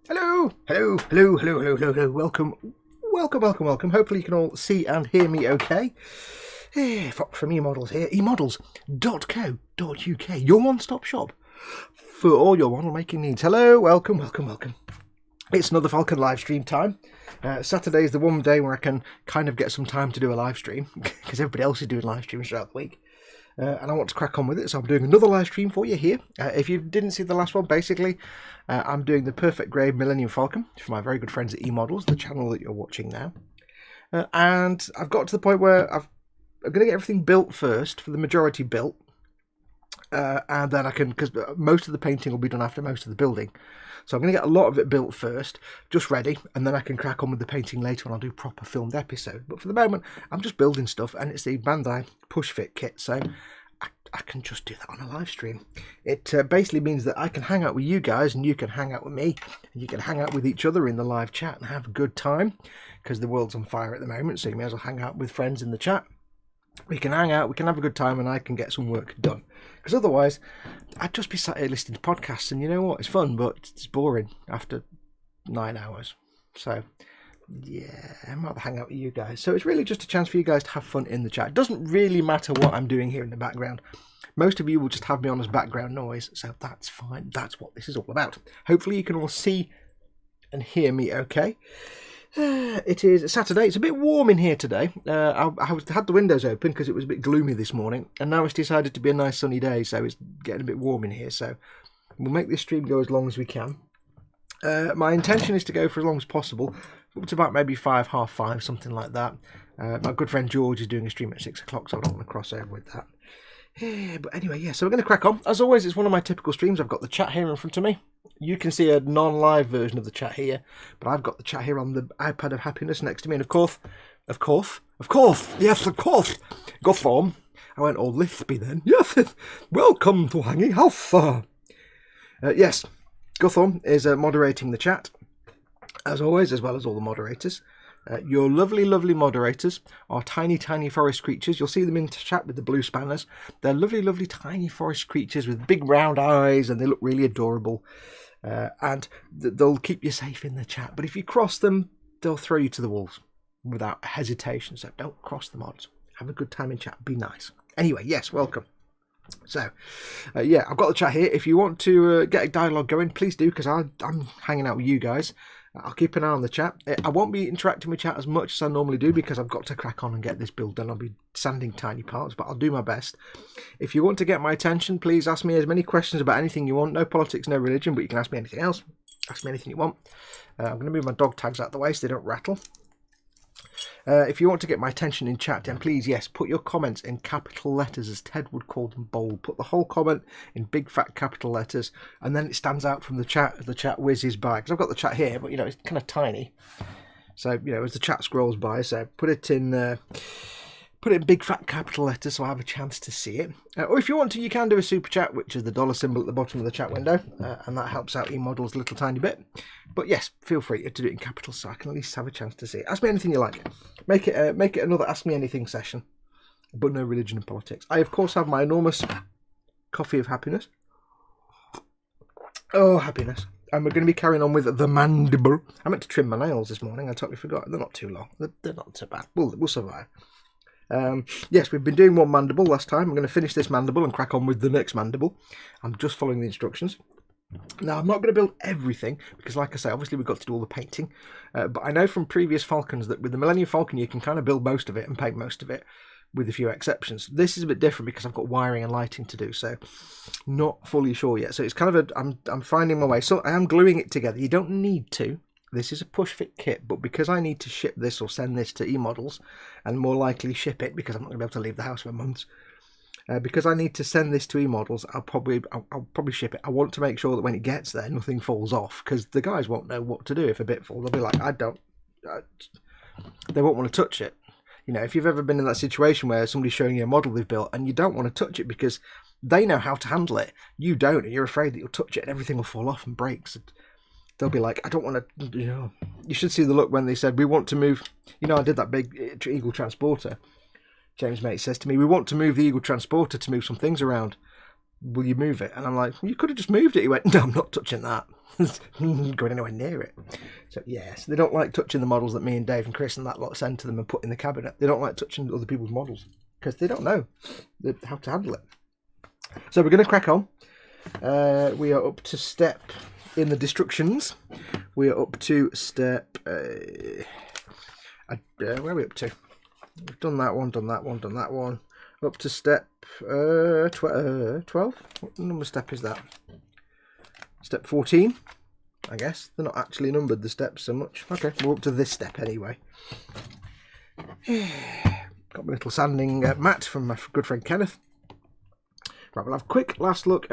Hello, hello, hello, hello, hello, hello, hello. Welcome, welcome, welcome, welcome. Hopefully you can all see and hear me okay. Foxx from eModels here, emodels.co.uk, your one-stop shop for all your model making needs. Hello, welcome, welcome, welcome. It's another Falcon live stream time. Saturday is the one day where I can kind of get some time to do a live stream because everybody else is doing live streams throughout the week. And I want to crack on with it, so I'm doing another live stream for you here. If you didn't see the last one, basically, I'm doing the perfect grade Millennium Falcon for my very good friends at eModels, the channel that you're watching now. And I've got to the point where I'm going to get everything built first, for the majority built. And then I can, because most of the painting will be done after most of the building. So I'm going to get a lot of it built first, just ready, and then I can crack on with the painting later when I'll do proper filmed episodes. But for the moment, I'm just building stuff, and it's the Bandai push fit kit, so I can just do that on a live stream. It basically means that I can hang out with you guys, and you can hang out with me, and you can hang out with each other in the live chat and have a good time, because the world's on fire at the moment, so you may as well hang out with friends in the chat. We can hang out, we can have a good time, and I can get some work done. Because otherwise, I'd just be sat here listening to podcasts, and you know what? It's fun, but it's boring after 9 hours. So, yeah, I'd rather hang out with you guys. So it's really just a chance for you guys to have fun in the chat. It doesn't really matter what I'm doing here in the background. Most of you will just have me on as background noise, so that's fine. That's what this is all about. Hopefully you can all see and hear me okay. It is Saturday. It's a bit warm in here today. I had the windows open because it was a bit gloomy this morning, and now it's decided to be a nice sunny day, so it's getting a bit warm in here. So we'll make this stream go as long as we can. My intention is to go for as long as possible, up to about maybe 5, half 5, something like that. My good friend George is doing a stream at 6 o'clock, so I don't want to cross over with that. But anyway, yeah, so we're going to crack on. As always, it's one of my typical streams. I've got the chat here in front of me. You can see a non-live version of the chat here, but I've got the chat here on the iPad of happiness next to me. And of course, Guthorm. I went all lispy then. Yes, welcome to Hanging House. Yes, Guthorm is moderating the chat, as always, as well as all the moderators. Your lovely, lovely moderators are tiny, tiny forest creatures. You'll see them in chat with the blue spanners. They're lovely, lovely, tiny forest creatures with big round eyes, and they look really adorable. And they'll keep you safe in the chat. But if you cross them, they'll throw you to the wolves without hesitation. So don't cross the mods. Have a good time in chat. Be nice. Anyway, yes, welcome. So, yeah, I've got the chat here. If you want to get a dialogue going, please do, because I'm hanging out with you guys. I'll keep an eye on the chat. I won't be interacting with chat as much as I normally do because I've got to crack on and get this build done. I'll be sanding tiny parts, but I'll do my best. If you want to get my attention, please ask me as many questions about anything you want. No politics, no religion, but you can ask me anything else. Ask me anything you want. I'm going to move my dog tags out of the way so they don't rattle. If you want to get my attention in chat, then please, yes, put your comments in capital letters, as Ted would call them, bold. Put the whole comment in big fat capital letters, and then it stands out from the chat as the chat whizzes by. Because I've got the chat here, but, you know, it's kind of tiny. So, you know, as the chat scrolls by, so put it in big fat capital letters so I have a chance to see it. Or if you want to, you can do a super chat, which is the dollar symbol at the bottom of the chat window, and that helps out eModels a little tiny bit. But yes, feel free to do it in capitals so I can at least have a chance to see it. Ask me anything you like. Make it another Ask Me Anything session, but no religion and politics. I, of course, have my enormous coffee of happiness. Oh, happiness. And we're going to be carrying on with the Mandible. I meant to trim my nails this morning. I totally forgot. They're not too long. They're not so bad. We'll survive. Yes, we've been doing one Mandible last time. I'm going to finish this Mandible and crack on with the next Mandible. I'm just following the instructions. Now, I'm not going to build everything because, like I say, obviously we've got to do all the painting. But I know from previous Falcons that with the Millennium Falcon you can kind of build most of it and paint most of it, with a few exceptions. This is a bit different because I've got wiring and lighting to do, so not fully sure yet. So it's kind of I'm finding my way. So I am gluing it together. You don't need to. This is a push-fit kit, but because I need to ship this or send this to eModels, and more likely ship it because I'm not going to be able to leave the house for months, because I need to send this to eModels, I'll probably ship it. I want to make sure that when it gets there, nothing falls off, because the guys won't know what to do if a bit falls. They'll be like, they won't want to touch it. You know, if you've ever been in that situation where somebody's showing you a model they've built and you don't want to touch it because they know how to handle it, you don't, and you're afraid that you'll touch it and everything will fall off and breaks. They'll be like, I don't want to, you know. You should see the look when they said, we want to move, you know, I did that big Eagle transporter. James Mate says to me, we want to move the Eagle transporter to move some things around. Will you move it? And I'm like, you could have just moved it. He went, no, I'm not touching that. Going anywhere near it. So, yes, they don't like touching the models that me and Dave and Chris and that lot send to them and put in the cabinet. They don't like touching other people's models because they don't know how to handle it. So we're going to crack on. We are up to step... in the destructions, we are up to step... where are we up to? We've done that one, done that one, done that one. Up to step 12? What number step is that? Step 14, I guess. They're not actually numbered, the steps, so much. Okay, we're up to this step anyway. Got my little sanding mat from my good friend Kenneth. Right, we'll have a quick look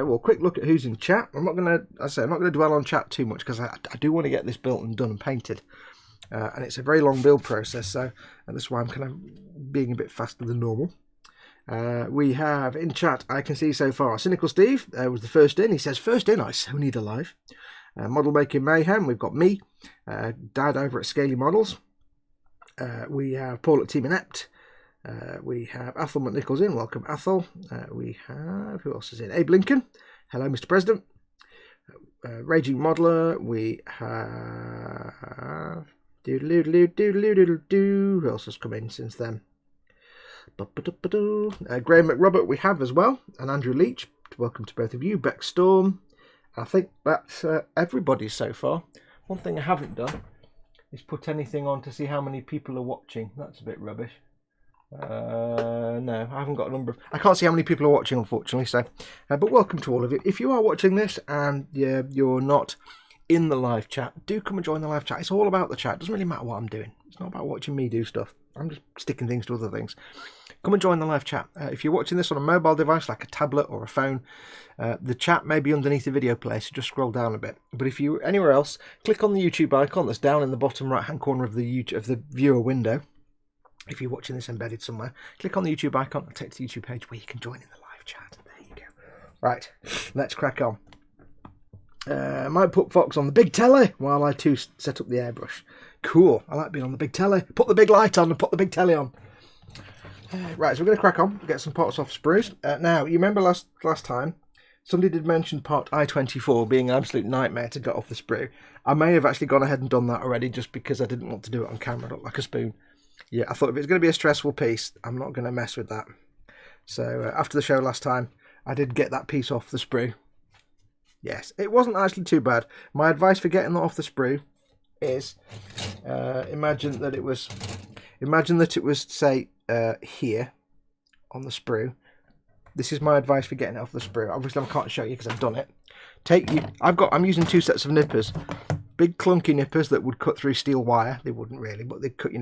at who's in chat. I'm not going to dwell on chat too much because I do want to get this built and done and painted. And it's a very long build process, so that's why I'm kind of being a bit faster than normal. We have in chat, I can see so far, Cynical Steve was the first in. He says, first in, I so need a live. Model Making Mayhem, we've got me, Dad over at Scaly Models. We have Paul at Team Inept. We have Athel McNichols in. Welcome, Athel. We have, who else is in? Abe Lincoln. Hello, Mr. President. Raging Modeler. We have... Who else has come in since then? Graham McRobert we have as well. And Andrew Leach. Welcome to both of you. Beck Storm. I think that's everybody so far. One thing I haven't done is put anything on to see how many people are watching. That's a bit rubbish. No, I haven't got a number. I can't see how many people are watching, unfortunately. So, but welcome to all of you. If you are watching this and you're not in the live chat, do come and join the live chat. It's all about the chat. It doesn't really matter what I'm doing. It's not about watching me do stuff. I'm just sticking things to other things. Come and join the live chat. If you're watching this on a mobile device like a tablet or a phone, the chat may be underneath the video player, so just scroll down a bit. But if you're anywhere else, click on the YouTube icon that's down in the bottom right hand corner of the viewer window. If you're watching this embedded somewhere, click on the YouTube icon and take to the YouTube page where you can join in the live chat. There you go. Right, let's crack on. I might put Foxx on the big telly while I too set up the airbrush. Cool, I like being on the big telly. Put the big light on and put the big telly on. Right, so we're going to crack on, get some parts off sprues. Now, you remember last time, somebody did mention part I-24 being an absolute nightmare to get off the sprue. I may have actually gone ahead and done that already just because I didn't want to do it on camera. It looked like a spoon. Yeah, I thought if it's going to be a stressful piece, I'm not going to mess with that. So after the show last time, I did get that piece off the sprue. Yes, it wasn't actually too bad. My advice for getting that off the sprue is imagine that it was, say, here on the sprue. This is my advice for getting it off the sprue. Obviously, I can't show you because I've done it. I'm using two sets of nippers, big clunky nippers that would cut through steel wire. They wouldn't really, but they cut,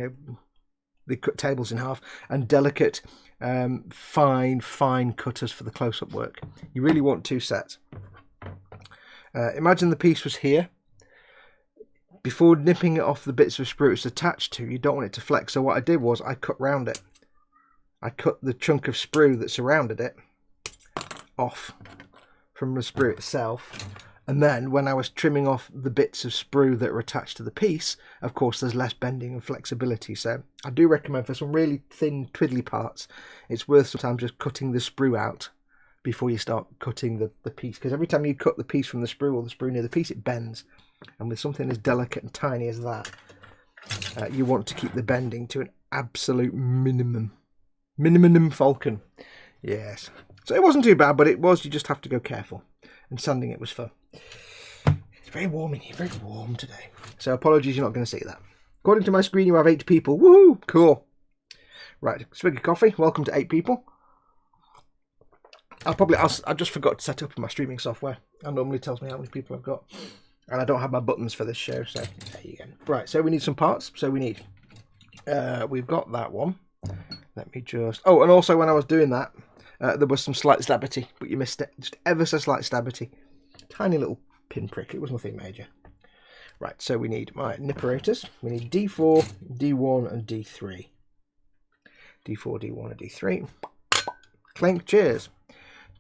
they cut tables in half, and delicate, fine cutters for the close-up work. You really want 2 sets. Imagine the piece was here. Before nipping it off the bits of sprue it's attached to, you don't want it to flex. So what I did was I cut round it. I cut the chunk of sprue that surrounded it off from the sprue itself. And then when I was trimming off the bits of sprue that were attached to the piece, of course there's less bending and flexibility. So I do recommend for some really thin twiddly parts, it's worth sometimes just cutting the sprue out before you start cutting the piece. Because every time you cut the piece from the sprue or the sprue near the piece, it bends. And with something as delicate and tiny as that, you want to keep the bending to an absolute minimum. Millennium Falcon. Yes. So it wasn't too bad, but it was, you just have to go careful. And sanding it was fun. It's very warm in here, very warm today. So apologies, you're not going to see that. According to my screen, you have 8 people. Woohoo! Cool. Right, swig of coffee. Welcome to 8 people. I just forgot to set up my streaming software. It normally tells me how many people I've got. And I don't have my buttons for this show, so there you go. Right, so we need some parts. So we've got that one. Let me just... Oh, and also when I was doing that, there was some slight stabbity, but you missed it. Just ever so slight stabbity. Tiny little pinprick. It was nothing major. Right, so we need my nipperators. We need D4, D1, and D3. D4, D1, and D3. Clink, cheers.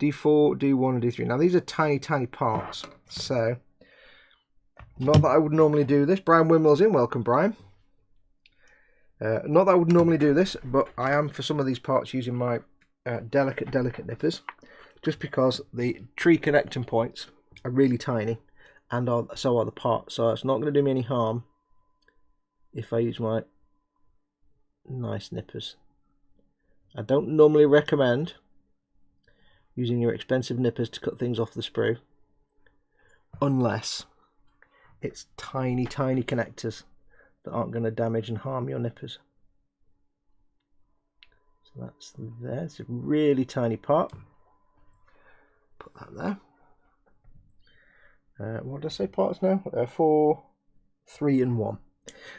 D4, D1, and D3. Now, these are tiny parts, so... Not that I would normally do this. Brian Wimwell's in. Welcome, Brian. Not that I would normally do this, but I am, for some of these parts, using my delicate nippers, just because the tree connecting points are really tiny, and so are the parts. So it's not going to do me any harm if I use my nice nippers. I don't normally recommend using your expensive nippers to cut things off the sprue, unless it's tiny connectors that aren't going to damage and harm your nippers. So that's there. It's a really tiny part. Put that there. What did I say parts now? 4, 3, and 1.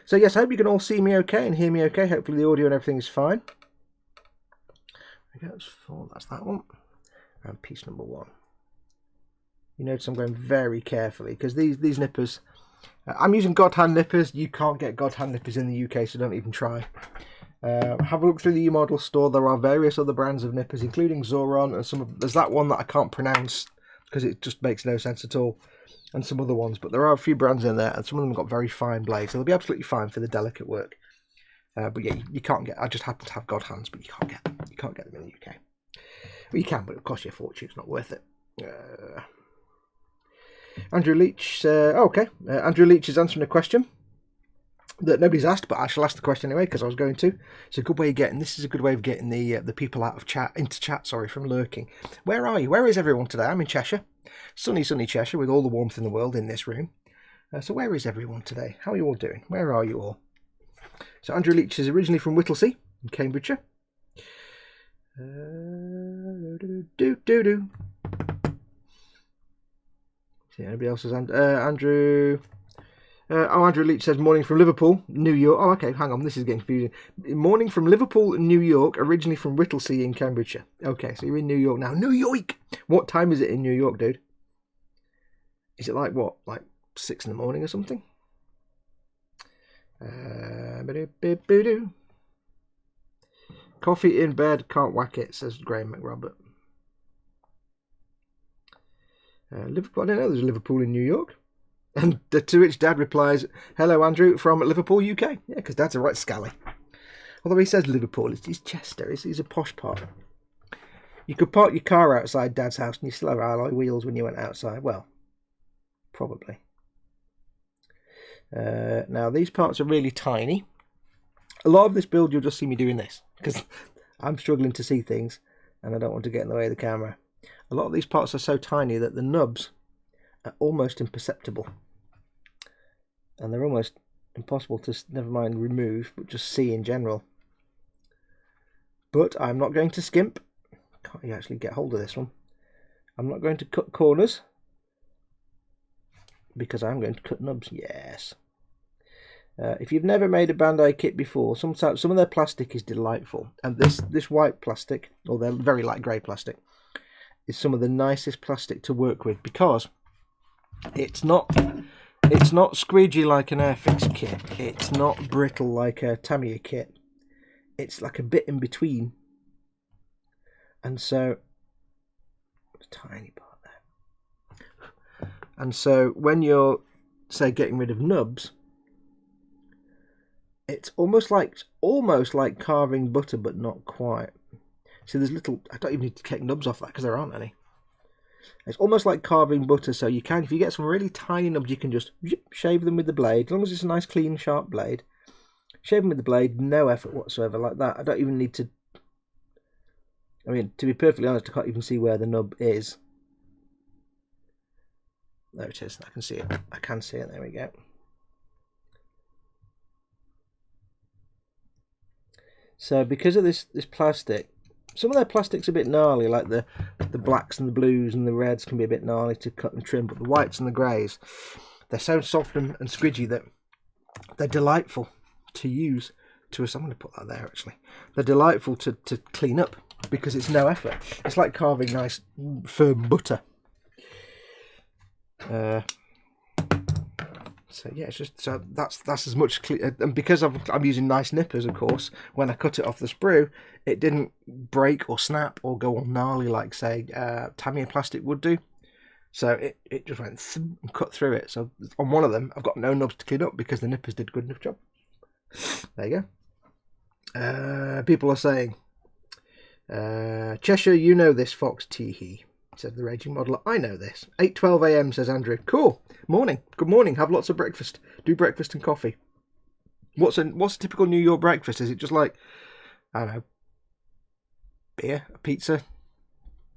So yes, I hope you can all see me okay and hear me okay. Hopefully the audio and everything is fine. There goes 4. That's that one. And piece number 1. You notice I'm going very carefully because these nippers, I'm using God Hand nippers. You can't get God Hand nippers in the UK, so don't even try. Have a look through the U-Model store. There are various other brands of nippers, including Zoron, and there's that one that I can't pronounce because it just makes no sense at all, and some other ones. But there are a few brands in there, and some of them have got very fine blades, so they'll be absolutely fine for the delicate work. But yeah, you can't get. I just happen to have God Hands, but you can't get them in the UK. Well, you can, but it'll cost you a fortune. It's not worth it. Andrew Leach, okay. Andrew Leach is answering a question that nobody's asked, but I shall ask the question anyway because I was going to. It's a good way of getting. This is a good way of getting the people out of chat into chat. Sorry, from lurking. Where are you? Where is everyone today? I'm in Cheshire, sunny Cheshire, with all the warmth in the world in this room. So where is everyone today? How are you all doing? Where are you all? So Andrew Leach is originally from Whittlesea in Cambridgeshire. See, anybody else is Andrew? Andrew Leach says morning from Liverpool, New York. Oh, okay, hang on, this is getting confusing. Morning from Liverpool, New York, originally from Whittlesea in Cambridgeshire. Okay, so you're in New York now. New York! What time is it in New York, dude? Is it like what? Like 6 in the morning or something? Coffee in bed, can't whack it, says Graham McRobert. Liverpool, I don't know, there's Liverpool in New York. And to which Dad replies, hello Andrew, from Liverpool, UK. Yeah, because Dad's a right scally. Although he says Liverpool, it's Chester, he's a posh part. You could park your car outside Dad's house and you still have alloy wheels when you went outside. Well, probably. Now, these parts are really tiny. A lot of this build, you'll just see me doing this, because I'm struggling to see things, and I don't want to get in the way of the camera. A lot of these parts are so tiny that the nubs are almost imperceptible. And they're almost impossible to, never mind remove, but just see in general. But I'm not going to skimp. Can't you actually get hold of this one? I'm not going to cut corners, because I'm going to cut nubs. Yes. If you've never made a Bandai kit before, some of their plastic is delightful, and this white plastic, or their very light grey plastic, is some of the nicest plastic to work with because it's not squeegee like an Airfix kit. It's not brittle like a Tamiya kit. It's like a bit in between, and so a tiny part there. And so when you're, say, getting rid of nubs, it's almost like carving butter, but not quite. See, there's little. I don't even need to take nubs off that because there aren't any. It's almost like carving butter, so you can, if you get some really tiny nubs, you can just shave them with the blade, as long as it's a nice, clean, sharp blade. Shave them with the blade, no effort whatsoever, like that. I don't even need to. I mean, to be perfectly honest, I can't even see where the nub is. There it is. I can see it. I can see it. There we go. So because of this plastic, some of their plastic's a bit gnarly, like the blacks and the blues and the reds can be a bit gnarly to cut and trim, but the whites and the greys, they're so soft and squidgy that they're delightful to use. I'm going to put that there actually. They're delightful to clean up because it's no effort. It's like carving nice firm butter. So yeah, it's just that's as much and because I'm using nice nippers, of course. When I cut it off the sprue, it didn't break or snap or go all gnarly like, say, Tamiya plastic would do. So it just went and cut through it. So on one of them, I've got no nubs to clean up because the nippers did a good enough job. There you go. People are saying, Cheshire, you know this, Foxx, teehee, said the raging modeler. I know this. 8:12 a.m, says Andrew. Cool. Morning. Good morning. Have lots of breakfast. Do breakfast and coffee. What's a typical New York breakfast? Is it just like, I don't know, beer, a pizza?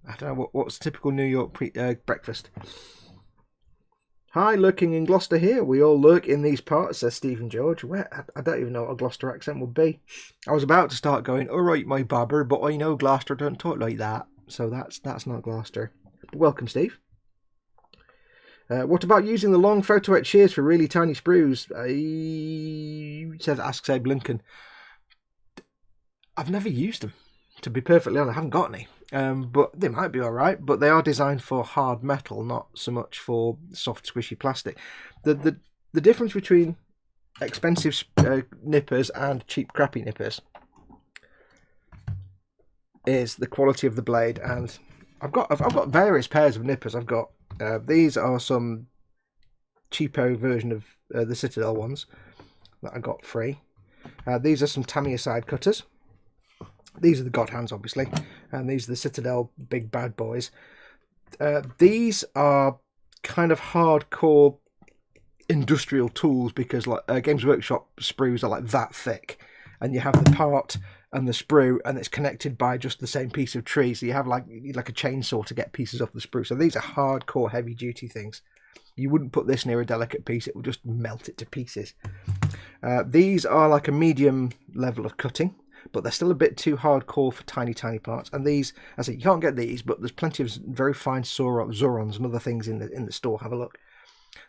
I don't know. What's typical New York breakfast? Hi, lurking in Gloucester here. We all lurk in these parts, says Stephen George. Where I don't even know what a Gloucester accent would be. I was about to start going, all right, my barber, but I know Gloucester don't talk like that. So that's not Gloucester. But welcome, Steve. What about using the long photo etch shears for really tiny sprues? Asks Abe Lincoln. I've never used them, to be perfectly honest. I haven't got any. But they might be alright. But they are designed for hard metal, not so much for soft, squishy plastic. The difference between expensive nippers and cheap, crappy nippers is the quality of the blade. And I've got various pairs of nippers. I've got these are some cheapo version of the Citadel ones that I got free. These are some Tamiya side cutters. These are the God Hands, obviously, and these are the Citadel big bad boys. These are kind of hardcore industrial tools because, like, Games Workshop sprues are like that thick, and you have the part and the sprue, and it's connected by just the same piece of tree. So you have like a chainsaw to get pieces off the sprue. So these are hardcore, heavy duty things. You wouldn't put this near a delicate piece; it would just melt it to pieces. These are like a medium level of cutting, but they're still a bit too hardcore for tiny parts. And these, I say, you can't get these, but there's plenty of very fine Zorons and other things in the store. Have a look.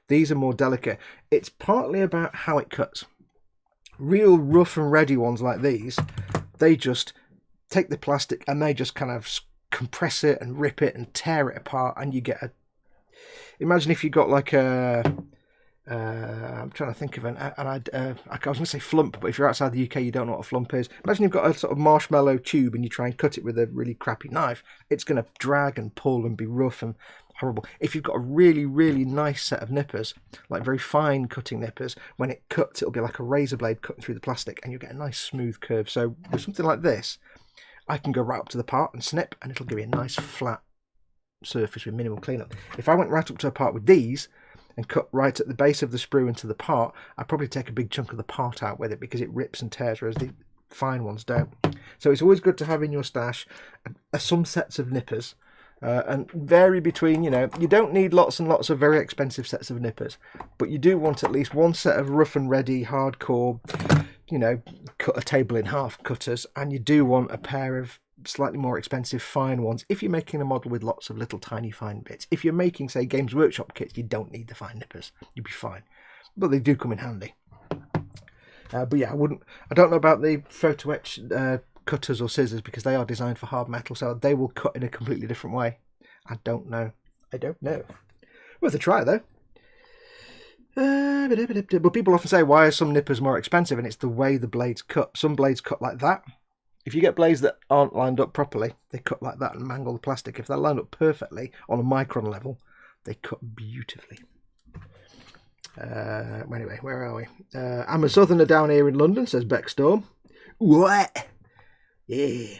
These are more delicate. It's partly about how it cuts. Real rough and ready ones like these, they just take the plastic and they just kind of compress it and rip it and tear it apart, and you get a. Imagine if you got like a. I'm trying to think of I was going to say flump, but if you're outside the UK, you don't know what a flump is. Imagine you've got a sort of marshmallow tube and you try and cut it with a really crappy knife. It's going to drag and pull and be rough and horrible. If you've got a really, really nice set of nippers, like very fine cutting nippers, when it cuts, it'll be like a razor blade cutting through the plastic, and you'll get a nice smooth curve. So with something like this, I can go right up to the part and snip, and it'll give you a nice flat surface with minimal cleanup. If I went right up to a part with these and cut right at the base of the sprue into the part, I'd probably take a big chunk of the part out with it because it rips and tears, whereas the fine ones don't. So it's always good to have in your stash some sets of nippers and vary between, you don't need lots and lots of very expensive sets of nippers, but you do want at least one set of rough and ready, hardcore, cut a table in half cutters, and you do want a pair of slightly more expensive fine ones if you're making a model with lots of little tiny fine bits. If you're making, say, Games Workshop kits, you don't need the fine nippers. You'll be fine, but they do come in handy. But yeah, I don't know about the photo etch cutters or scissors because they are designed for hard metal, so they will cut in a completely different way. I don't know. Worth a try though. But people often say, why are some nippers more expensive? And it's the way the blades cut. Some blades cut like that. If you get blades that aren't lined up properly, they cut like that and mangle the plastic. If they're lined up perfectly on a micron level, they cut beautifully. Anyway, where are we? I'm a southerner down here in London, says Beck Storm. What? Yeah.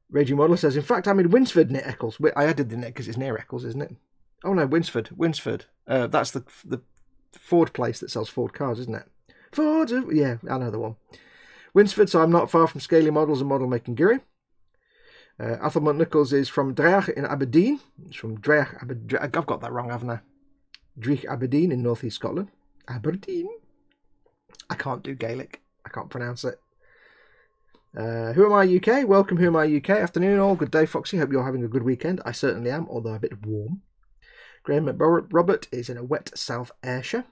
Raging Modeler says, in fact, I'm in Winsford near Eccles. I added the net because it's near Eccles, isn't it? Oh no, Winsford. That's the Ford place that sells Ford cars, isn't it? Ford, yeah, I know the one. Winsford, so I'm not far from Scaly Models and Model Making Geary. Athelmont Nichols is from Dreich in Aberdeen. It's from Dreich, Aberdeen. I've got that wrong, haven't I? Dreich, Aberdeen in northeast Scotland. Aberdeen. I can't do Gaelic. I can't pronounce it. Who Am I UK? Welcome, Who Am I UK? Afternoon all. Good day, Foxy. Hope you're having a good weekend. I certainly am, although a bit warm. Graham Robert is in a wet South Ayrshire.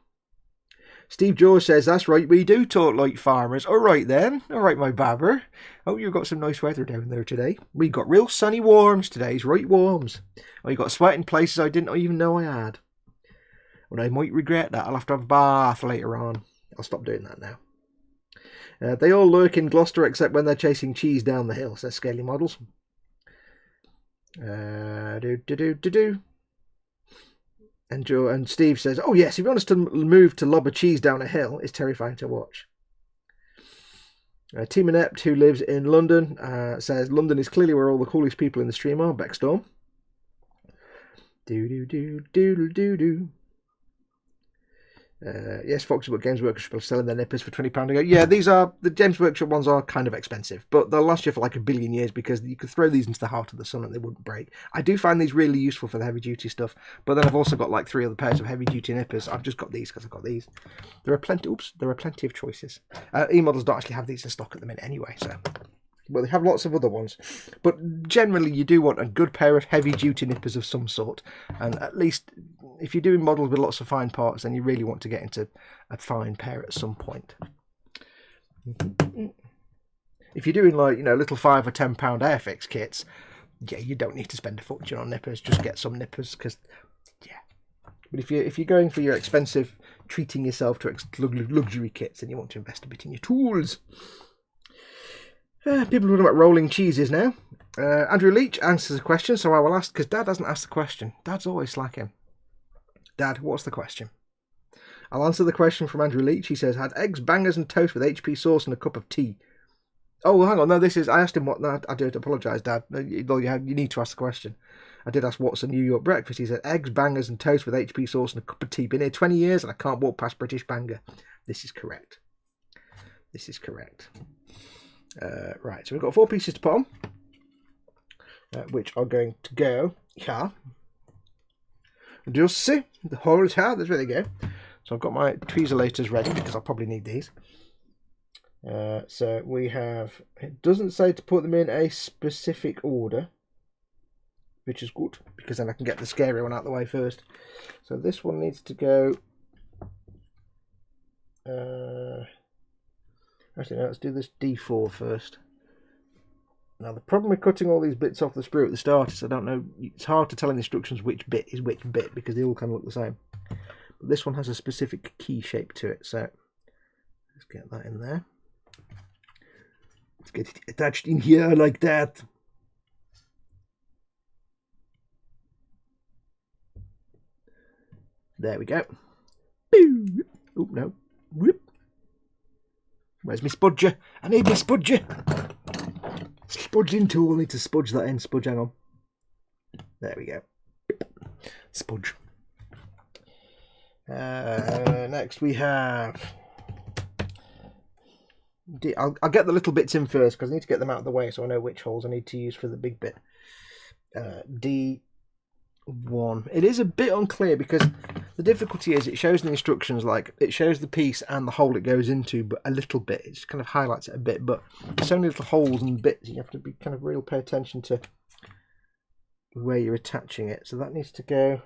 Steve George says, that's right, we do talk like farmers. All right then. All right, my babber. Hope you've got some nice weather down there today. We got real sunny warms today. It's right warms. Oh, you got sweat in places I didn't even know I had. Well, I might regret that. I'll have to have a bath later on. I'll stop doing that now. They all lurk in Gloucester except when they're chasing cheese down the hill, says Scaly Models. And Steve says, oh yes, if you want us to move to lob a cheese down a hill, it's terrifying to watch. Team Inept, who lives in London, says, London is clearly where all the coolest people in the stream are. Beckstorm. Yes, Foxy, but Games Workshop are selling their nippers for £20 ago. Yeah, the Games Workshop ones are kind of expensive, but they'll last you for like a billion years because you could throw these into the heart of the sun and they wouldn't break. I do find these really useful for the heavy duty stuff, but then I've also got like 3 other pairs of heavy duty nippers. I've just got these because I've got these. There are plenty of choices. E-models don't actually have these in stock at the minute anyway, so. Well, they have lots of other ones, but generally you do want a good pair of heavy duty nippers of some sort, and at least if you're doing models with lots of fine parts, then you really want to get into a fine pair at some point. If you're doing like, little £5 or £10 Airfix kits, yeah, you don't need to spend a fortune on nippers. Just get some nippers, because yeah. But if you're going for your expensive, treating yourself to luxury kits, then you want to invest a bit in your tools. People are talking about rolling cheeses now. Andrew Leach answers a question, so I will ask, because Dad hasn't asked the question. Dad's always slacking. Dad, what's the question? I'll answer the question from Andrew Leach. He says, had eggs, bangers and toast with HP sauce and a cup of tea. Oh, well, hang on. No, I asked him what... No, I do apologise, Dad. You need to ask the question. I did ask what's a New York breakfast. He said, eggs, bangers and toast with HP sauce and a cup of tea. Been here 20 years and I can't walk past British banger. This is correct. Right, so we've got 4 pieces to put on, which are going to go here. Just see the holes here. There they go. So I've got my tweezelators ready because I'll probably need these. So we have. It doesn't say to put them in a specific order, which is good because then I can get the scary one out of the way first. So this one needs to go. Actually, no, let's do this D4 first. Now, the problem with cutting all these bits off the sprue at the start is I don't know, it's hard to tell in the instructions which bit is which bit because they all kind of look the same. But this one has a specific key shape to it, so let's get that in there. Let's get it attached in here like that. There we go. Oh, no. Whoop. Where's my spudger? I need my spudger. Spudging tool. I need to spudge that in. Spudge, hang on. There we go. Spudge. Next we have... I'll get the little bits in first because I need to get them out of the way so I know which holes I need to use for the big bit. D1. It is a bit unclear because the difficulty is it shows in the instructions like it shows the piece and the hole it goes into, but a little bit. It just kind of highlights it a bit, but there's so many little holes and bits you have to be kind of real pay attention to where you're attaching it. So that needs to go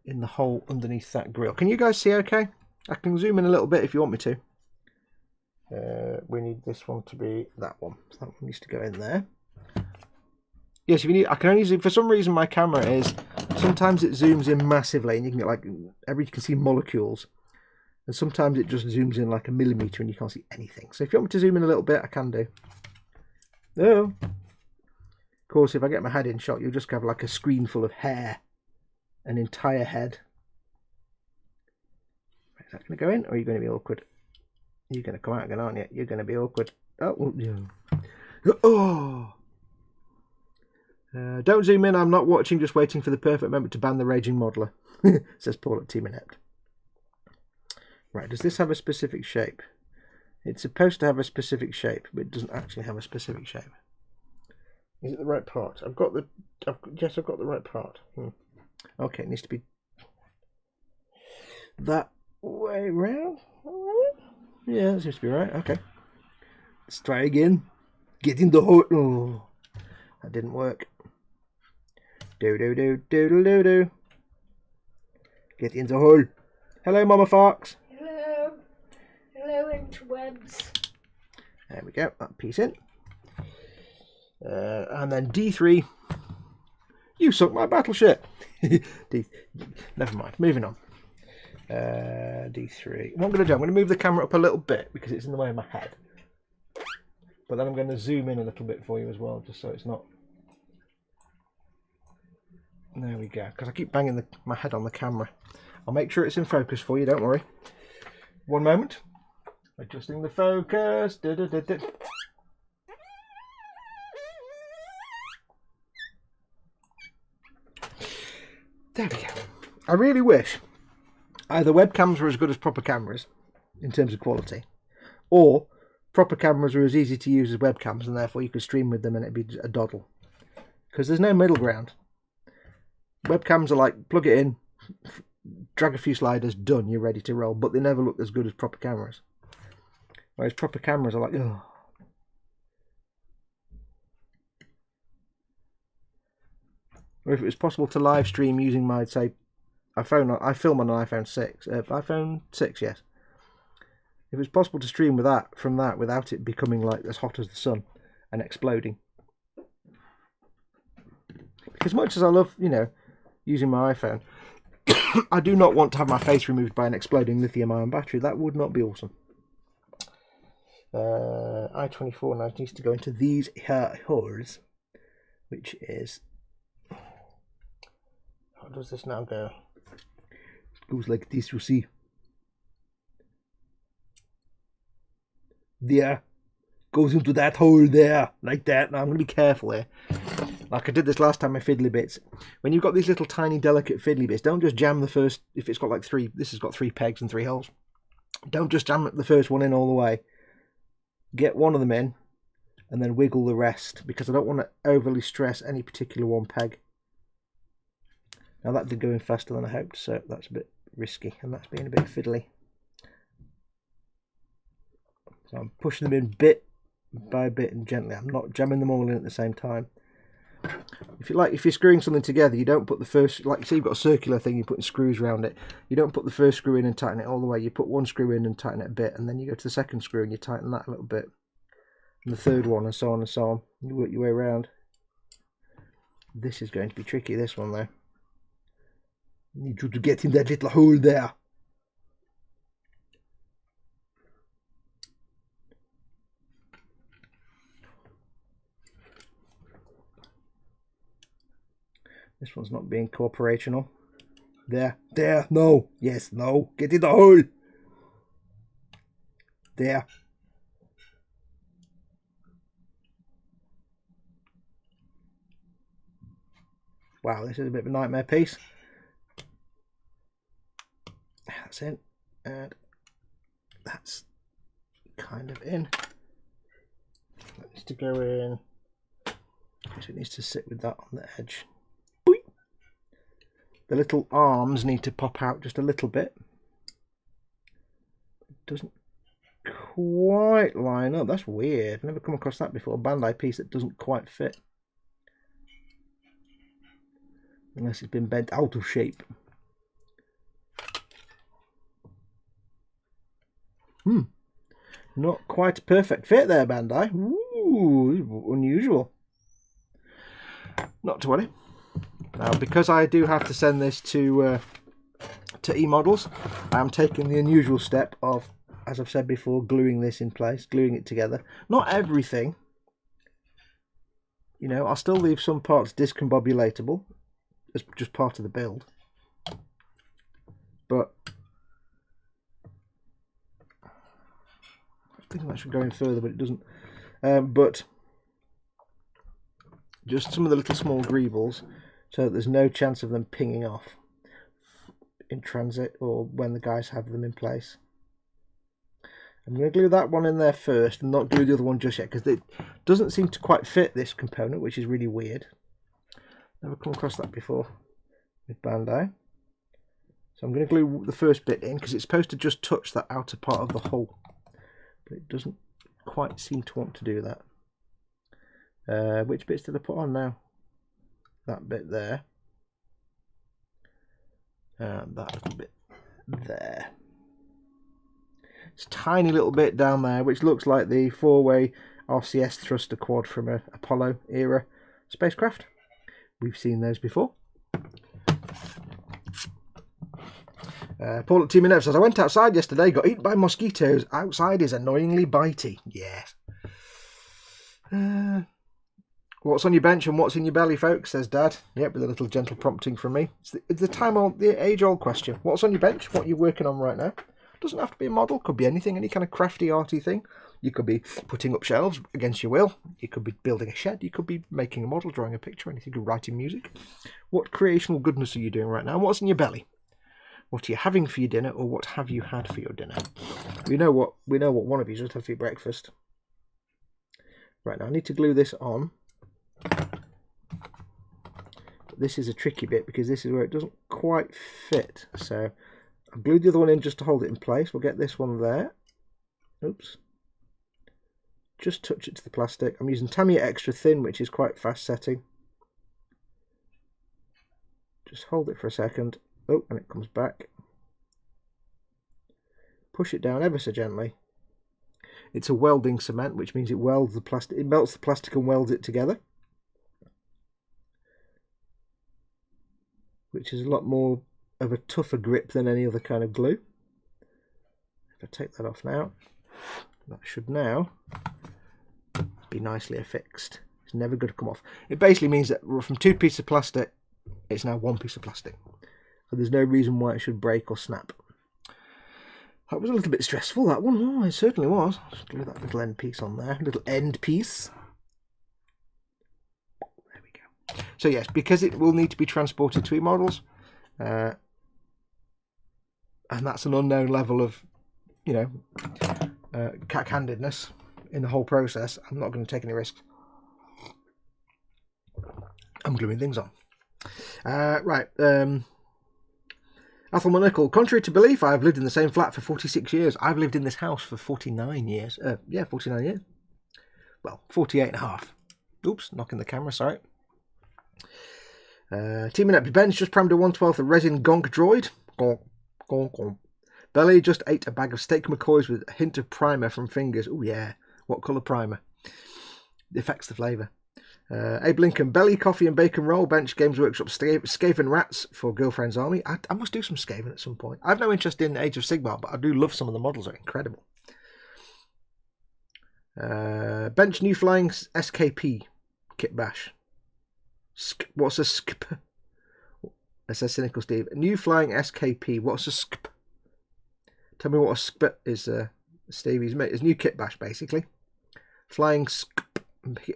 in the hole underneath that grill. Can you guys see okay? I can zoom in a little bit if you want me to. We need this one to be that one. So that one needs to go in there. Yes, if you need, I can only zoom. For some reason, my camera is sometimes it zooms in massively, and you can get like you can see molecules, and sometimes it just zooms in like a millimeter, and you can't see anything. So if you want me to zoom in a little bit, I can do. Oh, of course, if I get my head in shot, you'll just have like a screen full of hair, an entire head. Is that going to go in, or are you going to be awkward? You're going to come out again, aren't you? You're going to be awkward. Oh, yeah. Oh. Don't zoom in, I'm not watching, just waiting for the perfect moment to ban the raging modeler, says Paul at Team Inept. Right, does this have a specific shape? It's supposed to have a specific shape, but it doesn't actually have a specific shape. Is it the right part? Yes, I've got the right part. Okay, it needs to be that way round. Yeah, that seems to be right. Okay. Let's try again. Get in the hole. Oh, that didn't work. Do. Get in the hole. Hello, Mama Foxx. Hello. Hello, interwebs. There we go. That piece in. And then D3. You sunk my battleship. Never mind. Moving on. D3. What I'm going to do, I'm going to move the camera up a little bit because it's in the way of my head. But then I'm going to zoom in a little bit for you as well, just so it's not... There we go, because I keep banging my head on the camera. I'll make sure it's in focus for you, don't worry. One moment. Adjusting the focus. There we go. I really wish either webcams were as good as proper cameras in terms of quality, or proper cameras were as easy to use as webcams, and therefore you could stream with them and it'd be a doddle. Because there's no middle ground. Webcams are like, plug it in, drag a few sliders, done, you're ready to roll. But they never look as good as proper cameras. Whereas proper cameras are like, oh. Or if it was possible to live stream using my, say, I film on an iPhone 6. iPhone 6, yes. If it was possible to stream with that from that without it becoming like as hot as the sun and exploding. As much as I love, you know, using my iPhone, I do not want to have my face removed by an exploding lithium-ion battery. That would not be awesome. I-24 now needs to go into these holes, which is... How does this now go? It goes like this, you see. There. Goes into that hole there, like that. Now I'm going to be careful here. Like I did this last time with fiddly bits. When you've got these little tiny delicate fiddly bits, don't just jam the first, if it's got like three, this has got 3 pegs and 3 holes. Don't just jam the first one in all the way. Get one of them in and then wiggle the rest, because I don't want to overly stress any particular one peg. Now that did go in faster than I hoped, so that's a bit risky, and that's being a bit fiddly. So I'm pushing them in bit by bit and gently. I'm not jamming them all in at the same time. If you're screwing something together, you don't put the first, like you see you've got a circular thing, you're putting screws around it. You don't put the first screw in and tighten it all the way. You put one screw in and tighten it a bit, and then you go to the second screw and you tighten that a little bit. And the third one, and so on and so on. You work your way around. This is going to be tricky, this one though. Need you to get in that little hole there. This one's not being cooperational. There, no, yes, no, get in the hole. There. Wow, this is a bit of a nightmare piece. That's in, and that's kind of in. That needs to go in. So it needs to sit with that on the edge. The little arms need to pop out just a little bit. It doesn't quite line up. That's weird. I've never come across that before. A Bandai piece that doesn't quite fit. Unless it's been bent out of shape. Not quite a perfect fit there, Bandai. Ooh, unusual. Not to worry. Now, because I do have to send this to eModels, I am taking the unusual step of, as I've said before, gluing this in place, gluing it together. Not everything. You know, I'll still leave some parts discombobulatable as just part of the build. But I think that should go in further, but it doesn't. But just some of the little small greebles, so that there's no chance of them pinging off in transit or when the guys have them in place. I'm going to glue that one in there first and not glue the other one just yet, because it doesn't seem to quite fit this component, which is really weird. Never come across that before with Bandai. So I'm going to glue the first bit in, because it's supposed to just touch that outer part of the hole, but it doesn't quite seem to want to do that. Which bits did I put on now? That bit there. And that little bit there. It's a tiny little bit down there, which looks like the 4-way RCS thruster quad from a Apollo era spacecraft. We've seen those before. Paul at Team Inev says, I went outside yesterday, got eaten by mosquitoes. Outside is annoyingly bitey. Yes. What's on your bench and what's in your belly, folks, says Dad. Yep, with a little gentle prompting from me. It's the age-old question. What's on your bench? What are you working on right now? Doesn't have to be a model. Could be anything, any kind of crafty, arty thing. You could be putting up shelves against your will. You could be building a shed. You could be making a model, drawing a picture, anything. You could writing music. What creational goodness are you doing right now? What's in your belly? What are you having for your dinner, or what have you had for your dinner? We know what one of you just had for your breakfast. Right, now I need to glue this on. This is a tricky bit because this is where it doesn't quite fit. So I've glued the other one in just to hold it in place. We'll get this one there. Oops. Just touch it to the plastic. I'm using Tamiya Extra Thin, which is quite fast setting. Just hold it for a second. Oh, and it comes back. Push it down ever so gently. It's a welding cement, which means it welds the plastic. It melts the plastic and welds it together, which is a lot more of a tougher grip than any other kind of glue. If I take that off now, that should now be nicely affixed. It's never going to come off. It basically means that from 2 pieces of plastic, it's now 1 piece of plastic. So there's no reason why it should break or snap. That was a little bit stressful, that one. Oh, it certainly was. Just glue that little end piece on there. Little end piece. There we go. So yes, because it will need to be transported to eModels, and that's an unknown level of, you know, cack-handedness in the whole process, I'm not going to take any risks. I'm gluing things on. Right. Athel Monocle, contrary to belief, I have lived in the same flat for 46 years. I've lived in this house for 49 years. Yeah, 49 years. Well, 48 and a half. Oops, knocking the camera, sorry. Teaming up, Ben's just primed a 1/12 of resin gonk droid. Gonk, gonk, gonk. Belly just ate a bag of steak McCoys with a hint of primer from fingers. Oh yeah, what colour primer? It affects the flavour. Abe Lincoln, belly, coffee and bacon roll. Bench Games Workshop, Skaven Rats for Girlfriend's Army. I must do some Skaven at some point. I have no interest in Age of Sigmar, but I do love some of the models. They're incredible. Bench New Flying SKP Kit Bash. What's a SKP? That says Cynical Steve. New Flying SKP. What's a SKP? Tell me what a SKP is, Stevie's mate. It's new Kit Bash, basically. Flying SKP.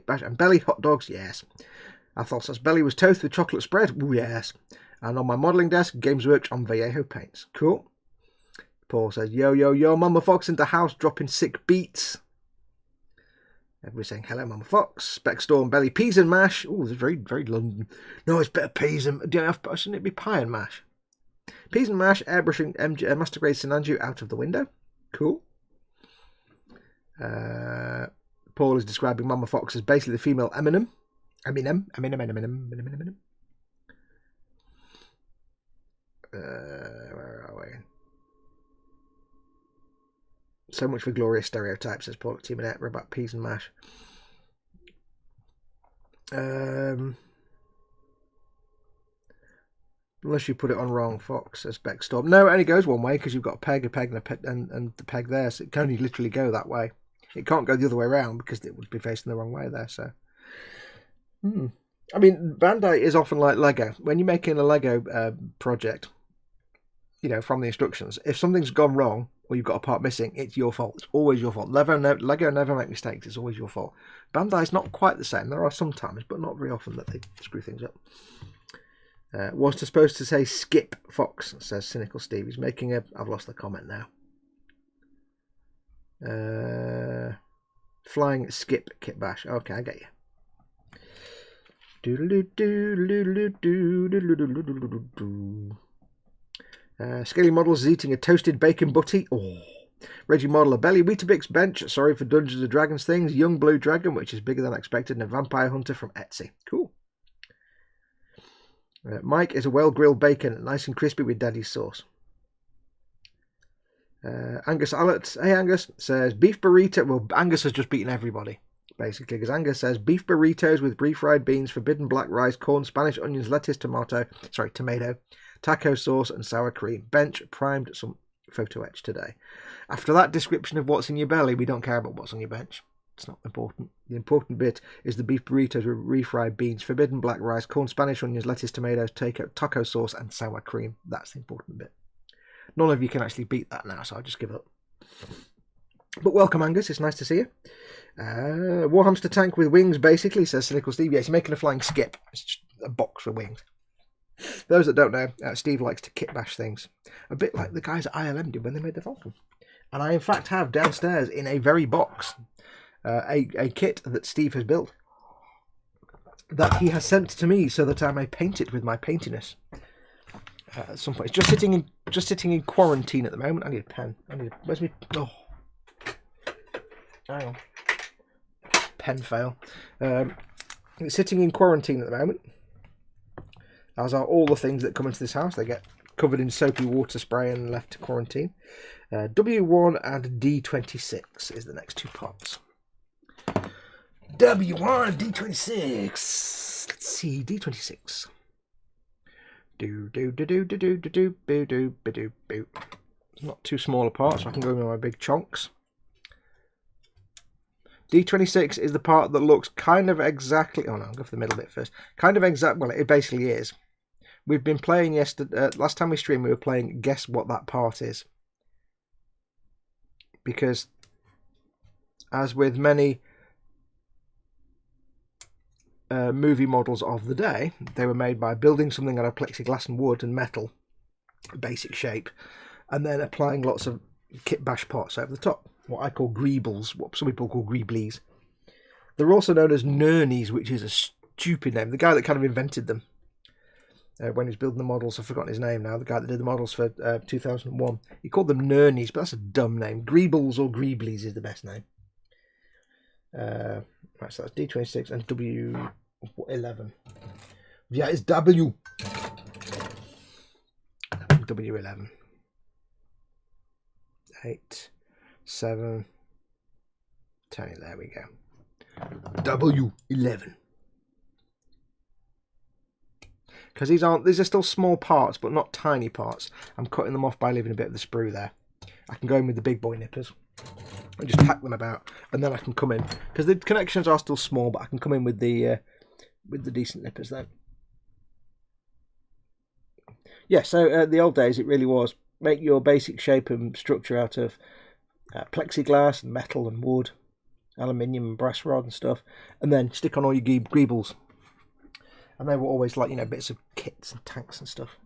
And belly hot dogs, yes. Athos says belly was toast with chocolate spread, ooh yes. And on my modelling desk, Games Works on Vallejo paints, cool. Paul says yo yo yo, Mama Fox in the house dropping sick beats. Everybody's saying hello, Mama Fox. Spec Storm belly peas and mash. Oh, it's very very London. No, it's better peas and shouldn't it be pie and mash? Peas and mash, airbrushing Master Grade Sinanju out of the window, cool. Paul is describing Mama Fox as basically the female Eminem. Eminem. Where are we? So much for glorious stereotypes, says Paul at Team Annette. We're about peas and mash. Unless you put it on wrong, Fox, says Beck Storm. No, it only goes one way because you've got a peg, and the peg there. So it can only literally go that way. It can't go the other way around because it would be facing the wrong way there. So, I mean, Bandai is often like Lego. When you're making a Lego project, you know, from the instructions, if something's gone wrong or you've got a part missing, it's your fault. It's always your fault. Lego never make mistakes. It's always your fault. Bandai's not quite the same. There are some times, but not very often that they screw things up. Was supposed to say skip Fox, says Cynical Steve. He's making a... I've lost the comment now. Flying skip kit bash. Okay, I get you. Scaly Models is eating a toasted bacon butty. Oh. Reggie Model, a belly Weetabix bench. Sorry for Dungeons and Dragons things. Young Blue Dragon, which is bigger than expected, and a Vampire Hunter from Etsy. Cool. Mike is a well-grilled bacon, nice and crispy with daddy's sauce. Angus Allett, hey Angus, says beef burrito. Well, Angus has just beaten everybody, basically, because Angus says beef burritos with refried beans, forbidden black rice, corn, Spanish onions, lettuce, tomato, taco sauce, and sour cream. Bench primed, some photo etch today. After that description of what's in your belly, we don't care about what's on your bench. It's not important. The important bit is the beef burritos with refried beans, forbidden black rice, corn, Spanish onions, lettuce, tomatoes, taco sauce, and sour cream. That's the important bit. None of you can actually beat that now, so I'll just give up. But welcome, Angus. It's nice to see you. Warhamster tank with wings, basically, says Cynical Steve. Yes, you're making a flying skip. It's just a box for wings. For those that don't know, Steve likes to kit bash things. A bit like the guys at ILM did when they made the Falcon. And I, in fact, have downstairs in a very box a kit that Steve has built that he has sent to me so that I may paint it with my paintiness at some point. It's just sitting in quarantine at the moment. I need a pen. Where's me? Oh, hang on. Pen fail. It's sitting in quarantine at the moment, as are all the things that come into this house. They get covered in soapy water spray and left to quarantine. W1 and D26 is the next two parts. W1, D26. Let's see, D26. It's not too small a part, so I can go in with my big chunks. D26 is the part that looks kind of exactly... Oh no, I'll go for the middle bit first. Kind of exact... Well, it basically is. We've been playing yesterday... last time we streamed, we were playing Guess What That Part Is. Because, as with many movie models of the day, they were made by building something out of plexiglass and wood and metal, basic shape, and then applying lots of kit bash parts over the top. What I call greebles, what some people call greeblies. They're also known as nurnies, which is a stupid name. The guy that kind of invented them when he was building the models, I've forgotten his name now, the guy that did the models for 2001, he called them nurnies, but that's a dumb name. Greebles or greeblies is the best name. Right, so that's D26 and W11. Yeah, it's W. W11. 8, 7, 10. There we go. W11. Because these are still small parts, but not tiny parts. I'm cutting them off by leaving a bit of the sprue there. I can go in with the big boy nippers and just tack them about, and then I can come in because the connections are still small, but I can come in with the decent nippers then. Yeah, so the old days it really was make your basic shape and structure out of plexiglass and metal and wood, aluminium and brass rod and stuff, and then stick on all your greebles. And they were always like, you know, bits of kits and tanks and stuff.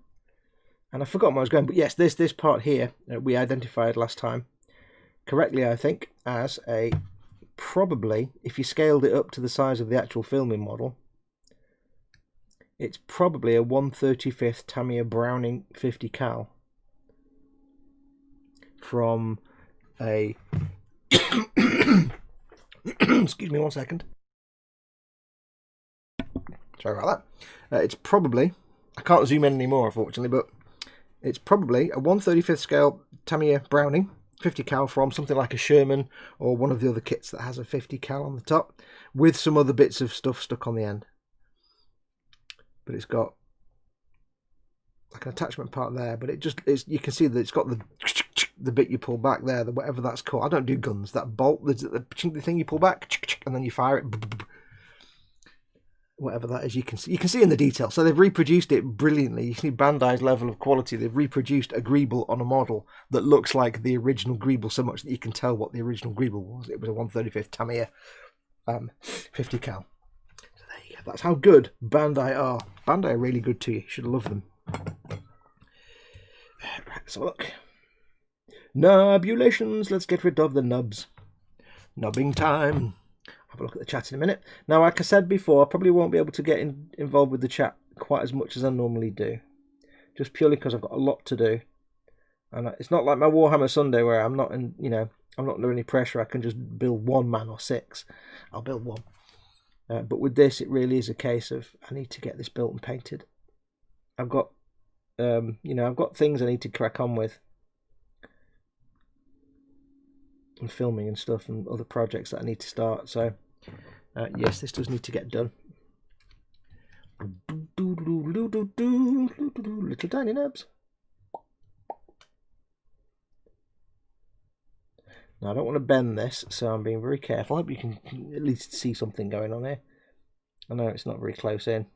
And I forgot where I was going, but yes, this part here we identified last time correctly, I think, as a probably, if you scaled it up to the size of the actual filming model, it's probably a 1/35 Tamiya Browning 50 cal from a excuse me 1 second. Sorry about that. It's probably, I can't zoom in anymore unfortunately, but it's probably a 1/35 scale Tamiya Browning 50 cal from something like a Sherman or one of the other kits that has a 50 cal on the top with some other bits of stuff stuck on the end. But it's got like an attachment part there, but you can see that it's got the bit you pull back there, whatever that's called. I don't do guns. That bolt, the thing you pull back and then you fire it. Whatever that is, you can see in the detail. So they've reproduced it brilliantly. You see Bandai's level of quality. They've reproduced a Greble on a model that looks like the original Greble so much that you can tell what the original Greble was. It was a 1/35 Tamiya 50 cal. So there you go. That's how good Bandai are. Bandai are really good to you. You should love them. Right, let's have a look. Nubulations. Let's get rid of the nubs. Nubbing time. Have a look at the chat in a minute. Now, like I said before, I probably won't be able to get involved with the chat quite as much as I normally do. Just purely because I've got a lot to do. And it's not like my Warhammer Sunday where I'm not in, I'm not under any pressure. I can just build 1 man or 6. I'll build 1. But with this, it really is a case of I need to get this built and painted. I've got, I've got things I need to crack on with. And filming and stuff and other projects that I need to start. So, yes, this does need to get done. Little tiny nubs. Now, I don't want to bend this, so I'm being very careful. I hope you can at least see something going on here. I know it's not very close in.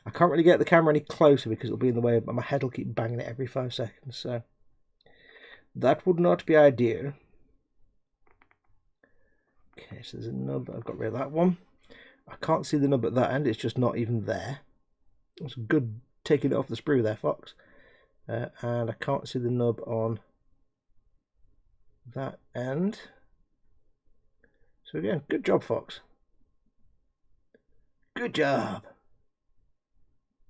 I can't really get the camera any closer because it'll be in the way, but my head will keep banging it every 5 seconds. So, that would not be ideal. Okay, so there's a nub. I've got rid of that one. I can't see the nub at that end. It's just not even there. It's good taking it off the sprue there, Foxx. And I can't see the nub on that end. So again, good job, Foxx. Good job.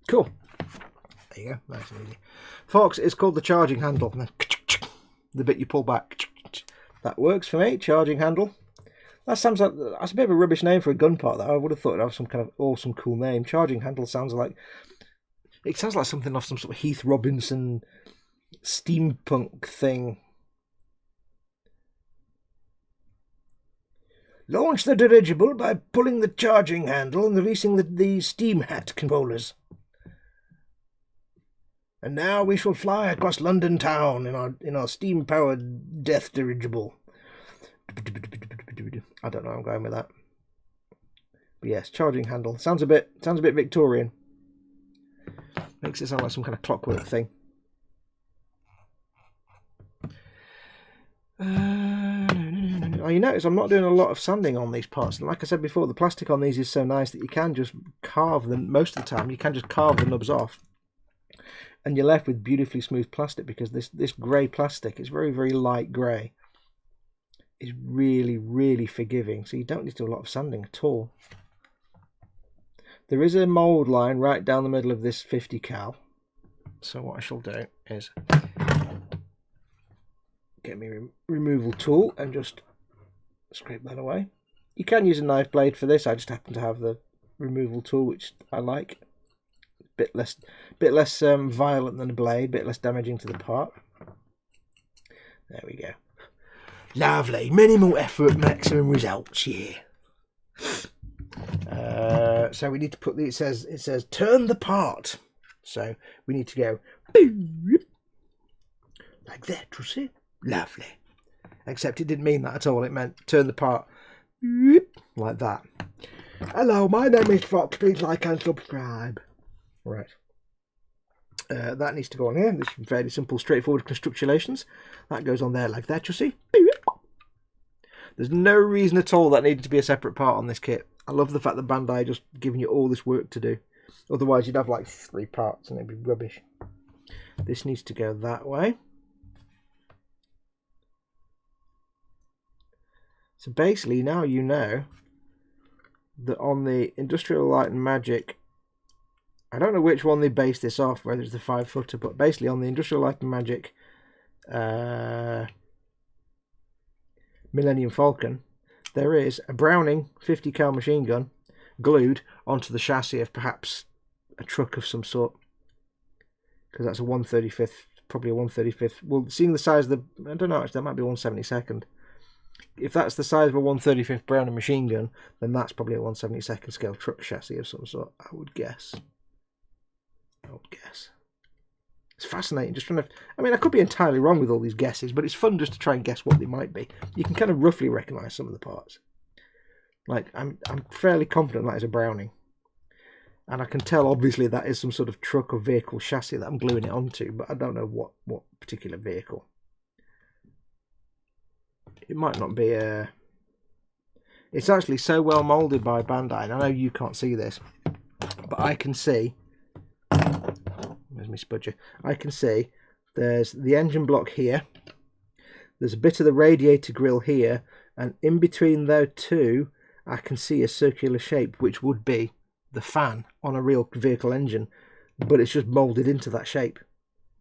Cool. There you go. Nice and easy. Foxx is called the charging handle. The bit you pull back. That works for me. Charging handle. That sounds like that's a bit of a rubbish name for a gun part. That I would have thought it'd have some kind of awesome, cool name. Charging handle sounds like something off some sort of Heath Robinson steampunk thing. Launch the dirigible by pulling the charging handle and releasing the steam hat controllers. And now we shall fly across London town in our steam-powered death dirigible. I don't know. I'm going with that. But yes, charging handle sounds a bit Victorian. Makes it sound like some kind of clockwork thing. Oh, you notice I'm not doing a lot of sanding on these parts. And like I said before, the plastic on these is so nice that you can just carve them. Most of the time, you can just carve the nubs off, and you're left with beautifully smooth plastic because this grey plastic is very, very light grey. Is really, really forgiving, so you don't need to do a lot of sanding at all. There is a mould line right down the middle of this 50 cal, so what I shall do is get me a removal tool and just scrape that away. You can use a knife blade for this. I just happen to have the removal tool, which I like. Bit less violent than a blade, bit less damaging to the part. There we go. Lovely. Minimal effort, maximum results. Yeah. So we need to put it says turn the part. So we need to go like that. You see? Lovely. Except it didn't mean that at all. It meant turn the part like that. Hello, my name is Foxx. Please like and subscribe. Right. That needs to go on here. This is fairly simple, straightforward constructulations. That goes on there like that, you see. There's no reason at all that needed to be a separate part on this kit. I love the fact that Bandai just giving you all this work to do. Otherwise, you'd have like 3 parts and it'd be rubbish. This needs to go that way. So basically, now you know that on the Industrial Light and Magic, I don't know which one they based this off, whether it's the 5-footer, but basically on the Industrial Light and Magic Millennium Falcon, there is a Browning 50 cal machine gun glued onto the chassis of perhaps a truck of some sort, because that's a 1/35 probably a 1/35. Well, seeing the size of the, I don't know, actually, that might be 1/72nd. If that's the size of a 1/35 Browning machine gun, then that's probably a 1/72nd scale truck chassis of some sort, I would guess. It's fascinating, just trying to, I mean, I could be entirely wrong with all these guesses, but it's fun just to try and guess what they might be. You can kind of roughly recognise some of the parts. Like, I'm fairly confident that is a Browning. And I can tell, obviously, that is some sort of truck or vehicle chassis that I'm gluing it onto, but I don't know what particular vehicle. It might not be a... It's actually so well moulded by Bandai, and I know you can't see this, but I can see... Where's my spudger? I can see there's the engine block here, there's a bit of the radiator grille here, and in between those two, I can see a circular shape, which would be the fan on a real vehicle engine, but it's just moulded into that shape.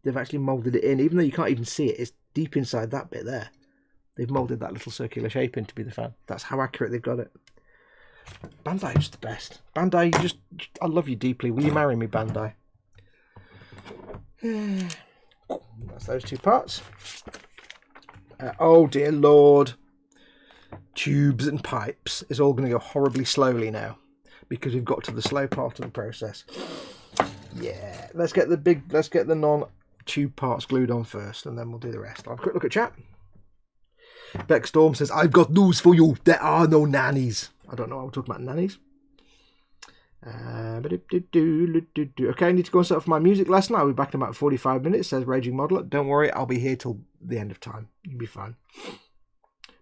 They've actually moulded it in, even though you can't even see it, it's deep inside that bit there. They've moulded that little circular shape in to be the fan. That's how accurate they've got it. Bandai is the best. Bandai, I love you deeply. Will you marry me, Bandai? That's those two parts. Oh dear Lord. Tubes and pipes is all going to go horribly slowly now, because we've got to the slow part of the process. Yeah, let's get the non-tube parts glued on first, and then we'll do the rest. I'll have a quick look at chat. Beck Storm says, I've got news for you. There are no nannies. I don't know why we're talking about nannies. Okay, I need to go and set up for my music lesson. I'll be back in about 45 minutes, says Raging Modeler. Don't worry, I'll be here till the end of time. You'll be fine.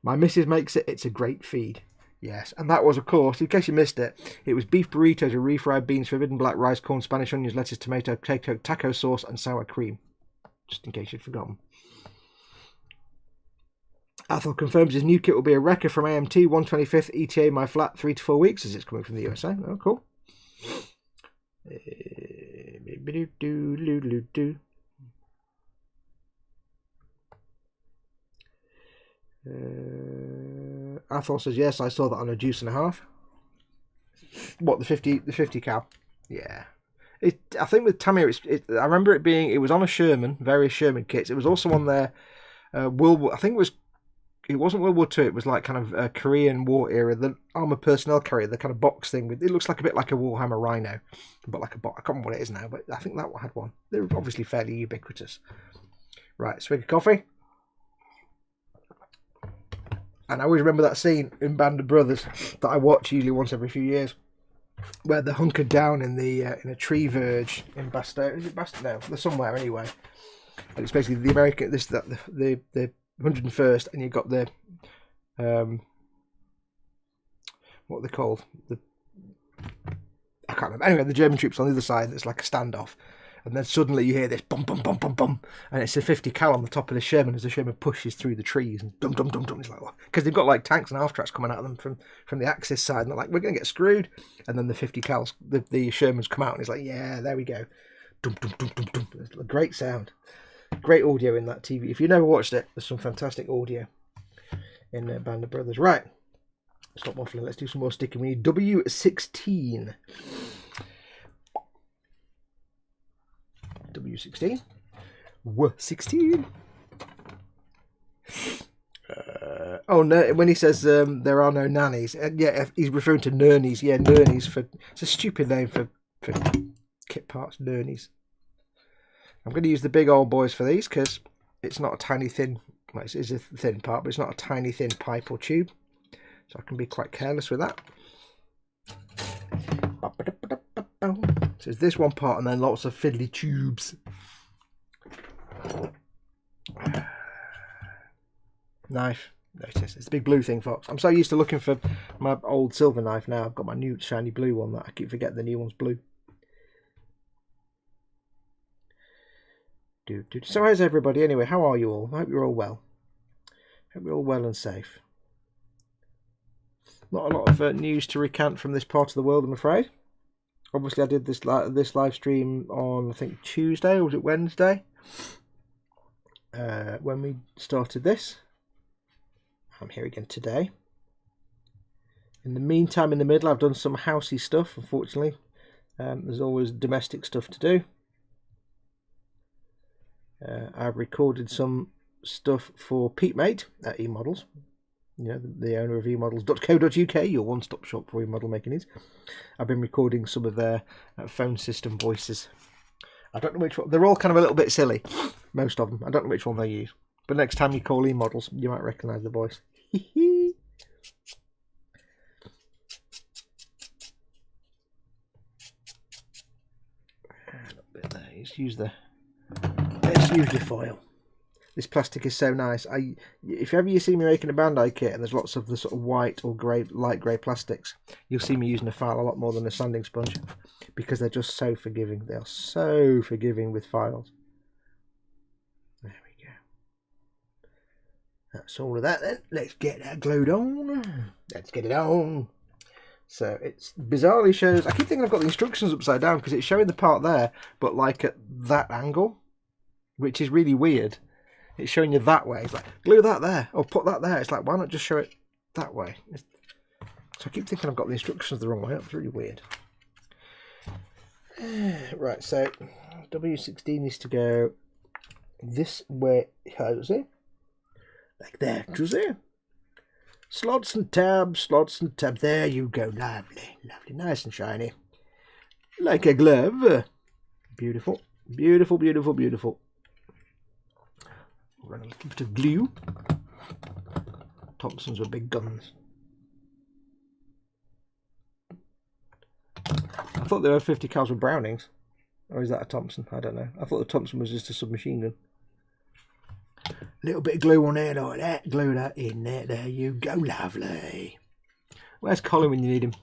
My missus makes it. It's a great feed. Yes, and that was, of course, in case you missed it, it was beef burritos with refried beans, forbidden black rice, corn, Spanish onions, lettuce, tomato, taco sauce, and sour cream. Just in case you'd forgotten. Athel confirms his new kit will be a Wrecker from AMT, 125th ETA, my flat, 3 to 4 weeks, as it's coming from the USA. Oh, cool. Athel says, yes, I saw that on a deuce and a half. What, the 50 cal? Yeah. I think with Tamiya, I remember it was on a Sherman, various Sherman kits. It was also on their I think it wasn't World War II, it was like kind of a Korean War era, the armoured personnel carrier, the kind of box thing. It looks like a bit like a Warhammer Rhino, but like a box. I can't remember what it is now, but I think that one had one. They're obviously fairly ubiquitous. Right, swig of coffee. And I always remember that scene in Band of Brothers that I watch usually once every few years, where they're hunkered down in a tree verge in Bastow. Is it Bastow? No, they're somewhere anyway. And it's basically the American, the 101st, and you've got the what are they called? I can't remember. Anyway, the German troops on the other side. It's like a standoff, and then suddenly you hear this bum bum bum bum bum, and it's a 50 cal on the top of the Sherman as the Sherman pushes through the trees and dum dum dum dum. It's like, because they've got like tanks and half tracks coming at them from the Axis side, and they're like, we're going to get screwed. And then the 50 cals, the Shermans come out, and it's like, yeah, there we go, dum dum dum dum dum. It's a great sound. Great audio in that TV. If you've never watched it, there's some fantastic audio in Band of Brothers. Right, stop waffling. Let's do some more sticking. We need W16. W16. W16. Oh no! When he says there are no nannies, yeah, he's referring to nurnies. Yeah, nurnies it's a stupid name for kit parts. Nurnies. I'm going to use the big old boys for these because it's not a tiny thin, well, it is a thin part, but it's not a tiny thin pipe or tube. So I can be quite careless with that. So it's this one part and then lots of fiddly tubes. Knife. Notice it's the big blue thing, Fox. I'm so used to looking for my old silver knife now. I've got my new shiny blue one that I keep forgetting the new one's blue. So how's everybody anyway? How are you all? I hope you're all well. Hope you're all well and safe. Not a lot of news to recant from this part of the world, I'm afraid. Obviously I did this live stream on, I think, Tuesday, or was it Wednesday? When we started this. I'm here again today. In the meantime, in the middle, I've done some housey stuff, unfortunately. There's always domestic stuff to do. I've recorded some stuff for Pete Mate at eModels. You know, the owner of emodels.co.uk, your one-stop shop for your model making needs. I've been recording some of their phone system voices. I don't know which one. They're all kind of a little bit silly, most of them. I don't know which one they use. But next time you call eModels, you might recognise the voice. Let's use the foil. This plastic is so nice. If ever you see me making a Bandai kit and there's lots of the sort of white or grey, light grey plastics, you'll see me using a file a lot more than a sanding sponge because they're just so forgiving. They are so forgiving with files. There we go. That's all of that then. Let's get that glued on. Let's get it on. So it's bizarrely shows. I keep thinking I've got the instructions upside down because it's showing the part there, but like at that angle, which is really weird. It's showing you that way. It's like, glue that there, or put that there. It's like, why not just show it that way? So I keep thinking I've got the instructions the wrong way. That's really weird. Right, so W16 is to go this way. Jose. Like that, Jose. Slots and tabs, slots and tabs. There you go. Lovely, lovely. Nice and shiny. Like a glove. Beautiful, beautiful, beautiful, beautiful. Run a little bit of glue. Thompsons were big guns. I thought they were 50 cals with Brownings. Or is that a Thompson? I don't know. I thought the Thompson was just a submachine gun. Little bit of glue on there like that. Glue that in there. There you go. Lovely. Where's Colin when you need him?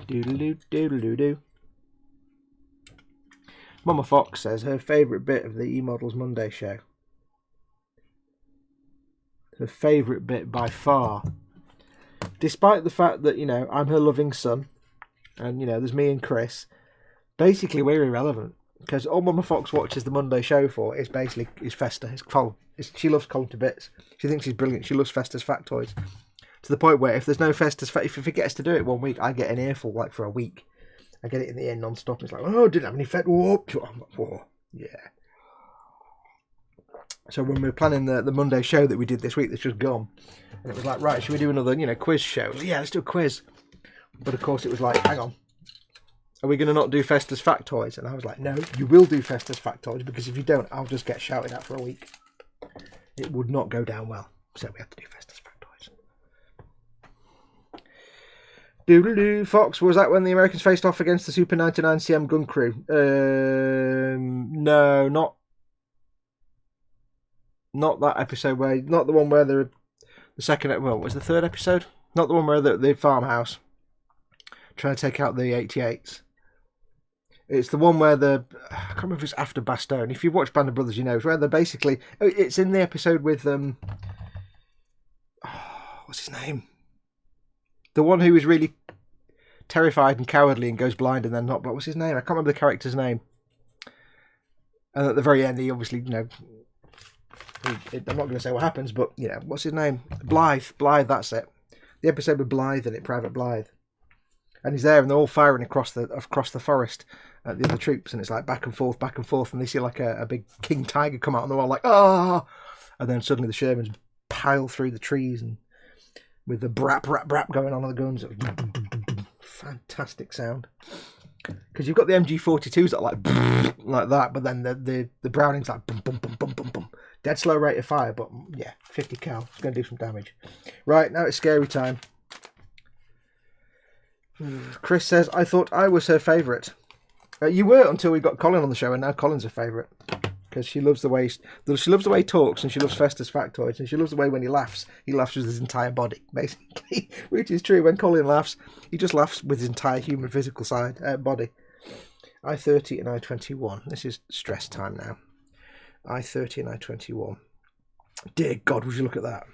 Doodle-doo, doodle-doo-doo. Mama Fox says her favourite bit of the eModels Monday show. Her favourite bit by far. Despite the fact that, you know, I'm her loving son. And, you know, there's me and Chris. Basically, we're irrelevant. Because all Mama Fox watches the Monday show for is basically Festa. It's Colin. She loves Colin to bits. She thinks he's brilliant. She loves Festa's factoids. To the point where if there's no Festa's if he forgets to do it one week, I get an earful like for a week. I get it in the end non-stop. It's like, oh, didn't have any Fed. Whoop. Whoa. Yeah. So when we were planning the Monday show that we did this week that's just gone, and it was like, right, should we do another, you know, quiz show? Like, yeah, let's do a quiz. But of course it was like, hang on. Are we going to not do Festa's factoids? And I was like, no, you will do Festa's factoids because if you don't, I'll just get shouted at for a week. It would not go down well. So we have to do Festa's factoids. Doodle-doo. Fox, was that when the Americans faced off against the Super 99cm gun crew? No, not that episode where, not the one where the second, well, was the third episode? Not the one where the farmhouse trying to take out the 88s. It's the one where I can't remember if it's after Bastogne. If you've watched Band of Brothers, you know, it's where they're basically, it's in the episode with, what's his name? The one who is really terrified and cowardly and goes blind and then not, but what's his name? I can't remember the character's name. And at the very end, he obviously, you know, I'm not going to say what happens, but, you know, what's his name? Blythe, that's it. The episode with Blythe in it, Private Blythe. And he's there and they're all firing across the forest at the other troops, and it's like back and forth, and they see like a big king tiger come out and they're all like, ah! And then suddenly the Shermans pile through the trees and with the brap going on the guns. Fantastic sound. Because you've got the MG42s that are like that, but then the Browning's like boom, boom, boom, boom, boom, boom. Dead slow rate of fire, but yeah, 50 cal. It's going to do some damage. Right, now it's scary time. Chris says, I thought I was her favourite. You were until we got Colin on the show, and now Colin's her favourite. Because she loves the way he talks, and she loves Festa's factoids, and she loves the way when he laughs with his entire body, basically. Which is true. When Colin laughs, he just laughs with his entire human physical body. I-30 and I-21. This is stress time now. I-30 and I-21. Dear God, would you look at that?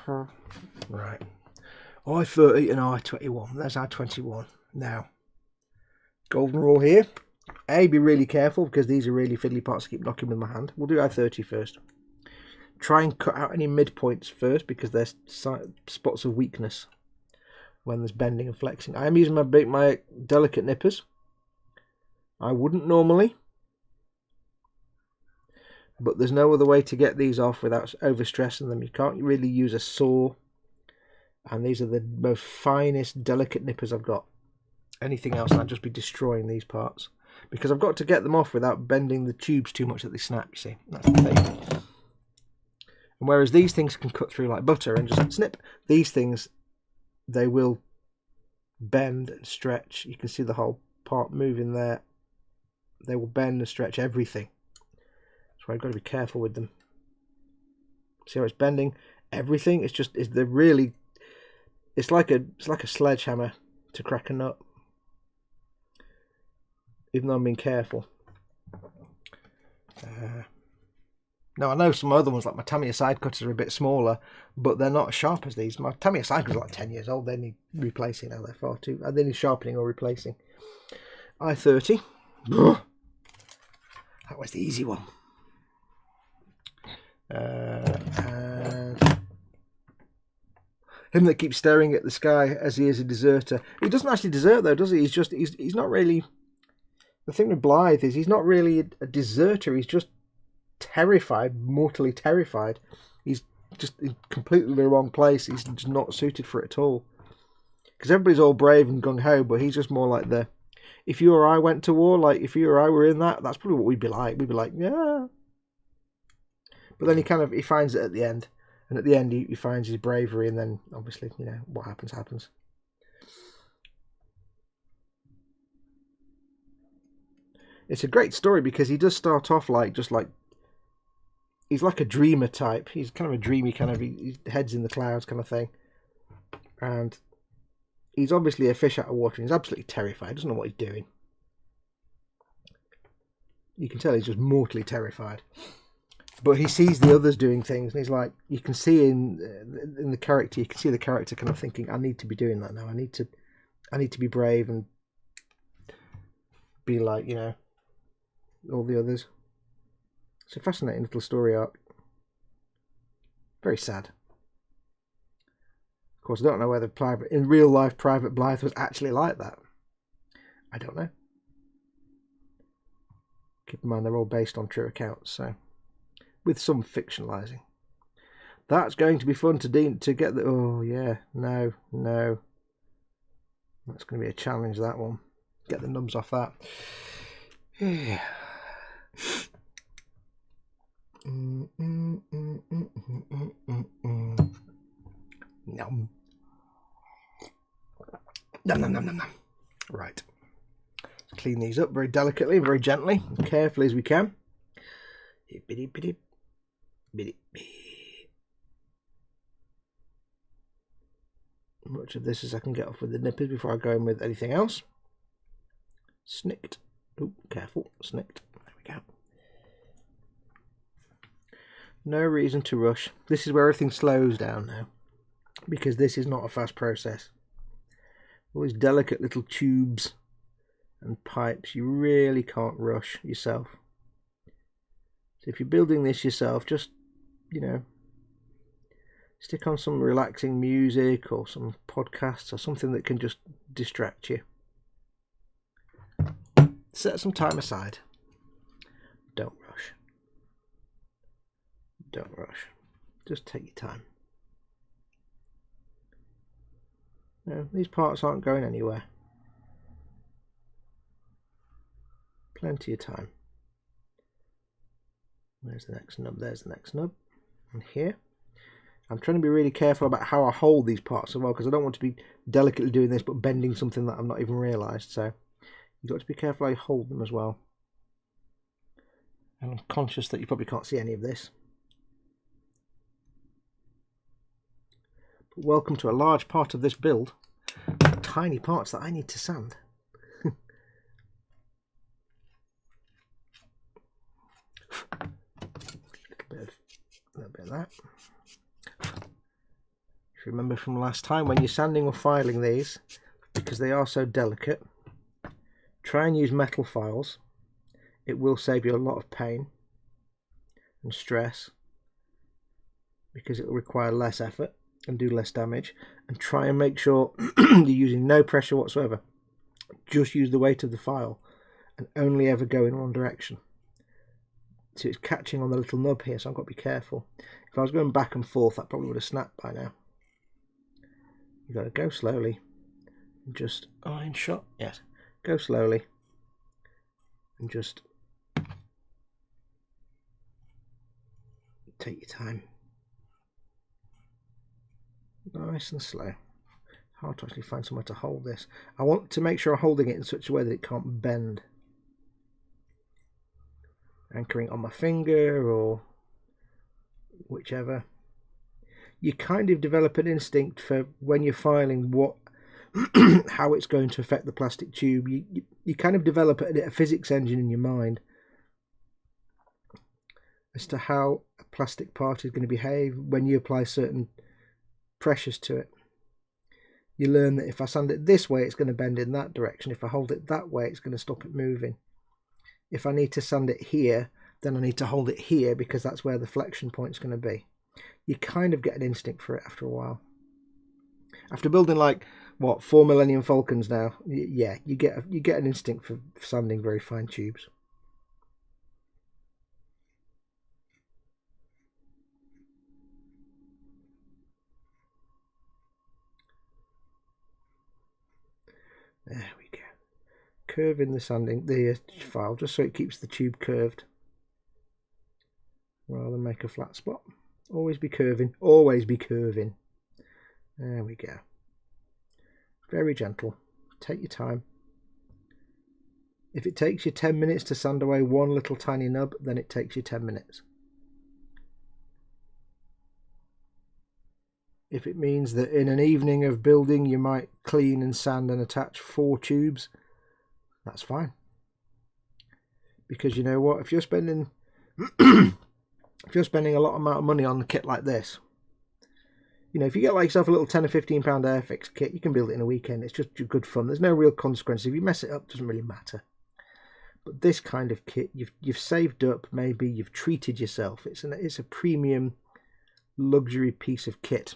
Right. I-30 and I-21. There's I-21. Now, golden rule here. A, be really careful because these are really fiddly parts to keep knocking with my hand. We'll do I-30 first. Try and cut out any midpoints first because there's spots of weakness when there's bending and flexing. I am using my delicate nippers. I wouldn't normally, but there's no other way to get these off without overstressing them. You can't really use a saw, and these are the most finest, delicate nippers I've got. Anything else, I'd just be destroying these parts, because I've got to get them off without bending the tubes too much that they snap, you see. That's the thing. And whereas these things can cut through like butter and just snip, these things, they will bend and stretch. You can see the whole part moving there. They will bend and stretch everything. So I've got to be careful with them. See how it's bending everything? It's like a sledgehammer to crack a nut. Even though I'm being careful. Now I know some other ones like my Tamiya side cutters are a bit smaller, but they're not as sharp as these. My Tamiya side cutters are like 10 years old. They need replacing now. They're far too. They need sharpening or replacing. I-30. That was the easy one. And him that keeps staring at the sky as he is a deserter. He doesn't actually desert though, does he? He's not really. The thing with Blythe is he's not really a deserter. He's just terrified, mortally terrified. He's just in completely the wrong place. He's just not suited for it at all. Because everybody's all brave and gung-ho, but he's just more like the... If you or I went to war, like if you or I were in that, that's probably what we'd be like. We'd be like, yeah. But then he finds it at the end. And at the end he finds his bravery, and then obviously, you know, what happens, happens. It's a great story because he does start off he's like a dreamer type. He's kind of a dreamy kind of, his head's in the clouds kind of thing. And he's obviously a fish out of water, and he's absolutely terrified. Doesn't know what he's doing. You can tell he's just mortally terrified. But he sees the others doing things, and he's like, you can see in the character, you can see the character kind of thinking, I need to be doing that now. I need to be brave and be like, you know, all the others. It's a fascinating little story arc. Very sad. Of course, I don't know whether in real life Private Blythe was actually like that. I don't know. Keep in mind they're all based on true accounts, so with some fictionalizing. That's going to be fun to get the... Oh yeah, no. That's going to be a challenge, that one. Get the nubs off that. Yeah. Nom. Nom. Right. Let's clean these up very delicately, very gently, carefully as we can. Much of this as I can get off with the nippers before I go in with anything else. Snicked. Oh, careful. Snicked. There we go. No reason to rush. This is where everything slows down now, because this is not a fast process. All these delicate little tubes and pipes, you really can't rush yourself. So if you're building this yourself, just, you know, stick on some relaxing music or some podcasts or something that can just distract you. Set some time aside. Don't rush. Don't rush. Just take your time. No, these parts aren't going anywhere. Plenty of time. There's the next nub. There's the next nub. And here. I'm trying to be really careful about how I hold these parts as well, because I don't want to be delicately doing this but bending something that I've not even realised. So you've got to be careful how you hold them as well. And I'm conscious that you probably can't see any of this. But welcome to a large part of this build. Tiny parts that I need to sand. A little bit of that. If you remember from last time, when you're sanding or filing these, because they are so delicate, try and use metal files. It will save you a lot of pain and stress, because it will require less effort and do less damage. And try and make sure you're using no pressure whatsoever. Just use the weight of the file and only ever go in one direction. So it's catching on the little nub here, so I've got to be careful. If I was going back and forth, that probably would have snapped by now. You've got to go slowly. Just iron shot, yes. Go slowly. And just take your time. Nice and slow. Hard to actually find somewhere to hold this. I want to make sure I'm holding it in such a way that it can't bend. Anchoring on my finger or whichever. You kind of develop an instinct for when you're filing what how it's going to affect the plastic tube. You kind of develop a physics engine in your mind as to how a plastic part is going to behave when you apply certain pressures to it. You learn that if I sand it this way, it's going to bend in that direction. If I hold it that way, it's going to stop it moving. If I need to sand it here, then I need to hold it here because that's where the flexion point is going to be. You kind of get an instinct for it after a while. After building like, what, 4 Millennium Falcons now, yeah, you get an instinct for sanding very fine tubes. There we go. Curving the sanding, the file, just so it keeps the tube curved rather than make a flat spot. Always be curving, always be curving. There we go. Very gentle. Take your time. If it takes you 10 minutes to sand away one little tiny nub, then it takes you 10 minutes. If it means that in an evening of building you might clean and sand and attach 4 tubes, that's fine. Because you know what, if you're spending if you're spending a lot amount of money on a kit like this, you know, if you get like yourself a little £10 or £15 Airfix kit, you can build it in a weekend. It's just good fun. There's no real consequence. If you mess it up, it doesn't really matter. But this kind of kit, you've saved up, maybe you've treated yourself. It's a premium luxury piece of kit,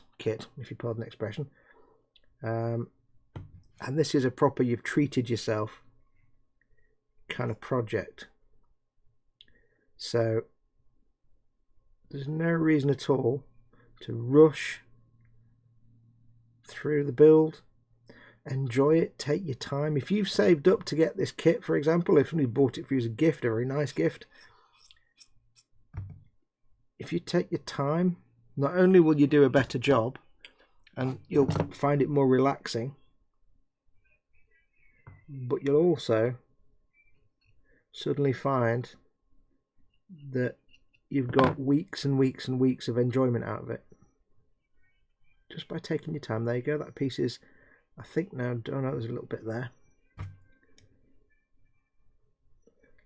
if you pardon the expression. And this is a proper you've treated yourself kind of project. So there's no reason at all to rush through the build. Enjoy it, take your time. If you've saved up to get this kit, for example, if somebody bought it for you as a gift, a very nice gift, if you take your time, not only will you do a better job and you'll find it more relaxing, but you'll also suddenly find that you've got weeks and weeks and weeks of enjoyment out of it just by taking your time. There you go. That piece is, I think now, oh no, there's a little bit there,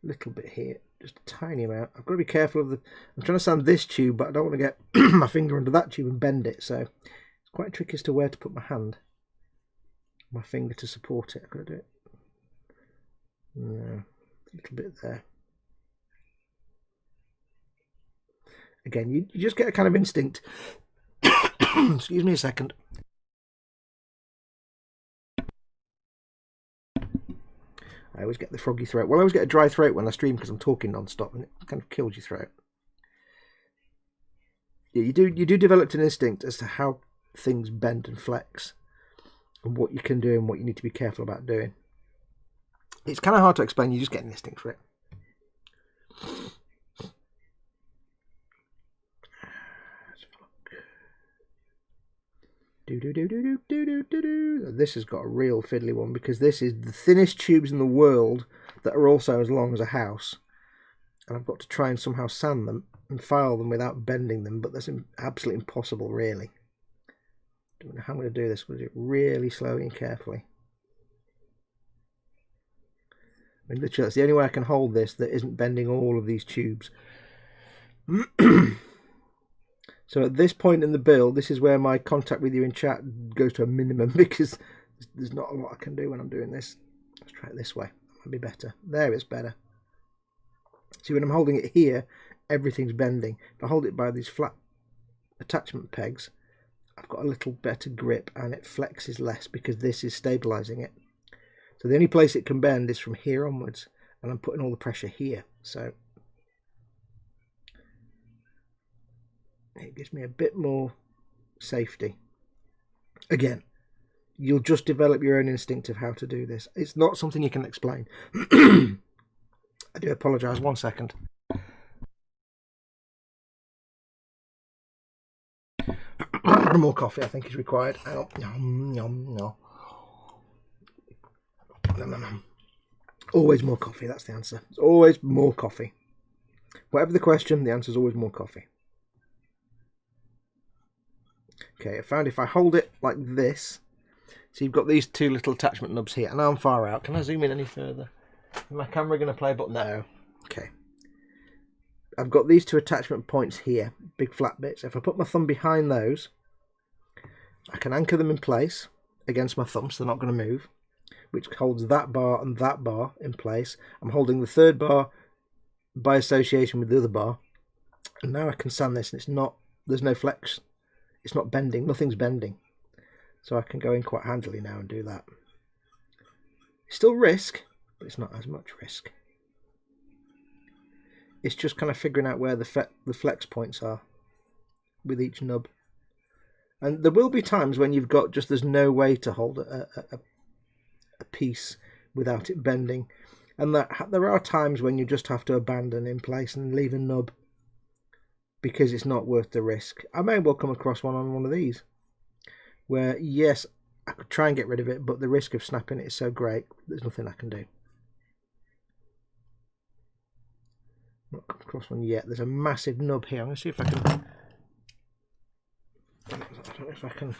little bit here, just a tiny amount. I've got to be careful of I'm trying to sand this tube, but I don't want to get my finger under that tube and bend it, so it's quite tricky as to where to put my finger to support it. I've got to do it, no, a little bit there. Again, you just get a kind of instinct. Excuse me a second. I always get the froggy throat. Well, I always get a dry throat when I stream because I'm talking non-stop and it kind of kills your throat. Yeah, you do develop an instinct as to how things bend and flex and what you can do and what you need to be careful about doing. It's kind of hard to explain. You just get an instinct for it. This has got a real fiddly one because this is the thinnest tubes in the world that are also as long as a house, and I've got to try and somehow sand them and file them without bending them, but that's absolutely impossible, really. Don't know how I'm going to do this. I'm going to do it really slowly and carefully. I mean, literally, that's the only way I can hold this that isn't bending all of these tubes. So at this point in the build, this is where my contact with you in chat goes to a minimum because there's not a lot I can do when I'm doing this. Let's try it this way. That might be better. There, it's better. See, when I'm holding it here, everything's bending. If I hold it by these flat attachment pegs, I've got a little better grip and it flexes less because this is stabilizing it. So the only place it can bend is from here onwards. and I'm putting all the pressure here, so it gives me a bit more safety. Again, you'll just develop your own instinct of how to do this. It's not something you can explain. I do apologise, 1 second. More coffee I think is required. Always more coffee, that's the answer. It's always more coffee. Whatever the question, the answer is always more coffee. Okay, I found if I hold it like this, so you've got these two little attachment nubs here, and I'm far out. Can I zoom in any further? Is my camera going to play? But no. Okay. I've got these two attachment points here, big flat bits. If I put my thumb behind those, I can anchor them in place against my thumb, so they're not going to move, which holds that bar and that bar in place. I'm holding the third bar by association with the other bar, and now I can sand this, and it's not, there's no flex, it's not bending, nothing's bending, so I can go in quite handily now and do that. Still risk, but it's not as much risk. It's just kind of figuring out where the flex points are with each nub. And there will be times when you've got just, there's no way to hold a piece without it bending. And there are times when you just have to abandon in place and leave a nub because it's not worth the risk. I may well come across one on one of these where, yes, I could try and get rid of it, but the risk of snapping it is so great, there's nothing I can do. Not come across one yet. There's a massive nub here. I'm going to see if I can. I don't know if I can.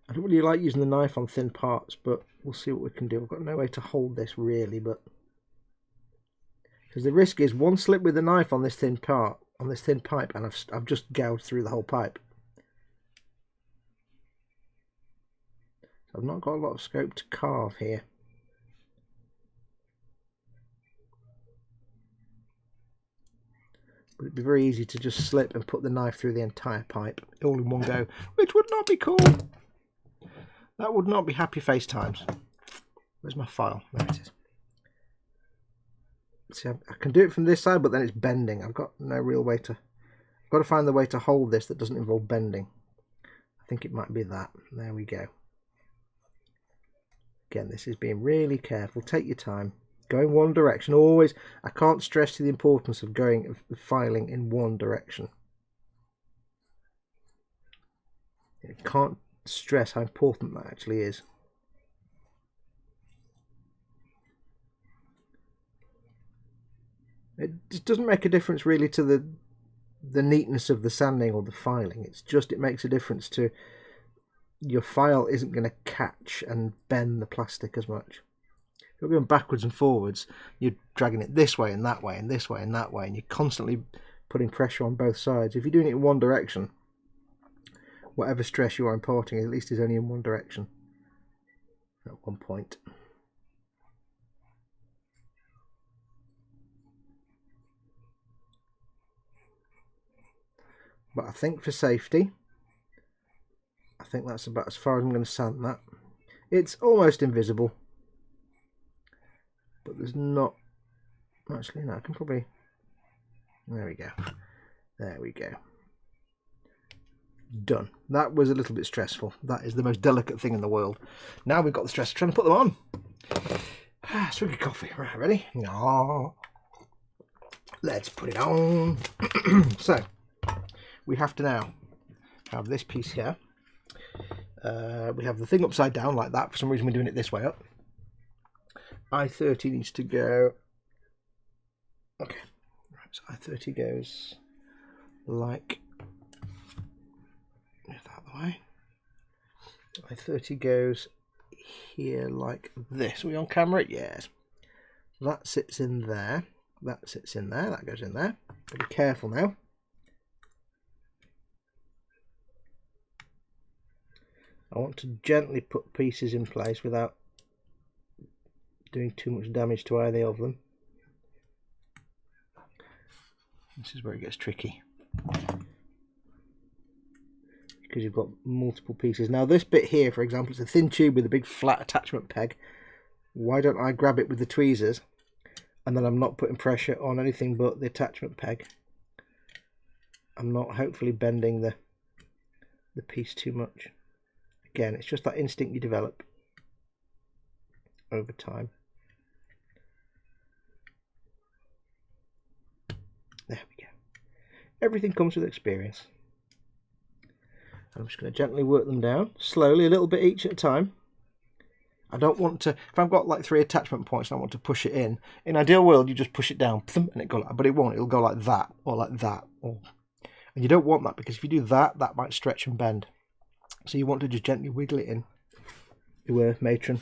I don't really like using the knife on thin parts, but we'll see what we can do. I've got no way to hold this really, but because the risk is one slip with the knife on this thin part, on this thin pipe, and I've just gouged through the whole pipe. I've not got a lot of scope to carve here. But it'd be very easy to just slip and put the knife through the entire pipe all in one go, which would not be cool. That would not be happy face times. Where's my file? There it is. See, I can do it from this side, but then it's bending. I've got no real way to. I've got to find the way to hold this that doesn't involve bending. I think it might be that. There we go. Again, this is being really careful. Take your time. Go in one direction. Always, I can't stress the importance of filing in one direction. I can't stress how important that actually is. It just doesn't make a difference really to the neatness of the sanding or the filing. It's just, it makes a difference to your file isn't going to catch and bend the plastic as much. If you're going backwards and forwards, you're dragging it this way and that way and this way and that way, and you're constantly putting pressure on both sides. If you're doing it in one direction, whatever stress you are imparting at least is only in one direction at one point. But I think for safety, I think that's about as far as I'm going to sand that. It's almost invisible, but there's not actually. No, I can probably. There we go. There we go. Done. That was a little bit stressful. That is the most delicate thing in the world. Now we've got the stress of trying to put them on. Swig of coffee. Right, ready? No. Let's put it on. So we have to now have this piece here. We have the thing upside down like that. For some reason we're doing it this way up. I-30 needs to go. Okay. Right, so I-30 goes like. Move that out of the way. I-30 goes here like this. Are we on camera? Yes. That sits in there. That sits in there. That goes in there. Be careful now. I want to gently put pieces in place without doing too much damage to either of them. This is where it gets tricky, because you've got multiple pieces. Now this bit here, for example, it's a thin tube with a big flat attachment peg. why don't I grab it with the tweezers, and then I'm not putting pressure on anything but the attachment peg. I'm not hopefully bending the piece too much. Again, it's just that instinct you develop over time. There we go. Everything comes with experience. I'm just going to gently work them down, slowly, a little bit each at a time. I don't want to, if I've got like 3 attachment points and I want to push it in. In ideal world, you just push it down, and it go, but it won't. It'll go like that, or like that. And you don't want that, because if you do that, that might stretch and bend. So you want to just gently wiggle it in. You were, matron.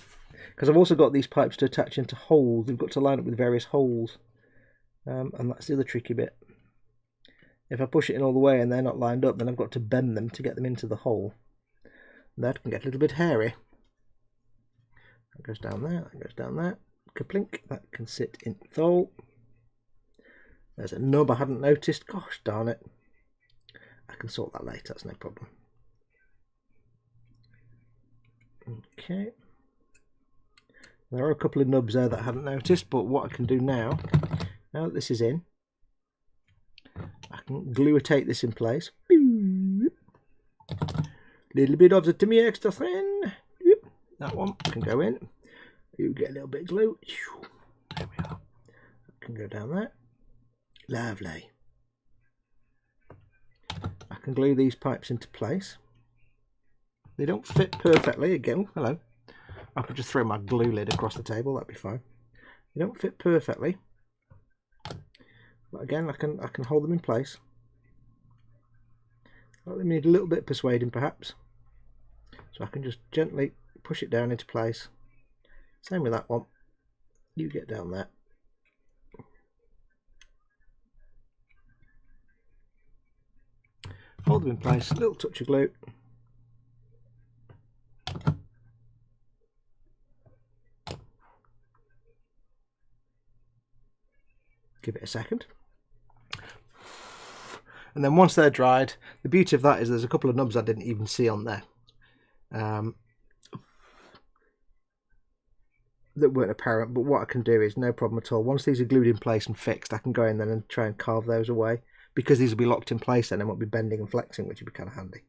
Because I've also got these pipes to attach into holes. They've got to line up with various holes. And that's the other tricky bit. If I push it in all the way and they're not lined up, then I've got to bend them to get them into the hole. That can get a little bit hairy. That goes down there, that goes down there. Kaplink, that can sit in the hole. There's a nub I hadn't noticed. Gosh darn it. I can sort that later, that's no problem. Okay. There are a couple of nubs there that I hadn't noticed, but what I can do now that this is in, I can glutate this in place. Little bit of the Timmy extra thin. That one can go in. You get a little bit of glue. There we are. That can go down there. Lovely. I can glue these pipes into place. They don't fit perfectly. Again, hello. I could just throw my glue lid across the table. That'd be fine. They don't fit perfectly. But again, I can hold them in place. They need a little bit of persuading perhaps. So I can just gently push it down into place. Same with that one. You get down there. Hold them in place, a little touch of glue. Give it a second. And then once they're dried, the beauty of that is there's a couple of nubs I didn't even see on there. That weren't apparent, but what I can do is no problem at all. Once these are glued in place and fixed, I can go in then and try and carve those away, because these will be locked in place and they won't be bending and flexing, which would be kind of handy.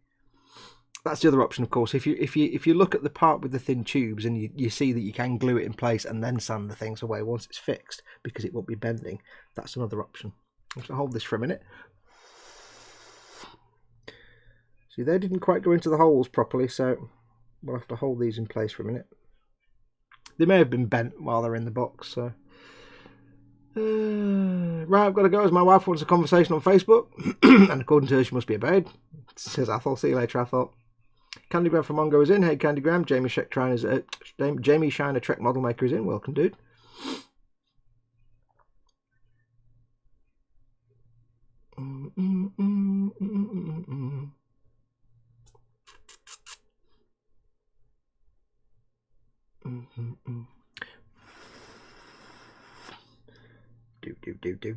That's the other option, of course. If you look at the part with the thin tubes and you see that you can glue it in place and then sand the things away once it's fixed, because it won't be bending, that's another option. I'm just going to hold this for a minute. See, they didn't quite go into the holes properly, so we'll have to hold these in place for a minute. They may have been bent while they're in the box, so... right, I've got to go as my wife wants a conversation on Facebook, and according to her, she must be obeyed. Says Athol. See you later, Athol. Candygram from Mongo is in. Hey, Candygram. Jamie Shiner Trek Model Maker is in. Welcome, dude.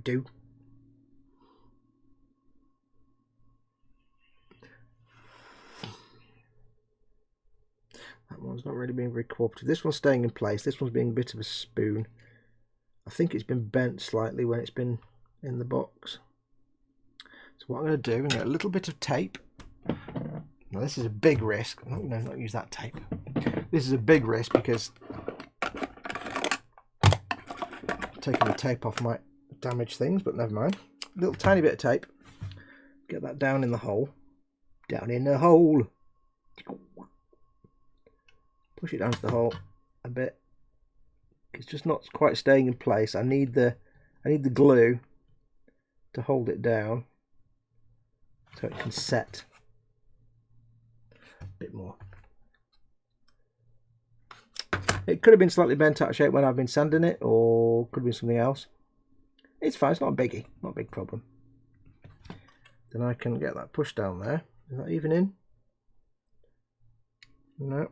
Do. That one's not really being very cooperative. This one's staying in place. This one's being a bit of a spoon. I think it's been bent slightly when it's been in the box. So what I'm going to do, I'm going to get a little bit of tape. Now this is a big risk. No, not use that tape. This is a big risk because taking the tape off might damage things, but never mind. A little tiny bit of tape. Get that down in the hole. Down in the hole. Push it down to the hole a bit. It's just not quite staying in place. I need the glue to hold it down so it can set a bit more. It could have been slightly bent out of shape when I've been sanding it, or could have been something else. It's fine, it's not a biggie, not a big problem. Then I can get that pushed down there. Is that even in? No.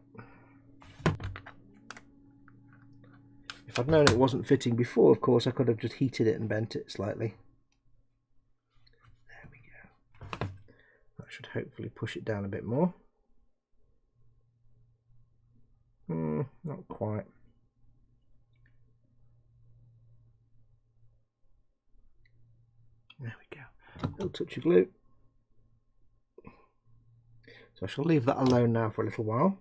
If I'd known it wasn't fitting before, of course, I could have just heated it and bent it slightly. There we go. That should hopefully push it down a bit more. Not quite. little touch of glue. So I shall leave that alone now for a little while.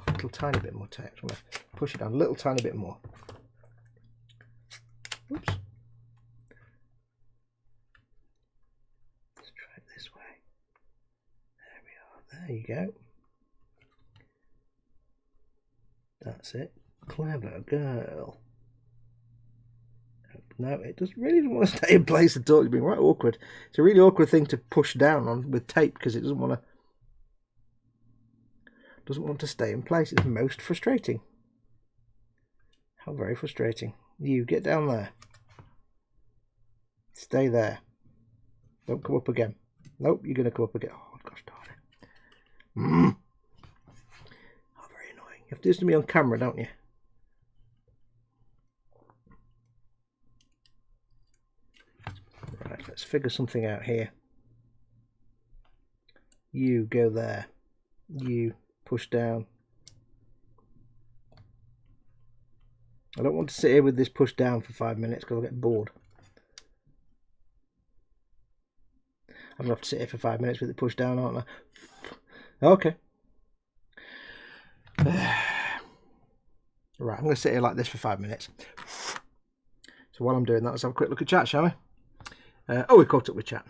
A little tiny bit more tape. I'm going to push it down a little tiny bit more. Oops. Let's try it this way. There we are. There you go. That's it. Clever girl. No, it just really doesn't want to stay in place at all. It's been right awkward. It's a really awkward thing to push down on with tape because it doesn't want to stay in place. It's most frustrating. How very frustrating. You get down there. Stay there. Don't come up again. Nope, you're going to come up again. Oh gosh darn it. Oh, very annoying. You have to do this to me on camera, don't you? Right, let's figure something out here. You go there. You push down. I don't want to sit here with this push down for 5 minutes because I'll get bored. I'm going to have to sit here for 5 minutes with it pushed down, aren't I? Okay. Right, I'm going to sit here like this for 5 minutes. So while I'm doing that, let's have a quick look at chat, shall we? Oh, we caught up with chat.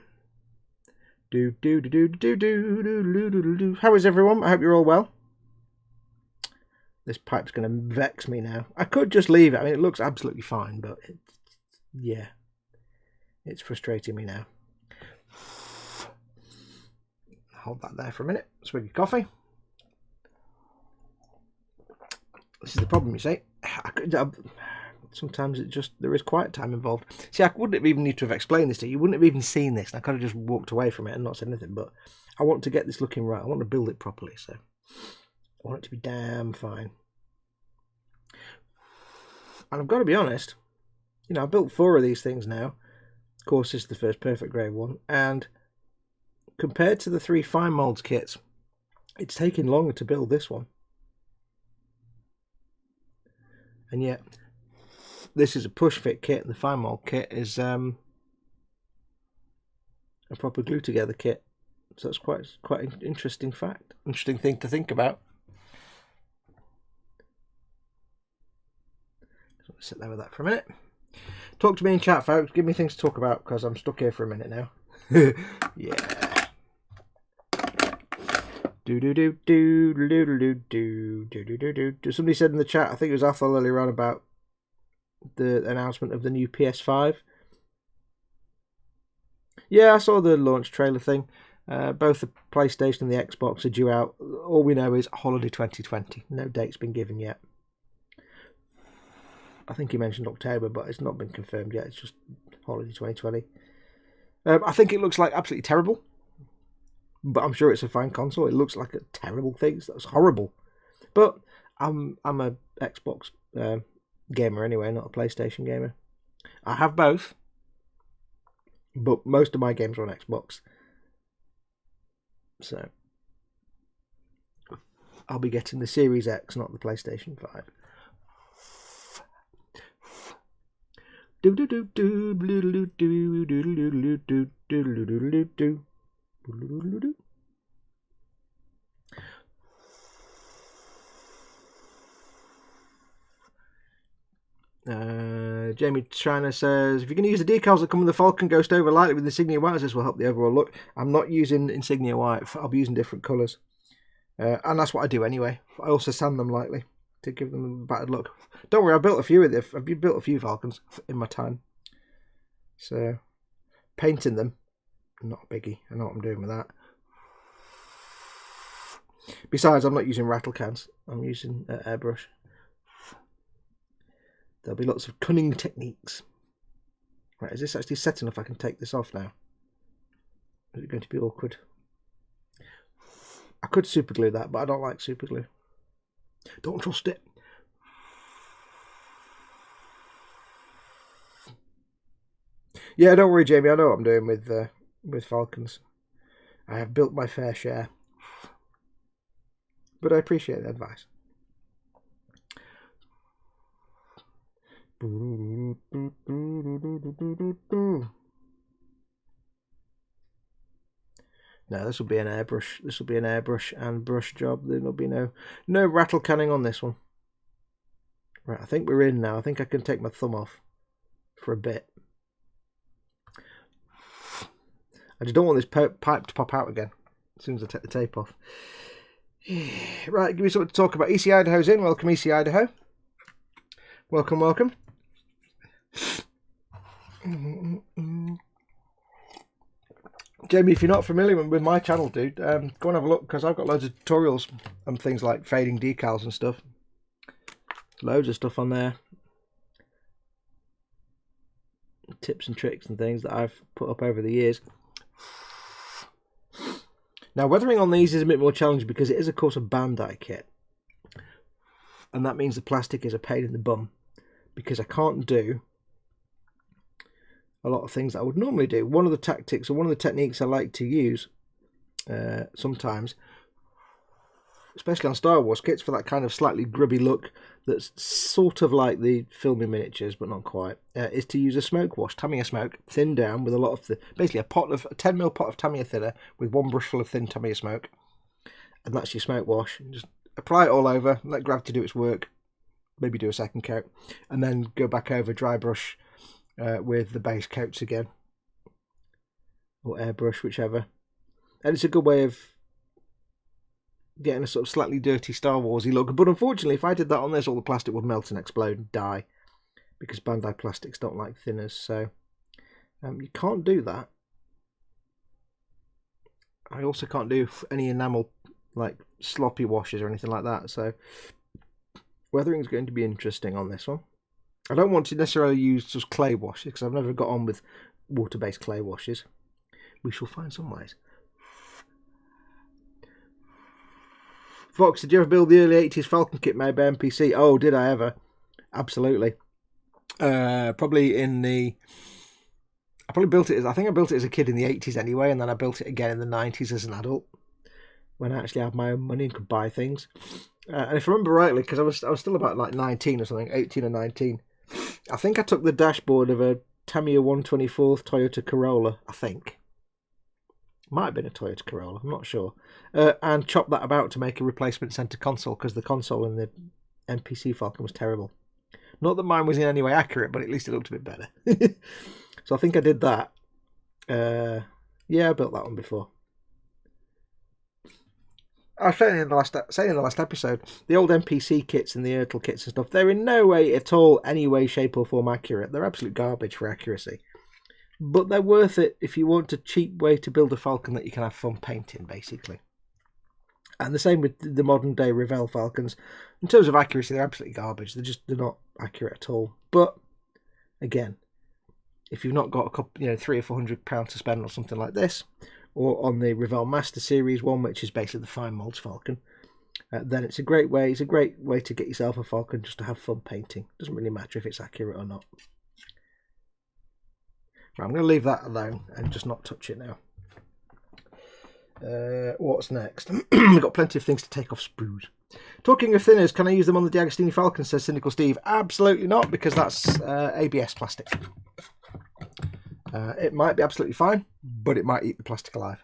How is everyone? I hope you're all well. This pipe's going to vex me now. I could just leave it. I mean, it looks absolutely fine, but yeah, it's frustrating me now. Hold that there for a minute. Swig of coffee. This is the problem, you see. Sometimes there is quiet time involved. See, I wouldn't even need to have explained this to you. You wouldn't have even seen this. I could have just walked away from it and not said anything. But I want to get this looking right. I want to build it properly. So I want it to be damn fine. And I've got to be honest. You know, I've built 4 of these things now. Of course, this is the first perfect grade one. And compared to the 3 fine molds kits, it's taken longer to build this one. And yet, this is a push fit kit, and the fine mold kit is a proper glue together kit. So it's quite an interesting fact, interesting thing to think about. So sit there with that for a minute. Talk to me in chat, folks. Give me things to talk about because I'm stuck here for a minute now. Yeah. Somebody said in the chat, I think it was Athol earlier on, about the announcement of the new PS5. Yeah, I saw the launch trailer thing. Both the PlayStation and the Xbox are due out. All we know is holiday 2020. No date's been given yet. I think he mentioned October, but it's not been confirmed yet. It's just holiday 2020. I think it looks like absolutely terrible. But I'm sure it's a fine console. It looks like a terrible thing. That's horrible. But I'm a Xbox gamer anyway, not a PlayStation gamer. I have both, but most of my games are on Xbox. So I'll be getting the Series X, not the PlayStation 5. Jamie China says, if you're going to use the decals that come with the Falcon, Ghost over lightly with Insignia White, this will help the overall look. I'm not using Insignia White. I'll be using different colours. And that's what I do anyway. I also sand them lightly to give them a battered look. Don't worry, I've built a few of them. I've built a few Falcons in my time. So, painting them, not a biggie. I know what I'm doing with that. Besides, I'm not using rattle cans. I'm using airbrush. There'll be lots of cunning techniques. Right, is this actually set enough I can take this off now? Is it going to be awkward? I could super glue that, but I don't like super glue. Don't trust it. Yeah, don't worry, Jamie. I know what I'm doing with Falcons. I have built my fair share. But I appreciate the advice. No, this will be an airbrush. This will be an airbrush and brush job. There'll be no rattle canning on this one. Right, I think we're in now. I think I can take my thumb off for a bit. I just don't want this pipe to pop out again as soon as I take the tape off. Right, give me something to talk about. EC Idaho's in. Welcome, EC Idaho. Welcome, welcome. Jamie, if you're not familiar with my channel, dude, go and have a look, because I've got loads of tutorials and things like fading decals and stuff. Loads of stuff on there. Tips and tricks and things that I've put up over the years. Now, weathering on these is a bit more challenging because it is, of course, a Bandai kit. And that means the plastic is a pain in the bum, because I can't do a lot of things that I would normally do. One of the tactics, or one of the techniques I like to use sometimes, especially on Star Wars kits, for that kind of slightly grubby look that's sort of like the filming miniatures but not quite, is to use a smoke wash, Tamiya smoke, thinned down with a lot of basically a 10mm pot of Tamiya thinner with one brushful of thin Tamiya smoke, and that's your smoke wash. Just apply it all over, let gravity do its work, maybe do a second coat, and then go back over dry brush with the base coats again, or airbrush, whichever. And it's a good way of getting a sort of slightly dirty Star Warsy look. But unfortunately, if I did that on this, all the plastic would melt and explode and die, because Bandai plastics don't like thinners. So you can't do that. I also can't do any enamel, like sloppy washes or anything like that. So weathering is going to be interesting on this one. I don't want to necessarily use just clay washes, because I've never got on with water-based clay washes. We shall find some ways. Foxx, did you ever build the early 80s Falcon kit made by MPC? Oh, did I ever? Absolutely. Probably in the... I think I built it as a kid in the 80s anyway, and then I built it again in the 90s as an adult, when I actually had my own money and could buy things. And if I remember rightly, because I was still about like 19 or something, 18 or 19, I think I took the dashboard of a Tamiya 124th Toyota Corolla, I think. Might have been a Toyota Corolla, I'm not sure. And chopped that about to make a replacement centre console, because the console in the MPC Falcon was terrible. Not that mine was in any way accurate, but at least it looked a bit better. So I think I did that. Yeah, I built that one before. I was saying in the last episode, the old MPC kits and the Ertl kits and stuff, they're in no way at all, any way, shape or form accurate. They're absolute garbage for accuracy. But they're worth it if you want a cheap way to build a Falcon that you can have fun painting, basically. And the same with the modern day Revell Falcons. In terms of accuracy, they're absolutely garbage. They're not accurate at all. But again, if you've not got a couple, £300 or £400 to spend on something like this, or on the Revell Master Series one, which is basically the fine molds Falcon, then it's a great way. It's a great way to get yourself a Falcon just to have fun painting. Doesn't really matter if it's accurate or not. Right, I'm going to leave that alone and just not touch it now. What's next? We've got plenty of things to take off sprues. Talking of thinners, can I use them on the D'Agostini Falcon, says Cynical Steve? Absolutely not, because that's ABS plastic. It might be absolutely fine, but it might eat the plastic alive.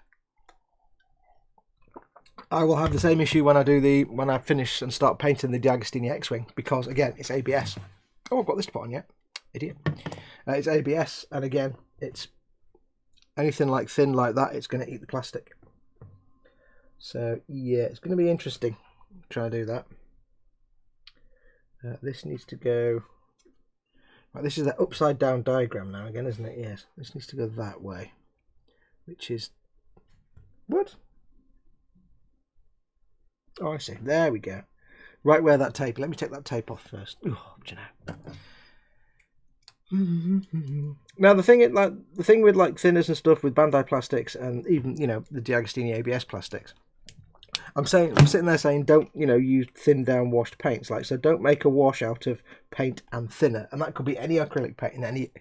I will have the same issue when I finish and start painting the D'Agostini X-Wing, because again, it's ABS. Oh, I've got this to put on yet. Idiot. It's ABS, and again, it's anything like thin like that, it's going to eat the plastic. So yeah, it's going to be interesting trying to do that. This needs to go. Right, this is the upside down diagram now again, isn't it? Yes, this needs to go that way, which is what? Oh, I see. There we go. Right where that tape. Let me take that tape off first. Oh, do you know? Now the thing with like thinners and stuff with Bandai plastics, and even the D'Agostini ABS plastics, I'm sitting there saying don't use thin down washed paints, so don't make a wash out of paint and thinner, and that could be any acrylic paint and any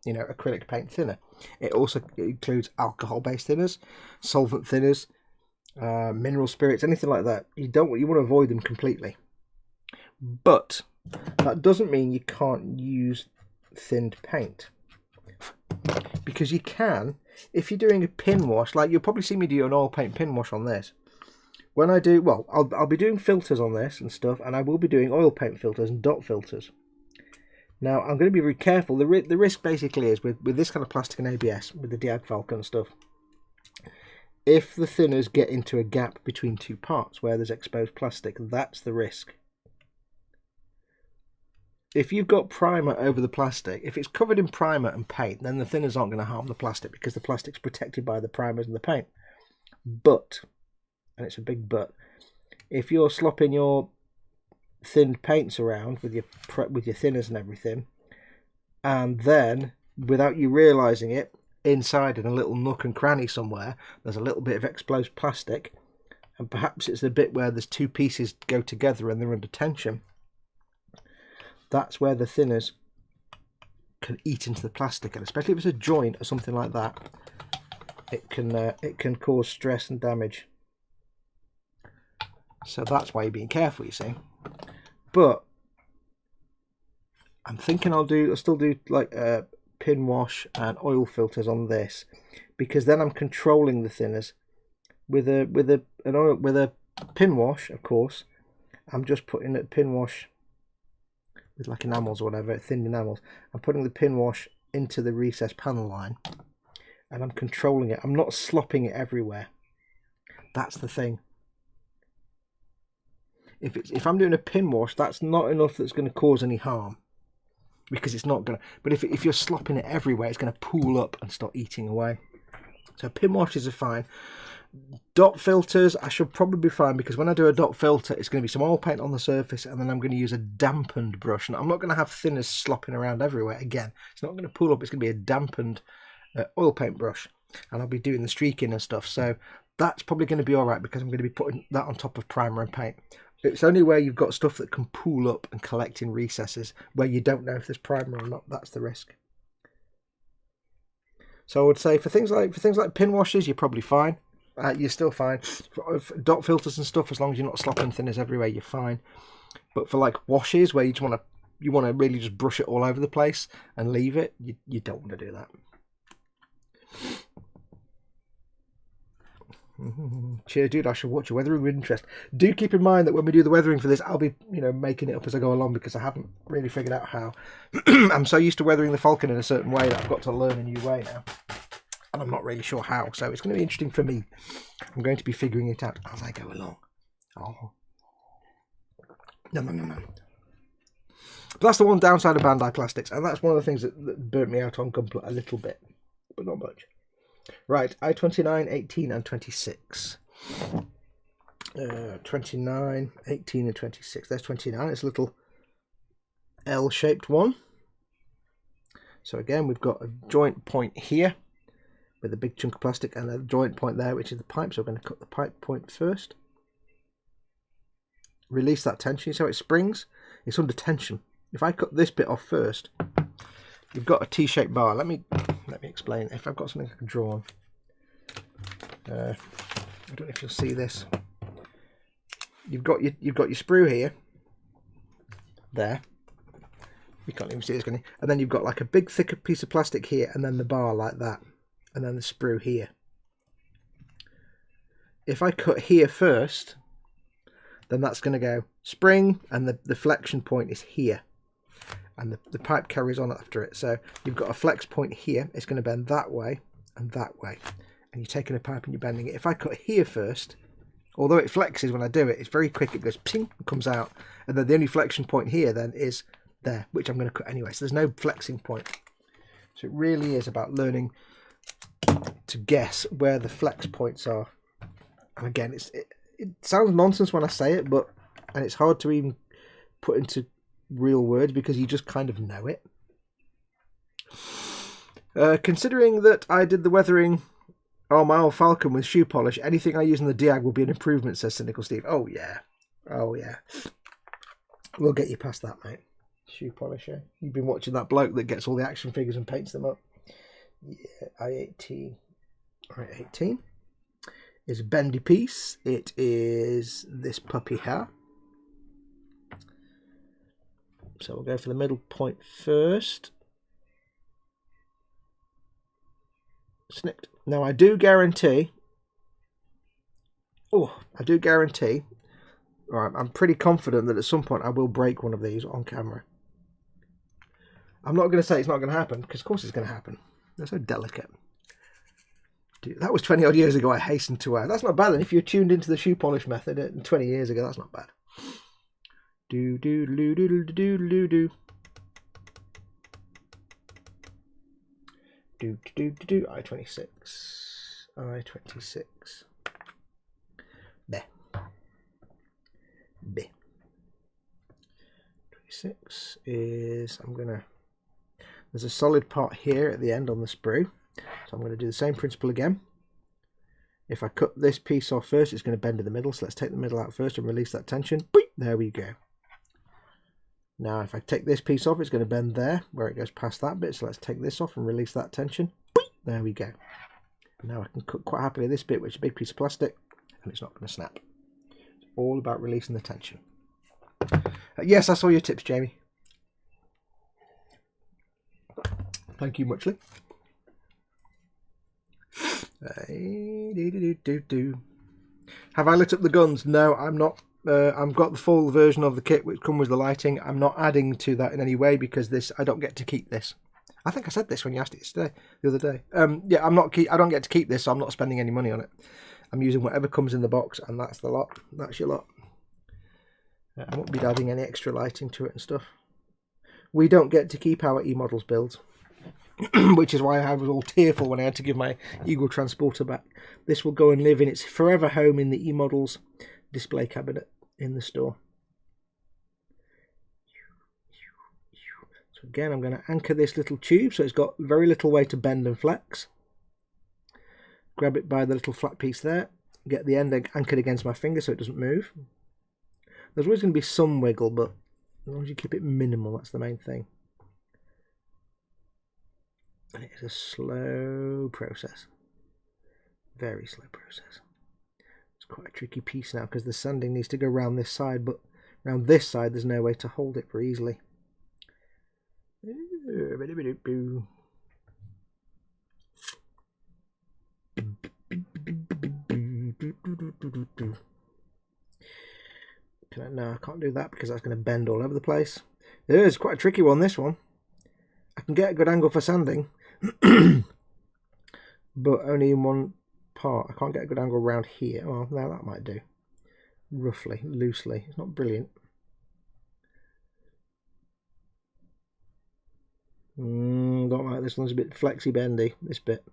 acrylic paint thinner. It also includes alcohol based thinners, solvent thinners, mineral spirits, anything like that. You want to avoid them completely, but that doesn't mean you can't use thinned paint, because you can if you're doing a pin wash, like you'll probably see me do an oil paint pin wash on this. When I do, well, I'll be doing filters on this and stuff, and I will be doing oil paint filters and dot filters. Now, I'm going to be very careful. The risk basically is with this kind of plastic and ABS, with the Diag Falcon stuff, if the thinners get into a gap between two parts where there's exposed plastic, that's the risk. If you've got primer over the plastic, if it's covered in primer and paint, then the thinners aren't going to harm the plastic because the plastic's protected by the primers and the paint. But, and it's a big but, if you're slopping your thinned paints around with your thinners and everything, and then, without you realising it, inside in a little nook and cranny somewhere, there's a little bit of exposed plastic, and perhaps it's the bit where there's two pieces go together and they're under tension. That's where the thinners can eat into the plastic, and especially if it's a joint or something like that, it can cause stress and damage. So that's why you're being careful, you see. But I'm thinking I'll still do like pin wash and oil filters on this, because then I'm controlling the thinners with a pin wash. Of course, I'm just putting a pin wash with like enamels or whatever, thin enamels. I'm putting the pin wash into the recessed panel line, and I'm controlling it. I'm not slopping it everywhere. That's the thing. If I'm doing a pin wash, that's not enough that's going to cause any harm, because it's not going to. But if you're slopping it everywhere, it's going to pool up and start eating away. So pin washes are fine. Dot filters, I should probably be fine, because when I do a dot filter, it's going to be some oil paint on the surface, and then I'm going to use a dampened brush. And I'm not going to have thinners slopping around everywhere. Again, it's not going to pool up. It's going to be a dampened oil paint brush, and I'll be doing the streaking and stuff. So that's probably going to be all right, because I'm going to be putting that on top of primer and paint. It's only where you've got stuff that can pool up and collect in recesses where you don't know if there's primer or not. That's the risk. So I would say for things like pin washes, you're probably fine. You're still fine. For dot filters and stuff, as long as you're not slopping thinners everywhere, you're fine. But for like washes where you want to really just brush it all over the place and leave it, you don't want to do that. Cheers, dude. I shall watch your weathering with interest. Do keep in mind that when we do the weathering for this, I'll be making it up as I go along, because I haven't really figured out how. I'm so used to weathering the Falcon in a certain way that I've got to learn a new way now, and I'm not really sure how. So it's going to be interesting for me. I'm going to be figuring it out as I go along. Oh, no. But that's the one downside of Bandai plastics, and that's one of the things that burnt me out on Gunpla a little bit, but not much. Right, I-29, 18 and 26. 29, 18 and 26. There's 29. It's a little L-shaped one. So again, we've got a joint point here with a big chunk of plastic, and a joint point there, which is the pipe. So we're going to cut the pipe point first. Release that tension. So it springs. It's under tension. If I cut this bit off first, you've got a T-shaped bar. Let me explain. If I've got something I can draw on, I don't know if you'll see this. You've got your sprue here, there. You can't even see this, can you? And then you've got like a big thicker piece of plastic here, and then the bar like that, and then the sprue here. If I cut here first, then that's going to go spring, and the flexion point is here. And the pipe carries on after it. So you've got a flex point here. It's going to bend that way and that way. And you're taking a pipe and you're bending it. If I cut here first, although it flexes when I do it, it's very quick. It goes ping and comes out. And then the only flexion point here then is there, which I'm going to cut anyway. So there's no flexing point. So it really is about learning to guess where the flex points are. And again, it sounds nonsense when I say it, and it's hard to even put into real words because you just kind of know it. Considering that I did the weathering on my old Falcon with shoe polish, anything I use in the Diag will be an improvement, says Cynical Steve. Oh yeah. We'll get you past that, mate. Shoe polisher. You've been watching that bloke that gets all the action figures and paints them up. Yeah, I-18. I-18 is a bendy piece. It is this puppy here. So we'll go for the middle point first. Snipped. Now I do guarantee. Oh, I do guarantee. Right, I'm pretty confident that at some point I will break one of these on camera. I'm not going to say it's not going to happen, because of course it's going to happen. They're so delicate. Dude, that was 20 odd years ago, I hasten to add. That's not bad then. If you're tuned into the shoe polish method 20 years ago, that's not bad. Do do do do do do do do. Do do do do. I-26. I-26. There. B. 26 is, there's a solid part here at the end on the sprue, so I'm going to do the same principle again. If I cut this piece off first, it's going to bend in the middle, so let's take the middle out first and release that tension. Boing! There we go. Now if I take this piece off, it's going to bend there where it goes past that bit, so let's take this off and release that tension. Boing! There we go. Now I can cut quite happily this bit, which is a big piece of plastic, and it's not going to snap. It's all about releasing the tension. Yes, I saw your tips, Jamie. Thank you muchly. Have I lit up the guns? No, I'm not. I've got the full version of the kit which comes with the lighting. I'm not adding to that in any way because this, I don't get to keep this. I think I said this when you asked it today, the other day. Yeah, I don't get to keep this, so I'm not spending any money on it. I'm using whatever comes in the box, and that's the lot. That's your lot. I won't be adding any extra lighting to it and stuff. We don't get to keep our e-models builds, which is why I was all tearful when I had to give my Eagle Transporter back. This will go and live in its forever home in the e-models display cabinet in the store. So again, I'm going to anchor this little tube so it's got very little way to bend and flex. Grab it by the little flat piece there, get the end anchored against my finger so it doesn't move. There's always going to be some wiggle, but as long as you keep it minimal, that's the main thing. And it is a slow process. Very slow process. It's quite a tricky piece now because the sanding needs to go around this side, but around this side there's no way to hold it very easily. No, I can't do that because that's going to bend all over the place. It is quite a tricky one, this one. I can get a good angle for sanding, but only in one part. I can't get a good angle around here. Well, now that might do. Roughly, loosely. It's not brilliant. Don't like this one's a bit flexy bendy, this bit.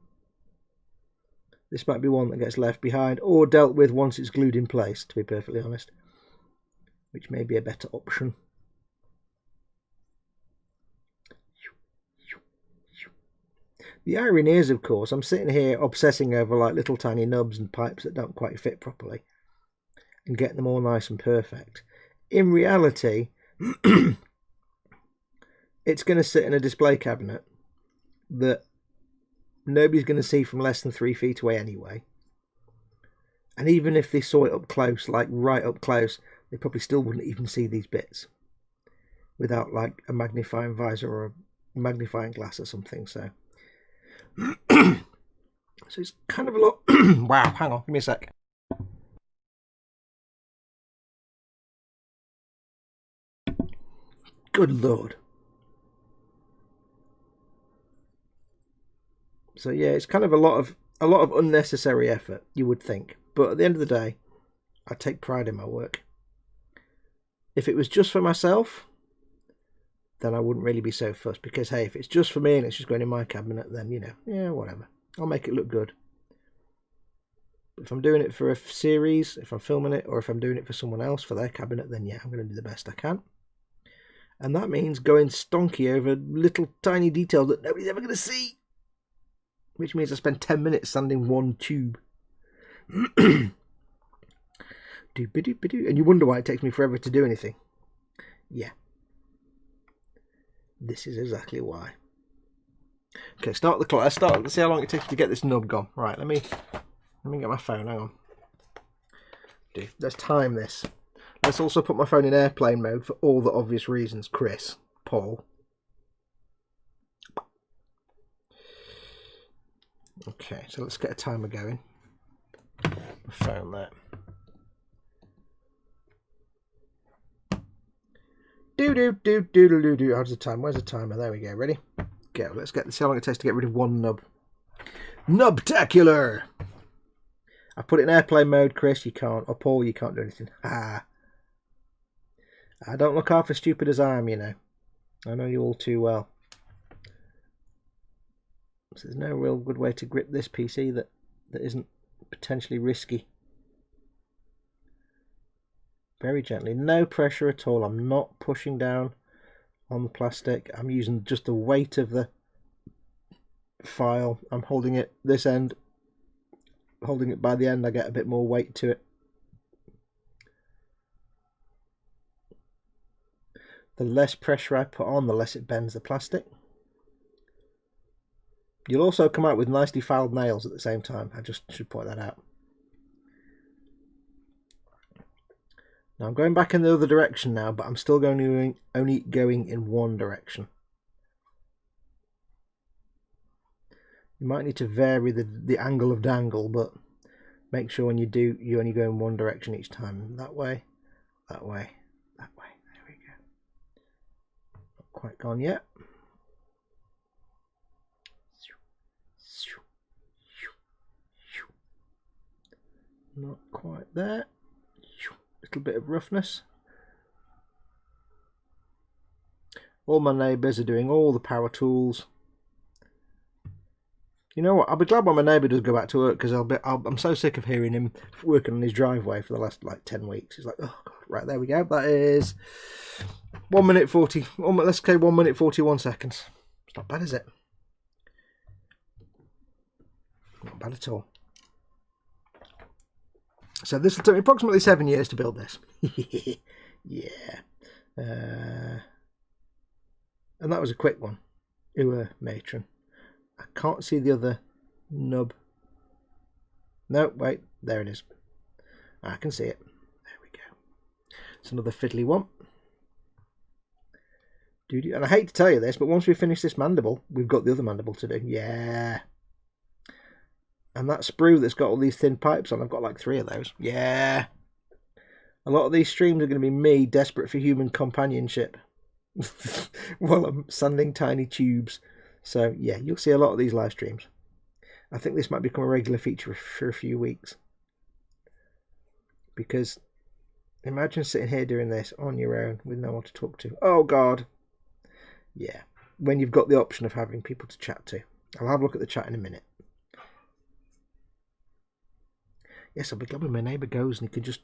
This might be one that gets left behind or dealt with once it's glued in place, to be perfectly honest. Which may be a better option. The irony is, of course, I'm sitting here obsessing over like little tiny nubs and pipes that don't quite fit properly and getting them all nice and perfect. In reality, it's going to sit in a display cabinet that nobody's going to see from less than 3 feet away anyway. And even if they saw it up close, like right up close, they probably still wouldn't even see these bits without like a magnifying visor or a magnifying glass or something. So so it's kind of a lot. Wow, hang on, give me a sec. Good Lord. So yeah, it's kind of a lot of unnecessary effort, you would think. But at the end of the day, I take pride in my work. If it was just for myself, then I wouldn't really be so fussed. Because hey, if it's just for me and it's just going in my cabinet, then you know, yeah, whatever. I'll make it look good. But if I'm doing it for a series, if I'm filming it, or if I'm doing it for someone else for their cabinet, then yeah, I'm going to do the best I can. And that means going stonky over little tiny details that nobody's ever going to see. Which means I spend 10 minutes sanding one tube. And you wonder why it takes me forever to do anything. Yeah. This is exactly why. Okay, start the clock. Let's see how long it takes to get this nub gone. Right, let me get my phone. Hang on. Let's time this. Let's also put my phone in airplane mode for all the obvious reasons. Chris, Paul. Okay, so let's get a timer going. Phone there. Do. How's the time? Where's the timer? There we go. Ready? Go. Let's see how long it takes to get rid of one nub. Nubtacular! I put it in airplane mode, Chris. You can't. Or Paul, you can't do anything. Ah. I don't look half as stupid as I am, you know. I know you all too well. So there's no real good way to grip this PC that isn't potentially risky. Very gently, no pressure at all. I'm not pushing down on the plastic. I'm using just the weight of the file. I'm holding it this end, holding it by the end. I get a bit more weight to it. The less pressure I put on, the less it bends the plastic. You'll also come out with nicely filed nails at the same time. I just should point that out. Now I'm going back in the other direction now, but I'm still only going in one direction. You might need to vary the angle of dangle, but make sure when you do, you only go in one direction each time. That way, that way, that way. There we go. Not quite gone yet. Not quite there. Little bit of roughness. All my neighbours are doing all the power tools. You know what? I'll be glad when my neighbour does go back to work, because I'm so sick of hearing him working on his driveway for the last like 10 weeks. He's like, oh god, right, there we go. That is 1 minute 40. Let's say 1 minute 41 seconds. It's not bad, is it? Not bad at all. So this will take me approximately 7 years to build this. Yeah. And that was a quick one. Matron. I can't see the other nub. No, wait. There it is. I can see it. There we go. It's another fiddly one. And I hate to tell you this, but once we finish this mandible, we've got the other mandible to do. Yeah. And that sprue that's got all these thin pipes on, I've got like 3 of those. Yeah. A lot of these streams are going to be me desperate for human companionship while I'm sanding tiny tubes. So yeah, you'll see a lot of these live streams. I think this might become a regular feature for a few weeks. Because imagine sitting here doing this on your own with no one to talk to. Oh God. Yeah. When you've got the option of having people to chat to. I'll have a look at the chat in a minute. Yes, I'll be glad when my neighbour goes and he can just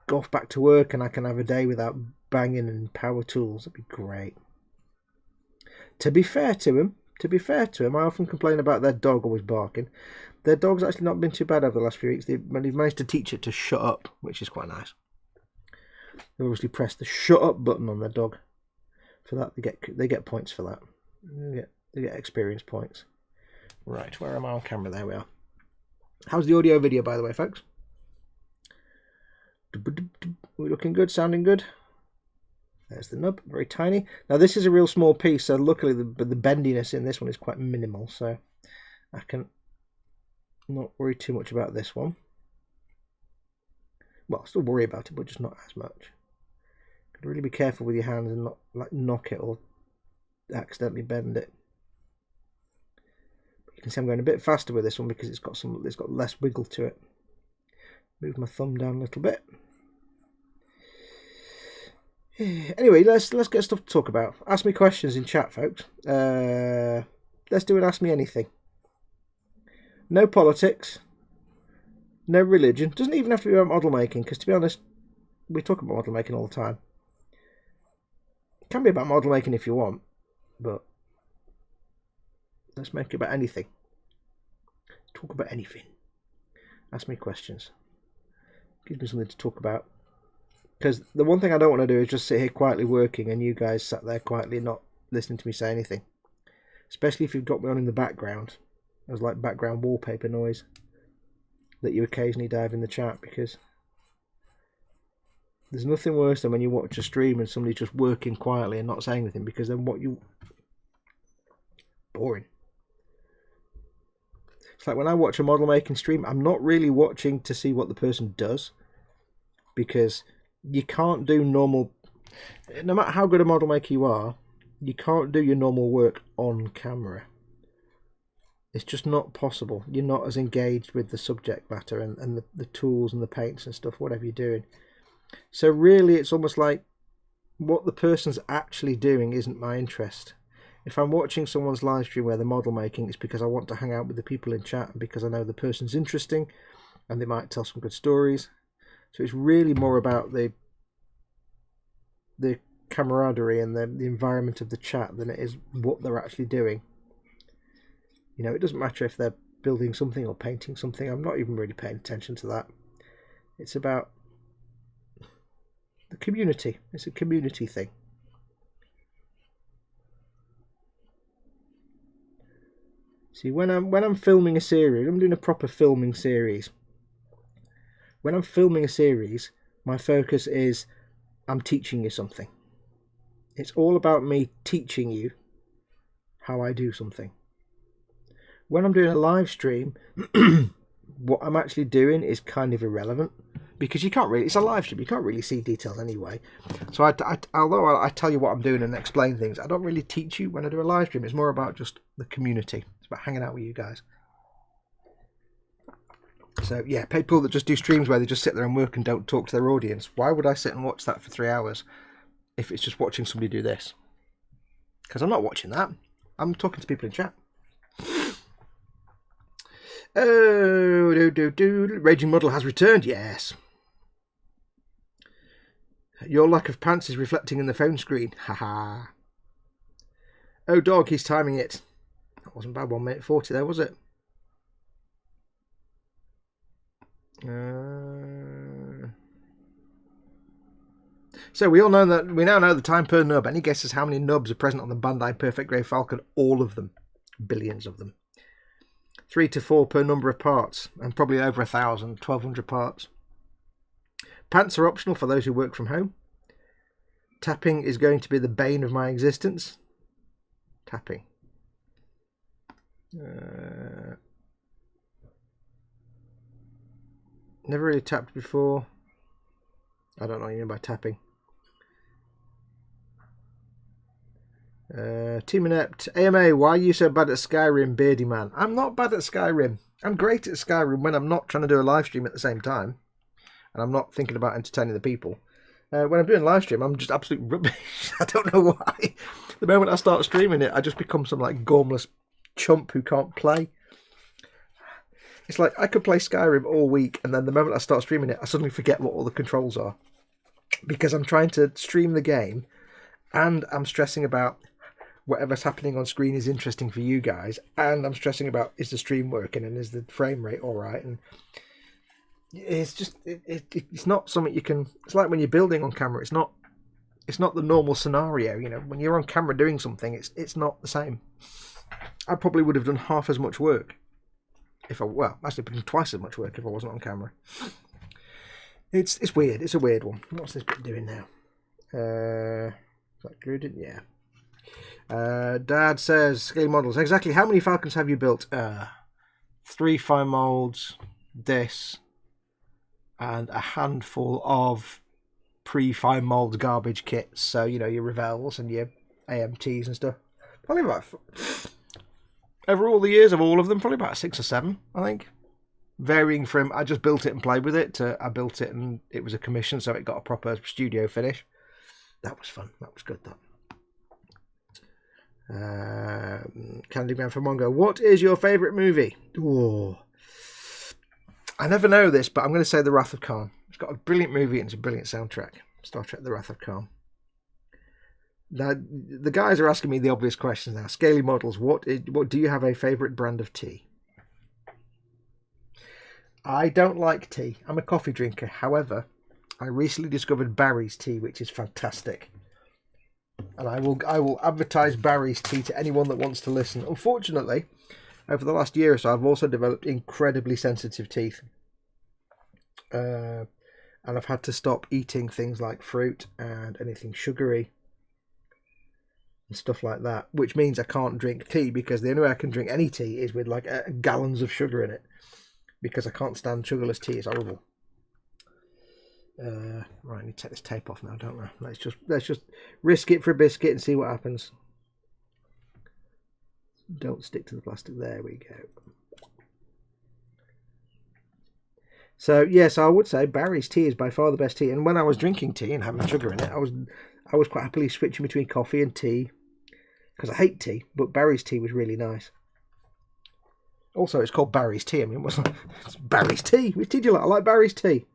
go off back to work and I can have a day without banging and power tools. That'd be great. To be fair to him, I often complain about their dog always barking. Their dog's actually not been too bad over the last few weeks. They've managed to teach it to shut up, which is quite nice. They obviously press the shut up button on their dog. For that, they get points for that. They get experience points. Right, where am I on camera? There we are. How's the audio video, by the way, folks? We're looking good, sounding good. There's the nub, very tiny. Now this is a real small piece, so luckily the bendiness in this one is quite minimal, so I can not worry too much about this one. Well, still worry about it, but just not as much. Got to really be careful with your hands and not like knock it or accidentally bend it. You can see I'm going a bit faster with this one because it's got less wiggle to it. Move my thumb down a little bit. Anyway, let's get stuff to talk about. Ask me questions in chat, folks. Let's do an Ask Me Anything. No politics. No religion. Doesn't even have to be about model making, because to be honest, we talk about model making all the time. It can be about model making if you want, but let's make it about anything. Talk about anything. Ask me questions. Gives me something to talk about. Because the one thing I don't want to do is just sit here quietly working and you guys sat there quietly not listening to me say anything. Especially if you've got me on in the background. As like background wallpaper noise. That you occasionally dive in the chat, because there's nothing worse than when you watch a stream and somebody's just working quietly and not saying anything, because then boring. It's like when I watch a model making stream, I'm not really watching to see what the person does, because you can't do normal, no matter how good a model maker you are, you can't do your normal work on camera. It's just not possible. You're not as engaged with the subject matter and the tools and the paints and stuff, whatever you're doing. So really, it's almost like what the person's actually doing isn't my interest. If I'm watching someone's live stream where they're model making, it's because I want to hang out with the people in chat and because I know the person's interesting and they might tell some good stories. So it's really more about the camaraderie and the environment of the chat than it is what they're actually doing. You know, it doesn't matter if they're building something or painting something. I'm not even really paying attention to that. It's about the community. It's a community thing. See, when I'm filming a series, I'm doing a proper filming series. When I'm filming a series, my focus is I'm teaching you something. It's all about me teaching you how I do something. When I'm doing a live stream, what I'm actually doing is kind of irrelevant, because you can't really, it's a live stream, you can't really see details anyway. So although I tell you what I'm doing and explain things, I don't really teach you when I do a live stream. It's more about just the community. It's about hanging out with you guys. So yeah, people that just do streams where they just sit there and work and don't talk to their audience, why would I sit and watch that for 3 hours if it's just watching somebody do this? Because I'm not watching that. I'm talking to people in chat. Oh, Raging Model has returned, yes. Your lack of pants is reflecting in the phone screen. Haha. Oh, dog, he's timing it. That wasn't bad, 1 minute 40 there, was it? So we now know the time per nub. Any guesses how many nubs are present on the Bandai Perfect Grey Falcon? All of them. Billions of them. 3 to 4 per number of parts, and probably over 1,000, 1,200 parts. Pants are optional for those who work from home. Tapping is going to be the bane of my existence. Tapping. Never really tapped before. I don't know what you mean by tapping. Team Inept, AMA, why are you so bad at Skyrim, Beardy Man? I'm not bad at Skyrim. I'm great at Skyrim when I'm not trying to do a live stream at the same time. And I'm not thinking about entertaining the people. When I'm doing live stream, I'm just absolute rubbish. I don't know why. The moment I start streaming it, I just become some like gormless chump who can't play. It's like I could play Skyrim all week, and then the moment I start streaming it, I suddenly forget what all the controls are. Because I'm trying to stream the game, and I'm stressing about whatever's happening on screen is interesting for you guys, and I'm stressing about is the stream working and is the frame rate all right, and it's just it's not something you can. It's like when you're building on camera, it's not the normal scenario. You know, when you're on camera doing something, it's not the same. I probably would have done half as much work if actually done twice as much work if I wasn't on camera. It's weird. It's a weird one. What's this bit doing now? Is that good? Yeah. Dad says, Scaly Models. Exactly how many Falcons have you built? 3 fine molds, this, and a handful of pre-fine mold garbage kits. So, you know, your Revels and your AMTs and stuff. Probably about, over all the years of all of them, probably about 6 or 7, I think. Varying from, I just built it and played with it, to I built it and it was a commission, so it got a proper studio finish. That was fun. That was good, that. Candyman from Mongo. What is your favourite movie? Oh, I never know this, but I'm going to say The Wrath of Khan. It's got a brilliant movie and it's a brilliant soundtrack. Star Trek: The Wrath of Khan. Now, the guys are asking me the obvious questions now. Scaly Models, what do you have a favourite brand of tea? I don't like tea. I'm a coffee drinker. However, I recently discovered Barry's tea, which is fantastic. And I will advertise Barry's tea to anyone that wants to listen. Unfortunately, over the last year or so, I've also developed incredibly sensitive teeth. And I've had to stop eating things like fruit and anything sugary. and stuff like that, which means I can't drink tea, because the only way I can drink any tea is with like gallons of sugar in it, because I can't stand sugarless tea. It's horrible. Right, I need to take this tape off now, don't I? Let's just risk it for a biscuit and see what happens. Don't stick to the plastic. There we go. So yes, I would say Barry's tea is by far the best tea. And when I was drinking tea and having sugar in it, I was quite happily switching between coffee and tea, because I hate tea. But Barry's tea was really nice. Also, it's called Barry's tea. I mean, it's Barry's tea. Which tea do you like? I like Barry's tea.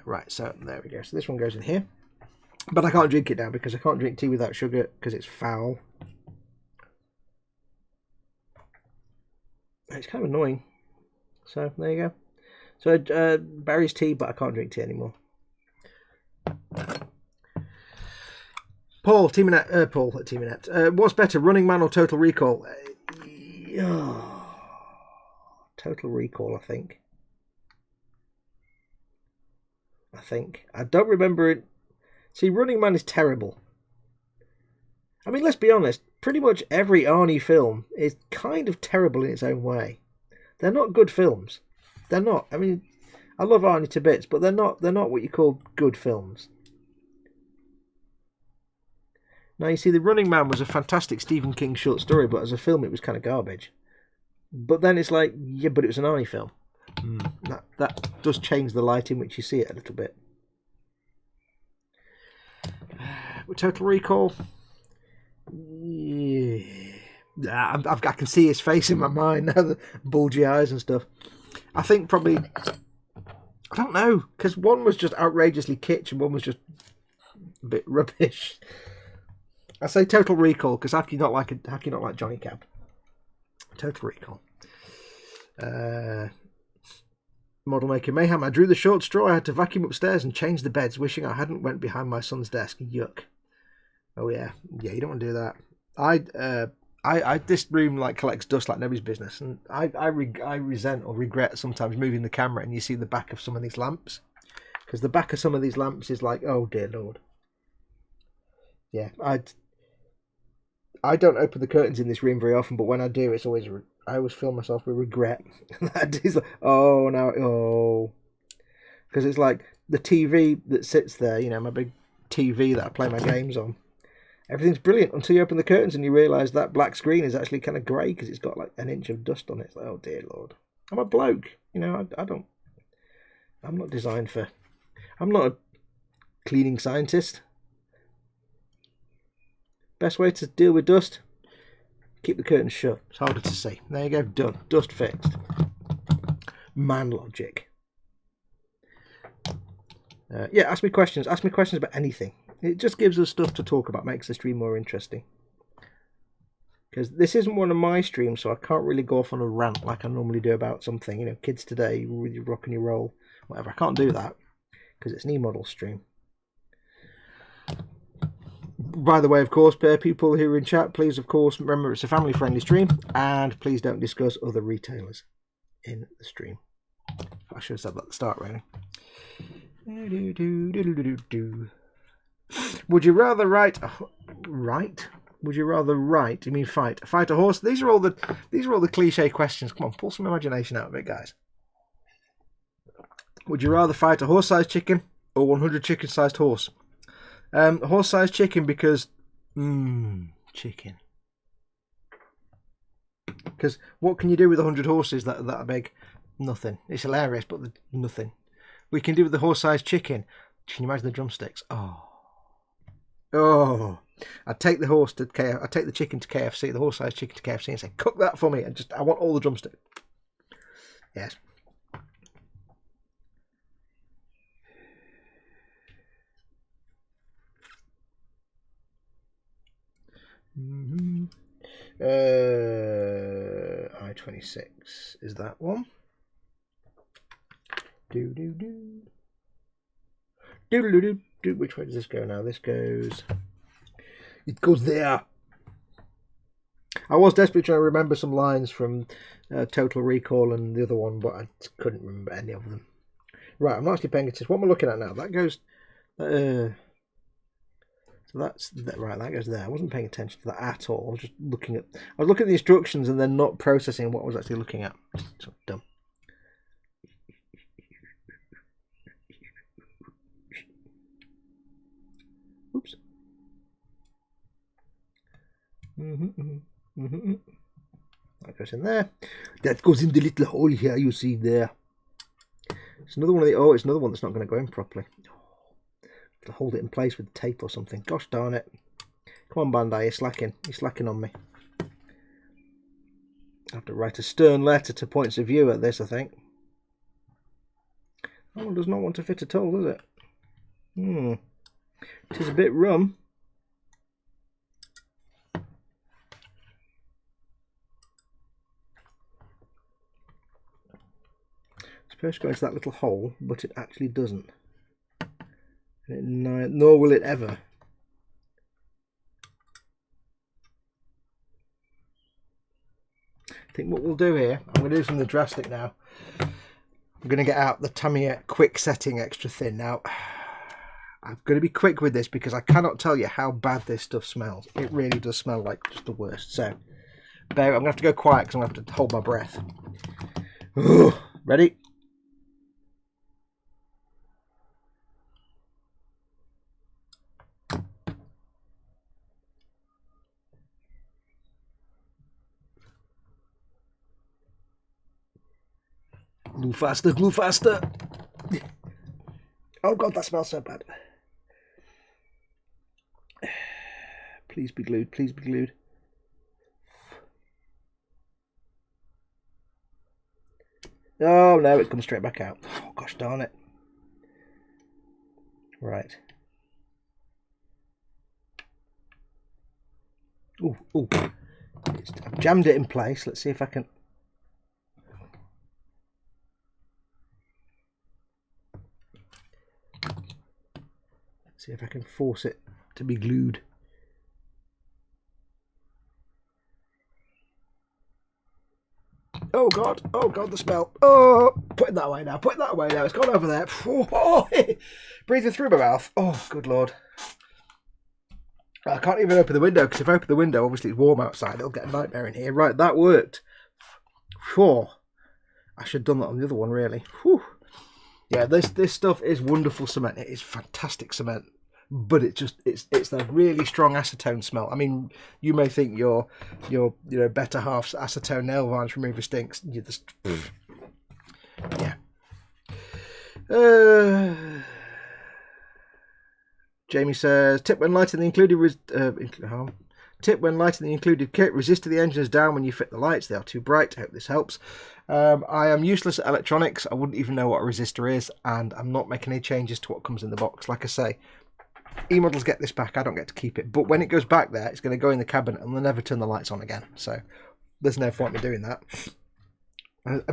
Right, so there we go. So this one goes in here, but I can't drink it now because I can't drink tea without sugar because it's foul. It's kind of annoying. So there you go. So Barry's tea, but I can't drink tea anymore. Paul, Paul at Teaminet. What's better, Running Man or Total Recall? Total Recall, I think. I don't remember it. See, Running Man is terrible. I mean, let's be honest. Pretty much every Arnie film is kind of terrible in its own way. They're not good films. They're not. I mean, I love Arnie to bits, but they're not what you call good films. Now, you see, The Running Man was a fantastic Stephen King short story, but as a film, it was kind of garbage. But then it's like, yeah, but it was an Arnie film. That does change the light in which you see it a little bit. With Total Recall, yeah, I can see his face in my mind now, the bulgy eyes and stuff. I think probably, I don't know, because one was just outrageously kitsch and one was just a bit rubbish. I say Total Recall because how can you not like Johnny Cab? Total Recall. Modelmaking Mayhem. I drew the short straw. I had to vacuum upstairs and change the beds, wishing I hadn't went behind my son's desk. Yuck. Oh yeah, you don't want to do that. This room like collects dust like nobody's business, and I resent or regret sometimes moving the camera and you see the back of some of these lamps, because the back of some of these lamps is like, oh dear Lord. Yeah, I don't open the curtains in this room very often, but when I do, it's always I always feel myself with regret. That is like, because it's like the TV that sits there, you know, my big TV that I play my games on. Everything's brilliant until you open the curtains and you realise that black screen is actually kind of grey because it's got like an inch of dust on it. It's like, oh dear Lord. I'm a bloke, you know, I'm not designed for, I'm not a cleaning scientist. Best way to deal with dust, keep the curtains shut. It's harder to see. There you go, done. Dust fixed. Man logic. Yeah, ask me questions. Ask me questions about anything. It just gives us stuff to talk about, makes the stream more interesting. Because this isn't one of my streams, so I can't really go off on a rant like I normally do about something. You know, kids today, you rock and you roll, whatever. I can't do that because it's an e-model stream. By the way, of course, people who are in chat, please, of course, remember it's a family-friendly stream, and please don't discuss other retailers in the stream. I should have said that at the start, really. Would you rather Would you rather write? You mean fight? Fight a horse? These are all the cliche questions. Come on, pull some imagination out of it, guys. Would you rather fight a horse-sized chicken or 100 chicken-sized horse? Horse-sized chicken because chicken. Because what can you do with 100 horses that are big? Nothing. It's hilarious, but nothing. We can do with the horse-sized chicken. Can you imagine the drumsticks? Oh! I'd take the I'd take the chicken to KFC, the horse-sized chicken to KFC, and say, "Cook that for me," and I want all the drumsticks. Yes. I-26 is that one. Which way does this go now? It goes there. I was desperately trying to remember some lines from Total Recall and the other one, but I couldn't remember any of them. Right, I'm not actually paying attention. What am I looking at now? That goes... so So that's right. That goes there. I wasn't paying attention to that at all. I was just looking at. I was looking at the instructions and then not processing what I was actually looking at. So dumb. Oops. That goes in there. That goes in the little hole here. You see there. It's another one of the. Oh, it's another one that's not going to go in properly. To hold it in place with tape or something. Gosh darn it. Come on, Bandai, you're slacking. You're slacking on me. I have to write a stern letter to points of view at this, I think. That one does not want to fit at all, does it? It is a bit rum. It's supposed to go into that little hole, but it actually doesn't. Nor will it ever. I think what we'll do here, I'm going to do something drastic now. I'm going to get out the Tamiya quick setting extra thin. Now, I'm going to be quick with this because I cannot tell you how bad this stuff smells. It really does smell like just the worst. So, I'm going to have to go quiet because I'm going to have to hold my breath. Ooh, ready? Glue faster, glue faster. Oh God, that smells so bad. Please be glued, please be glued. Oh no, it comes straight back out. Oh gosh darn it. Right. Ooh, ooh. I've jammed it in place. Let's see if I can. See if I can force it to be glued. Oh God, the smell. Oh, put it that way now, put it that way now. It's gone over there. Oh, breathing through my mouth. Oh, good Lord. I can't even open the window because if I open the window, obviously it's warm outside. It'll get a nightmare in here. Right, that worked. Whew. I should have done that on the other one, really. Whew. Yeah, this stuff is wonderful cement. It is fantastic cement, but it's that really strong acetone smell. I mean, you may think your better half's acetone nail varnish remover stinks. You just, yeah. Jamie says, tip when lighting the included tip when lighting the included kit: resistor the engines down when you fit the lights. They are too bright. I hope this helps. I am useless at electronics. I wouldn't even know what a resistor is, and I'm not making any changes to what comes in the box. Like I say, E-models get this back. I don't get to keep it. But when it goes back there, it's going to go in the cabinet and they'll never turn the lights on again. So there's no point in me doing that.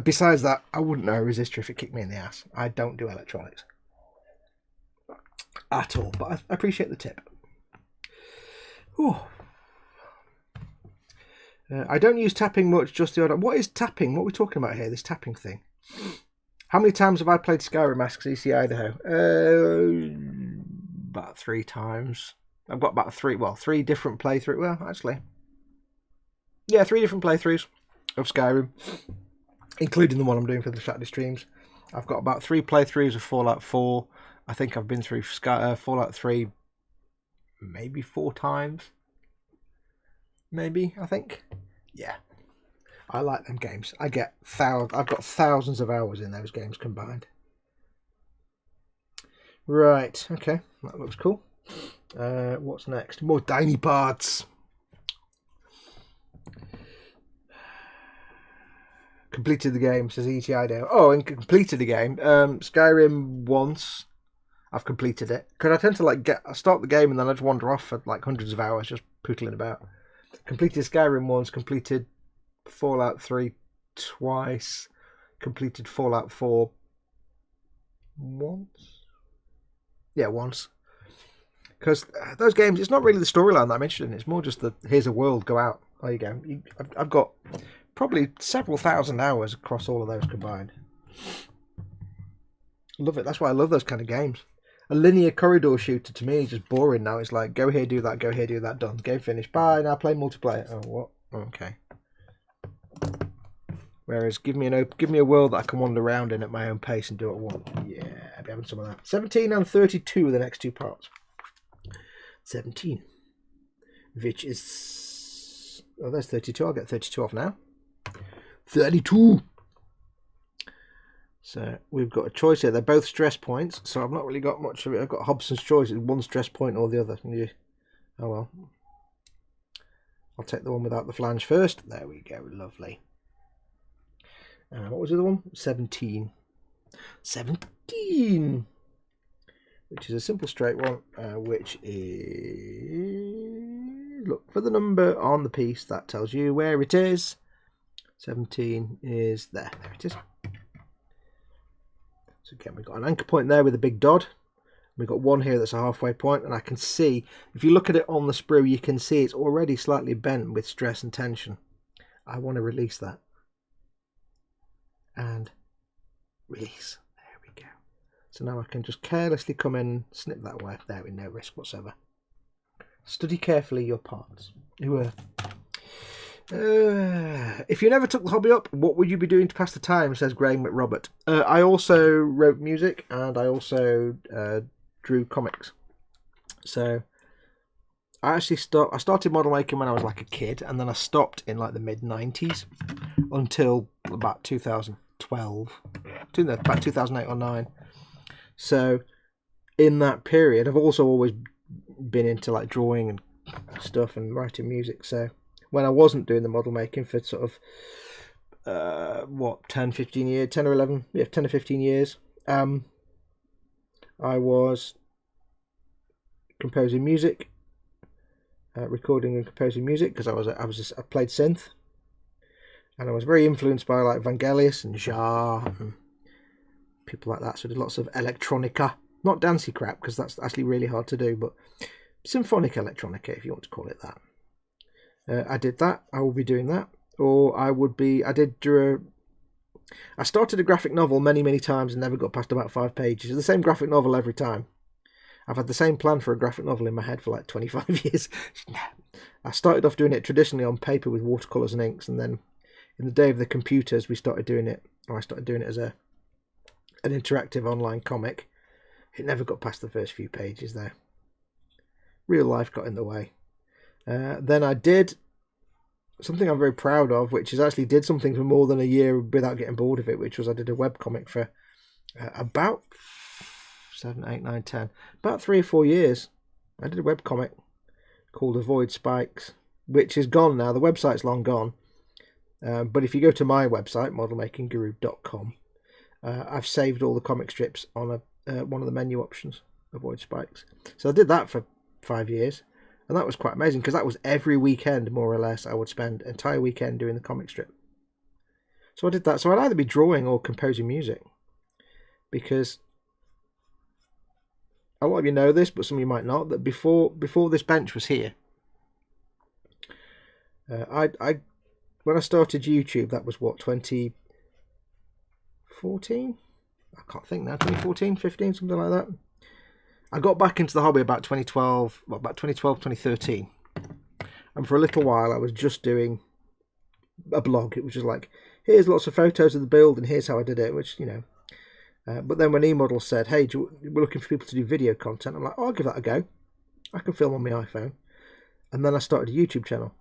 Besides that, I wouldn't know a resistor if it kicked me in the ass. I don't do electronics at all, but I appreciate the tip. Ooh. I don't use tapping much, just the odd. What is tapping? What are we talking about here? This tapping thing. How many times have I played Skyrim Asks EC Idaho? About 3 times. I've got about 3 different playthroughs. Well, actually, yeah, 3 different playthroughs of Skyrim, including the one I'm doing for the Saturday streams. I've got about 3 playthroughs of Fallout 4. I think I've been through Fallout 3 maybe 4 times. Maybe, I think. Yeah. I like them games. I've got thousands of hours in those games combined. Right, okay. That looks cool. What's next? More tiny parts. Completed the game, says E.T. Idaho. Oh, and completed the game. Skyrim once. I've completed it. Because I tend to I start the game and then I just wander off for hundreds of hours just pootling about. Completed Skyrim once, completed Fallout 3 twice, completed Fallout 4 once. Yeah, once. Because those games, it's not really the storyline that I'm interested in. It's more just here's a world, go out. There you go. I've got probably several thousand hours across all of those combined. Love it. That's why I love those kind of games. A linear corridor shooter to me is just boring now. It's like, go here, do that, go here, do that, done. Game finished. Bye, now play multiplayer. Oh, what? Okay. Whereas, give me a world that I can wander around in at my own pace and do what I want. Yeah, I'd be having some of that. 17 and 32 are the next two parts. 17. Which is... Oh, there's 32. I'll get 32 off now. 32! So, we've got a choice here. They're both stress points, so I've not really got much of it. I've got Hobson's choice. It's one stress point or the other. Yeah. Oh, well. I'll take the one without the flange first. There we go. Lovely. What was the other one? 17. 17! Which is a simple straight one, which is... Look for the number on the piece. That tells you where it is. 17 is there. There it is. So again, we've got an anchor point there with a big dot. We've got one here that's a halfway point, and I can see, if you look at it on the sprue, you can see it's already slightly bent with stress and tension. I want to release that. And release. There we go. So now I can just carelessly come in and snip that away. There with no risk whatsoever. Study carefully your parts. If you never took the hobby up, what would you be doing to pass the time, says Graham McRobert. I also wrote music and I also drew comics. So I started model making when I was like a kid, and then I stopped in like the mid-90s until about 2012, about 2008 or 9. So in that period, I've also always been into like drawing and stuff and writing music. So when I wasn't doing the model making for sort of 10 or 15 years, I was composing music, recording and composing music, because I played synth, and I was very influenced by like Vangelis and Jar and people like that. So I did lots of electronica, not dancey crap, because that's actually really hard to do, but symphonic electronica, if you want to call it that. I did that. I will be doing that. Or I started a graphic novel many times and never got past about 5 pages. It's the same graphic novel every time. I've had the same plan for a graphic novel in my head for like 25 years. I started off doing it traditionally on paper with watercolours and inks, and then in the day of the computers I started doing it as an interactive online comic. It never got past the first few pages though. Real life got in the way. Then I did something I'm very proud of, which is actually did something for more than a year without getting bored of it, which was I did a webcomic for about 7, 8, 9, 10, about 3 or 4 years. I did a webcomic called Avoid Spikes, which is gone now. The website's long gone. But if you go to my website, modelmakingguru.com, I've saved all the comic strips on one of the menu options, Avoid Spikes. So I did that for 5 years. And that was quite amazing, because that was every weekend, more or less. I would spend an entire weekend doing the comic strip. So I did that. So I'd either be drawing or composing music, because a lot of you know this, but some of you might not, that before this bench was here, when I started YouTube, that was what, 2014? I can't think now. 2014, 15, something like that. I got back into the hobby about 2013. And for a little while, I was just doing a blog. It was just like, here's lots of photos of the build and here's how I did it, which, you know. But then when eModel said, hey, we're looking for people to do video content, I'm like, oh, I'll give that a go. I can film on my iPhone. And then I started a YouTube channel.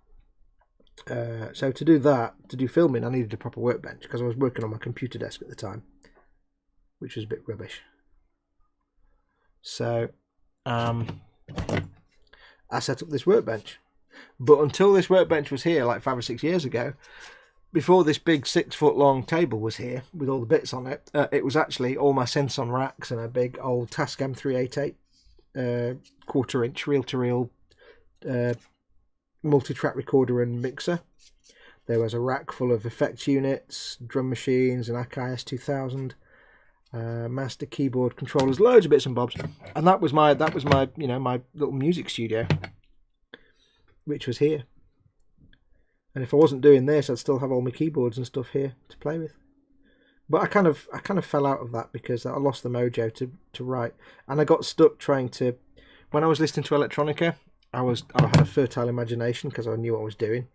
So to do that, to do filming, I needed a proper workbench, because I was working on my computer desk at the time, which was a bit rubbish. So I set up this workbench. But until this workbench was here, like 5 or 6 years ago, before this big 6-foot-long table was here with all the bits on it, it was actually all my synths on racks and a big old Tascam 388 quarter-inch reel-to-reel multi-track recorder and mixer. There was a rack full of effects units, drum machines, an Akai S2000. Master keyboard controllers, loads of bits and bobs, and that was my my little music studio, which was here. And if I wasn't doing this, I'd still have all my keyboards and stuff here to play with. But I kind of fell out of that because I lost the mojo to write, and I got stuck trying to. When I was listening to electronica, I had a fertile imagination because I knew what I was doing.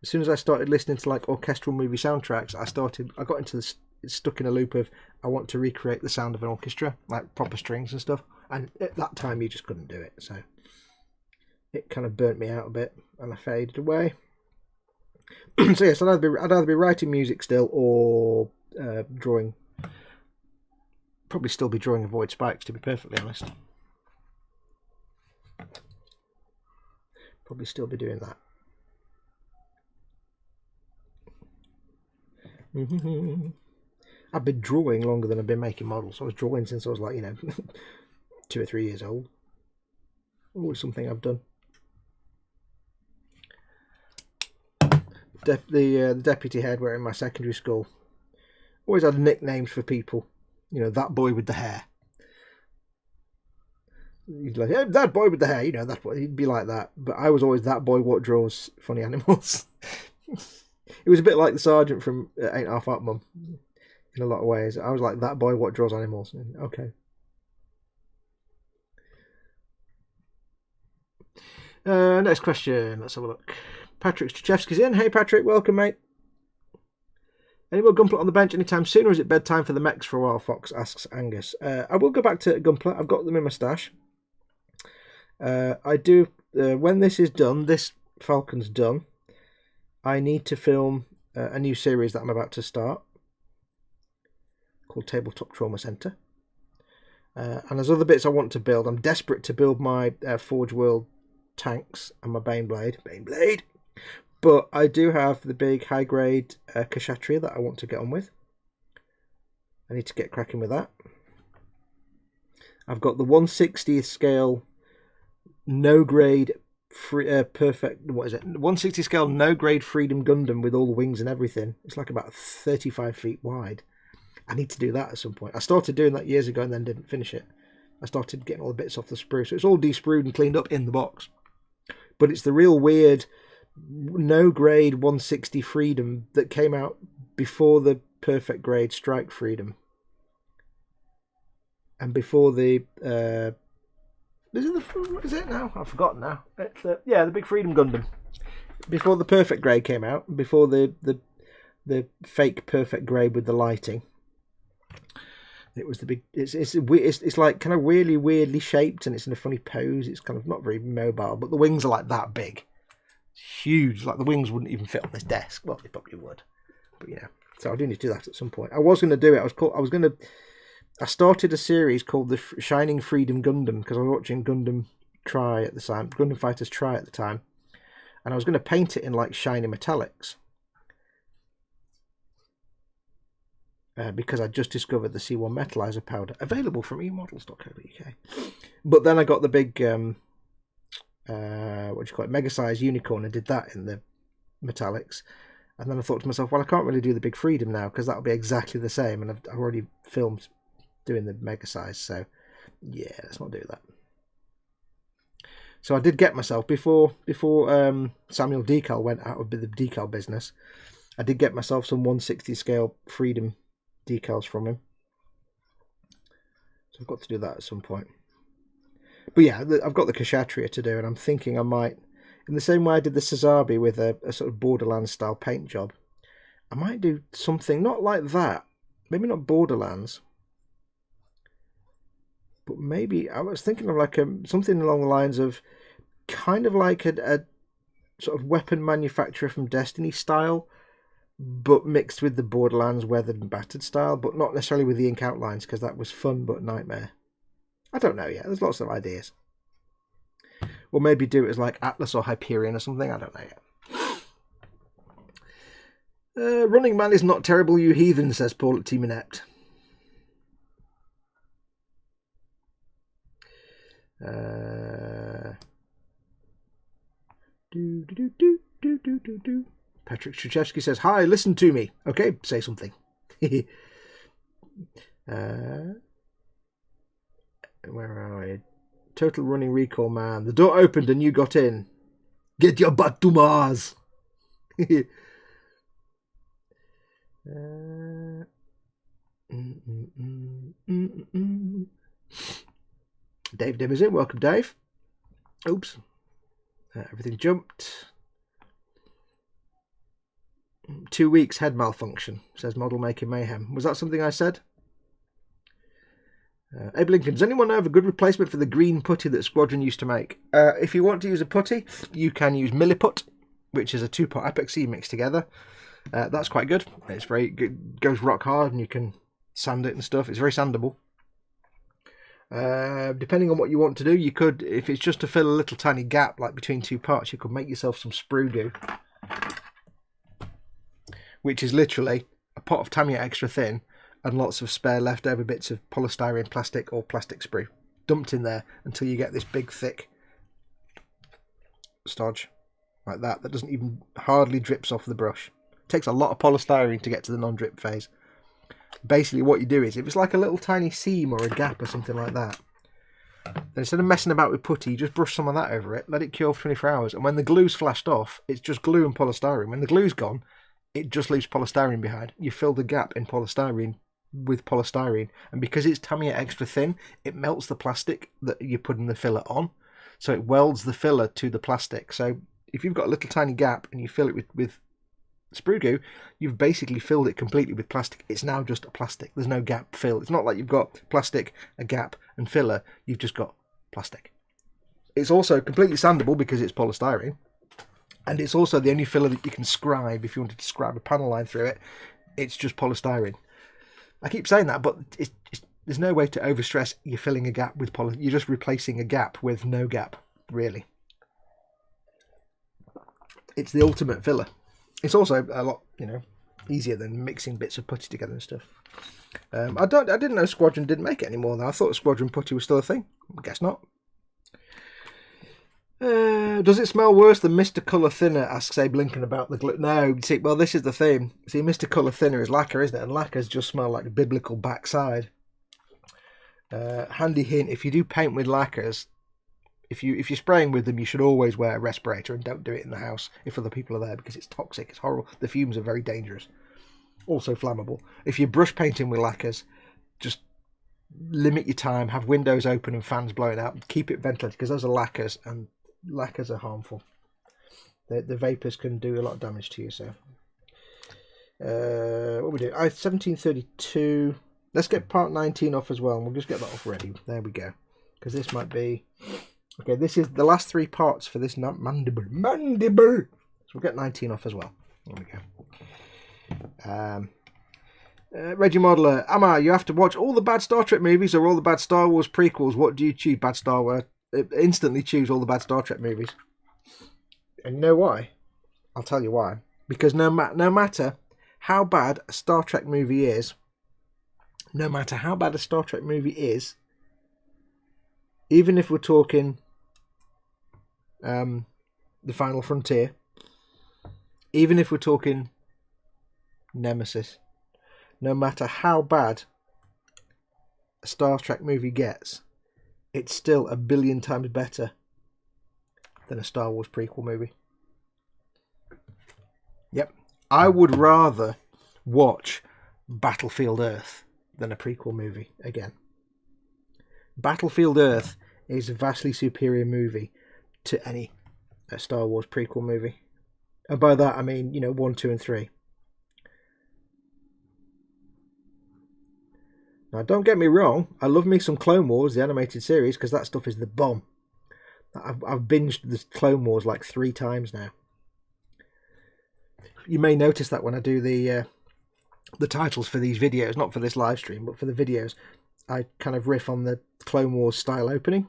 As soon as I started listening to like orchestral movie soundtracks, I got into stuck in a loop of I want to recreate the sound of an orchestra, like proper strings and stuff. And at that time, you just couldn't do it, so it kind of burnt me out a bit, and I faded away. So yes, I'd either be writing music still or drawing. Probably still be drawing Avoid Spikes, to be perfectly honest. Probably still be doing that. I've been drawing longer than I've been making models. I was drawing since I was like, 2 or 3 years old. Always something I've done. The deputy head where in my secondary school always had nicknames for people. That boy with the hair. He'd like, hey, that boy with the hair, that boy. He'd be like that. But I was always that boy what draws funny animals. It was a bit like the sergeant from Ain't Half Up Mum in a lot of ways. I was like that boy what draws animals. Okay. Next question. Let's have a look. Patrick Stachewski's in. Hey Patrick, welcome mate. Any more Gunpla on the bench anytime soon, or is it bedtime for the mechs for a while? Fox asks Angus. I will go back to Gunpla. I've got them in my stash. I do. When this is done, this Falcon's done, I need to film a new series that I'm about to start called Tabletop Trauma Center. And there's other bits I want to build. I'm desperate to build my Forge World tanks and my Baneblade. But I do have the big high-grade Kshatriya that I want to get on with. I need to get cracking with that. I've got the 160th scale no-grade perfect. What is it? 160 scale no-grade Freedom Gundam with all the wings and everything. It's like about 35 feet wide. I need to do that at some point. I started doing that years ago and then didn't finish it. I started getting all the bits off the sprue, so it's all de-sprued and cleaned up in the box. But it's the real weird no-grade 160 Freedom that came out before the perfect grade Strike Freedom. And before the... what is it now? I've forgotten now. It's, the big Freedom Gundam. Before the perfect grade came out, before the fake perfect grade with the lighting. It was the big. It's like kind of weirdly shaped, and it's in a funny pose. It's kind of not very mobile, but the wings are like that big, it's huge. Like the wings wouldn't even fit on this desk. Well, they probably would, but So I do need to do that at some point. I was going to do it. I started a series called the Shining Freedom Gundam because I was watching Gundam Fighters Try at the time, and I was going to paint it in like shiny metallics. Because I just discovered the C1 metalizer powder available from emodels.co.uk. But then I got the big mega size unicorn and did that in the metallics. And then I thought to myself, well, I can't really do the big Freedom now because that'll be exactly the same, and I've already filmed doing the mega size, so yeah, let's not do that. So I did get myself before Samuel Decal went out of the decal business. I did get myself some 160 scale Freedom decals from him, so I've got to do that at some point. But yeah, I've got the Kshatriya to do, and I'm thinking I might, in the same way I did the Sazabi with a sort of Borderlands style paint job, I might do something not like that, maybe not Borderlands, but maybe I was thinking of like something along the lines of kind of like a sort of weapon manufacturer from Destiny style, but mixed with the Borderlands weathered and battered style, but not necessarily with the ink outlines, because that was fun but nightmare. I don't know yet. There's lots of ideas. Or maybe do it as like Atlas or Hyperion or something. I don't know yet. Running Man is not terrible, you heathen, says Paul at Team Inept. Patrick Stachewski says, hi, listen to me. Okay, say something. Where are we? Total Running Recall Man. The door opened and you got in. Get your butt to Mars. Dave Dimmer's in. Welcome, Dave. Oops. Everything jumped. 2 weeks head malfunction, says Model Making Mayhem. Was that something I said? Abe Lincoln, does anyone know of a good replacement for the green putty that Squadron used to make? If you want to use a putty, you can use Milliput, which is a 2-pot epoxy mixed together. That's quite good. It's very good, goes rock hard, and you can sand it and stuff. It's very sandable. Depending on what you want to do, you could, if it's just to fill a little tiny gap like between 2 parts, you could make yourself some sprue goo, which is literally a pot of Tamiya extra thin and lots of spare leftover bits of polystyrene plastic or plastic sprue dumped in there until you get this big thick stodge like that doesn't even hardly drips off the brush. It takes a lot of polystyrene to get to the non-drip phase. Basically what you do is, if it's like a little tiny seam or a gap or something like that, then instead of messing about with putty, you just brush some of that over it, let it cure for 24 hours, and when the glue's flashed off, it's just glue and polystyrene. When the glue's gone, it just leaves polystyrene behind. You fill the gap in polystyrene with polystyrene, and because it's Tamiya extra thin, it melts the plastic that you're putting the filler on, so it welds the filler to the plastic. So if you've got a little tiny gap and you fill it with sprue goo, you've basically filled it completely with plastic. It's now just a plastic. There's no gap fill. It's not like you've got plastic, a gap and filler. You've just got plastic. It's also completely sandable because it's polystyrene, and it's also the only filler that you can scribe. If you wanted to scribe a panel line through it, it's just polystyrene. I keep saying that, but there's no way to overstress you're filling a gap with you're just replacing a gap with no gap, really. It's the ultimate filler. It's also a lot, easier than mixing bits of putty together and stuff. I didn't know Squadron didn't make it anymore, though. I thought Squadron putty was still a thing. I guess not. Does it smell worse than Mr. Colour Thinner? Asks Abe Lincoln about the glue. No, see, well, this is the thing. See, Mr. Colour Thinner is lacquer, isn't it? And lacquers just smell like a biblical backside. Handy hint: if you do paint with lacquers, if you're spraying with them, you should always wear a respirator and don't do it in the house if other people are there, because it's toxic. It's horrible. The fumes are very dangerous. Also flammable. If you're brush painting with lacquers, just limit your time. Have windows open and fans blowing out. Keep it ventilated, because those are lacquers, and lacquers are harmful. The vapours can do a lot of damage to you. So, what we do? 1732. Let's get part 19 off as well, and we'll just get that off ready. There we go. Because this might be... Okay, this is the last 3 parts for this Mandible. Mandible! So we'll get 19 off as well. There we go. Reggie Modeler. Amma, you have to watch all the bad Star Trek movies or all the bad Star Wars prequels. What do you choose? Bad Star Wars. Instantly choose all the bad Star Trek movies. And you know why? I'll tell you why. Because no matter how bad a Star Trek movie is, even if we're talking The Final Frontier, even if we're talking Nemesis, no matter how bad a Star Trek movie gets, it's still a billion times better than a Star Wars prequel movie. Yep. I would rather watch Battlefield Earth than a prequel movie again. Battlefield Earth is a vastly superior movie to any Star Wars prequel movie. And by that I mean, 1, 2 and 3. Now don't get me wrong, I love me some Clone Wars, the animated series, because that stuff is the bomb. I've binged the Clone Wars like 3 times now. You may notice that when I do the titles for these videos, not for this live stream, but for the videos, I kind of riff on the Clone Wars style opening.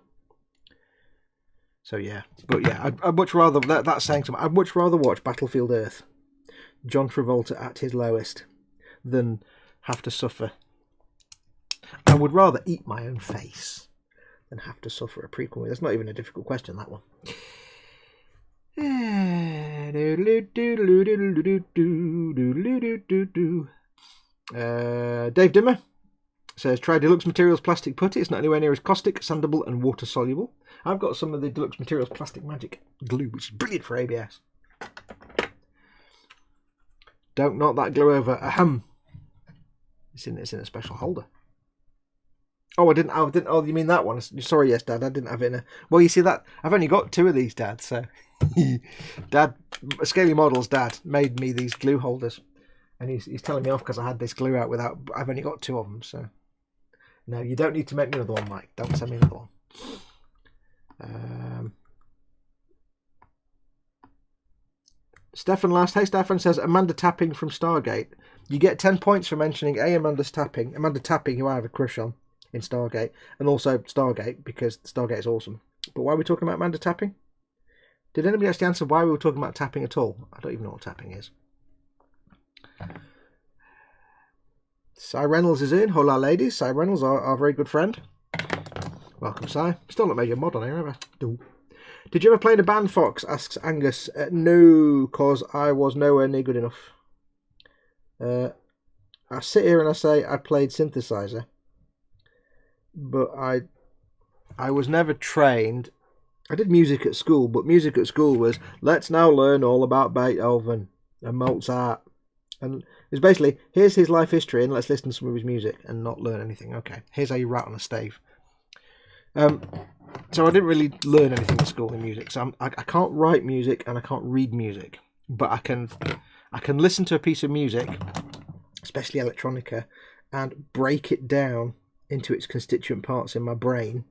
So yeah, but yeah, I'd much rather, that's saying something, I'd much rather watch Battlefield Earth, John Travolta at his lowest, than have to suffer. I would rather eat my own face than have to suffer a prequel. That's not even a difficult question, that one. Dave Dimmer says, try Deluxe Materials plastic putty. It's not anywhere near as caustic, sandable and water soluble. I've got some of the Deluxe Materials plastic magic glue, which is brilliant for ABS. Don't knock that glue over. Ahem. It's in a special holder. Oh, I didn't. Oh, you mean that one? Sorry, yes, Dad. I didn't have it in a. Well, you see that I've only got 2 of these, Dad. So, Dad, Scaly Models, Dad made me these glue holders, and he's telling me off because I had this glue out without. I've only got 2 of them, so no, you don't need to make me another one, Mike. Don't send me another one. Stefan last. Hey, Stefan says Amanda Tapping from Stargate. You get 10 points for mentioning Amanda Tapping, who I have a crush on in Stargate, and also Stargate because Stargate is awesome. But why are we talking about Amanda Tapping? Did anybody actually answer why we were talking about tapping at all? I don't even know what tapping is. Cy Reynolds is in. Hola, ladies. Cy Reynolds, our very good friend. Welcome, Cy. Still not made your mod on here, have I? Did you ever play in a band, Fox? Asks Angus. No, because I was nowhere near good enough. I sit here and I say I played synthesizer, but I was never trained. I did music at school, but music at school was, let's now learn all about Beethoven and Mozart. And it's basically, here's his life history and let's listen to some of his music and not learn anything. Okay, here's how you write on a stave. So I didn't really learn anything at school in music. So I can't write music and I can't read music, but I can listen to a piece of music, especially electronica, and break it down into its constituent parts in my brain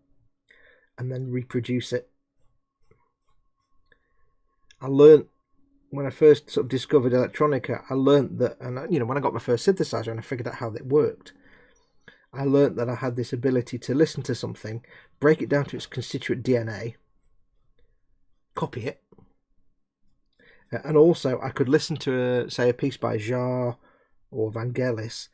and then reproduce it. I learned when I first sort of discovered electronica, I learned that, and when I got my first synthesizer and I figured out how it worked, I learned that I had this ability to listen to something, break it down to its constituent DNA, copy it, and also I could listen to, say, a piece by Jarre or Vangelis,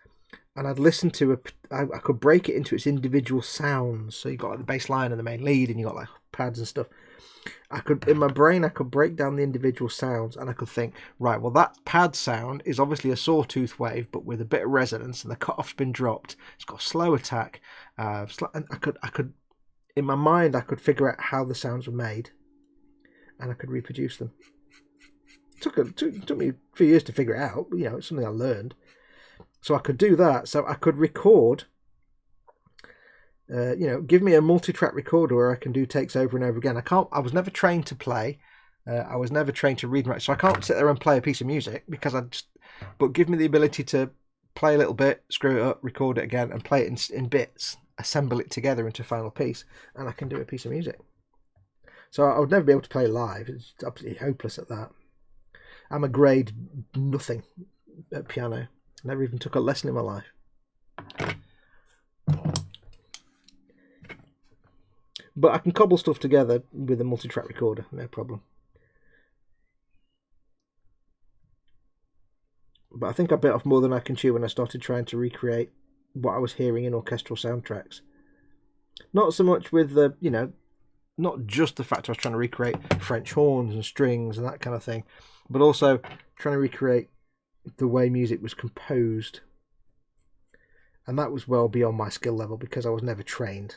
and I'd listen to I could break it into its individual sounds. So you got like the bass line and the main lead, and you got like pads and stuff. In my brain, I could break down the individual sounds, and I could think, right, well, that pad sound is obviously a sawtooth wave, but with a bit of resonance, and the cutoff's been dropped. It's got a slow attack, and I could, in my mind, I could figure out how the sounds were made, and I could reproduce them. It took me a few years to figure it out, but, it's something I learned. So I could do that. So I could record. Give me a multi-track recorder where I can do takes over and over again. I was never trained to play. I was never trained to read and write. So I can't sit there and play a piece of music but give me the ability to play a little bit, screw it up, record it again, and play it in bits, assemble it together into a final piece, and I can do a piece of music. So I would never be able to play live. It's absolutely hopeless at that. I'm a grade nothing at piano. Never even took a lesson in my life. But I can cobble stuff together with a multi-track recorder, no problem. But I think I bit off more than I can chew when I started trying to recreate what I was hearing in orchestral soundtracks. Not so much with the, not just the fact I was trying to recreate French horns and strings and that kind of thing, but also trying to recreate the way music was composed. And that was well beyond my skill level because I was never trained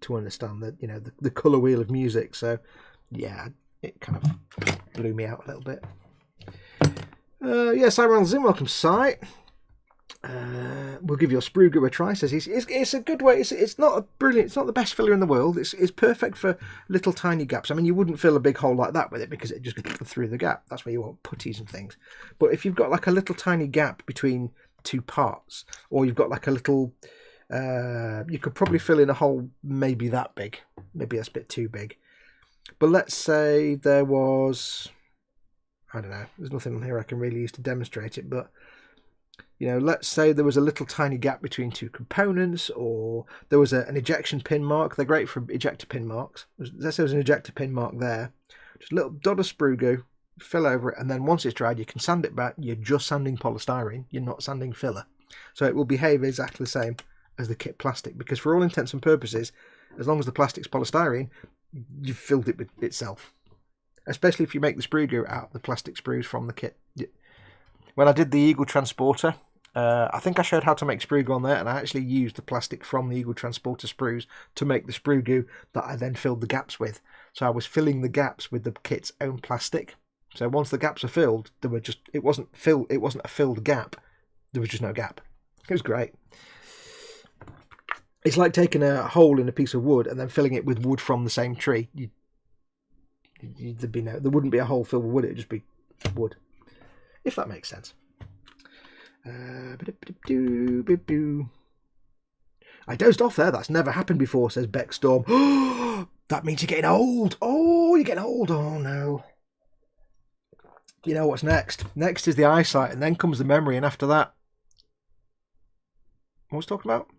to understand that, the colour wheel of music. So, yeah, it kind of blew me out a little bit. Cy Reynolds in, welcome, Cy. We'll give your sprue goo a try. Says it's a good way. It's not a brilliant. It's not the best filler in the world. It's perfect for little tiny gaps. I mean, you wouldn't fill a big hole like that with it because it just goes through the gap. That's where you want putties and things. But if you've got like a little tiny gap between 2 parts, or you've got like a little, you could probably fill in a hole maybe that big. Maybe that's a bit too big. But let's say there was, I don't know. There's nothing on here I can really use to demonstrate it, but. Let's say there was a little tiny gap between 2 components, or there was an ejection pin mark. They're great for ejector pin marks. Let's say there was an ejector pin mark there. Just a little dot of sprue goo, fill over it, and then once it's dried, you can sand it back. You're just sanding polystyrene. You're not sanding filler. So it will behave exactly the same as the kit plastic, because for all intents and purposes, as long as the plastic's polystyrene, you've filled it with itself. Especially if you make the sprue goo out of the plastic sprues from the kit. When I did the Eagle Transporter, I think I showed how to make sprue goo on there, and I actually used the plastic from the Eagle Transporter sprues to make the sprue goo that I then filled the gaps with. So I was filling the gaps with the kit's own plastic. So once the gaps are filled, it wasn't a filled gap. There was just no gap. It was great. It's like taking a hole in a piece of wood and then filling it with wood from the same tree. There wouldn't be a hole filled with wood, it would just be wood. If that makes sense. I dozed off there. That's never happened before, says Beck Storm. That means you're getting old. Oh, you're getting old. Oh, no. You know what's next? Next is the eyesight, and then comes the memory, and after that... What was I talking about?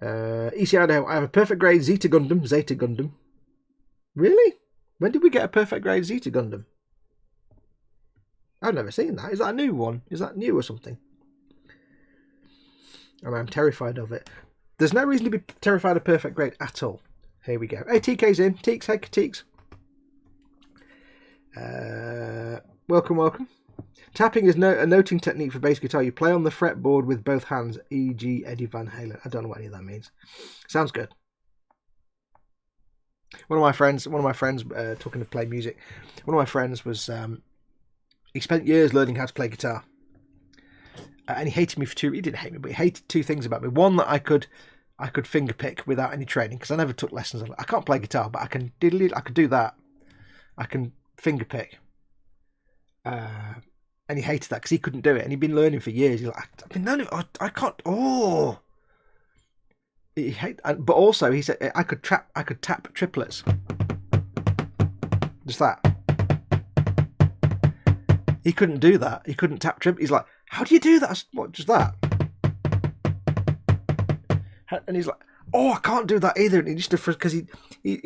ECI, I have a perfect grade Zeta Gundam. Really? When did we get a perfect grade Zeta Gundam? I've never seen that. Is that a new one? Is that new or something? I'm terrified of it. There's no reason to be terrified of perfect grade at all. Here we go. Hey, TK's in. Teeks, hey, Teeks. Welcome. Tapping is a noting technique for bass guitar. You play on the fretboard with both hands, e.g. Eddie Van Halen. I don't know what any of that means. Sounds good. One of my friends, talking to play music, one of my friends was, he spent years learning how to play guitar. And he hated me for two. He didn't hate me, but he hated two things about me. One, that I could finger pick without any training because I never took lessons. I can't play guitar, but I can do that. I can finger pick. And he hated that because he couldn't do it, and he'd been learning for years. He's like, I've been learning. I can't. Oh. But also he said I could tap triplets. Just that. He couldn't do that. He couldn't tap triplets. He's like, how do you do that? What, just that? And he's like, oh, I can't do that either. And he just because he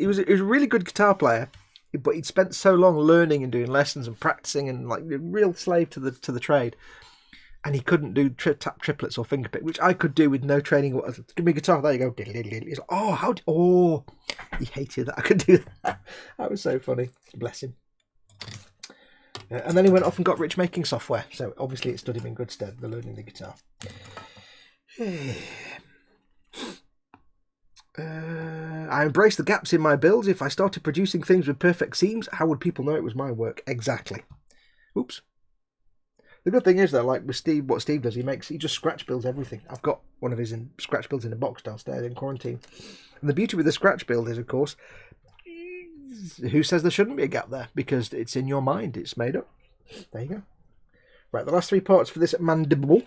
was a really good guitar player, but he'd spent so long learning and doing lessons and practicing and like a real slave to the trade. And he couldn't do tap triplets or finger pick, which I could do with no training. Give me a guitar. There you go. He's like, he hated that I could do that. That was so funny. Bless him. And then he went off and got rich making software. So obviously it stood him in good stead, the learning the guitar. I embrace the gaps in my builds. If I started producing things with perfect seams, how would people know it was my work? Exactly. Oops. The good thing is though, like with Steve, what Steve does, he just scratch builds everything. I've got one of his scratch builds in a box downstairs in quarantine. And the beauty with the scratch build is, of course, who says there shouldn't be a gap there? Because it's in your mind. It's made up. There you go. Right, the last three parts for this Mandible.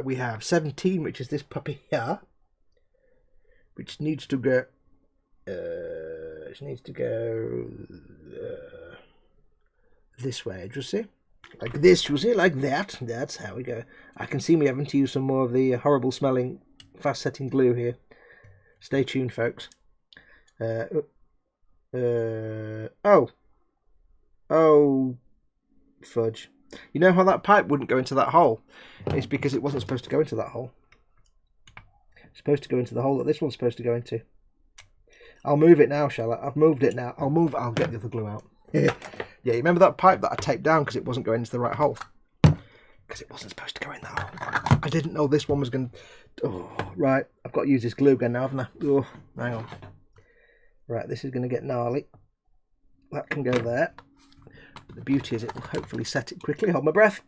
We have 17, which is this puppy here. Which needs to go... this way, do you see? Like this, you see? Like that. That's how we go. I can see me having to use some more of the horrible smelling fast setting glue here. Stay tuned, folks. Oh, fudge. You know how that pipe wouldn't go into that hole? It's because it wasn't supposed to go into that hole. It's supposed to go into the hole that this one's supposed to go into. I'll move it now, shall I? I've moved it now. I'll get the other glue out. Yeah, you remember that pipe that I taped down because it wasn't going into the right hole? Because it wasn't supposed to go in that hole. I didn't know this one was going to... Oh, right. I've got to use this glue again now, haven't I? Oh, hang on. Right, this is going to get gnarly. That can go there. But the beauty is it will hopefully set it quickly. Hold my breath.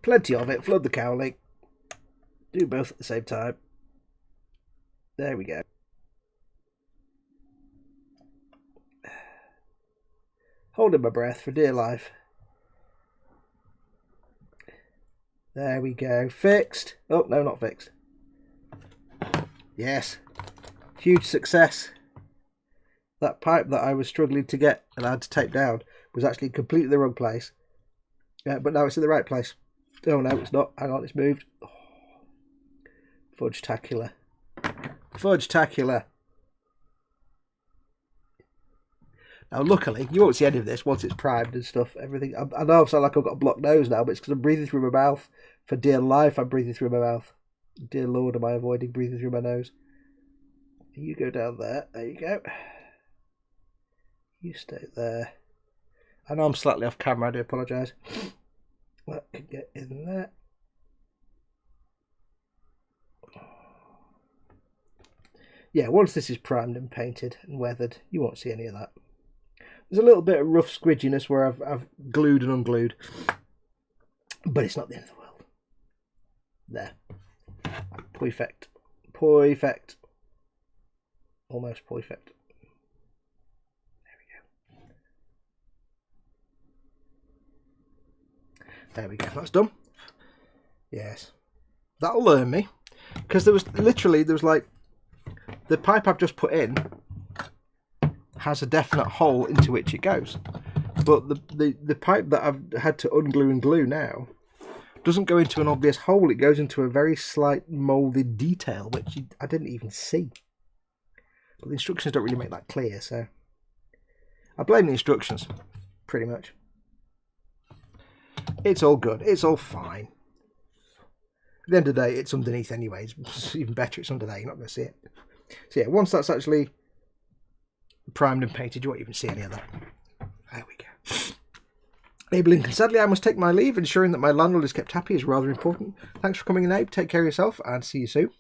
Plenty of it. Flood the cowling. Do both at the same time. There we go. Holding my breath for dear life. There we go. Fixed. Oh, no, not fixed. Yes. Huge success. That pipe that I was struggling to get and I had to tape down was actually completely the wrong place. Yeah, but now it's in the right place. Oh, no, it's not. Hang on, it's moved. Oh. Fudge-tacular. Fudge-tacular. Now, luckily, you won't see any of this once it's primed and stuff. Everything. I know I sound like I've got a blocked nose now, but it's because I'm breathing through my mouth. For dear life, I'm breathing through my mouth. Dear Lord, am I avoiding breathing through my nose? You go down there. There you go. You stay there. I know I'm slightly off camera. I do apologise. That can get in there. Yeah, once this is primed and painted and weathered, you won't see any of that. There's a little bit of rough squidginess where I've glued and unglued, but it's not the end of the world. There. Perfect. Perfect. Almost perfect. There we go. That's done. Yes. That'll learn me. Because there was like, the pipe I've just put in has a definite hole into which it goes. But the pipe that I've had to unglue and glue now doesn't go into an obvious hole. It goes into a very slight moulded detail, which I didn't even see. But the instructions don't really make that clear, so I blame the instructions, pretty much. It's all good. It's all fine. At the end of the day, it's underneath anyways. It's even better it's under there. You're not going to see it. So yeah, once that's actually primed and painted, you won't even see any of that. There we go. Abe Lincoln, sadly I must take my leave. Ensuring that my landlord is kept happy is rather important. Thanks for coming in, Abe. Take care of yourself and see you soon.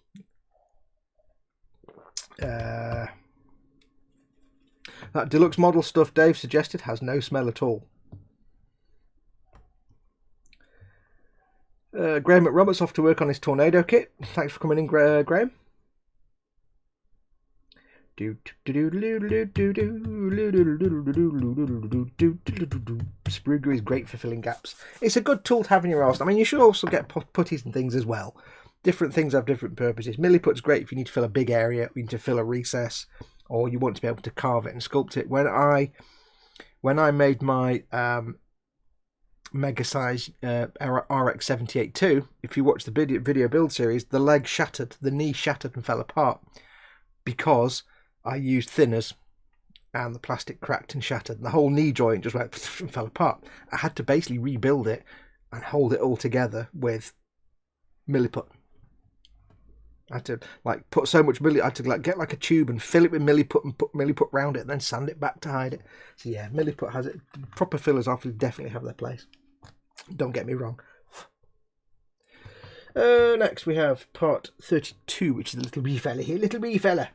That deluxe model stuff Dave suggested has no smell at all. Graham McRoberts off to work on his tornado kit. Thanks for coming in, Graham. Sprue glue is great for filling gaps. It's a good tool to have in your arsenal. I mean, you should also get putties and things as well. Different things have different purposes. Milliput's great if you need to fill a big area, you need to fill a recess, or you want to be able to carve it and sculpt it. When I made my mega size RX 78-2, if you watch the video build series, the leg shattered, the knee shattered and fell apart because I used thinners and the plastic cracked and shattered. The whole knee joint just went and fell apart. I had to basically rebuild it and hold it all together with milliput. I had to like put so much milliput. I had to like get like a tube and fill it with milliput and put milliput round it and then sand it back to hide it. So yeah, milliput has it. Proper fillers obviously definitely have their place. Don't get me wrong. Next we have part 32, which is the little wee fella here. Little wee fella.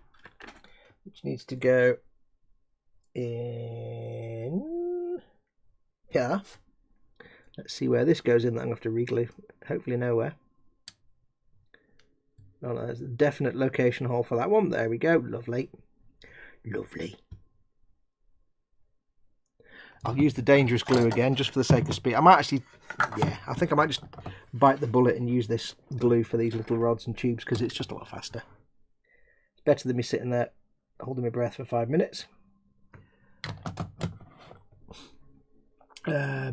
Which needs to go in here. Let's see where this goes in. That I'm going to have to reglue. Hopefully nowhere. Oh no, there's a definite location hole for that one. There we go. Lovely. Lovely. I'll use the dangerous glue again just for the sake of speed. I might actually, yeah, I think I might just bite the bullet and use this glue for these little rods and tubes because it's just a lot faster. It's better than me sitting there holding my breath for 5 minutes.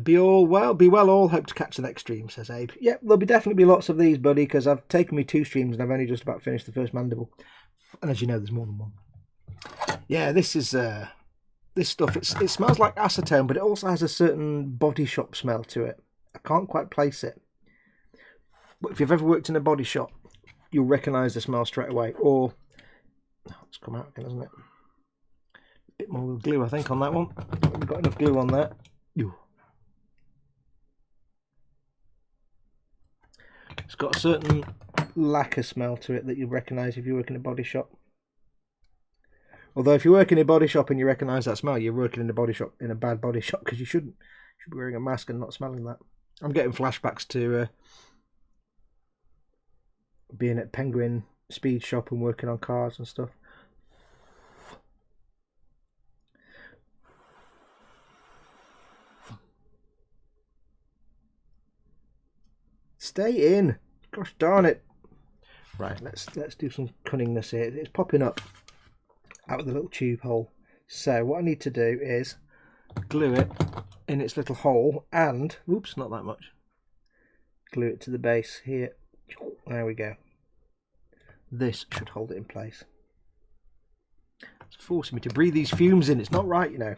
Be well all. Hope to catch the next stream, says Abe. Yep, there'll definitely be lots of these, buddy, because I've taken me 2 streams and I've only just about finished the first Mandible. And as you know, there's more than one. Yeah, this is this stuff. It smells like acetone, but it also has a certain body shop smell to it. I can't quite place it. But if you've ever worked in a body shop, you'll recognise the smell straight away. Or it's come out again, hasn't it? A bit more glue, I think, on that one. We've got enough glue on there. It's got a certain lacquer smell to it that you'll recognise if you work in a body shop. Although if you work in a body shop and you recognise that smell, you're working in a body shop, in a bad body shop, because you shouldn't. You should be wearing a mask and not smelling that. I'm getting flashbacks to being at Penguin Speed Shop and working on cars and stuff. Stay in. Gosh darn it. Right, let's do some cunningness here. It's popping up out of the little tube hole. So what I need to do is glue it in its little hole and, oops, not that much. Glue it to the base here. There we go. This should hold it in place. It's forcing me to breathe these fumes in. It's not right, you know.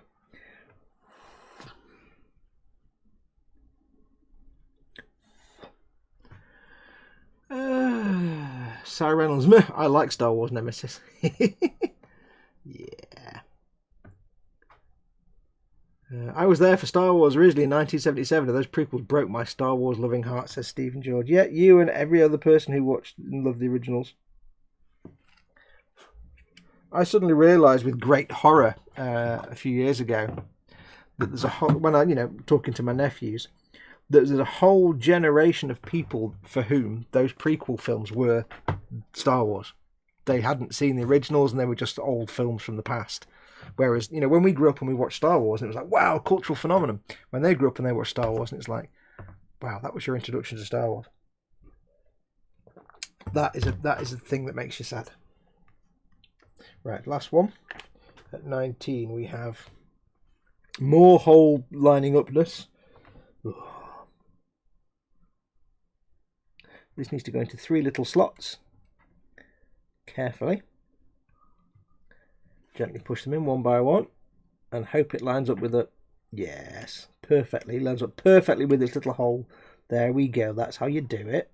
Cy Reynolds, I like Star Wars Nemesis. Yeah. I was there for Star Wars originally in 1977, and those prequels broke my Star Wars loving heart, says Stephen George. Yeah, you and every other person who watched and loved the originals. I suddenly realised with great horror a few years ago that there's a whole, when I, talking to my nephews, that there's a whole generation of people for whom those prequel films were Star Wars. They hadn't seen the originals and they were just old films from the past. Whereas, when we grew up and we watched Star Wars, and it was like, wow, cultural phenomenon. When they grew up and they watched Star Wars, and it's like, wow, that was your introduction to Star Wars. That is a thing that makes you sad. Right, last one. At 19, we have more hole lining upness. This needs to go into 3 little slots. Carefully. Gently push them in one by one and hope it lines up with a... Yes, perfectly. Lines up perfectly with this little hole. There we go. That's how you do it.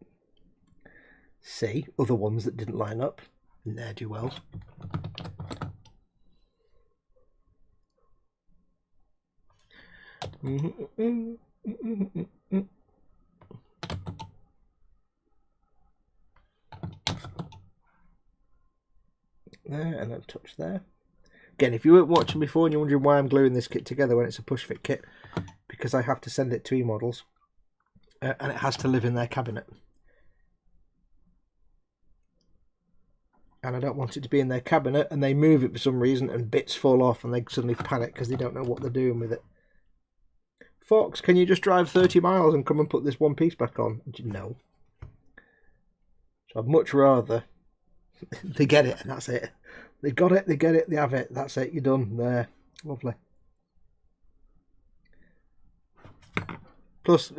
See, other ones that didn't line up. Ne'er-do-wells. There, and then touch there. Again, if you weren't watching before and you're wondering why I'm gluing this kit together when it's a push-fit kit, because I have to send it to eModels, and it has to live in their cabinet. And I don't want it to be in their cabinet and they move it for some reason and bits fall off and they suddenly panic because they don't know what they're doing with it. Foxx, can you just drive 30 miles and come and put this one piece back on? No. So I'd much rather they get it and that's it. They got it, they get it, they have it. That's it, you're done. There. Lovely. Plus,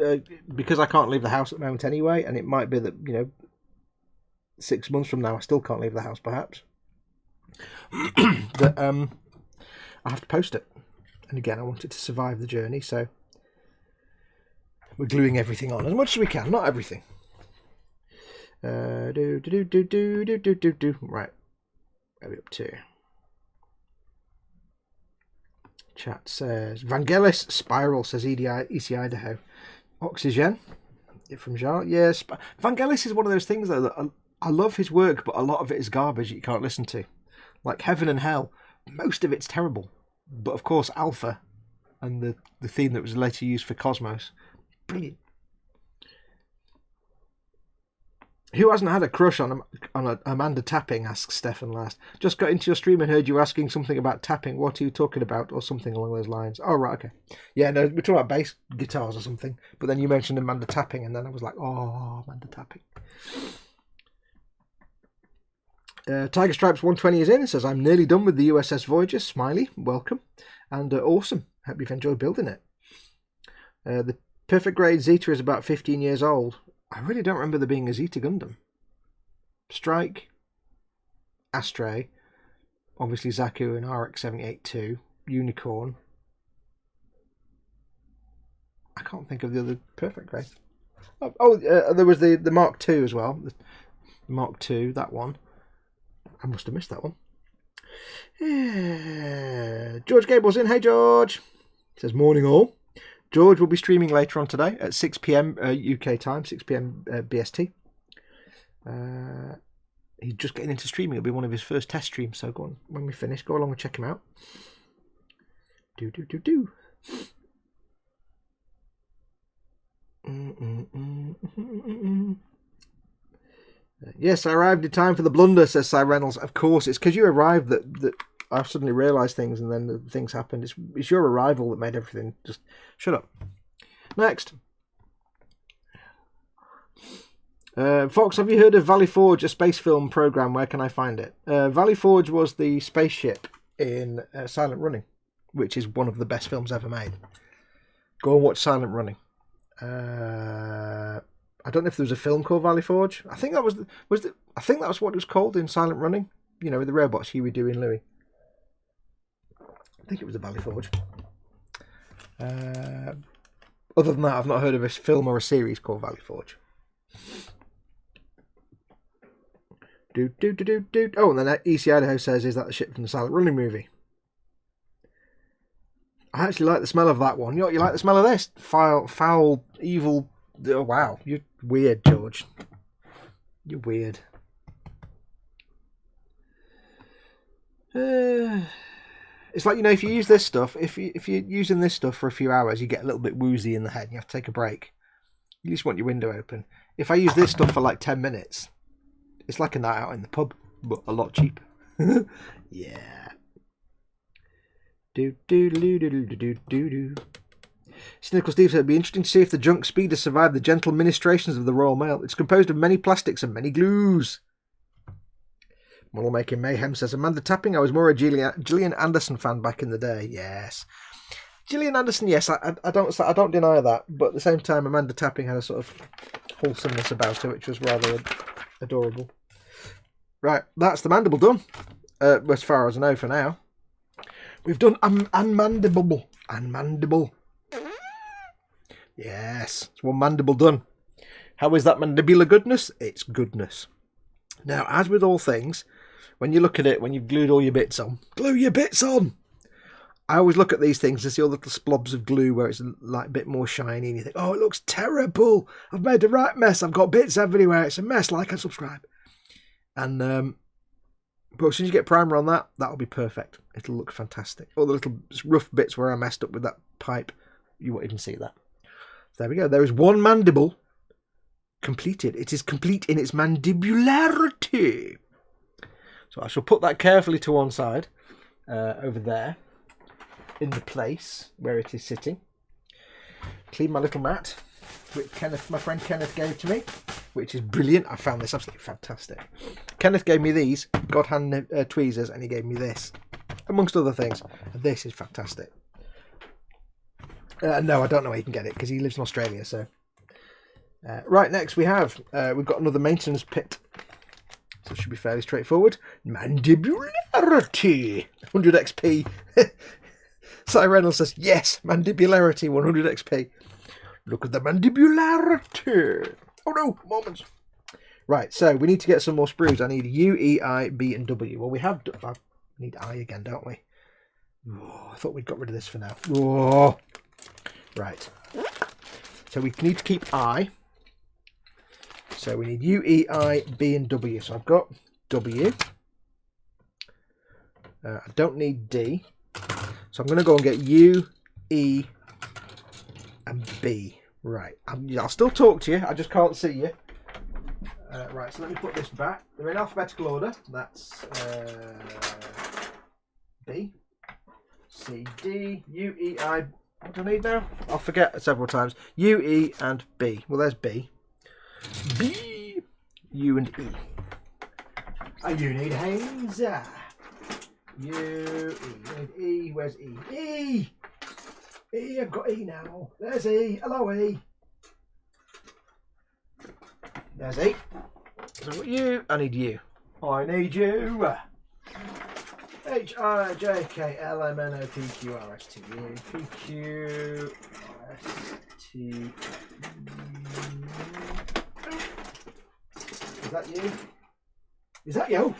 because I can't leave the house at the moment anyway, and it might be that, 6 months from now I still can't leave the house perhaps, that I have to post it. And again, I want it to survive the journey, so we're gluing everything on as much as we can, not everything. Right, where are we up to? Chat says Vangelis Spiral, says EC Idaho. Oxygen from Jar. Yes, Vangelis is one of those things though that I love his work, but a lot of it is garbage that you can't listen to. Like Heaven and Hell, most of it's terrible. But of course, Alpha and the theme that was later used for Cosmos, brilliant. Who hasn't had a crush on Amanda Tapping, asks Stefan last. Just got into your stream and heard you asking something about tapping. What are you talking about? Or something along those lines. Oh, right, okay. Yeah, no, we're talking about bass guitars or something. But then you mentioned Amanda Tapping, and then I was like, oh, Amanda Tapping. Tiger Stripes 120 is in and says, I'm nearly done with the USS Voyager. Smiley, welcome. And awesome. Hope you've enjoyed building it. The Perfect Grade Zeta is about 15 years old. I really don't remember there being a Zeta Gundam. Strike, Astray, obviously Zaku and RX-78-2, Unicorn. I can't think of the other Perfect Grade. There was the Mark II as well. The Mark II, that one. I must have missed that one. Yeah. George Gable's in. Hey, George. He says, morning all. George will be streaming later on today at 6 p.m. UK time, 6 p.m. BST. He's just getting into streaming. It'll be one of his first test streams. So go on, when we finish, go along and check him out. Do. Yes, I arrived in time for the blunder, says Cy Reynolds. Of course, it's because you arrived that I suddenly realised things and then the things happened. It's your arrival that made everything just... Shut up. Next. Fox, have you heard of Valley Forge, a space film programme? Where can I find it? Valley Forge was the spaceship in Silent Running, which is one of the best films ever made. Go and watch Silent Running. I don't know if there was a film called Valley Forge. I think that was I think that was what it was called in Silent Running. You know, with the robots, Huey, Dewey, and Louie. I think it was the Valley Forge. Other than that, I've not heard of a film or a series called Valley Forge. Oh, and then EC Idaho says, is that the ship from the Silent Running movie? I actually like the smell of that one. You like the smell of this? Foul, evil... Oh, wow, you're weird, George. You're weird. It's like, you know, if you use this stuff, if you're using this stuff for a few hours, you get a little bit woozy in the head and you have to take a break. You just want your window open. If I use this stuff for like 10 minutes, it's like a night out in the pub, but a lot cheaper. Yeah. Cynical Steve said, it'd be interesting to see if the junk speeder survived the gentle ministrations of the Royal Mail. It's composed of many plastics and many glues. Modelmaking Mayhem says, Amanda Tapping, I was more a Gillian Anderson fan back in the day. Yes. Gillian Anderson, yes, I don't deny that, but at the same time, Amanda Tapping had a sort of wholesomeness about her, which was rather adorable. Right, that's the Mandible done, as far as I know for now. We've done Mandible. Mandible. Yes, it's one Mandible done. How is that mandibular goodness? It's goodness. Now, as with all things, when you look at it, when you've glued all your bits on, glue your bits on! I always look at these things and see all the little splobs of glue where it's like a bit more shiny and you think, oh, it looks terrible. I've made a right mess. I've got bits everywhere. It's a mess. Like and subscribe. And but as soon as you get primer on that, that'll be perfect. It'll look fantastic. All the little rough bits where I messed up with that pipe, you won't even see that. So there we go. There is one Mandible completed. It is complete in its mandibularity. So I shall put that carefully to one side over there, in the place where it is sitting. Clean my little mat, which my friend Kenneth gave to me, which is brilliant. I found this absolutely fantastic. Kenneth gave me these God hand tweezers, and he gave me this, amongst other things. And this is fantastic. No, I don't know where you can get it because he lives in Australia. So, right, next we've got another maintenance pit. So it should be fairly straightforward. Mandibularity, 100 XP. Cy Reynolds says, yes, mandibularity, 100 XP. Look at the mandibularity. Oh no, moments. Right, so we need to get some more sprues. I need U, E, I, B, and W. Well, we have... I need I again, don't we? Oh, I thought we'd got rid of this for now. Oh. Right. So we need to keep I. So we need U, E, I, B, and W. So I've got W. I don't need D. So I'm going to go and get U, E, and B. Right. I'll still talk to you. I just can't see you. Right, so let me put this back. They're in alphabetical order. That's B, C, D, U, E, I. What do I need now? I'll forget several times. U, E, and B. Well, there's B. B, U, and E. Oh, you need Haynes. U, E, E. Where's E? E! E, I've got E now. There's E. Hello, E. There's E. So I've got U. I need you. I need you. H, I, J, K, L, M, N, O, P, Q, R, S, T, U. P, Q, S, T, Is that you? Is that you?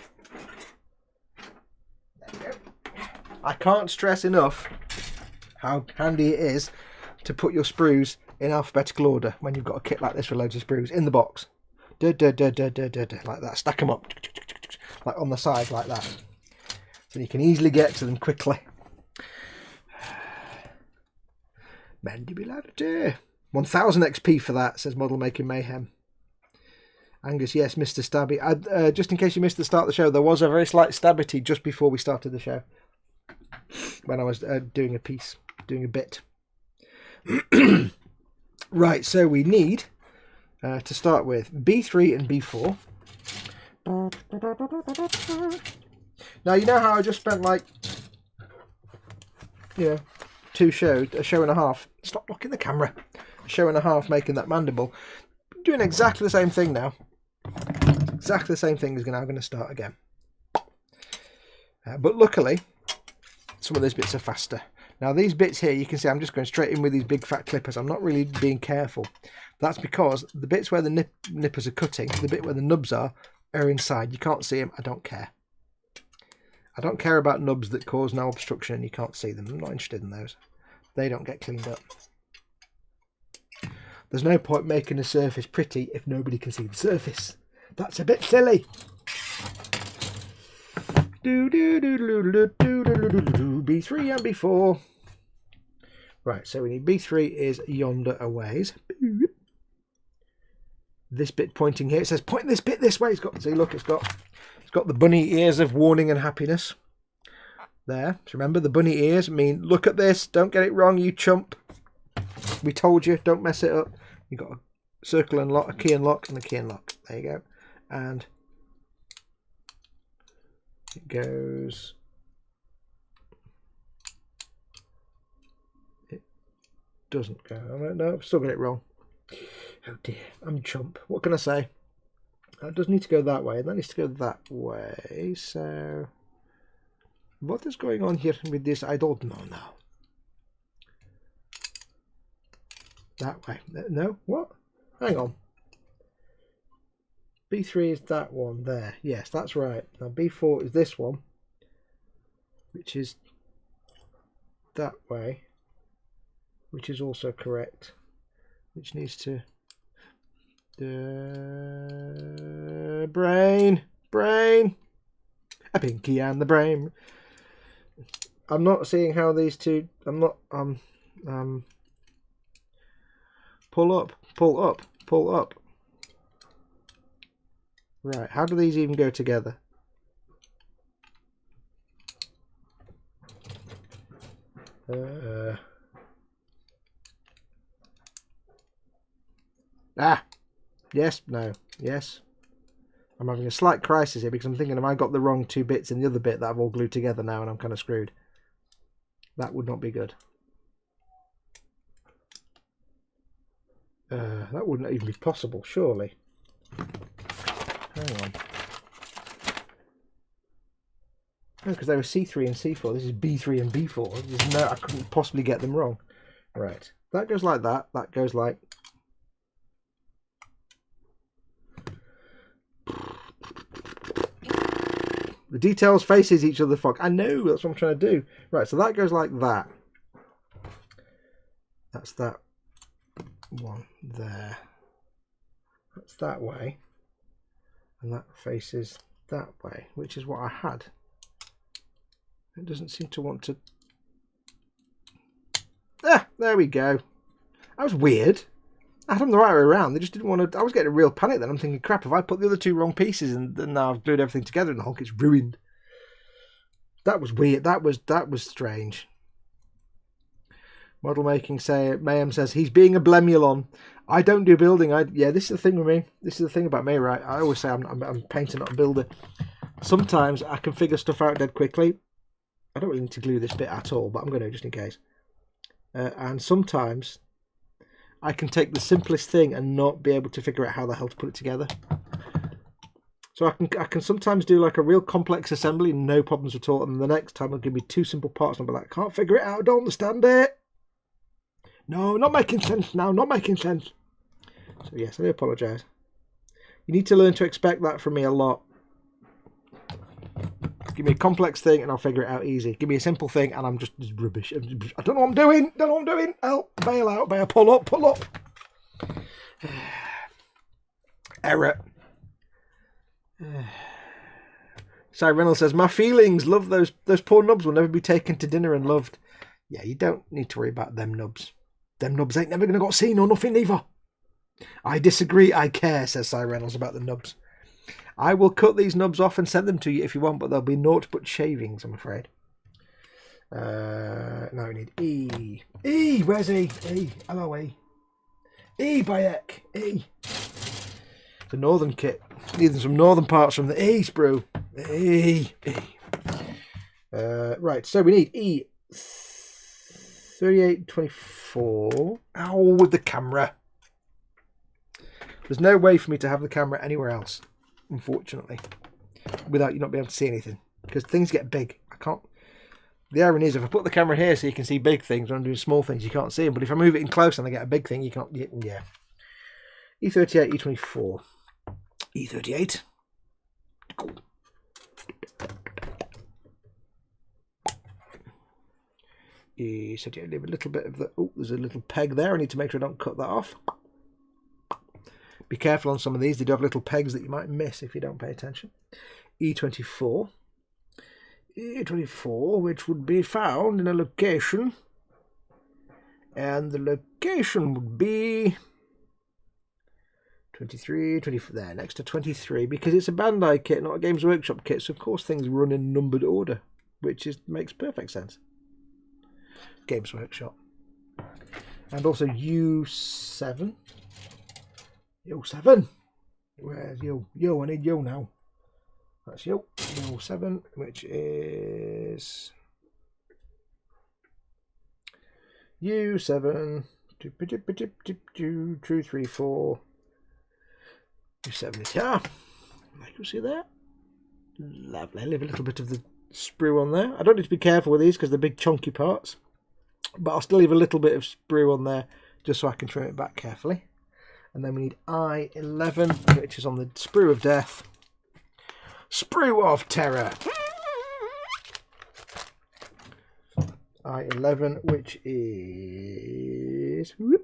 There you go. I can't stress enough how handy it is to put your sprues in alphabetical order when you've got a kit like this with loads of sprues in the box. Like that. Stack them up. Like on the side, like that. So you can easily get to them quickly. Mandibularity. 1000 XP for that, says Modelmaking Mayhem. Angus, yes, Mr. Stabby. Just in case you missed the start of the show, there was a very slight stabbity just before we started the show. When I was doing a bit. Right, so we need to start with B3 and B4. Now, you know how I just spent like, a show and a half. Stop blocking the camera. A show and a half making that mandible. Doing exactly the same thing now. Exactly the same thing is now going to start again. But luckily, some of these bits are faster. Now these bits here, you can see I'm just going straight in with these big fat clippers. I'm not really being careful. That's because the bits where the nippers are cutting, the bit where the nubs are inside. You can't see them. I don't care. I don't care about nubs that cause no obstruction and you can't see them. I'm not interested in those. They don't get cleaned up. There's no point making a surface pretty if nobody can see the surface. That's a bit silly. B3 and B4. Right, so we need B3 is yonder a ways. This bit pointing here. It says point this bit this way. It's got, see, look, it's got the bunny ears of warning and happiness. There. So remember, the bunny ears mean look at this. Don't get it wrong, you chump. We told you, don't mess it up. You've got a circle and lock, a key and lock, and a key and lock. There you go. And it goes. It doesn't go. No, I've still got it wrong. Oh dear, I'm a chump. What can I say? That does need to go that way. That needs to go that way. So, what is going on here with this? I don't know now. That way. No? What? Hang on. B3 is that one there. Yes, that's right. Now B4 is this one, which is that way, which is also correct, which needs to... brain, a pinky and the brain. I'm not seeing how these two. I'm not. Pull up. Right. How do these even go together? Yes, no, yes. I'm having a slight crisis here because I'm thinking, have I got the wrong two bits in the other bit that I've all glued together now and I'm kind of screwed? That would not be good. That wouldn't even be possible, surely. Hang on. No, because they were C3 and C4. This is B3 and B4. There's no, I couldn't possibly get them wrong. Right. That goes like that. That goes like... The details faces each other, Foxx. I know, that's what I'm trying to do. Right, so that goes like that. That's that one there. That's that way. And that faces that way, which is what I had. It doesn't seem to want to... Ah, there we go. That was weird. I had them the right way around. They just didn't want to... I was getting a real panic then. I'm thinking, crap, if I put the other two wrong pieces and now I've glued everything together and the whole kit's ruined. That was weird. That was strange. Model making Mayhem says he's being a blemulon. I don't do building. Yeah, this is the thing with me. This is the thing about me, right? I always say I'm a painter, not a builder. Sometimes I can figure stuff out dead quickly. I don't really need to glue this bit at all, but I'm going to just in case. And sometimes I can take the simplest thing and not be able to figure out how the hell to put it together. So I can sometimes do like a real complex assembly, no problems at all, and the next time it'll give me two simple parts and I'll be like, can't figure it out, I don't understand it. No, not making sense now, not making sense. So yes, I do apologise. You need to learn to expect that from me a lot. Give me a complex thing and I'll figure it out easy. Give me a simple thing and I'm just rubbish. I don't know what I'm doing. Don't know what I'm doing. Help. Bail out. Bail. Pull up. Pull up. Error. Si Reynolds says, my feelings. Love those poor nubs will never be taken to dinner and loved. Yeah, you don't need to worry about them nubs. Them nubs ain't never going to got seen or nothing either. I disagree. I care, says Si Reynolds about the nubs. I will cut these nubs off and send them to you if you want, but there'll be naught but shavings, I'm afraid. Now we need E. E, where's E? E, hello E. E, Bayek, E. It's a northern kit. Needing some northern parts from the E sprue. E, E. Right, so we need E. 3824. Ow, with the camera. There's no way for me to have the camera anywhere else, unfortunately, without you not being able to see anything, because things get big. I can't. The irony is, if I put the camera here so you can see big things, when I'm doing small things, you can't see them. But if I move it in close and I get a big thing, you can't. Yeah. E38, E24, E38. E38. Leave a little bit of the. Oh, there's a little peg there. I need to make sure I don't cut that off. Be careful on some of these. They do have little pegs that you might miss if you don't pay attention. E24 24, which would be found in a location. And the location would be 23, 24, there, next to 23, because it's a Bandai kit, not a Games Workshop kit, so of course things run in numbered order, which makes perfect sense. Games Workshop. And also U7. U7. Where's Yo? Yo, I need Yo now. That's Yo. Yo7, which is U7. 2, 3, 4. U7 is here. Like you see there. Lovely. Leave a little bit of the sprue on there. I don't need to be careful with these because they're big chunky parts. But I'll still leave a little bit of sprue on there just so I can trim it back carefully. And then we need I11, which is on the sprue of death. Sprue of terror. I11, which is 1,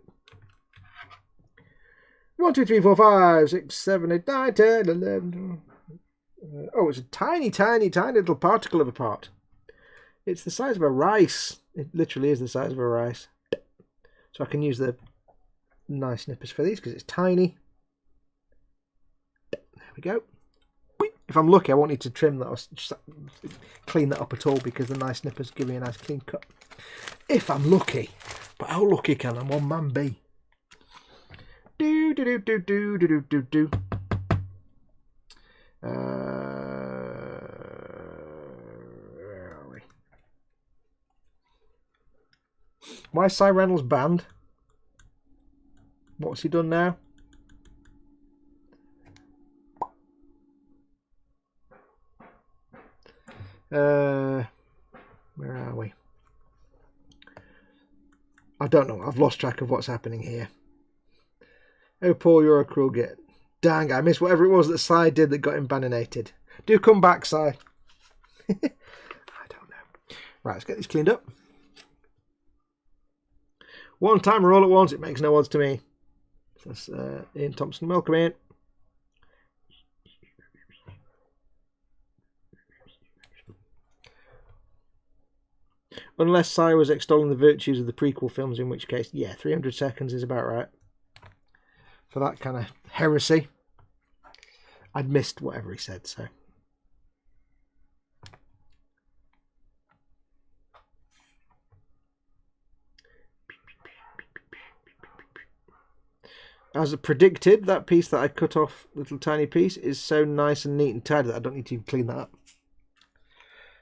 2, 3, 4, 5, 6, 7, 8, 9, 10, 11. Oh, it's a tiny, tiny, tiny little particle of a part. It's the size of a rice. It literally is the size of a rice. So I can use the nice nippers for these because it's tiny. There we go. If I'm lucky, I won't need to trim that or just clean that up at all because the nice nippers give me a nice clean cut. If I'm lucky. But how lucky can a one man be? Do do do do do do do do. Where are we? Why is Cy Reynolds banned? What's he done now? Where are we? I don't know. I've lost track of what's happening here. Oh, Paul, you're a cruel git. Dang, I missed whatever it was that Cy did that got him bananated. Do come back, Cy. I don't know. Right, let's get these cleaned up. One timer all at once. It makes no odds to me. That's Ian Thompson. Welcome in. Unless Cy was extolling the virtues of the prequel films, in which case, yeah, 300 seconds is about right. For that kind of heresy. I'd missed whatever he said, so. As predicted, that piece that I cut off, little tiny piece, is so nice and neat and tidy that I don't need to even clean that up.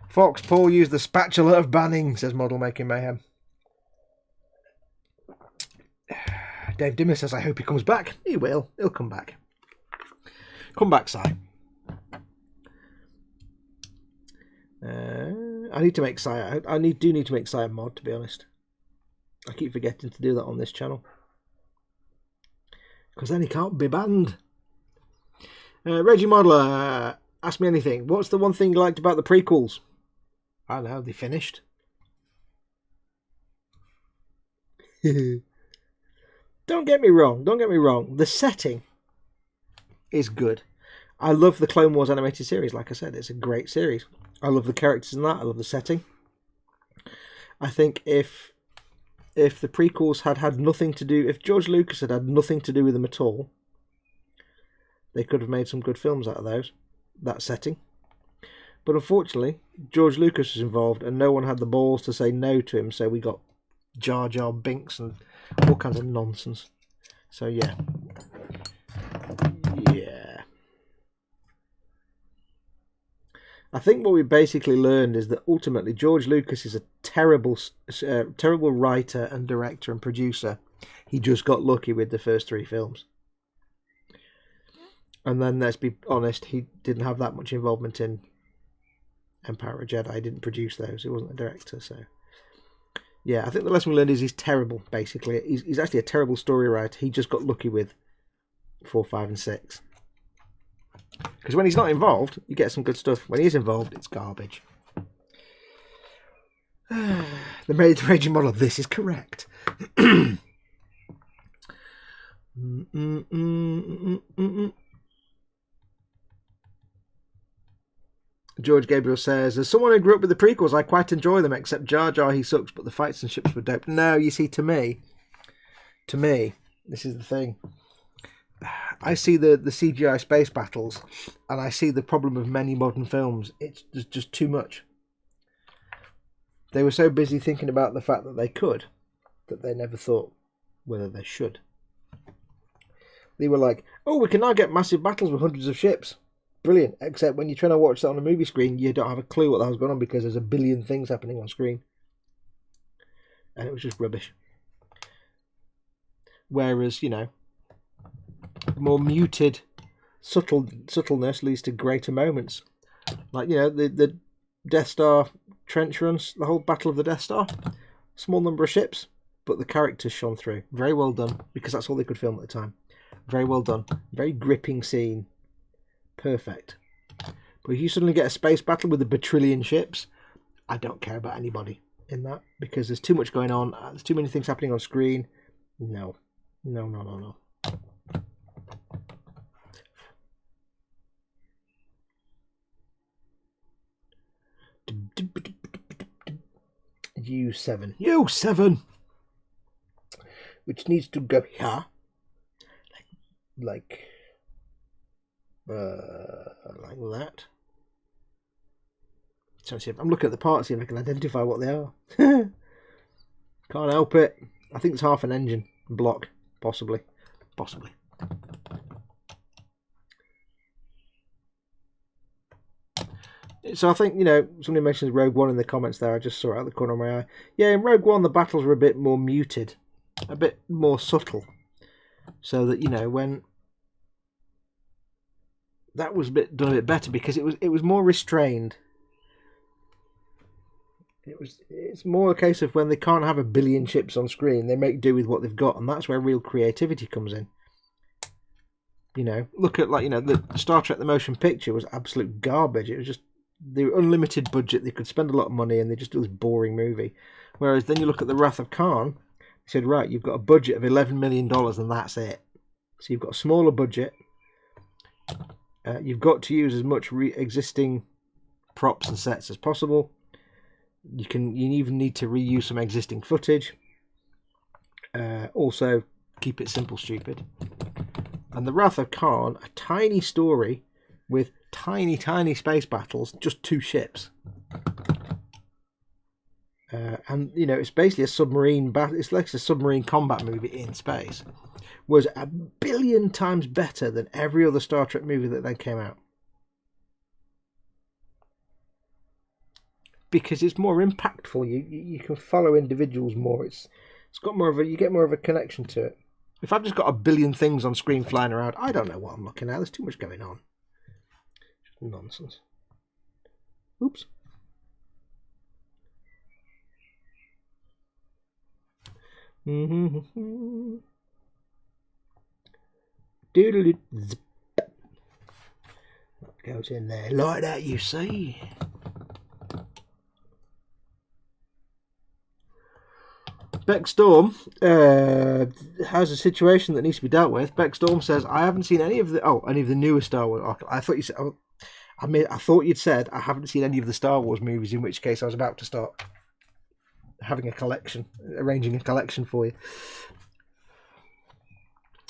Fox, Paul used the spatula of banning, says Modelmaking Mayhem. Dave Dimmer says, I hope he comes back. He will. He'll come back. Come back, Si. I need to make Si. I do need to make Si a mod, to be honest. I keep forgetting to do that on this channel. Because then he can't be banned. Reggie Modeler, ask me anything. What's the one thing you liked about the prequels? I don't know, they finished. Don't get me wrong. The setting is good. I love the Clone Wars animated series. Like I said, it's a great series. I love the characters in that. I love the setting. I think if the prequels had nothing to do, if George Lucas had nothing to do with them at all, they could have made some good films out of that setting. But unfortunately, George Lucas was involved and no one had the balls to say no to him, so we got Jar Jar Binks and all kinds of nonsense. So yeah. I think what we basically learned is that ultimately George Lucas is a terrible writer and director and producer. He just got lucky with the first 3 films. And then, let's be honest, he didn't have that much involvement in Empire of Jedi. He didn't produce those. He wasn't a director, so... Yeah, I think the lesson we learned is he's terrible, basically. He's actually a terrible story writer. He just got lucky with 4, 5 and 6. Because when he's not involved, you get some good stuff. When he's involved, it's garbage. The raging model, this is correct. George Gabriel says, as someone who grew up with the prequels, I quite enjoy them, except Jar Jar, he sucks, but the fights and ships were dope. No, you see, to me, this is the thing. I see the CGI space battles, and I see the problem of many modern films. It's just too much. They were so busy thinking about the fact that they could, that they never thought whether they should. They were like, oh, we can now get massive battles with hundreds of ships. Brilliant, except when you're trying to watch that on a movie screen, you don't have a clue what the hell's going on because there's a billion things happening on screen. And it was just rubbish. Whereas, you know, more muted subtleness leads to greater moments. Like, you know, the Death Star trench runs, the whole Battle of the Death Star. Small number of ships, but the characters shone through. Very well done, because that's all they could film at the time. Very well done. Very gripping scene. Perfect. But if you suddenly get a space battle with a batrillion ships, I don't care about anybody in that, because there's too much going on. There's too many things happening on screen. No. No. U7, which needs to go here, like that. So I'm looking at the parts, see if I can identify what they are. Can't help it. I think it's half an engine block, possibly. So I think, you know, somebody mentions Rogue One in the comments there. I just saw it out the corner of my eye. Yeah, in Rogue One, the battles were a bit more muted, a bit more subtle. So that, you know, when that was done a bit better, because it was more restrained. It's more a case of when they can't have a billion ships on screen, they make do with what they've got, and that's where real creativity comes in. You know, look at, like, you know, the Star Trek the motion picture was absolute garbage. It was just the unlimited budget, they could spend a lot of money, and they just do this boring movie. Whereas then you look at the Wrath of Khan, they said, right, you've got a budget of $11 million and that's it. So you've got a smaller budget. You've got to use as much existing props and sets as possible. You even need to reuse some existing footage. Also, keep it simple, stupid. And the Wrath of Khan, a tiny story with tiny space battles, just 2 ships. And, you know, it's basically a submarine battle. It's like a submarine combat movie in space. Was a billion times better than every other Star Trek movie that then came out. Because it's more impactful. You can follow individuals more. It's got more of a, you get more of a connection to it. If I've just got a billion things on screen flying around, I don't know what I'm looking at. There's too much going on. Just nonsense. Oops. Doodle zip. That goes in there like that, you see. Beck Storm has a situation that needs to be dealt with. Beck Storm says, "I haven't seen any of the newer Star Wars." I thought you said, I thought you'd said I haven't seen any of the Star Wars movies. In which case, I was about to start having a collection, arranging a collection for you.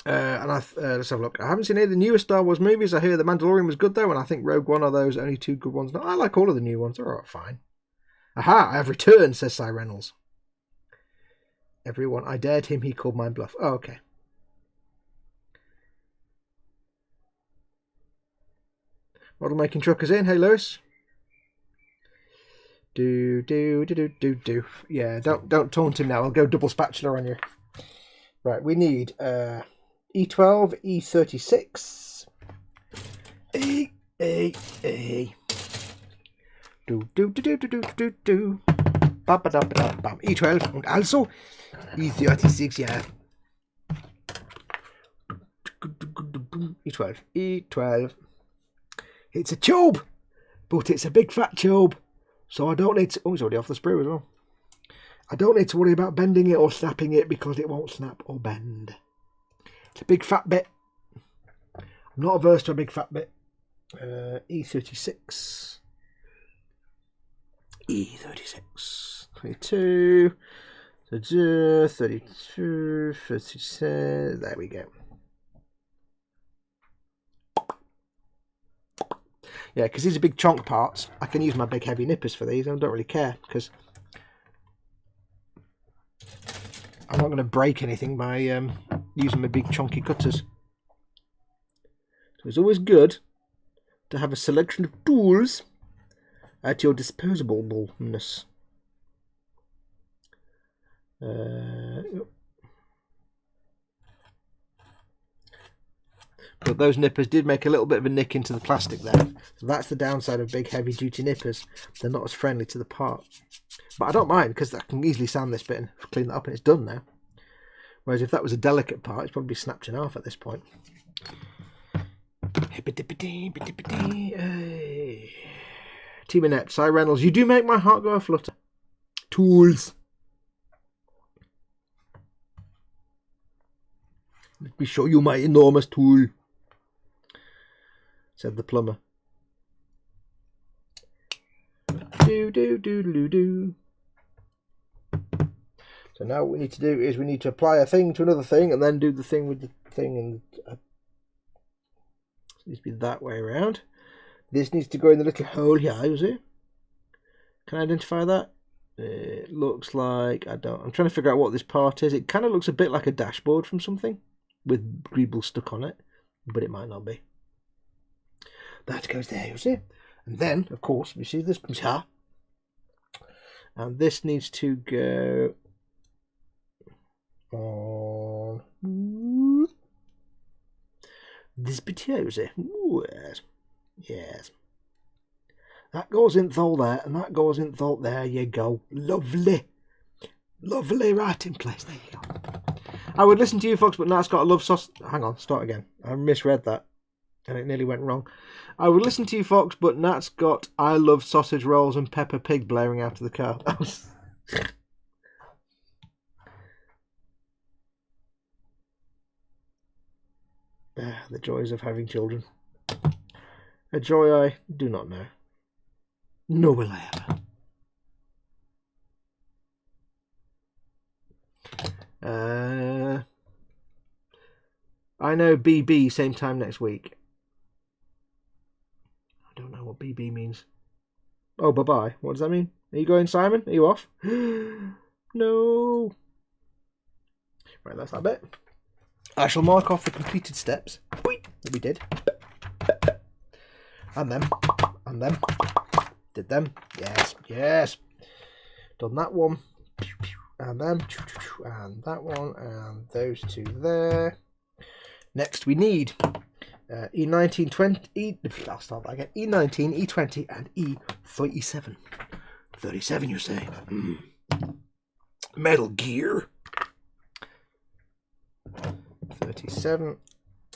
Let's have a look. I haven't seen any of the newer Star Wars movies. I hear the Mandalorian was good though, and I think Rogue One are those only 2 good ones. No, I like all of the new ones. They're all right, fine. Aha! I have returned, says Cy Reynolds. Everyone, I dared him. He called my bluff. Oh, okay. Model making truckers in. Hey, Lewis. Do. Yeah, don't taunt him now. I'll go double spatula on you. Right, we need E12, E36. E. Do. Bam. E12 and also E36, yeah. E12. It's a tube, but it's a big fat tube, so I don't need to... Oh, it's already off the sprue as well. I don't need to worry about bending it or snapping it because it won't snap or bend. It's a big fat bit. I'm not averse to a big fat bit. E36. E36. 22. 32. 36. There we go. Yeah, because these are big chonk parts. I can use my big heavy nippers for these. I don't really care because I'm not going to break anything by using my big chunky cutters. So it's always good to have a selection of tools at your disposableness. But those nippers did make a little bit of a nick into the plastic there. So that's the downside of big heavy duty nippers. They're not as friendly to the part. But I don't mind because I can easily sand this bit and clean that up and it's done now. Whereas if that was a delicate part, it's probably snapped in half at this point. Hey. Team Annette, Cy Reynolds, you do make my heart go a-flutter. Tools. Let me show you my enormous tool, said the plumber. Do. So now what we need to do is we need to apply a thing to another thing and then do the thing with the thing. And it needs to be that way around. This needs to go in the little hole here, you see? Can I identify that? It looks like, I'm trying to figure out what this part is. It kind of looks a bit like a dashboard from something with Greble stuck on it, but it might not be. That goes there, you see? And then, of course, you see this comes here. And this needs to go on this bit here, you see? Ooh, yes. Yes. That goes in thought there, and that goes in thought there. You go. Lovely. Lovely, right in place. There you go. I would listen to you, Foxx, but now it's got a love sauce. Hang on, start again. I misread that, and it nearly went wrong. I would listen to you, Foxx, but Nat's got I love sausage rolls and Peppa Pig blaring out of the car. The joys of having children. A joy I do not know. Nor will I ever. I know BB same time next week. I don't know what BB means. Oh, bye-bye. What does that mean? Are you going, Simon? Are you off? No. Right, that's that bit. I shall mark off the completed steps that we did. And them. Did them. Yes, yes. Done that one. And them. And that one. And those two there. Next we need E19, 20, I'll start that again. E19, E20, and E37. 37, you say? Metal Gear. 37.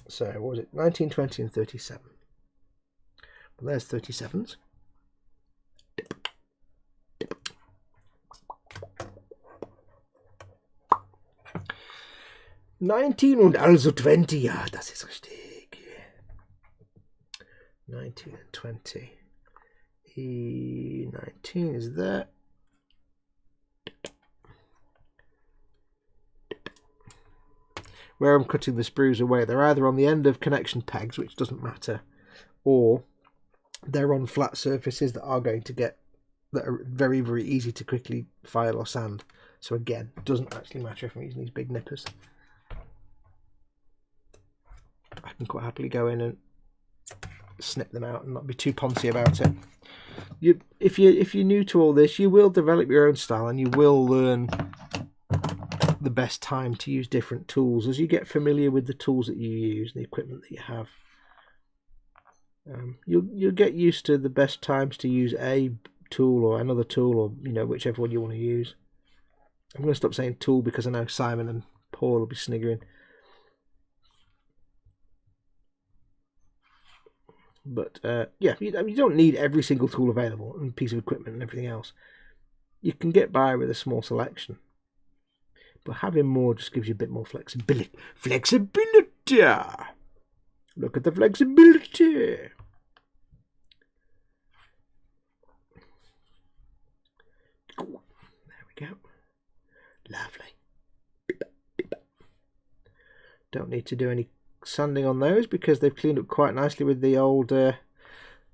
So, what was it? 19, 20, and 37. Well, there's 37s. 19 und also 20. Ja, das ist richtig. 19 and 20. E19 is there. Where I'm cutting the sprues away, they're either on the end of connection pegs, which doesn't matter, or they're on flat surfaces that are very, very easy to quickly file or sand. So again, it doesn't actually matter if I'm using these big nippers. I can quite happily go in and snip them out and not be too poncy about it. If you're new to all this, you will develop your own style and you will learn the best time to use different tools as you get familiar with the tools that you use and the equipment that you have. You'll get used to the best times to use a tool or another tool, or whichever one you want to use. I'm going to stop saying tool because I know Simon and Paul will be sniggering. But yeah, you don't need every single tool available and piece of equipment and everything else. You can get by with a small selection, but having more just gives you a bit more flexibility. Flexibility! Look at the flexibility! we go. Lovely. Don't need to do any sanding on those because they've cleaned up quite nicely with the old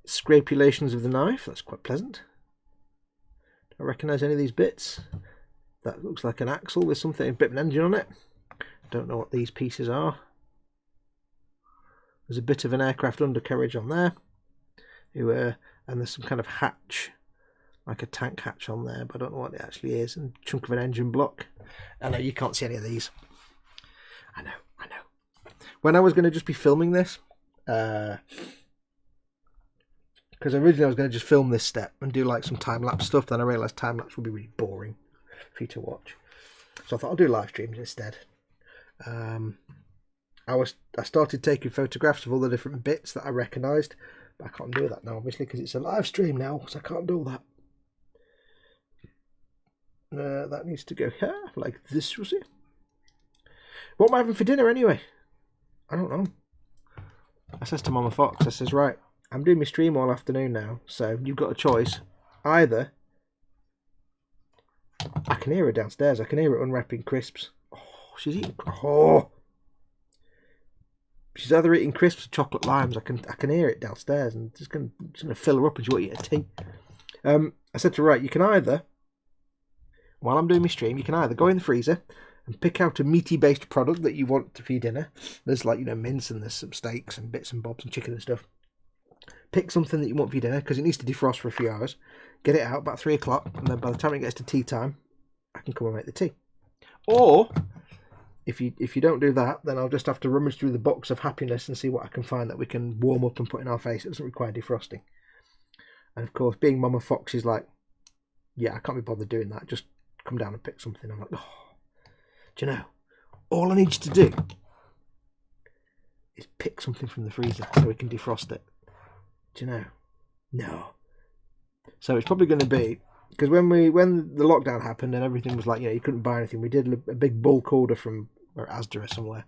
scrapulations of the knife. That's quite pleasant. I recognise any of these bits. That looks like an axle with something, a bit of an engine on it. Don't know what these pieces are. There's a bit of an aircraft undercarriage on there. And there's some kind of hatch, like a tank hatch on there, but I don't know what it actually is. And a chunk of an engine block. I know you can't see any of these. I know. When I was going to just be filming this, because originally I was going to just film this step and do like some time-lapse stuff, then I realised time-lapse would be really boring for you to watch. So I thought I'll do live streams instead. I started taking photographs of all the different bits that I recognised, but I can't do that now, obviously, because it's a live stream now, so I can't do that. That needs to go here, like this, was it? What am I having for dinner anyway? I don't know. I says to Mama Fox, I says, right, I'm doing my stream all afternoon now, so you've got a choice. Either I can hear her downstairs, I can hear her unwrapping crisps. Oh, she's eating. Oh, she's either eating crisps or chocolate limes. I can hear it downstairs, and just gonna fill her up and she won't eat her tea. I said to her, right, you can either, while I'm doing my stream, you can either go in the freezer and pick out a meaty based product that you want for your dinner. There's like, mince, and there's some steaks and bits and bobs and chicken and stuff. Pick something that you want for your dinner because it needs to defrost for a few hours. Get it out about 3 o'clock, and then by the time it gets to tea time, I can come and make the tea. Or if you don't do that, then I'll just have to rummage through the box of happiness and see what I can find that we can warm up and put in our face. It doesn't require defrosting. And of course, being Mama Fox is like, yeah, I can't be bothered doing that. Just come down and pick something. I'm like, oh. Do you know, all I need you to do is pick something from the freezer so we can defrost it. Do you know? No. So it's probably going to be, because when the lockdown happened and everything was like, you couldn't buy anything, we did a big bulk order from Asda or somewhere,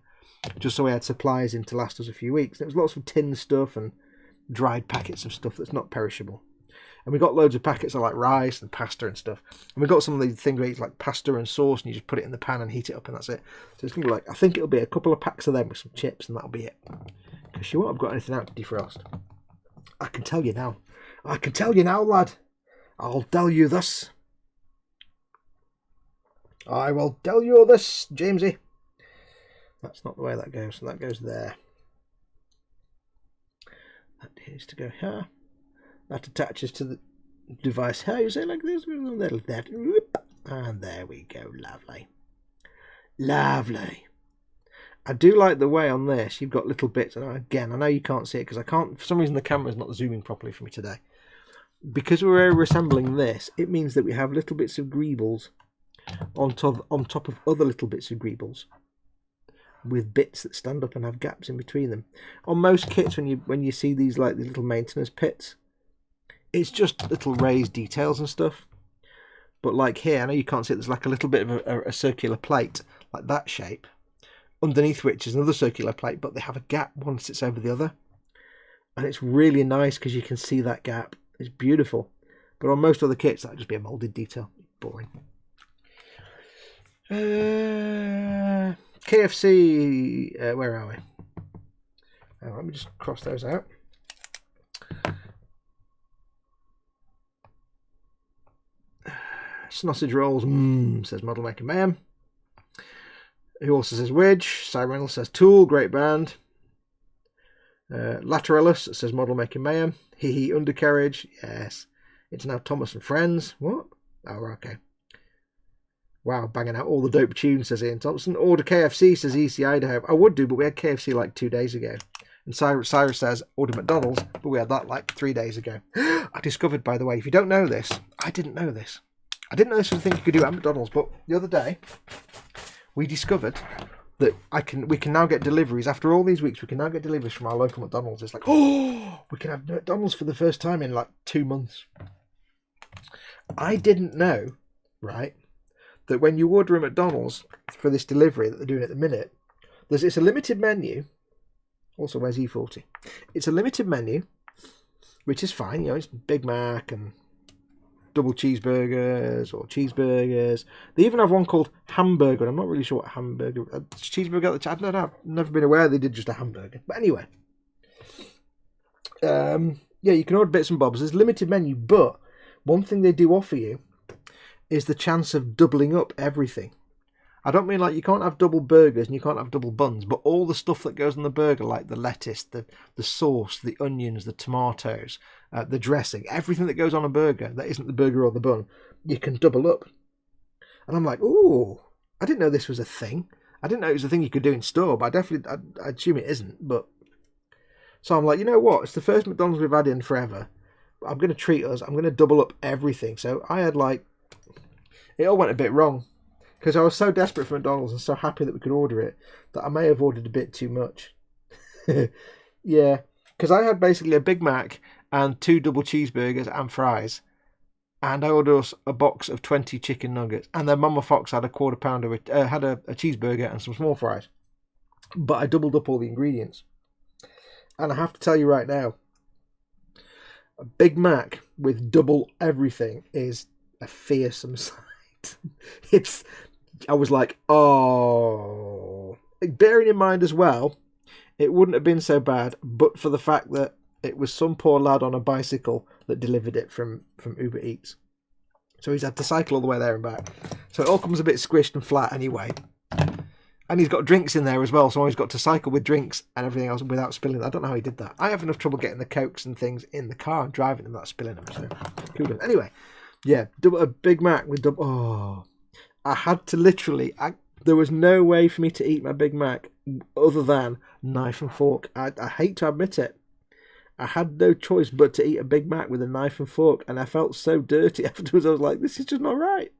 just so we had supplies in to last us a few weeks. There was lots of tin stuff and dried packets of stuff that's not perishable. And we got loads of packets of like rice and pasta and stuff. And we got some of the things where it's like pasta and sauce, and you just put it in the pan and heat it up, and that's it. So it's going to be like, I think it'll be a couple of packs of them with some chips, and that'll be it. Because she won't have got anything out to defrost. I can tell you now. I can tell you now, lad. I'll tell you this. I will tell you this, Jamesy. That's not the way that goes. So that goes there. That needs to go here. That attaches to the device here, you say, like this, and there we go. Lovely. Lovely. I do like the way on this you've got little bits, and again, I know you can't see it because I can't, for some reason the camera's not zooming properly for me today. Because we're assembling this, it means that we have little bits of greebles on top of other little bits of greebles, with bits that stand up and have gaps in between them. On most kits, when you see these like the little maintenance pits, it's just little raised details and stuff. But like here, I know you can't see it, there's like a little bit of a circular plate, like that shape, underneath which is another circular plate, but they have a gap, one sits over the other. And it's really nice because you can see that gap. It's beautiful. But on most other kits, that would just be a moulded detail. Boring. KFC, where are we? Oh, let me just cross those out. Sausage rolls, says Modelmaking Mayhem. Who also says Widge? Cy Reynolds says Tool, great band. Lateralis says Modelmaking Mayhem. Hee undercarriage, yes. It's now Thomas and Friends. What? Oh, okay. Wow, banging out all the dope tunes, says Ian Thompson. Order KFC, says EC Idaho. I would do, but we had KFC like 2 days ago. And Cyrus says, order McDonald's, but we had that like 3 days ago. I discovered, by the way, if you don't know this, I didn't know this. I didn't know this was a thing you could do at McDonald's, but the other day, we discovered that we can now get deliveries. After all these weeks, we can now get deliveries from our local McDonald's. It's like, oh, we can have McDonald's for the first time in like 2 months. I didn't know, right, that when you order a McDonald's for this delivery that they're doing at the minute, it's a limited menu. Also, where's E40? It's a limited menu, which is fine. It's Big Mac and double cheeseburgers or cheeseburgers. They even have one called hamburger. I'm not really sure what hamburger. Cheeseburger. I've never been aware they did just a hamburger. But anyway, yeah, you can order bits and bobs. There's a limited menu, but one thing they do offer you is the chance of doubling up everything. I don't mean like you can't have double burgers and you can't have double buns, but all the stuff that goes on the burger, like the lettuce, the sauce, the onions, the tomatoes, the dressing, everything that goes on a burger that isn't the burger or the bun, you can double up. And I'm like, ooh, I didn't know this was a thing. I didn't know it was a thing you could do in store, but I assume it isn't. But so I'm like, you know what? It's the first McDonald's we've had in forever. I'm going to treat us. I'm going to double up everything. So I had it all went a bit wrong. Because I was so desperate for McDonald's and so happy that we could order it that I may have ordered a bit too much. Yeah, because I had basically a Big Mac and 2 double cheeseburgers and fries. And I ordered us a box of 20 chicken nuggets. And then Mama Foxx had a quarter pounder, had a cheeseburger and some small fries. But I doubled up all the ingredients. And I have to tell you right now, a Big Mac with double everything is a fearsome sight. I was like, oh. Bearing in mind as well, it wouldn't have been so bad, but for the fact that it was some poor lad on a bicycle that delivered it from Uber Eats. So he's had to cycle all the way there and back. So it all comes a bit squished and flat anyway. And he's got drinks in there as well, so he's got to cycle with drinks and everything else without spilling. I don't know how he did that. I have enough trouble getting the Cokes and things in the car and driving them without spilling them. So cool. Anyway, yeah, a Big Mac with double. Oh. I had to literally, there was no way for me to eat my Big Mac other than knife and fork. I hate to admit it. I had no choice but to eat a Big Mac with a knife and fork, and I felt so dirty afterwards. I was like, this is just not right.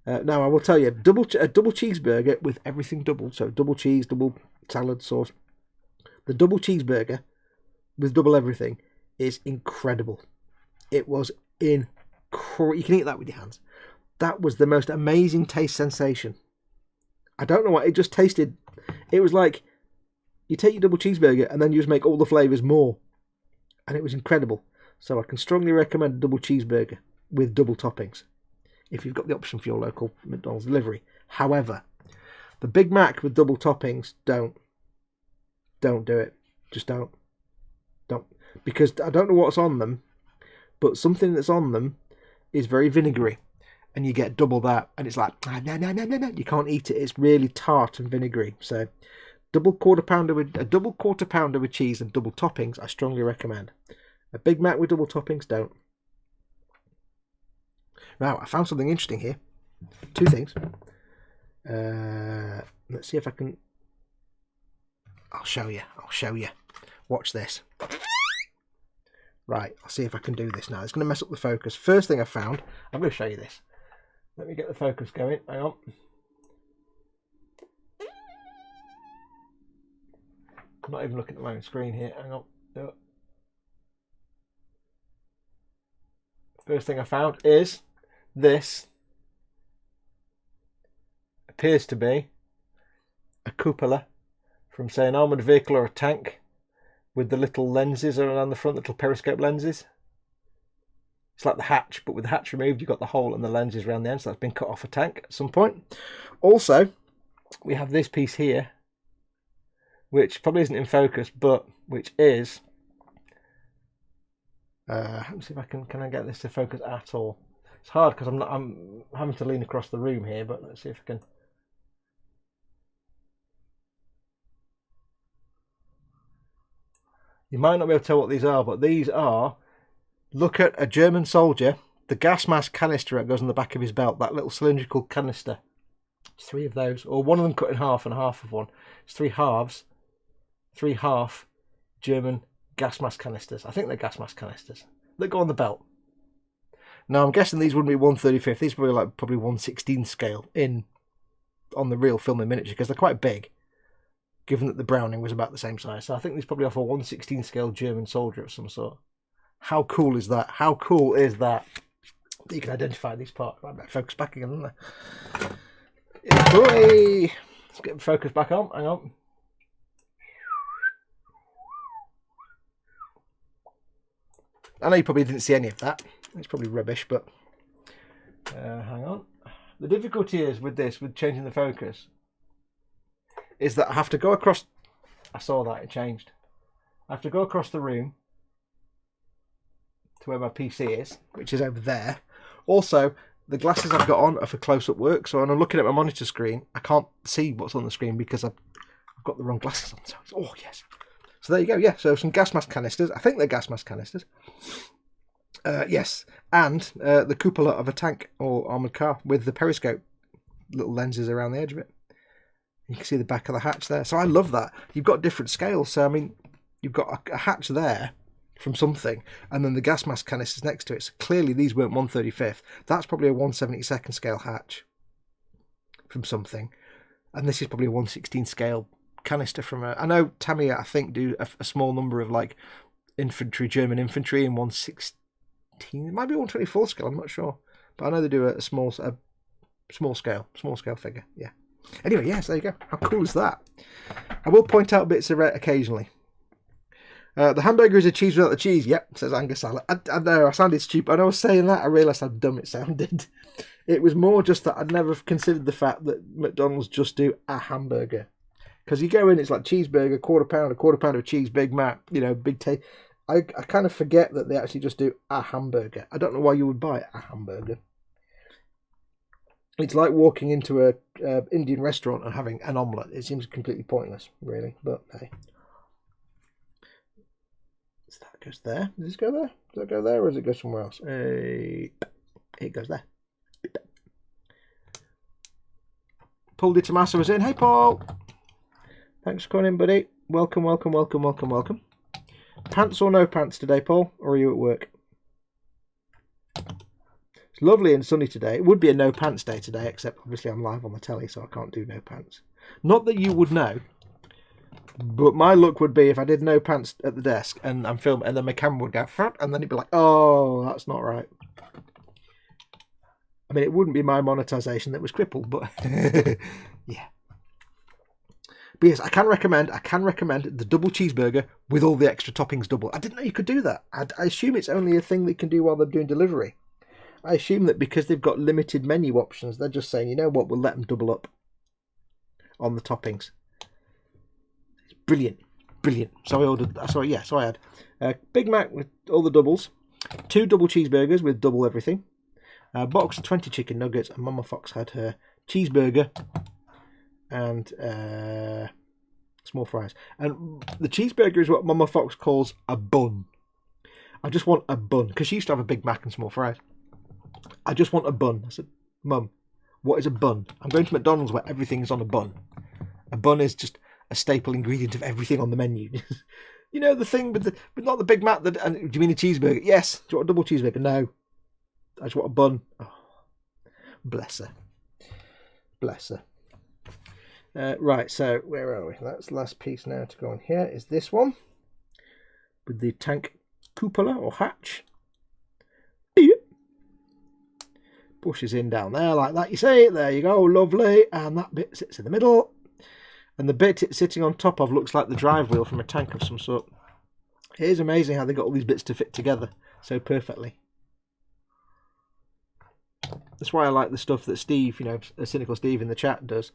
Now, I will tell you, a double cheeseburger with everything doubled, so double cheese, double salad sauce. The double cheeseburger with double everything is incredible. It was incredible. You can eat that with your hands. That was the most amazing taste sensation. I don't know what, it just tasted, it was like, you take your double cheeseburger and then you just make all the flavours more. And it was incredible. So I can strongly recommend a double cheeseburger with double toppings, if you've got the option for your local McDonald's delivery. However, the Big Mac with double toppings, don't do it. Just don't. Because I don't know what's on them, but something that's on them is very vinegary. And you get double that, and it's like, no, you can't eat it. It's really tart and vinegary. So, a double quarter pounder with cheese and double toppings, I strongly recommend. A Big Mac with double toppings, don't. Now, I found something interesting here. 2 things. Let's see if I can. I'll show you. Watch this. Right, I'll see if I can do this now. It's going to mess up the focus. First thing I found, I'm going to show you this. Let me get the focus going. Hang on. I'm not even looking at my own screen here. Hang on. No. First thing I found is this. Appears to be a cupola from, say, an armoured vehicle or a tank with the little lenses around the front, little periscope lenses. It's like the hatch, but with the hatch removed, you've got the hole and the lenses around the end, so that's been cut off a tank at some point. Also, we have this piece here, which probably isn't in focus, but which is... let me see if I can I get this to focus at all. It's hard because I'm having to lean across the room here, but let's see if I can... You might not be able to tell what these are, but these are... Look at a German soldier, the gas mask canister that goes on the back of his belt, that little cylindrical canister. It's 3 of those, or one of them cut in half and half of one. It's 3 halves, 3 half German gas mask canisters. I think they're gas mask canisters that go on the belt. Now, I'm guessing these wouldn't be 1/35. These are probably 1/16 scale on the real film in miniature, because they're quite big, given that the Browning was about the same size. So I think these probably offer a 1/16 scale German soldier of some sort. How cool is that? How cool is that? You can identify these parts. I better focus back again, isn't I? Boy! Let's get the focus back on. Hang on. I know you probably didn't see any of that. It's probably rubbish, but hang on. The difficulty is with this, with changing the focus, is that I have to go across. I saw that it changed. I have to go across the room to where my PC is, which is over there. Also, the glasses I've got on are for close-up work, so when I'm looking at my monitor screen, I can't see what's on the screen because I've got the wrong glasses on. So oh yes. So there you go. Yeah. So some gas mask canisters. I think they're gas mask canisters. Yes, and the cupola of a tank or armoured car with the periscope little lenses around the edge of it. You can see the back of the hatch there. So I love that. You've got different scales. So I mean, you've got a hatch there from something, and then the gas mask canisters next to it. So clearly these weren't 1/35th. That's probably a 1/72nd scale hatch from something, and this is probably a 1/16 scale canister from a. I know Tamiya, I think, do a small number of like infantry, German infantry in 1/16. It might be 1/24 scale. I'm not sure, but I know they do a small scale figure. Yeah. Anyway, yes, there you go. How cool is that? I will point out bits of it occasionally. The hamburger is a cheese without the cheese. Yep, says Angus Salad. I know I sounded stupid. When I was saying that, I realised how dumb it sounded. It was more just that I'd never considered the fact that McDonald's just do a hamburger. Because you go in, it's like cheeseburger, quarter pound of cheese, Big Mac, big taste. I kind of forget that they actually just do a hamburger. I don't know why you would buy a hamburger. It's like walking into a Indian restaurant and having an omelette. It seems completely pointless, really. But hey, so that goes there. Does this go there? Does that go there, or does it go somewhere else? It goes there. Paul Di Tommaso is in. Hey, Paul. Thanks for coming in, buddy. Welcome. Pants or no pants today, Paul? Or are you at work? It's lovely and sunny today. It would be a no pants day today, except obviously I'm live on the telly, so I can't do no pants. Not that you would know, but my look would be if I did no pants at the desk and I'm filming, and then my camera would go, and then it'd be like, oh, that's not right. I mean, it wouldn't be my monetization that was crippled, but yeah. But yes, I can recommend the double cheeseburger with all the extra toppings double. I didn't know you could do that. I assume it's only a thing they can do while they're doing delivery. I assume that because they've got limited menu options, they're just saying, you know what, we'll let them double up on the toppings. It's brilliant. So I had a Big Mac with all the doubles, 2 double cheeseburgers with double everything, a box of 20 chicken nuggets, and Mama Fox had her cheeseburger and small fries. And the cheeseburger is what Mama Fox calls a bun. I just want a bun, because she used to have a Big Mac and small fries. I just want a bun. I said, Mum, what is a bun? I'm going to McDonald's where everything is on a bun. A bun is just a staple ingredient of everything on the menu. You know, the thing with not the Big Mac. Do you mean a cheeseburger? Yes. Do you want a double cheeseburger? No. I just want a bun. Oh, bless her. Right, so where are we? That's the last piece now to go on here. Is this one with the tank cupola or hatch. Pushes in down there like that. You see it? There you go. Lovely. And that bit sits in the middle. And the bit it's sitting on top of looks like the drive wheel from a tank of some sort. It is amazing how they got all these bits to fit together so perfectly. That's why I like the stuff that Steve, Cynical Steve in the chat does.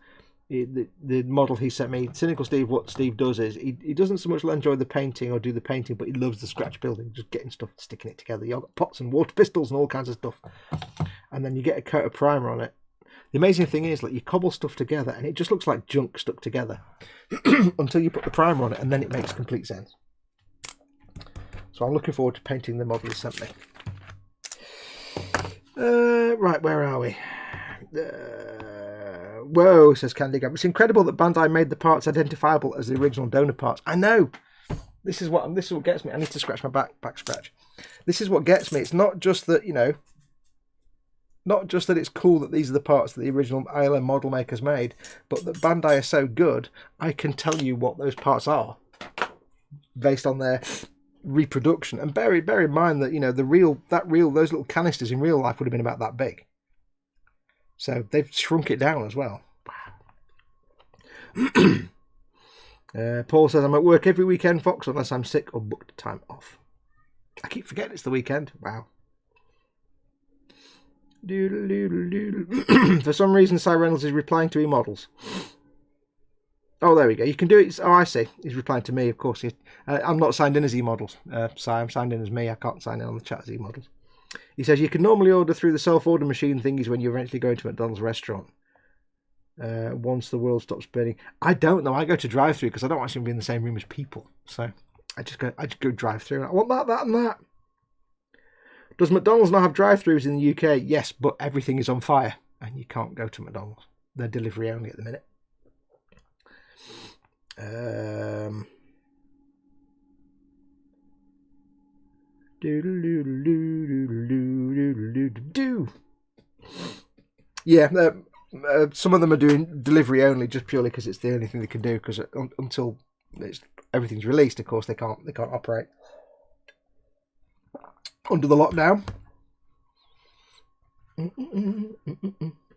The model he sent me, Cynical Steve, what Steve does is he doesn't so much enjoy the painting or do the painting, but he loves the scratch building, just getting stuff, sticking it together. You've got pots and water pistols and all kinds of stuff. And then you get a coat of primer on it. The amazing thing is, like, you cobble stuff together and it just looks like junk stuck together until you put the primer on it, and then it makes complete sense. So I'm looking forward to painting the model he sent me. Right, where are we? Whoa, says Candy Gab. It's incredible that Bandai made the parts identifiable as the original donor parts. I know. This is what gets me. I need to scratch my back scratch. This is what gets me. It's not just that, not just that it's cool that these are the parts that the original ILM model makers made, but that Bandai are so good, I can tell you what those parts are based on their reproduction. And bear in mind that those little canisters in real life would have been about that big. So they've shrunk it down as well. Paul says, I'm at work every weekend, Fox, unless I'm sick or booked time off. I keep forgetting it's the weekend. Wow. Doodle, doodle, doodle. For some reason, Cy Reynolds is replying to e-models. Oh, there we go. You can do it. Oh, I see. He's replying to me, of course. I'm not signed in as e-models. Cy, I'm signed in as me. I can't sign in on the chat as e-models. He says you can normally order through the self-order machine thingies when you eventually go to McDonald's restaurant. Once the world stops spinning. I don't know. I go to drive-through because I don't actually be in the same room as people. So I just go drive-through. I want that, and that. Does McDonald's not have drive-throughs in the UK? Yes, but everything is on fire and you can't go to McDonald's. They're delivery only at the minute. Yeah, some of them are doing delivery only just purely because it's the only thing they can do. Because until everything's released, of course, they can't operate under the lockdown.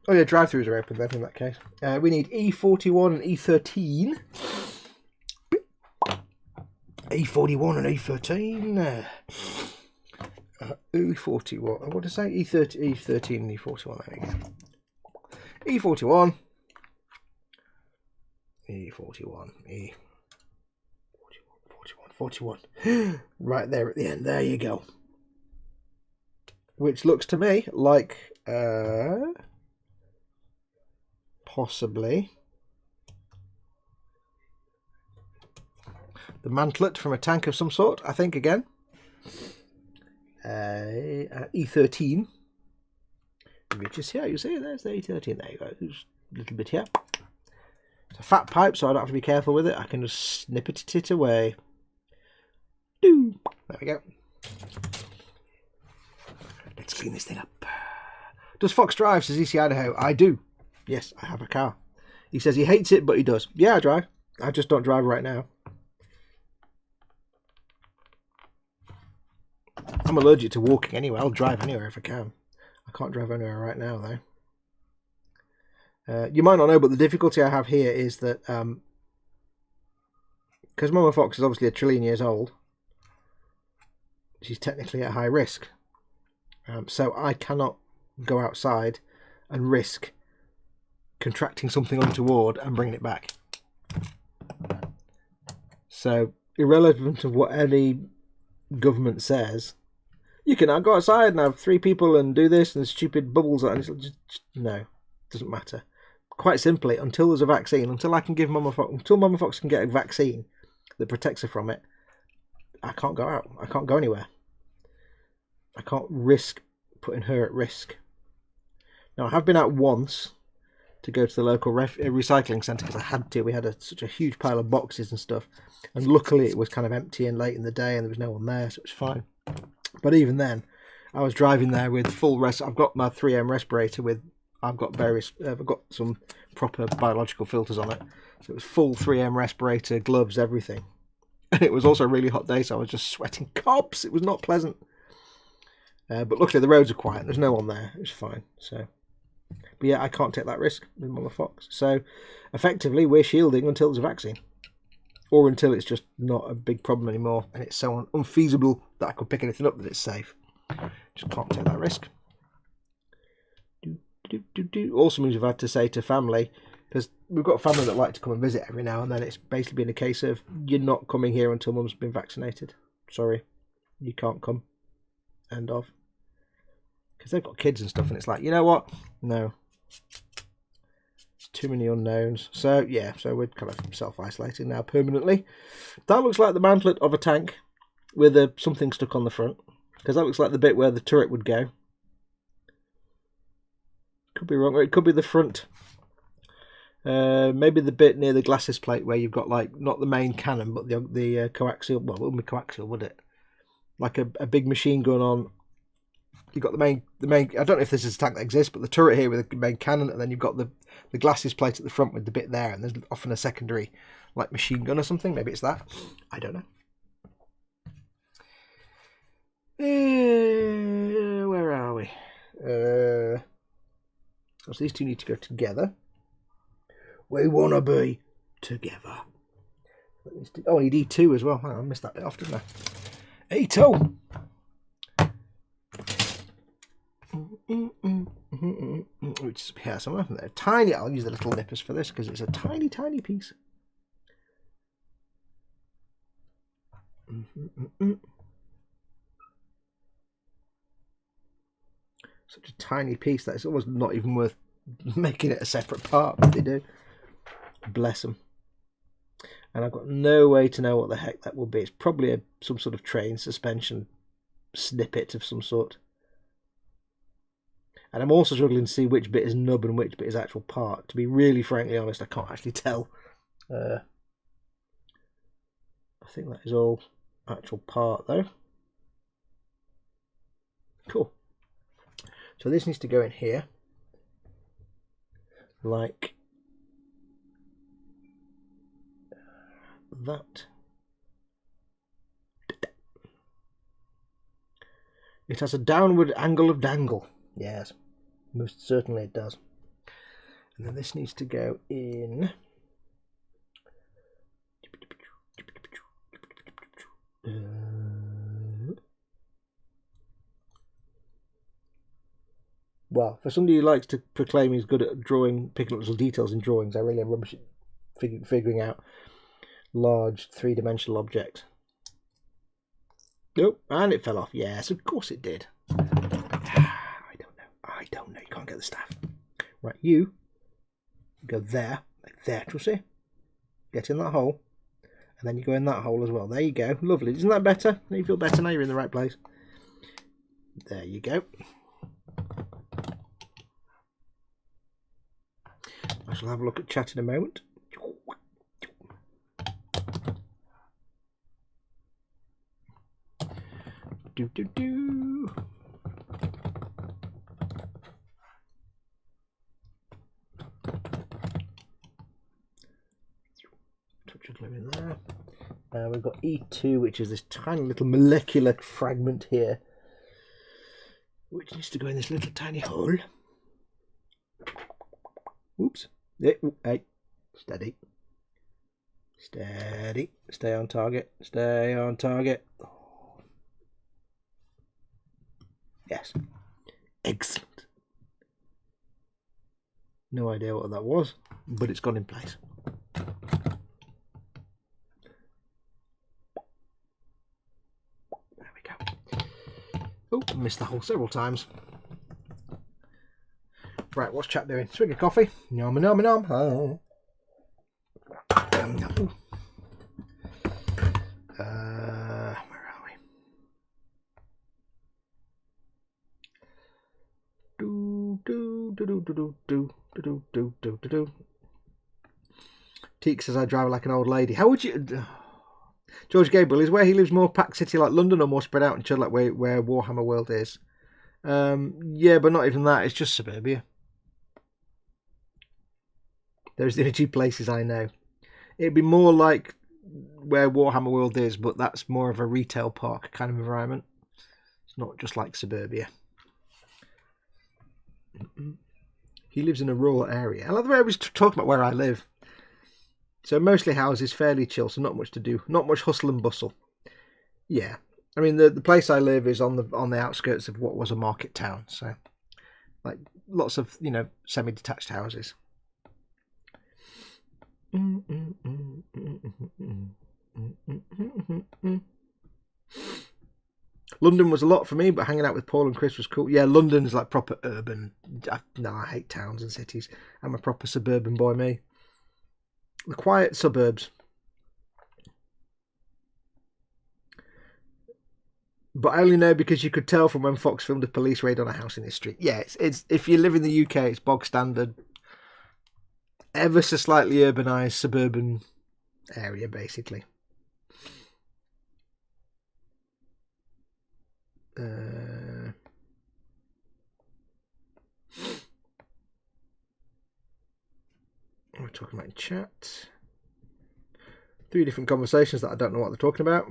Oh yeah, drive-throughs are open then in that case. We need E41 and E13. E41 and E13. E41. What did I say? E13 and E41. There we go. E41. E41. E41. Right there at the end. There you go. Which looks to me like possibly the mantlet from a tank of some sort, I think, again. E13. Which is here, you see, there's the E13. There you go. Just a little bit here. It's a fat pipe, so I don't have to be careful with it. I can just snip it away. There we go. Let's clean this thing up. Does Foxx drive, says EC Idaho? I do. Yes, I have a car. He says he hates it, but he does. Yeah, I drive. I just don't drive right now. I'm allergic to walking anyway. I'll drive anywhere if I can. I can't drive anywhere right now, though. You might not know, but the difficulty I have here is that because Mama Foxx is obviously 1 trillion years old, she's technically at high risk. So I cannot go outside and risk contracting something untoward and bringing it back. So, irrelevant of what any government says, you can now go outside and have 3 people and do this and stupid bubbles. And it's just, no, doesn't matter. Quite simply, until there's a vaccine, until I can give Mama Foxx, until Mama Foxx can get a vaccine that protects her from it, I can't go out. I can't go anywhere. I can't risk putting her at risk. Now, I have been out once to go to the local recycling centre because I had to. We had such a huge pile of boxes and stuff. And luckily it was kind of empty and late in the day and there was no one there, so it was fine. But even then, I was driving there with full I've got my 3M respirator with, I've got some proper biological filters on it. So it was full 3M respirator, gloves, everything. And it was also a really hot day, so I was just sweating cobs. It was not pleasant. But luckily the roads are quiet. There's no one there. It was fine. So, but yeah, I can't take that risk with Mama Foxx. So effectively, we're shielding until there's a vaccine. Or until it's just not a big problem anymore and it's so unfeasible that I could pick anything up that it's safe. Just can't take that risk. Also means we've had to say to family, because we've got family that like to come and visit every now and then, it's basically been a case of, you're not coming here until Mum's been vaccinated. Sorry, you can't come. End of. Because they've got kids and stuff and it's like, you know what? No. Too many unknowns. So yeah, so we're kind of self-isolating now permanently. That looks like the mantlet of a tank with something stuck on the front, because that looks like the bit where the turret would go. Could be wrong. It could be the front. Maybe the bit near the glasses plate where you've got, like, not the main cannon but the coaxial. Well, it wouldn't be coaxial, would it? Like a big machine gun on. You've got the main. I don't know if this is a tank that exists, but the turret here with the main cannon, and then you've got the glasses plate at the front with the bit there, and there's often a secondary, like, machine gun or something. Maybe it's that. I don't know. Where are we? So these two need to go together. We want to be together. Oh, I need E2 as well. I missed that bit off, didn't I? E2. which is here somewhere. They're tiny. I'll use the little nippers for this because it's a tiny, tiny piece. Such a tiny piece that it's almost not even worth making it a separate part, but they do. Bless them. And I've got no way to know what the heck that will be. It's probably some sort of train suspension snippet of some sort. And I'm also struggling to see which bit is nub and which bit is actual part. To be really frankly honest, I can't actually tell. I think that is all actual part though. Cool. So this needs to go in here. Like that. It has a downward angle of dangle. Yes, most certainly it does. And then this needs to go in. Well, for somebody who likes to proclaim he's good at drawing, picking up little details in drawings, I really am rubbish at figuring out large three-dimensional objects. Nope, and it fell off. Yes, of course it did. I don't know. You can't get the staff. Right, you go there, like there, Trussie. Get in that hole. And then you go in that hole as well. There you go. Lovely. Isn't that better? You feel better now you're in the right place. There you go. I shall have a look at chat in a moment. Do. Touch of glue in there. We've got E2, which is this tiny little molecular fragment here, which needs to go in this little tiny hole. Oops. Hey. Steady. Steady. Stay on target. Stay on target. Yes. Excellent. No idea what that was, but it's gone in place. There we go. Oh, missed the hole several times. Right, what's chat doing? Swig of coffee. Nom nom nom. Oh. Nom. Where are we? Do. Teak says I drive like an old lady. How would you? George Greble, is where he lives more packed city like London or more spread out and chill like where Warhammer World is? Yeah, but not even that. It's just suburbia. There's the only two places I know. It'd be more like where Warhammer World is, but that's more of a retail park kind of environment. It's not just like suburbia. He lives in a rural area. I love the way I was talking about where I live. So mostly houses, fairly chill, so not much to do. Not much hustle and bustle. Yeah. I mean, the place I live is on the outskirts of what was a market town. So, like, lots of, semi-detached houses. London was a lot for me, but hanging out with Paul and Chris was cool. Yeah, London's like proper urban. I hate towns and cities. I'm a proper suburban boy, me. The quiet suburbs. But I only know because you could tell from when Foxx filmed a police raid on a house in his street. Yeah, it's if you live in the UK, it's bog standard, ever so slightly urbanised suburban area, basically. We're talking about in chat. 3 different conversations that I don't know what they're talking about.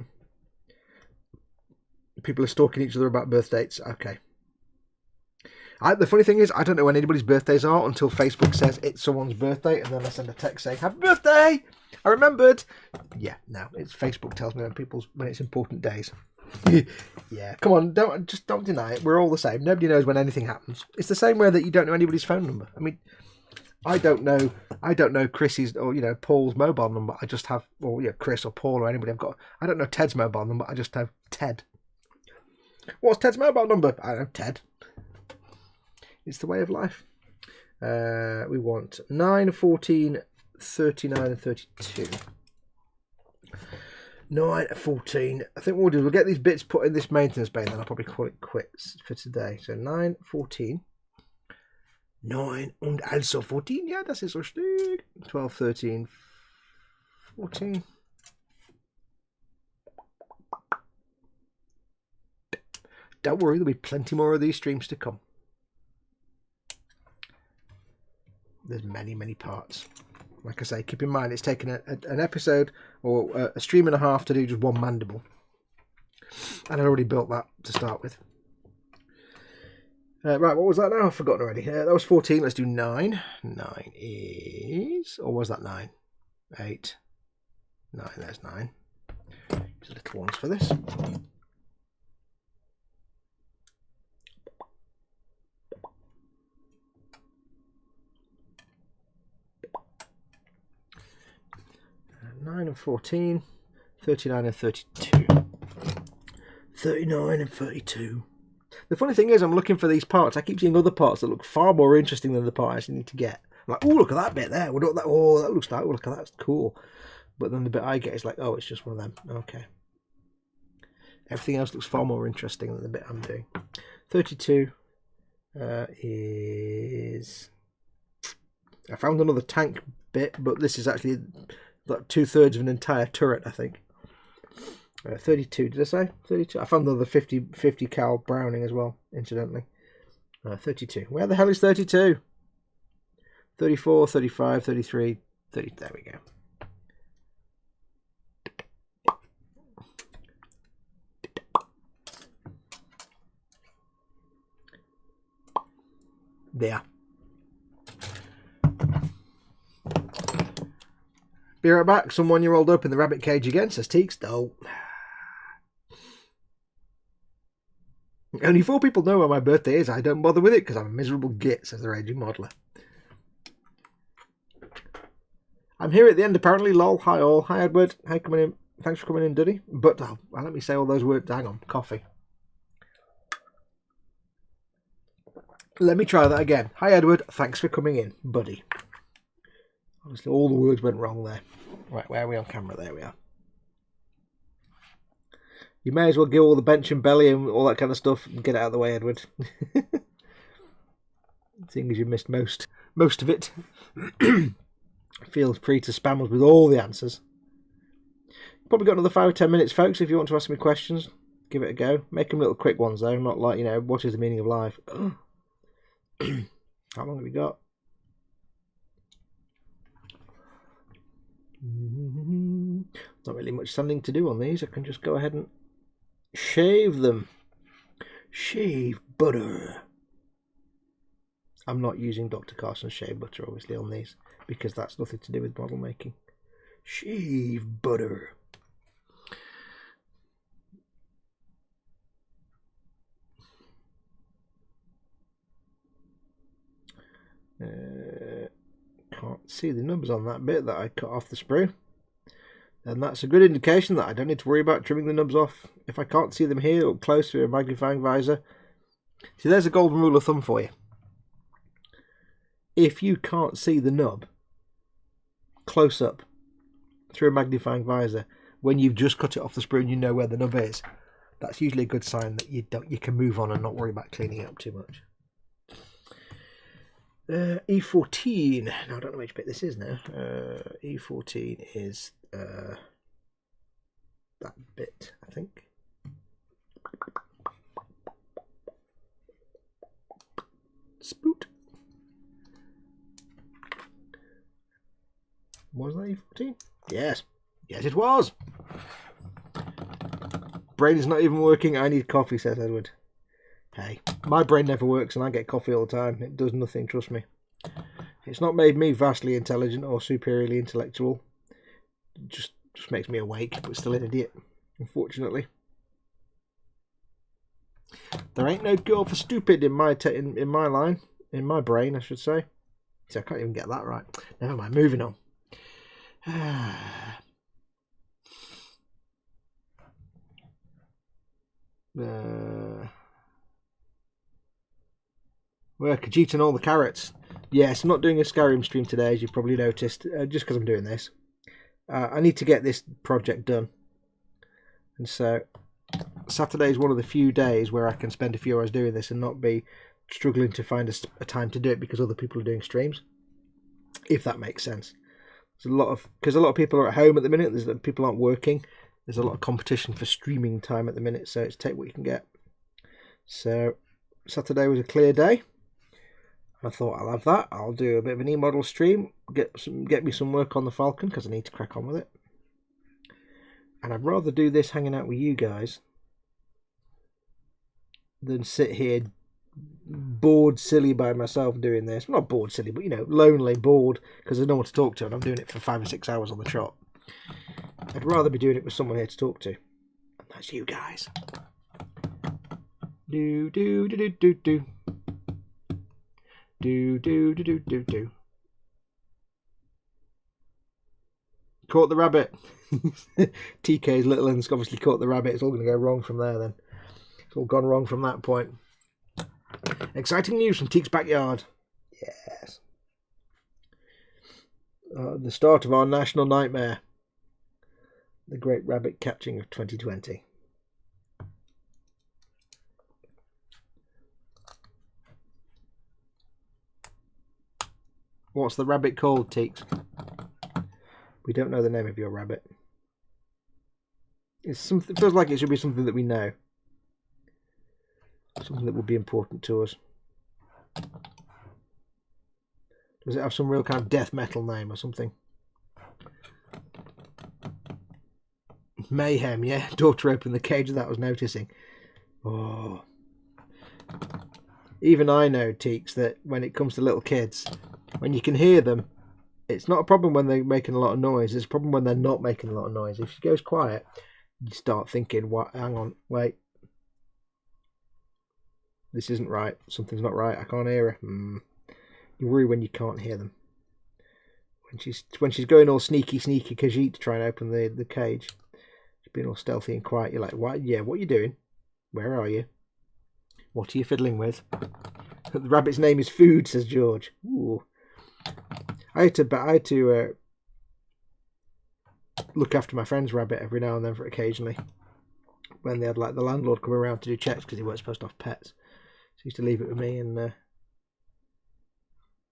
People are stalking each other about birth dates. Okay. The funny thing is, I don't know when anybody's birthdays are until Facebook says it's someone's birthday, and then I send a text saying, "Happy birthday! I remembered." Yeah, no, it's Facebook tells me when it's important days. Yeah, come on, don't deny it. We're all the same. Nobody knows when anything happens. It's the same way that you don't know anybody's phone number. I mean, I don't know Chris's or Paul's mobile number. I just have, or Chris or Paul or anybody. I don't know Ted's mobile number. I just have Ted. What's Ted's mobile number? I don't know Ted. It's the way of life. We want 9, 14, 39 and 32. 9, 14. I think what we'll do is we'll get these bits put in this maintenance bay, and then I'll probably call it quits for today. So 9, 14. 9 und also 14. Ja, das ist richtig. 12, 13, 14. Don't worry, there'll be plenty more of these streams to come. There's many, many parts. Like I say, keep in mind it's taken an episode or a stream and a half to do just one Mandible. And I already built that to start with. Right, what was that now? I've forgotten already. That was 14. Let's do 9. 9 is... Or was that 9? 8. 9, there's 9. There's little ones for this. 9 and 14, 39 and 32. 39 and 32. The funny thing is, I'm looking for these parts. I keep seeing other parts that look far more interesting than the part I actually need to get. I'm like, oh, look at that bit there. That looks like, oh, look at that. That's cool. But then the bit I get is like, oh, it's just one of them. Okay. Everything else looks far more interesting than the bit I'm doing. 32 is... I found another tank bit, but this is actually like 2/3 of an entire turret, I think. 32, did I say? 32. I found another 50 cal Browning as well, incidentally. 32. Where the hell is 32? 34, 35, 33, 30. There we go. There. Be right back. Some 1-year-old up in the rabbit cage again, says Teeks. No. Only 4 people know when my birthday is. I don't bother with it because I'm a miserable git, says the raging modeler. I'm here at the end apparently. Lol. Hi all. Hi Edward. Hi, coming in. Thanks for coming in, Duddy. But let me say all those words. Hang on. Coffee. Let me try that again. Hi Edward. Thanks for coming in, buddy. Obviously all the words went wrong there. Right, where are we on camera? There we are. You may as well give all the bench and belly and all that kind of stuff and get it out of the way, Edward. Seeing as you missed most of it. Feel free to spam us with all the answers. Probably got another 5 or 10 minutes, folks, if you want to ask me questions. Give it a go. Make them little quick ones, though. Not like, what is the meaning of life? How long have we got? Not really much sanding to do on these. I can just go ahead and shave them. Shave butter. I'm not using Dr. Carson's shave butter, obviously, on these, because that's nothing to do with model making. Shave butter. Can't see the numbers on that bit that I cut off the sprue. And that's a good indication that I don't need to worry about trimming the nubs off if I can't see them here up close to a magnifying visor. See, there's a golden rule of thumb for you. If you can't see the nub close up through a magnifying visor when you've just cut it off the sprue and you know where the nub is, that's usually a good sign that you can move on and not worry about cleaning it up too much. E14. Now I don't know which bit this is now. E14 is that bit, I think. Spoot. Was that E14? Yes. Yes, it was. Brain is not even working. I need coffee, says Edward. Hey, my brain never works and I get coffee all the time. It does nothing, trust me. It's not made me vastly intelligent or superiorly intellectual. It just makes me awake, but still an idiot, unfortunately. There ain't no cure for stupid in my in my line, in my brain, I should say. So I can't even get that right. Never mind. Moving on. Well, Khajiit and all the carrots. Yes, I'm not doing a Skyrim stream today, as you've probably noticed, just because I'm doing this. I need to get this project done. And so, Saturday is one of the few days where I can spend a few hours doing this and not be struggling to find a time to do it because other people are doing streams. If that makes sense. There's because a lot of people are at home at the minute. People aren't working. There's a lot of competition for streaming time at the minute, so it's take what you can get. So, Saturday was a clear day. I thought I'll have that. I'll do a bit of an e-model stream, get me some work on the Falcon because I need to crack on with it. And I'd rather do this hanging out with you guys than sit here bored silly by myself doing this. Well, not bored silly, but lonely, bored because there's no one to talk to, and I'm doing it for 5 or 6 hours on the trot. I'd rather be doing it with someone here to talk to, and that's you guys. Do do do do do do. Do do do do do do. Caught the rabbit. TK's little one's obviously caught the rabbit. It's all going to go wrong from there then. It's all gone wrong from that point. Exciting news from Teek's backyard. Yes. The start of our national nightmare. The great rabbit catching of 2020. What's the rabbit called, Teeks? We don't know the name of your rabbit. It feels like it should be something that we know. Something that would be important to us. Does it have some real kind of death metal name or something? Mayhem, yeah. Daughter opened the cage that I was noticing. Oh. Even I know, Teeks, that when it comes to little kids, when you can hear them, it's not a problem when they're making a lot of noise. It's a problem when they're not making a lot of noise. If she goes quiet, you start thinking, "What? Hang on, wait. This isn't right. Something's not right. I can't hear her." You worry when you can't hear them. When she's going all sneaky Khajiit to try and open the cage. She's being all stealthy and quiet. You're like, "What? Yeah, what are you doing? Where are you? What are you fiddling with?" The rabbit's name is Food, says George. Ooh. I had to look after my friend's rabbit every now and then occasionally when they had the landlord come around to do checks because he weren't supposed to have pets. So he used to leave it with me, and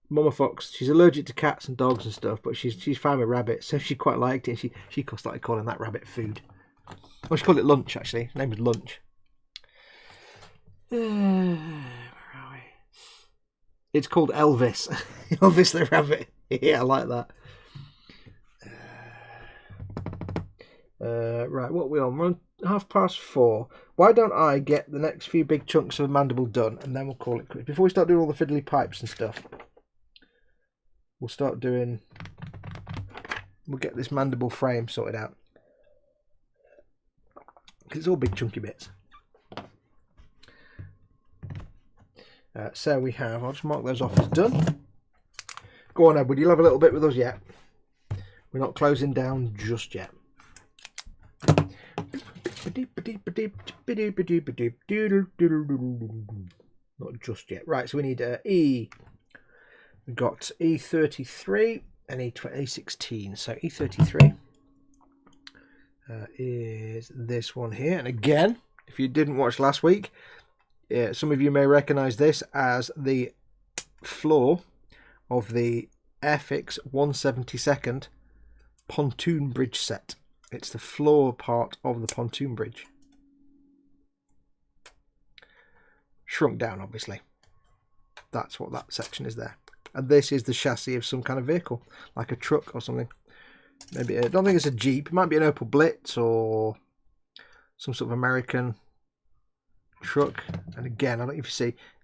Mama Fox, she's allergic to cats and dogs and stuff, but she's fine with rabbits, so she quite liked it. She started calling that rabbit Food. Well, she called it Lunch actually. Her name was Lunch. Where are we? It's called Elvis. Elvis the rabbit. Yeah, I like that. Right, what are we on? We're on 4:30. Why don't I get the next few big chunks of Mandible done, and then we'll call it quits. Before we start doing all the fiddly pipes and stuff, we'll get this Mandible frame sorted out. Because it's all big chunky bits. So we have, I'll just mark those off as done. Go on, Edward, you'll have a little bit with us yet. We're not closing down just yet. Not just yet. Right, so we need E. We've got E33 and E16. So E33 is this one here. And again, if you didn't watch last week, some of you may recognise this as the floor of the Airfix 172nd pontoon bridge set. It's the floor part of the pontoon bridge. Shrunk down, obviously. That's what that section is there. And this is the chassis of some kind of vehicle, like a truck or something. Maybe, I don't think it's a Jeep. It might be an Opel Blitz or some sort of American truck. And again, I don't know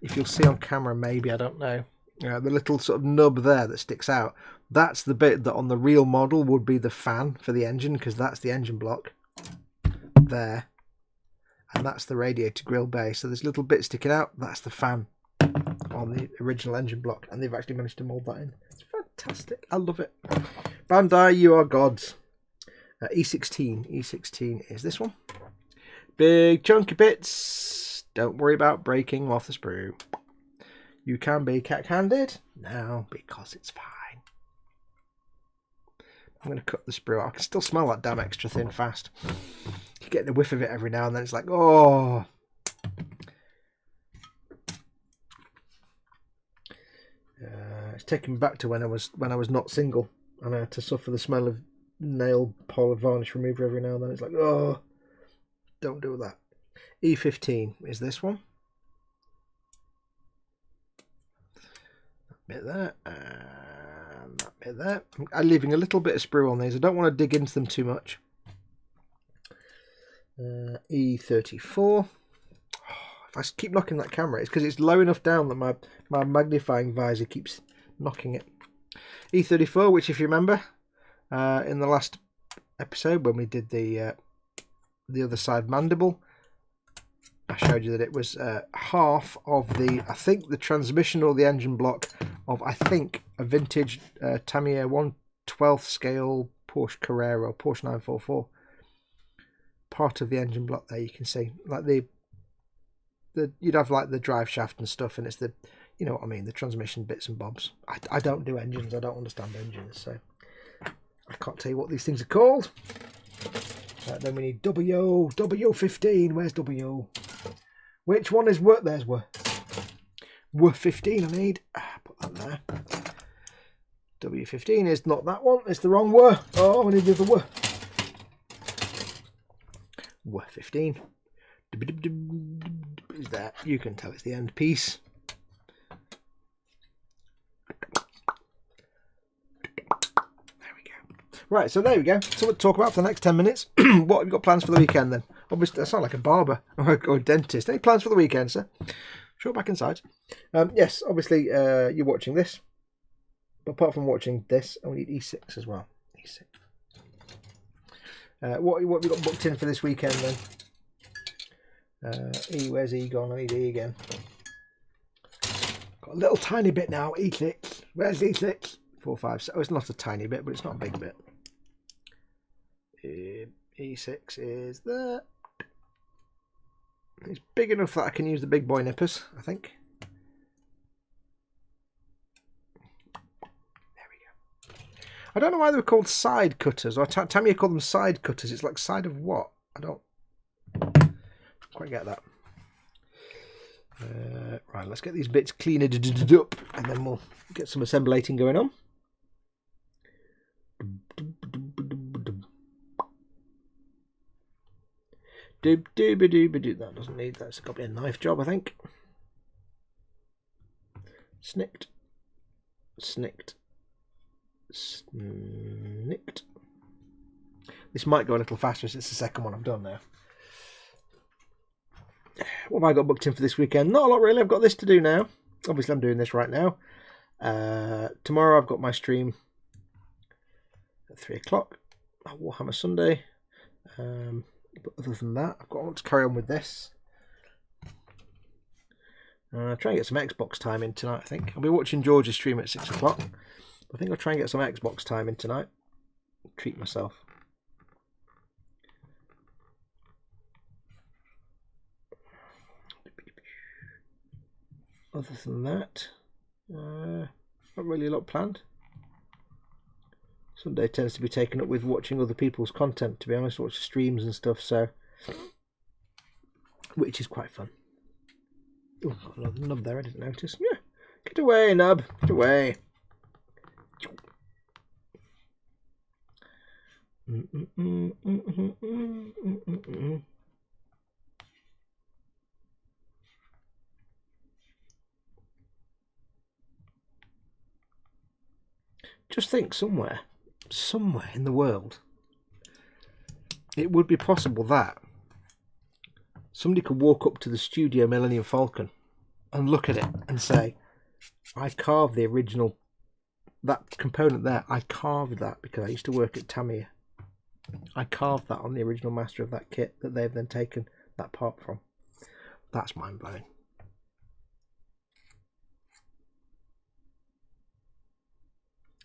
if you'll see on camera, maybe, I don't know. The little sort of nub there that sticks out, that's the bit that on the real model would be the fan for the engine, because that's the engine block there. and that's the radiator grill bay. So there's a little bit sticking out. That's the fan on the original engine block, and they've actually managed to mould that in. It's fantastic. I love it. Bandai, you are gods. E16. E16 is this one. Big chunky bits. Don't worry about breaking off the sprue. You can be cack-handed now because it's fine. I'm going to cut the sprue out. I can still smell that damn extra thin fast. You get the whiff of it every now and then. It's like, oh. It's taken me back to when I was not single and I had to suffer the smell of nail polish varnish remover every now and then. It's like, oh, don't do that. E15 is this one. That bit there, and that bit there. I'm leaving a little bit of sprue on these. I don't want to dig into them too much. E34. If I keep knocking that camera, it's because it's low enough down that my magnifying visor keeps knocking it. E34, which if you remember, in the last episode when we did the other side mandible, I showed you that it was half of the, I think, the transmission or the engine block of, I think, a vintage Tamiya 1/12 scale Porsche Carrera, Porsche 944. Part of the engine block there, you can see, like the you'd have like the drive shaft and stuff, and it's the, you know what I mean, the transmission bits and bobs. I don't do engines, I don't understand engines, so I can't tell you what these things are called. Then we need W15. Where's W? Which one is what? There's W15 I need. Put that there. W15 is not that one, it's the wrong W. Oh, I need the other W. W15 is that. You can tell it's the end piece. Right, so there we go. So we'll talk about for the next 10 minutes. What have you got plans for the weekend then? Obviously, I sound like a barber or a dentist. Any plans for the weekend, sir? Short back inside. Yes, obviously, you're watching this. But apart from watching this, I need E6 as well. E6. What have you got booked in for this weekend then? E, where's E gone? I need E again. Got a little tiny bit now. E6. Where's E6? 4, 5, 6. Oh, it's not a tiny bit, but it's not a big bit. E6 is there. It's big enough that I can use the big boy nippers, I think. There we go. I don't know why they were called side cutters, or Tamiya called them side cutters. It's like side of what? I don't quite get that. Right, let's get these bits cleaned up, and then we'll get some assemblating going on. That doesn't need, that's got to be a knife job, I think. Snicked. This might go a little faster as it's the second one I've done now. What have I got booked in for this weekend? Not a lot really. I've got this to do now. Obviously I'm doing this right now. Tomorrow I've got my stream at 3 o'clock. Warhammer Sunday. But other than that, I want to carry on with this. Try and get some Xbox time in tonight, I think. I'll be watching George's stream at 6 o'clock. I think I'll try and get some Xbox time in tonight. Treat myself. Other than that, not really a lot planned. Sunday tends to be taken up with watching other people's content, to be honest, watch streams and stuff, so, which is quite fun. Oh, got another nub there, I didn't notice. Yeah, get away, nub, get away. Just think, somewhere in the world, it would be possible that somebody could walk up to the studio Millennium Falcon and look at it and say, I carved the original, that component there, I carved that because I used to work at Tamiya. I carved that on the original master of that kit that they've then taken, that part from. That's mind-blowing.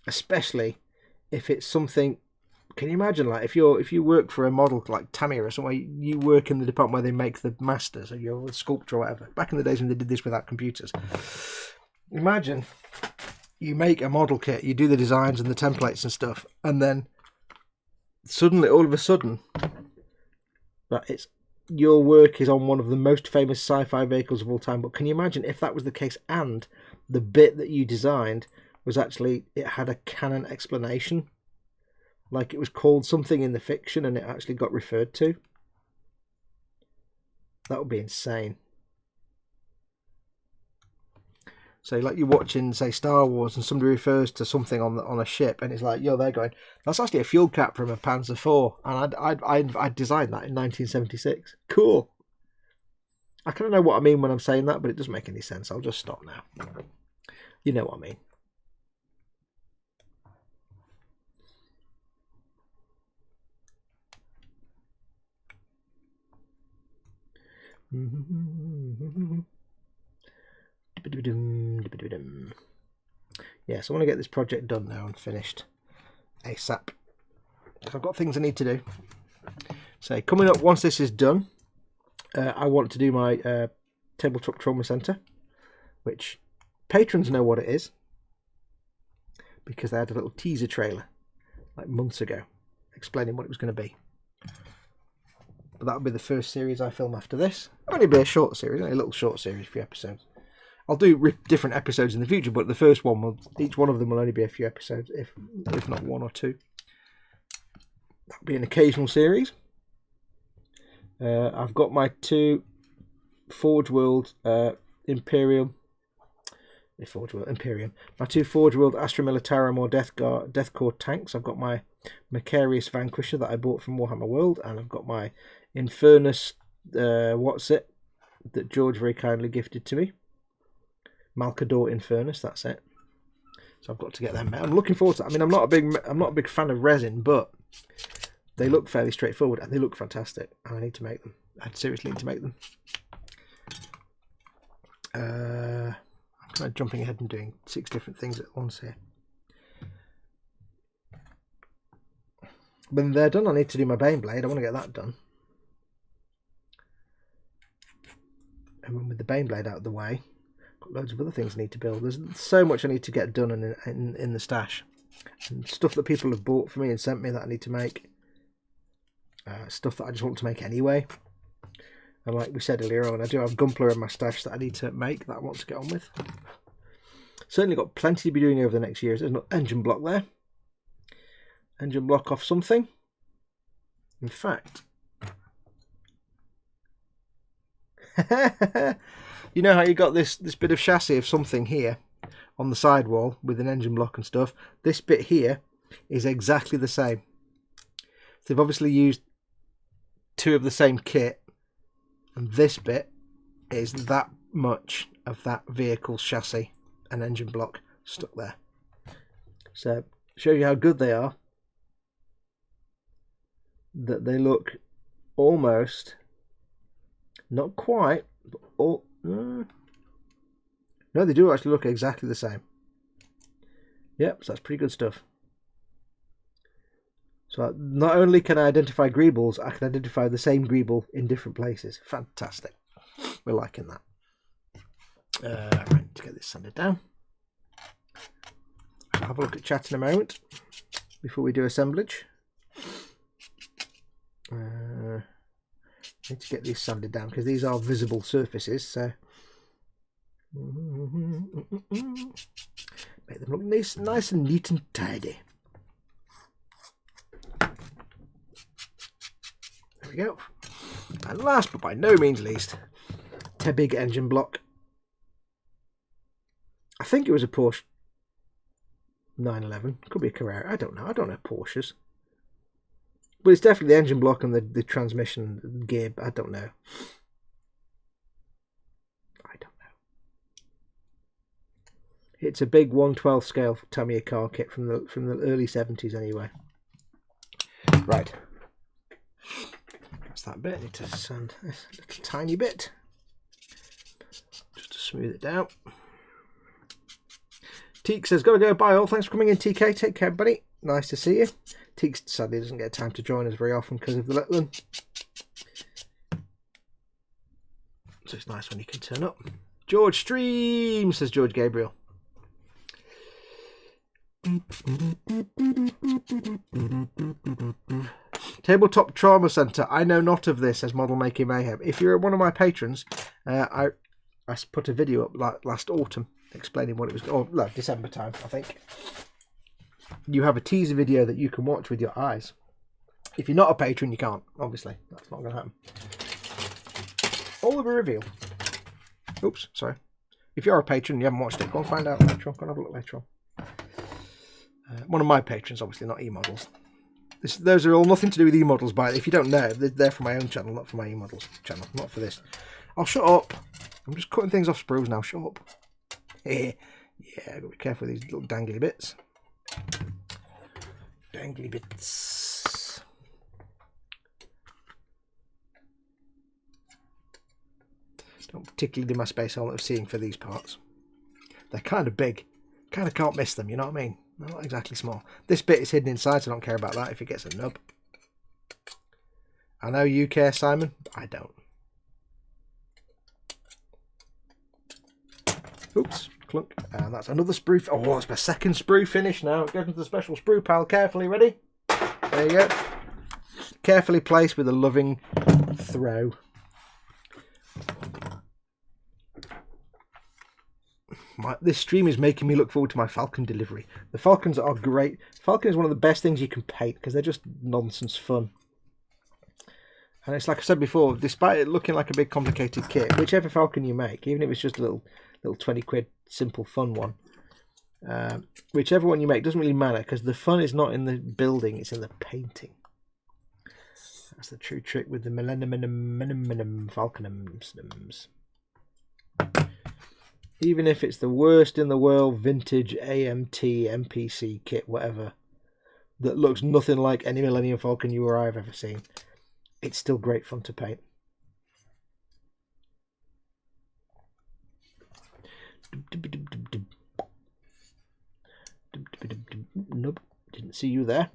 Especially if it's something. Can you imagine, like, if you work for a model like Tamiya or somewhere, you work in the department where they make the masters, or you're a sculptor or whatever. Back in the days when they did this without computers. Imagine you make a model kit, you do the designs and the templates and stuff, and then suddenly, all of a sudden, your work is on one of the most famous sci-fi vehicles of all time. But can you imagine if that was the case, and the bit that you designed was actually, it had a canon explanation? Like it was called something in the fiction and it actually got referred to? That would be insane. So like you're watching, say, Star Wars, and somebody refers to something on a ship, and it's like, yo, they're going, that's actually a fuel cap from a Panzer IV, and I designed that in 1976. Cool. I kind of know what I mean when I'm saying that, but it doesn't make any sense. I'll just stop now. You know what I mean. Yes, I want to get this project done now and finished ASAP. I've got things I need to do. So coming up, once this is done, I want to do my Tabletop Trauma Centre, which patrons know what it is because they had a little teaser trailer like months ago explaining what it was going to be. But that'll be the first series I film after this. Only be a short series, only a little short series, few episodes. I'll do different episodes in the future, but the first one will, each one of them will only be a few episodes, if not one or two. That'll be an occasional series. I've got my two Forge World Imperium. My two Forge World Astra Militarum or Death Corps tanks. I've got my Macarius Vanquisher that I bought from Warhammer World, and I've got my Infernus that George very kindly gifted to me. Malcador Infernus, that's it. So I've got to get them. I'm looking forward to that. I mean, I'm not a big fan of resin, but they look fairly straightforward and they look fantastic. And I need to make them. I seriously need to make them. I'm kind of jumping ahead and doing 6 different things at once here. When they're done, I need to do my Baneblade. I want to get that done. And then with the Baneblade out of the way, got loads of other things I need to build. There's so much I need to get done in the stash. And stuff that people have bought for me and sent me that I need to make. Stuff that I just want to make anyway. And like we said earlier on, I do have Gunpla in my stash that I need to make, that I want to get on with. Certainly got plenty to be doing over the next years. There's an engine block there. Engine block off something. In fact, you know how you got this bit of chassis of something here on the sidewall with an engine block and stuff? This bit here is exactly the same. So they've obviously used 2 of the same kit, and this bit is that much of that vehicle's chassis and engine block stuck there. So show you how good they are. That they look almost, not quite, but all, no, they do actually look exactly the same. Yep, so that's pretty good stuff. So not only can I identify Greebles, I can identify the same Greeble in different places. Fantastic. We're liking that. Right, to get this sanded down. I'll have a look at chat in a moment before we do assemblage. Need to get these sanded down because these are visible surfaces, so make them look nice and neat and tidy. There we go. And last but by no means least, Tebig engine block. I think it was a Porsche 911. Could be a Carrera. I don't know. I don't know Porsches. But it's definitely the engine block and the transmission gear. I don't know. It's a big 1/12 scale Tamiya car kit from the early 70s anyway. Right. That's that bit. I need to sand this little tiny bit just to smooth it down. Teek says, gotta go, bye all. Thanks for coming in, TK. Take care, buddy. Nice to see you. Teek sadly doesn't get time to join us very often because of the little one. So it's nice when you can turn up. George Stream, says George Gabriel. Tabletop Trauma Centre. I know not of this, says Model Making Mayhem. If you're one of my patrons, I put a video up last autumn explaining what it was. Oh, no, December time, I think. You have a teaser video that you can watch with your eyes. If you're not a patron, you can't. Obviously, that's not going to happen. All of a reveal. Oops, sorry. If you're a patron and you haven't watched it, go and find out later on. Go and have a look later on. One of my patrons, obviously, not eModels. Those are all nothing to do with eModels, but if you don't know, they're for my own channel, not for my eModels channel, not for this. I'll shut up. I'm just cutting things off sprues now. Shut up. Yeah, I've got to be careful with these little dangly bits. Dangly bits. Don't particularly do my space helmet of seeing for these parts. They're kind of big. Kind of can't miss them, you know what I mean? They're not exactly small. This bit is hidden inside, so I don't care about that if it gets a nub. I know you care, Simon, but I don't. Oops, clunk. And that's another sprue. Oh, that's my second sprue finish now. It goes into the special sprue pile. Carefully, ready? There you go. Carefully placed with a loving throw. This stream is making me look forward to my Falcon delivery. The Falcons are great. Falcon is one of the best things you can paint because they're just nonsense fun. And it's like I said before, despite it looking like a big complicated kit, whichever Falcon you make, even if it's just a little 20 quid simple fun one, whichever one you make doesn't really matter because the fun is not in the building, it's in the painting. That's the true trick with the Millennium Falcon. Even if it's the worst in the world vintage AMT, MPC kit, whatever, that looks nothing like any Millennium Falcon you or I have ever seen, it's still great fun to paint. Nope, didn't see you there.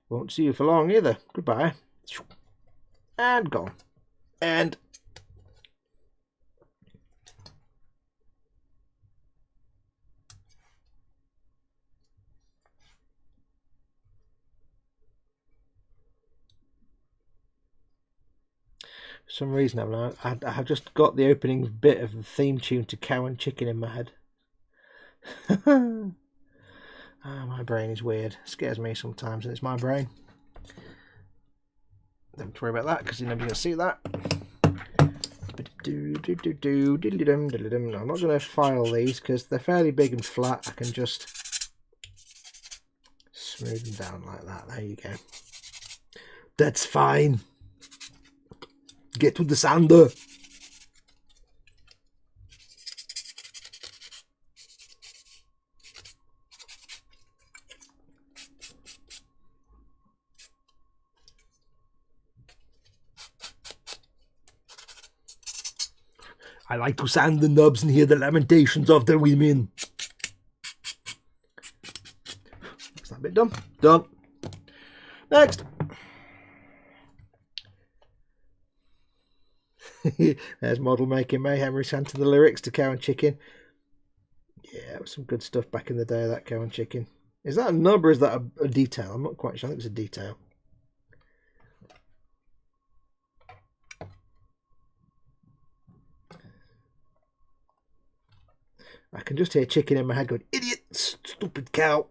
Won't see you for long either. Goodbye. And gone. And for some reason I have just got the opening bit of the theme tune to Cow and Chicken in my head. My brain is weird. It scares me sometimes, and it's my brain. Don't have to worry about that because you're never going to see that. I'm not going to file these because they're fairly big and flat. I can just smooth them down like that. There you go. That's fine. Get to the sander. I like to sand the nubs and hear the lamentations of the women. That's that bit done. Done. Next. There's Model Making Mayhem recanting the lyrics to Cow and Chicken. Yeah, it was some good stuff back in the day, that Cow and Chicken. Is that a nub or is that a detail? I'm not quite sure. I think it's a detail. I can just hear Chicken in my head going, idiot, stupid cow.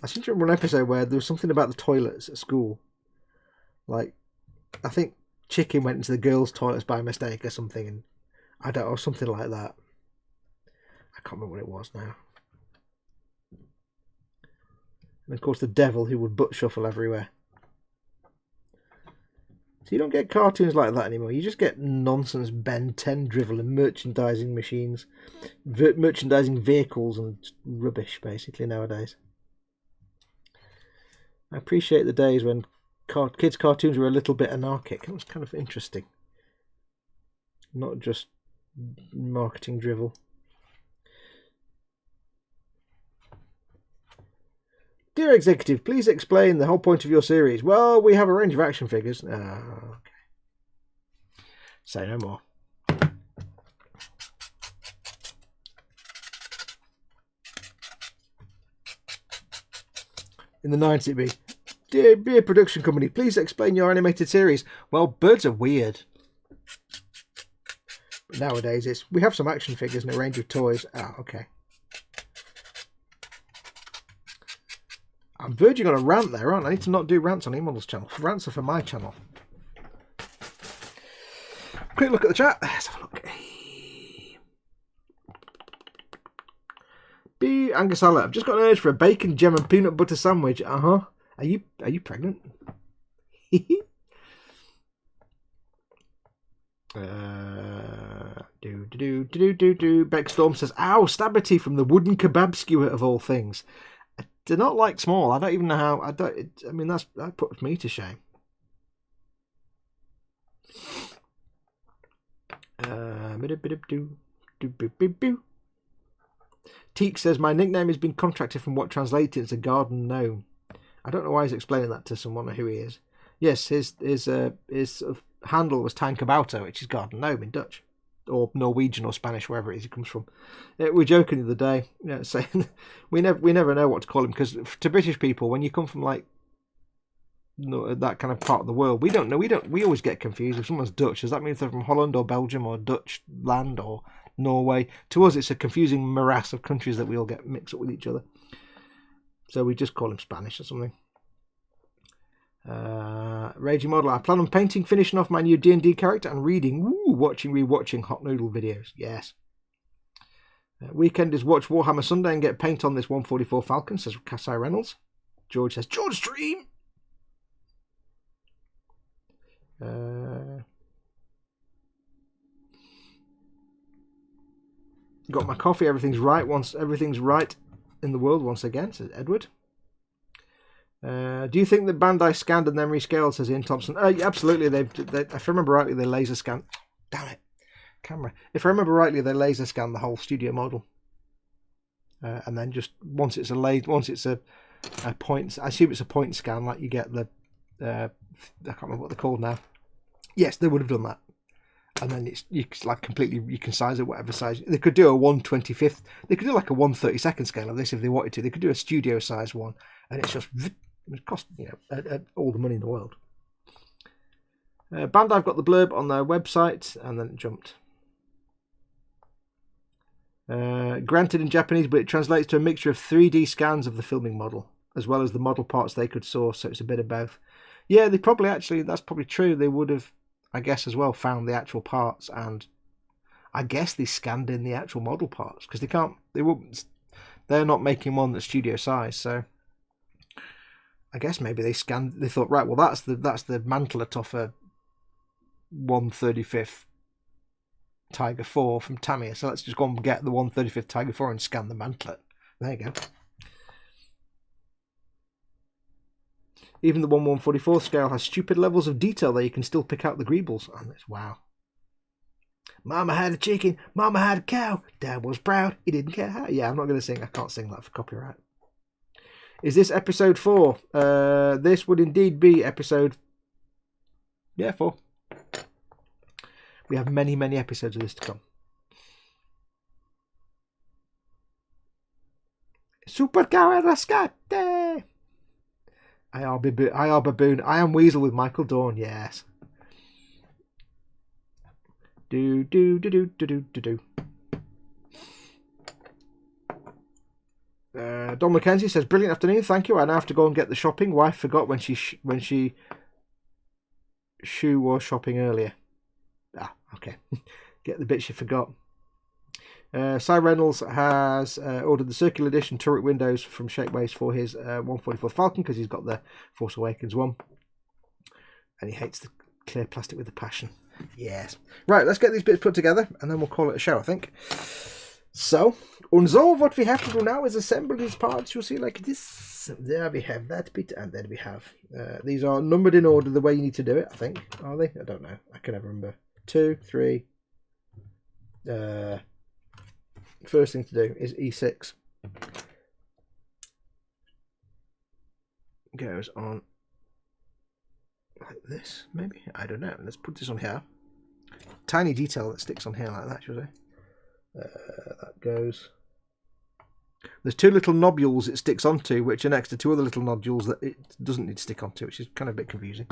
I seem to remember an episode where there was something about the toilets at school. Like, I think Chicken went into the girls' toilets by mistake or something, and I don't know, something like that. I can't remember what it was now. And of course the devil who would butt shuffle everywhere. So you don't get cartoons like that anymore. You just get nonsense Ben 10 drivel and merchandising machines, merchandising vehicles and rubbish basically nowadays. I appreciate the days when kids' cartoons were a little bit anarchic. It was kind of interesting. Not just marketing drivel. Dear Executive, please explain the whole point of your series. Well, we have a range of action figures. Okay. Say no more. In the 90s, it'd be, dear production company, please explain your animated series. Well, birds are weird. But nowadays, it's, we have some action figures and a range of toys. Okay. I'm verging on a rant there, aren't I? I need to not do rants on eModels channel. Rants are for my channel. Quick look at the chat. Let's have a look. B. Angusala, I've just got an urge for a bacon, jam and peanut butter sandwich. Are you pregnant? Beck Storm says, ow, Stabberty from the wooden kebab skewer of all things. I do not like small. I don't even know how. I mean, that puts me to shame. Teak says, my nickname has been contracted from what translated as a garden gnome. I don't know why he's explaining that to someone or who he is. Yes, his sort of handle was Tankabouter, which is garden gnome in Dutch. Or Norwegian or Spanish, wherever it is he comes from. We were joking the other day, saying we never know what to call him, because to British people, when you come from like that kind of part of the world, we don't know. We always get confused. If someone's Dutch, does that mean they're from Holland or Belgium or Dutch land or Norway? To us, it's a confusing morass of countries that we all get mixed up with each other. So we just call him Spanish or something. Raging Model, I plan on painting, finishing off my new D&D character and reading, rewatching Hot Noodle videos. Yes. Weekend is watch Warhammer Sunday and get paint on this 144 Falcon, says Cassie Reynolds. George says, George stream! Got my coffee, everything's right in the world once again, says Edward. Do you think that Bandai scanned and then rescaled, says Ian Thompson? Yeah, absolutely. They, if I remember rightly, they laser scanned. Damn it, camera. If I remember rightly, they laser scanned the whole studio model, and then just once it's a point. I assume it's a point scan, like you get the. I can't remember what they're called now. Yes, they would have done that, and then it's like completely. You can size it whatever size. They could do a 1/25th. They could do like a 1/32nd scale of this if they wanted to. They could do a studio size one, and it's just. It would cost all the money in the world. Bandai got the blurb on their website and then it jumped. Granted in Japanese, but it translates to a mixture of 3D scans of the filming model as well as the model parts they could source, so it's a bit of both. Yeah, they probably that's probably true. They would have, I guess, as well found the actual parts, and I guess they scanned in the actual model parts because they're not making one that's studio size, so. I guess maybe they thought, right, well, that's the mantlet off a 1/35th Tiger 4 from Tamiya, so let's just go and get the 1/35th Tiger 4 and scan the mantlet. There you go. Even the 1/144th scale has stupid levels of detail that you can still pick out the Greebles. And it's wow. Mama had a chicken, Mama had a cow, Dad was proud, he didn't care how. Yeah, I'm not going to sing. I can't sing that for copyright. Is this episode 4? This would indeed be episode 4. We have many, many episodes of this to come. Super Rascate! I are Baboon. I am Weasel with Michael Dawn, yes. Do. Don McKenzie says, brilliant afternoon, thank you. I now have to go and get the shopping. Wife forgot when she shoe was shopping earlier. Okay. Get the bit she forgot. Cy Reynolds has ordered the circular edition turret windows from Shapeways for his 144 Falcon because he's got the Force Awakens one. And he hates the clear plastic with a passion. Yes. Right, let's get these bits put together and then we'll call it a show, I think. So, and so what we have to do now is assemble these parts. You see, like this. There we have that bit, and then we have these are numbered in order the way you need to do it. I think, are they? I don't know. I can never remember. 2, 3. First thing to do is E6. Goes on like this, maybe. I don't know. Let's put this on here. Tiny detail that sticks on here like that, should I? That goes. There's 2 little nodules it sticks onto, which are next to 2 other little nodules that it doesn't need to stick onto, which is kind of a bit confusing.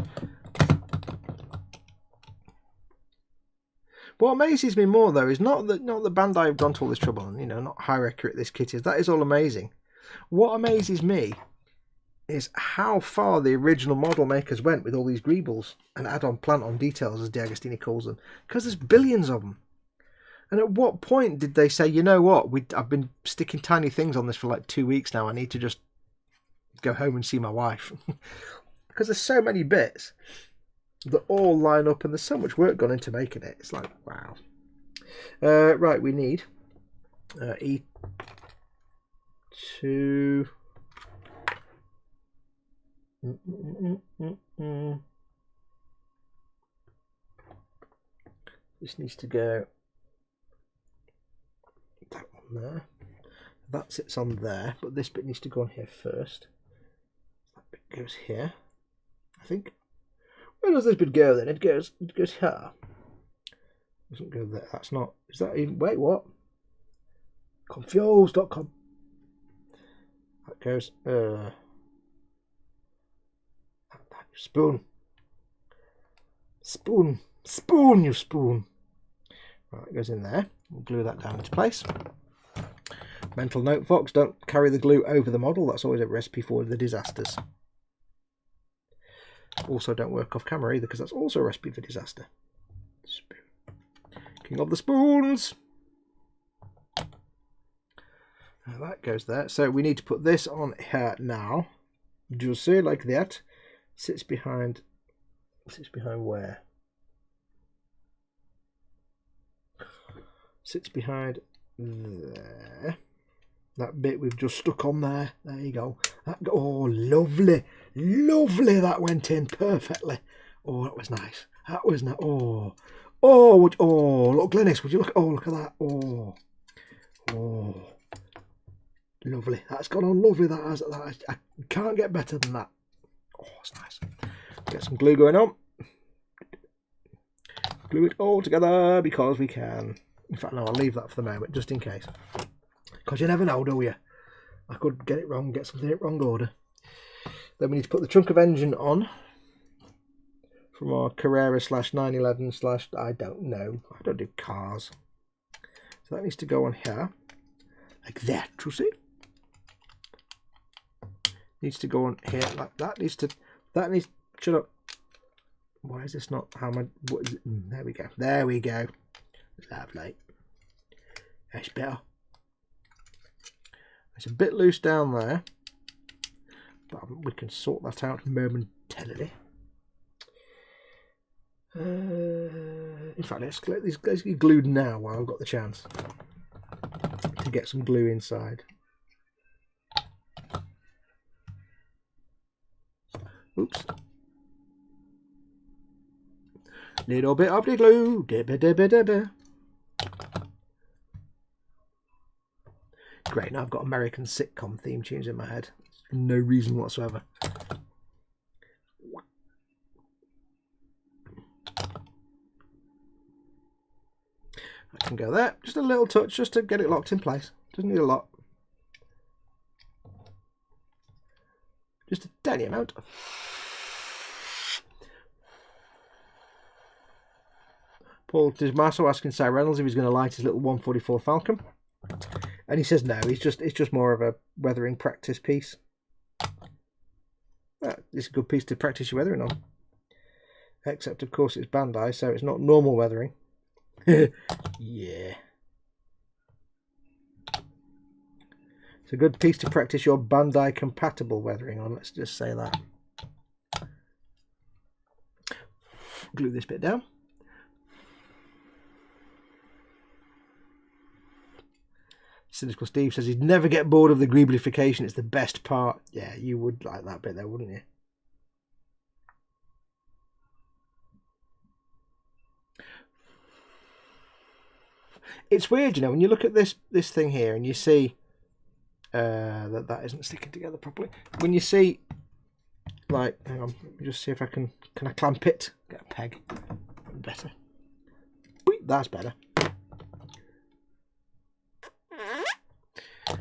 What amazes me more, though, is not that Bandai have gone to all this trouble and, you know, not how accurate this kit is. That is all amazing. What amazes me is how far the original model makers went with all these Greebles and add-on plant-on details, as D'Agostini calls them, because there's billions of them. And at what point did they say, you know what, I've been sticking tiny things on this for like 2 weeks now, I need to just go home and see my wife? Because there's so many bits that all line up and there's so much work gone into making it. It's like, wow. Right, we need E2... This needs to go that one there. That sits on there, but this bit needs to go on here first. That bit goes here, I think. Where does this bit go then? It goes here. Doesn't go there. That's not. Is that even? Wait, what? Confused.com. That goes. Spoon. Spoon. Spoon, you spoon. Right, it goes in there. We'll glue that down into place. Mental note, Foxx, don't carry the glue over the model. That's always a recipe for the disasters. Also, don't work off camera either, because that's also a recipe for disaster. Spoon. King of the spoons. Now that goes there. So we need to put this on here now. Just say like that. Sits behind where? Sits behind there. That bit we've just stuck on there. There you go. Oh, lovely. Lovely. That went in perfectly. Oh, that was nice. That was nice. Oh. Oh, look, Glennis, would you look? Oh, look at that. Oh. Oh. Lovely. That's gone on lovely. That has. I can't get better than that. Oh, it's nice. Get some glue going on. Glue it all together because we can. In fact, no, I'll leave that for the moment, just in case. Because you never know, do you? I could get it wrong, get something in wrong order. Then we need to put the trunk of engine on. From our Carrera /911 / I don't know. I don't do cars. So that needs to go on here. Like that, you see? Needs to go on here like that. Shut up. Why is this not how am I? What is it? There we go. There we go. Lovely. That's better. It's a bit loose down there, but we can sort that out momentarily. In fact, let's get these guys glued now while I've got the chance to get some glue inside. Oops. Little bit of the glue. Dibba dibba dibba. Great, now I've got American sitcom theme tunes in my head. No reason whatsoever. I can go there. Just a little touch just to get it locked in place. Doesn't need a lot. Just a tiny amount. Paul Dismasso asking Cy Reynolds if he's going to light his little 144 Falcon. And he says no, it's just more of a weathering practice piece. It's a good piece to practice your weathering on. Except, of course, it's Bandai, so it's not normal weathering. Yeah. It's a good piece to practice your Bandai compatible weathering on, let's just say that. Glue this bit down. Cynical Steve says he'd never get bored of the greeblification. It's the best part. Yeah, you would like that bit though, wouldn't you? It's weird, you know, when you look at this thing here and you see that isn't sticking together properly. When you see, like, hang on, let me just see if I can I clamp it? Get a peg. Better. That's better.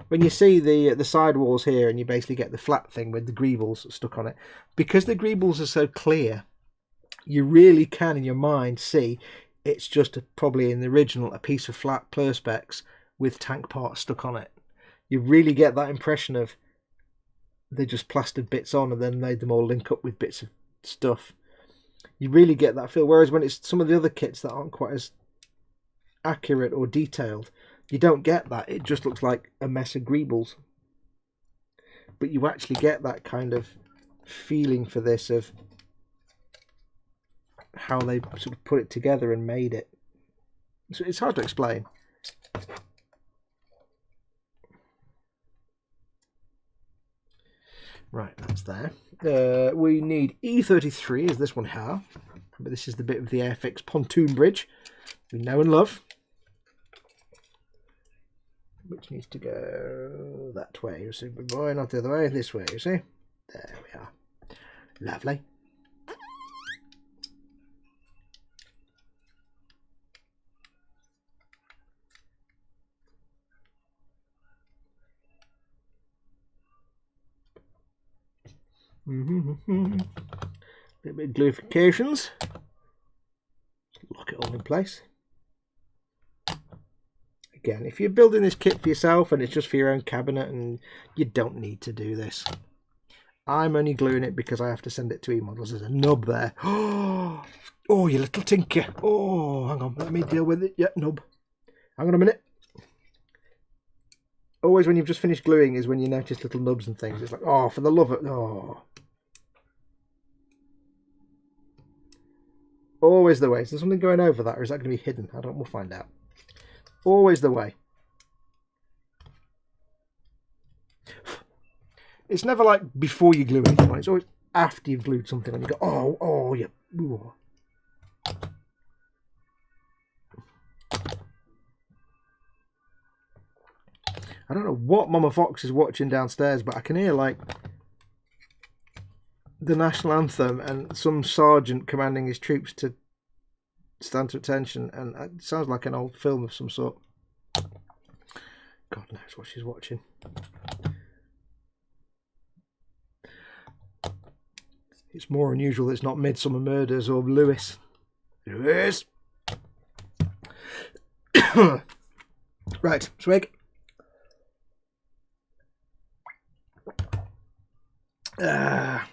When you see the sidewalls here and you basically get the flat thing with the greebles stuck on it, because the greebles are so clear, you really can in your mind see it's just probably in the original a piece of flat perspex with tank parts stuck on it. You really get that impression of they just plastered bits on and then made them all link up with bits of stuff. You really get that feel. Whereas when it's some of the other kits that aren't quite as accurate or detailed, you don't get that. It just looks like a mess of greebles. But you actually get that kind of feeling for this of how they sort of put it together and made it. So it's hard to explain. Right, that's there. We need E33, is this one here. But this is the bit of the Airfix pontoon bridge we know and love. Which needs to go that way, you see, boy, not the other way, this way, you see. There we are. Lovely. Bit of gluifications. Lock it all in place. Again, if you're building this kit for yourself and it's just for your own cabinet, and you don't need to do this. I'm only gluing it because I have to send it to eModels. There's a nub there. Oh, you little tinker. Oh, hang on, let me deal with it. Yeah, nub. Hang on a minute. Always when you've just finished gluing is when you notice little nubs and things. It's like, oh, for the love of it. Oh. Always the way. Is there something going over that, or is that going to be hidden? I don't. We'll find out. Always the way. It's never like before you glue anything on. It's always after you've glued something on. You go, oh, yeah. Ooh. I don't know what Mama Fox is watching downstairs, but I can hear like the national anthem and some sergeant commanding his troops to stand to attention, and it sounds like an old film of some sort. God knows what she's watching. It's more unusual that it's not Midsummer Murders or Lewis. Lewis! Right, swig. Never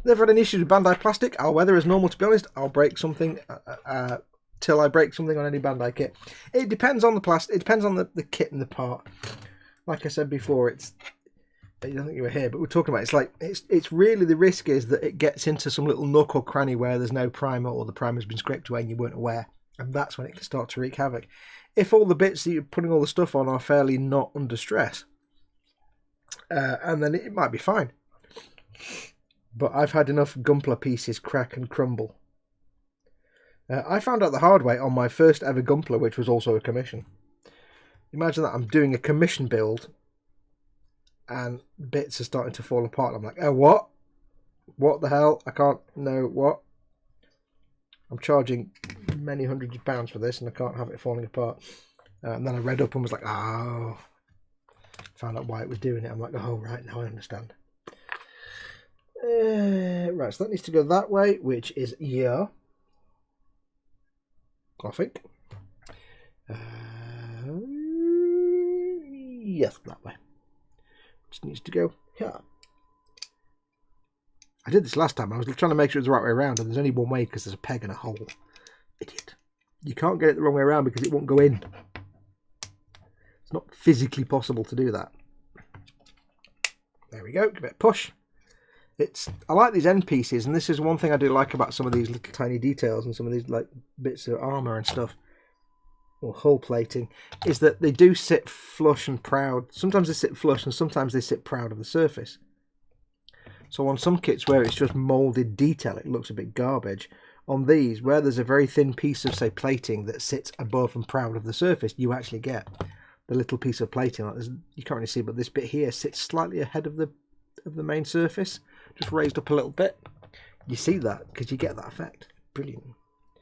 had any issues with Bandai plastic. I'll weather as normal, to be honest. I'll break something till I break something on any Bandai kit. It depends on the plastic. It depends on the kit and the part. Like I said before, I don't think you were here, but we're talking about it's really, the risk is that it gets into some little nook or cranny where there's no primer, or the primer's been scraped away and you weren't aware, and that's when it can start to wreak havoc. If all the bits that you're putting all the stuff on are fairly not under stress, and then it might be fine. But I've had enough Gunpla pieces crack and crumble. I found out the hard way on my first ever Gunpla, which was also a commission. Imagine that, I'm doing a commission build and bits are starting to fall apart. I'm like, oh, what? What the hell? I can't know what. I'm charging many hundreds of pounds for this and I can't have it falling apart. And then I read up and was like, oh. Found out why it was doing it. I'm like, oh, right, now I understand. Right, so that needs to go that way, which is here. I think. Yes, that way. Which needs to go here. I did this last time. I was trying to make sure it was the right way around, and there's only one way because there's a peg and a hole. Idiot. You can't get it the wrong way around because it won't go in. It's not physically possible to do that. There we go. Give it a push. I like these end pieces, and this is one thing I do like about some of these little tiny details and some of these like bits of armour and stuff. or hull plating, is that they do sit flush and proud. Sometimes they sit flush and sometimes they sit proud of the surface. So on some kits where it's just moulded detail, it looks a bit garbage. On these, where there's a very thin piece of, say, plating that sits above and proud of the surface, you actually get the little piece of plating. Like you can't really see, but this bit here sits slightly ahead of the main surface, just raised up a little bit. You see that because you get that effect. Brilliant.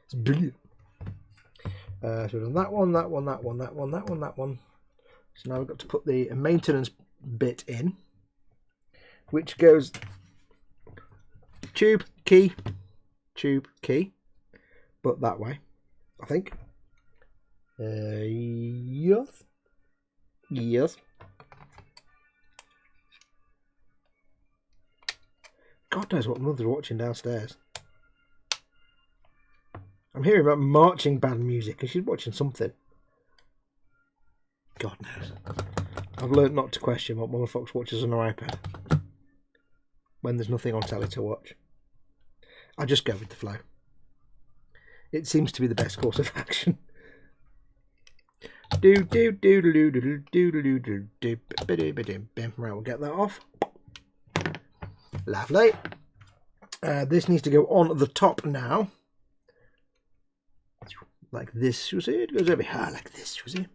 It's brilliant. So we've done that one, that one, that one, that one, that one, that one. So now we've got to put the maintenance bit in, which goes tube, key, but that way, I think. Yes. God knows what mother's watching downstairs. I'm hearing about marching band music and she's watching something. God knows. I've learnt not to question what Mama Fox watches on her iPad when there's nothing on telly to watch. I just go with the flow. It seems to be the best course of action. Right, we'll get that off. Lovely. This needs to go on the top now. Like this, you see, it goes over here like this, you see.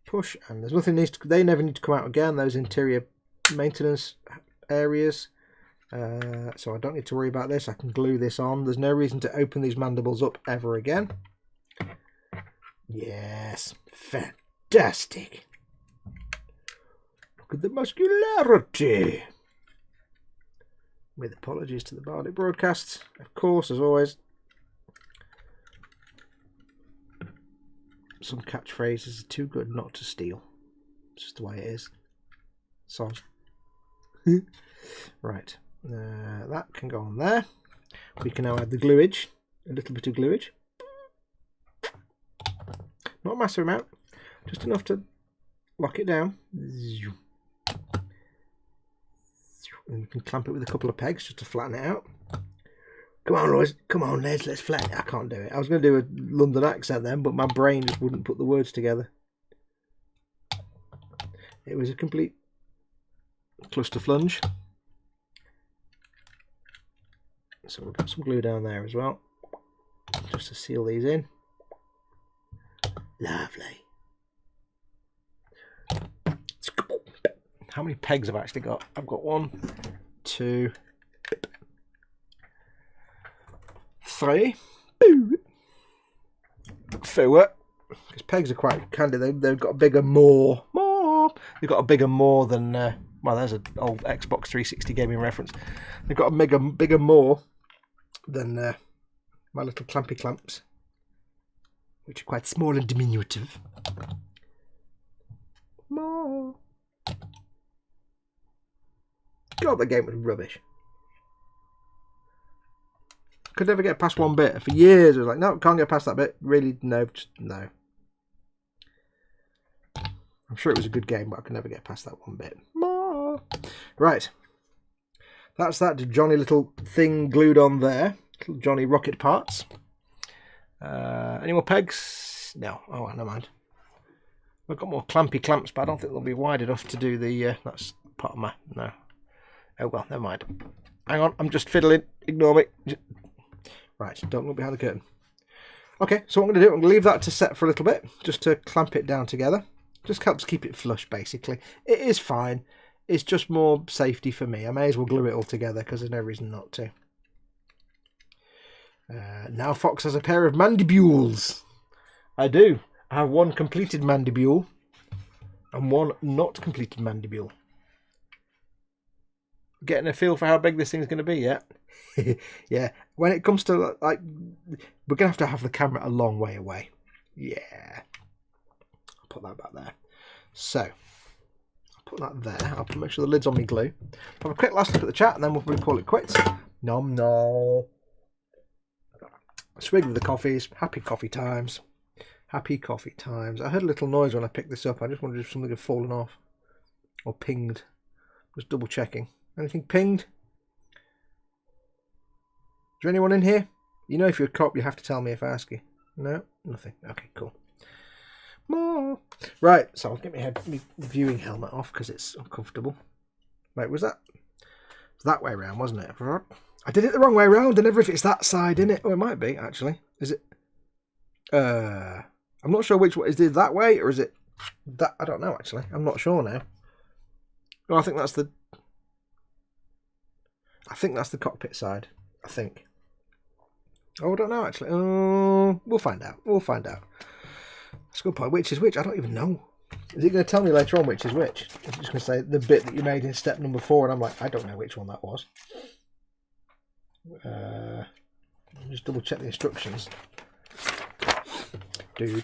Push, and there's nothing needs to. They never need to come out again. Those interior maintenance areas. So I don't need to worry about this. I can glue this on. There's no reason to open these mandibles up ever again. Yes, fantastic. Look at the muscularity. With apologies to the Bardic broadcasts, of course, as always. Some catchphrases are too good not to steal. It's just the way it is. So, right, that can go on there. We can now add the gluage, a little bit of gluage. Not a massive amount, just enough to lock it down. And you can clamp it with a couple of pegs just to flatten it out. Come on, Lois. Come on, Les. Let's flatten it. I can't do it. I was going to do a London accent then, but my brain just wouldn't put the words together. It was a complete cluster flunge. So we've got some glue down there as well, just to seal these in. Lovely. How many pegs have I actually got? I've got 1, 2, 3, 4. Because pegs are quite handy. They've got a bigger more. They've got a bigger more than. Well, there's an old Xbox 360 gaming reference. They've got a bigger more than my little clampy clamps, which are quite small and diminutive. More. God, that game was rubbish. Could never get past one bit. For years, I was like, no, can't get past that bit. Really, no, just no. I'm sure it was a good game, but I could never get past that one bit. More. Right. That's that Johnny little thing glued on there. Little Johnny rocket parts. Any more pegs? No. Oh, never mind. I've got more clampy clamps, but I don't think they'll be wide enough to do the... that's part of my... No. Oh, well, never mind. Hang on, I'm just fiddling. Ignore me. Right, don't look behind the curtain. Okay, so what I'm going to do, I'm going to leave that to set for a little bit, just to clamp it down together. Just helps keep it flush, basically. It is fine. It's just more safety for me. I may as well glue it all together, because there's no reason not to. Now Foxx has a pair of mandibules. I do. I have one completed mandibule, and one not completed mandibule. Getting a feel for how big this thing's going to be yet? Yeah, when it comes to, like, we're going to have the camera a long way away. Yeah. I'll put that back there. So, I'll put that there. I'll make sure the lid's on me glue. Have a quick last look at the chat and then we'll probably call it quits. Nom nom. Swig with the coffees. Happy coffee times. Happy coffee times. I heard a little noise when I picked this up. I just wondered if something had fallen off. Or pinged. Just double checking. Anything pinged? Is there anyone in here? You know, if you're a cop, you have to tell me if I ask you. No, nothing. Okay, cool. More. Right, so I'll get my viewing helmet off because it's uncomfortable. Wait, was that? It's that way around, wasn't it? I did it the wrong way around. I never if it's that side, innit? Oh, it might be actually. Is it? I'm not sure which way. Is it that way or is it that? I don't know actually. I'm not sure now. Oh, I think that's the cockpit side. I think. Oh, I don't know actually. Oh, we'll find out. We'll find out. That's a good point. Which is which? I don't even know. Is it going to tell me later on which is which? It's just going to say the bit that you made in step number 4, and I'm like, I don't know which one that was. Just double check the instructions. See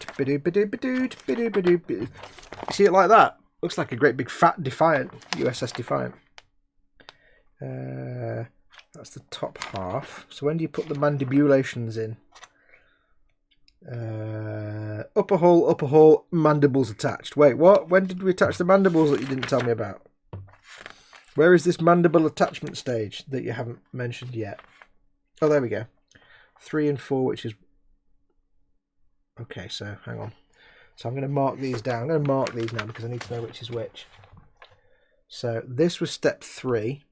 it like that? Looks like a great big fat Defiant, USS Defiant. That's the top half. So when do you put the mandibulations in? Upper hull, mandibles attached. Wait, what? When did we attach the mandibles that you didn't tell me about? Where is this mandible attachment stage that you haven't mentioned yet? Oh, there we go. 3 and 4, which is... Okay, so hang on. So I'm going to mark these down. I'm going to mark these now because I need to know which is which. So this was step 3.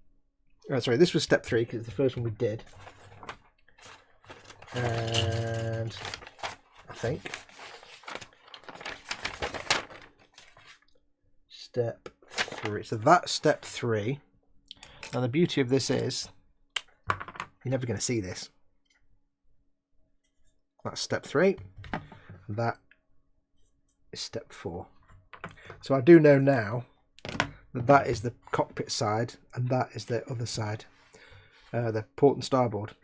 Oh, sorry, this was step 3 because it's the first one we did. And I think step 3. So that's step 3. Now the beauty of this is you're never going to see this. That's step 3. And that is step 4. So I do know now that that is the cockpit side and that is the other side, the port and starboard.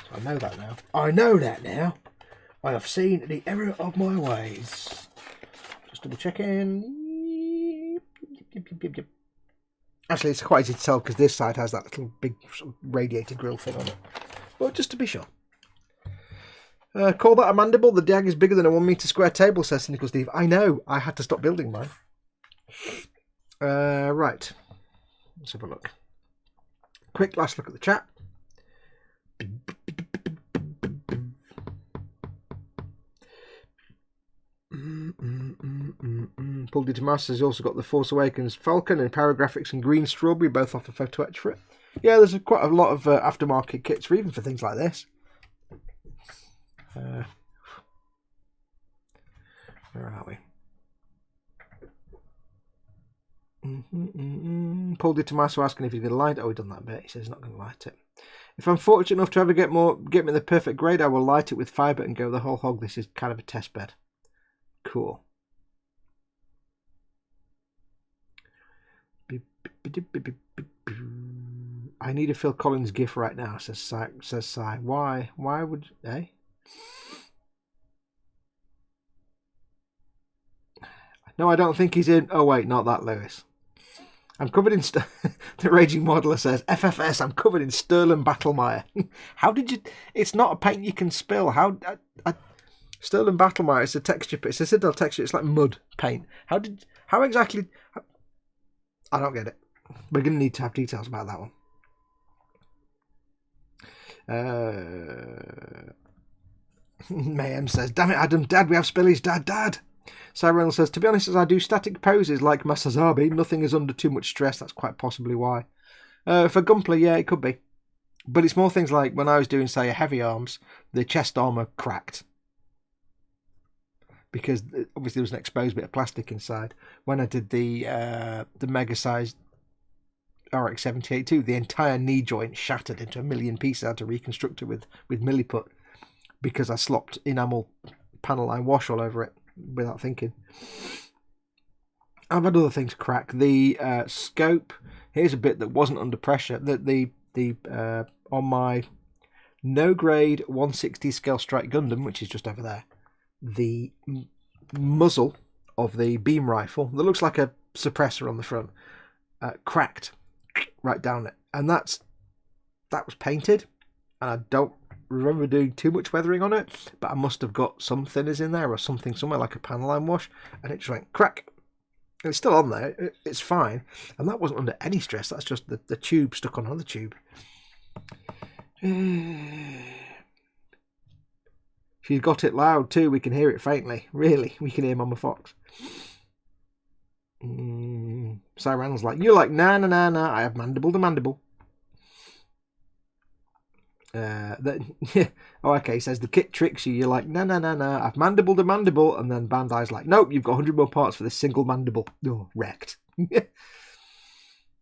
So I know that now. I know that now. I have seen the error of my ways. Just double checking. Actually, it's quite easy to tell because this side has that little big sort of radiator grill thing on it. But just to be sure. Call that a mandible. The dag is bigger than a 1 metre square table, says Cynical Steve. I know. I had to stop building mine. Right. Let's have a look. Quick last look at the chat. Paul D. Tomas has also got the Force Awakens Falcon and Paragraphics and Green Strawberry, both off the photo etch for it. Yeah, there's quite a lot of aftermarket kits for even for things like this. Where are we? Paul Di Tommaso asking if he's going to light it. Oh, he's done that bit. He says he's not going to light it. If I'm fortunate enough to ever get me the perfect grade, I will light it with fibre and go the whole hog. This is kind of a test bed. Cool. I need a Phil Collins gif right now, says Si. Why? Why would... Eh? No, I don't think he's in... Oh, wait, not that, Lewis. I'm covered in... The Raging Modeler says, FFS, I'm covered in Sterling Battlemire. How did you... It's not a paint you can spill. How... Sterling Battlemire, it's a texture... It's a Citadel texture. It's like mud paint. How exactly... I don't get it. We're going to need to have details about that one. Mayhem says, damn it, Adam, Dad, we have spillies, Dad. Sarah Reynolds says, to be honest, as I do static poses like Masazabi, nothing is under too much stress. That's quite possibly why. For Gunpla, yeah, it could be. But it's more things like when I was doing, say, a heavy arms, the chest armour cracked. Because obviously there was an exposed bit of plastic inside. When I did the mega-sized RX-78 too, the entire knee joint shattered into a million pieces. I had to reconstruct it with milliput because I slopped enamel panel line wash all over it without thinking. I've had other things crack. The scope, here's a bit that wasn't under pressure. The on my no grade 160 scale strike Gundam, which is just over there, the muzzle of the beam rifle that looks like a suppressor on the front cracked right down it, and that was painted, and I don't remember doing too much weathering on it, but I must have got some thinners in there or something somewhere like a panel line wash, and it just went crack. And it's still on there, it's fine, and that wasn't under any stress. That's just the tube stuck on another tube. She's got it loud too. We can hear it faintly. Really, we can hear Mama Fox. Siren's like, you're like, nah, nah, nah, nah. I have Mandible the Mandible. Oh, okay. He says the kit tricks you. You're like, nah, nah, nah, nah. I've Mandible the Mandible. And then Bandai's like, nope, you've got 100 more parts for this single Mandible. Oh, wrecked.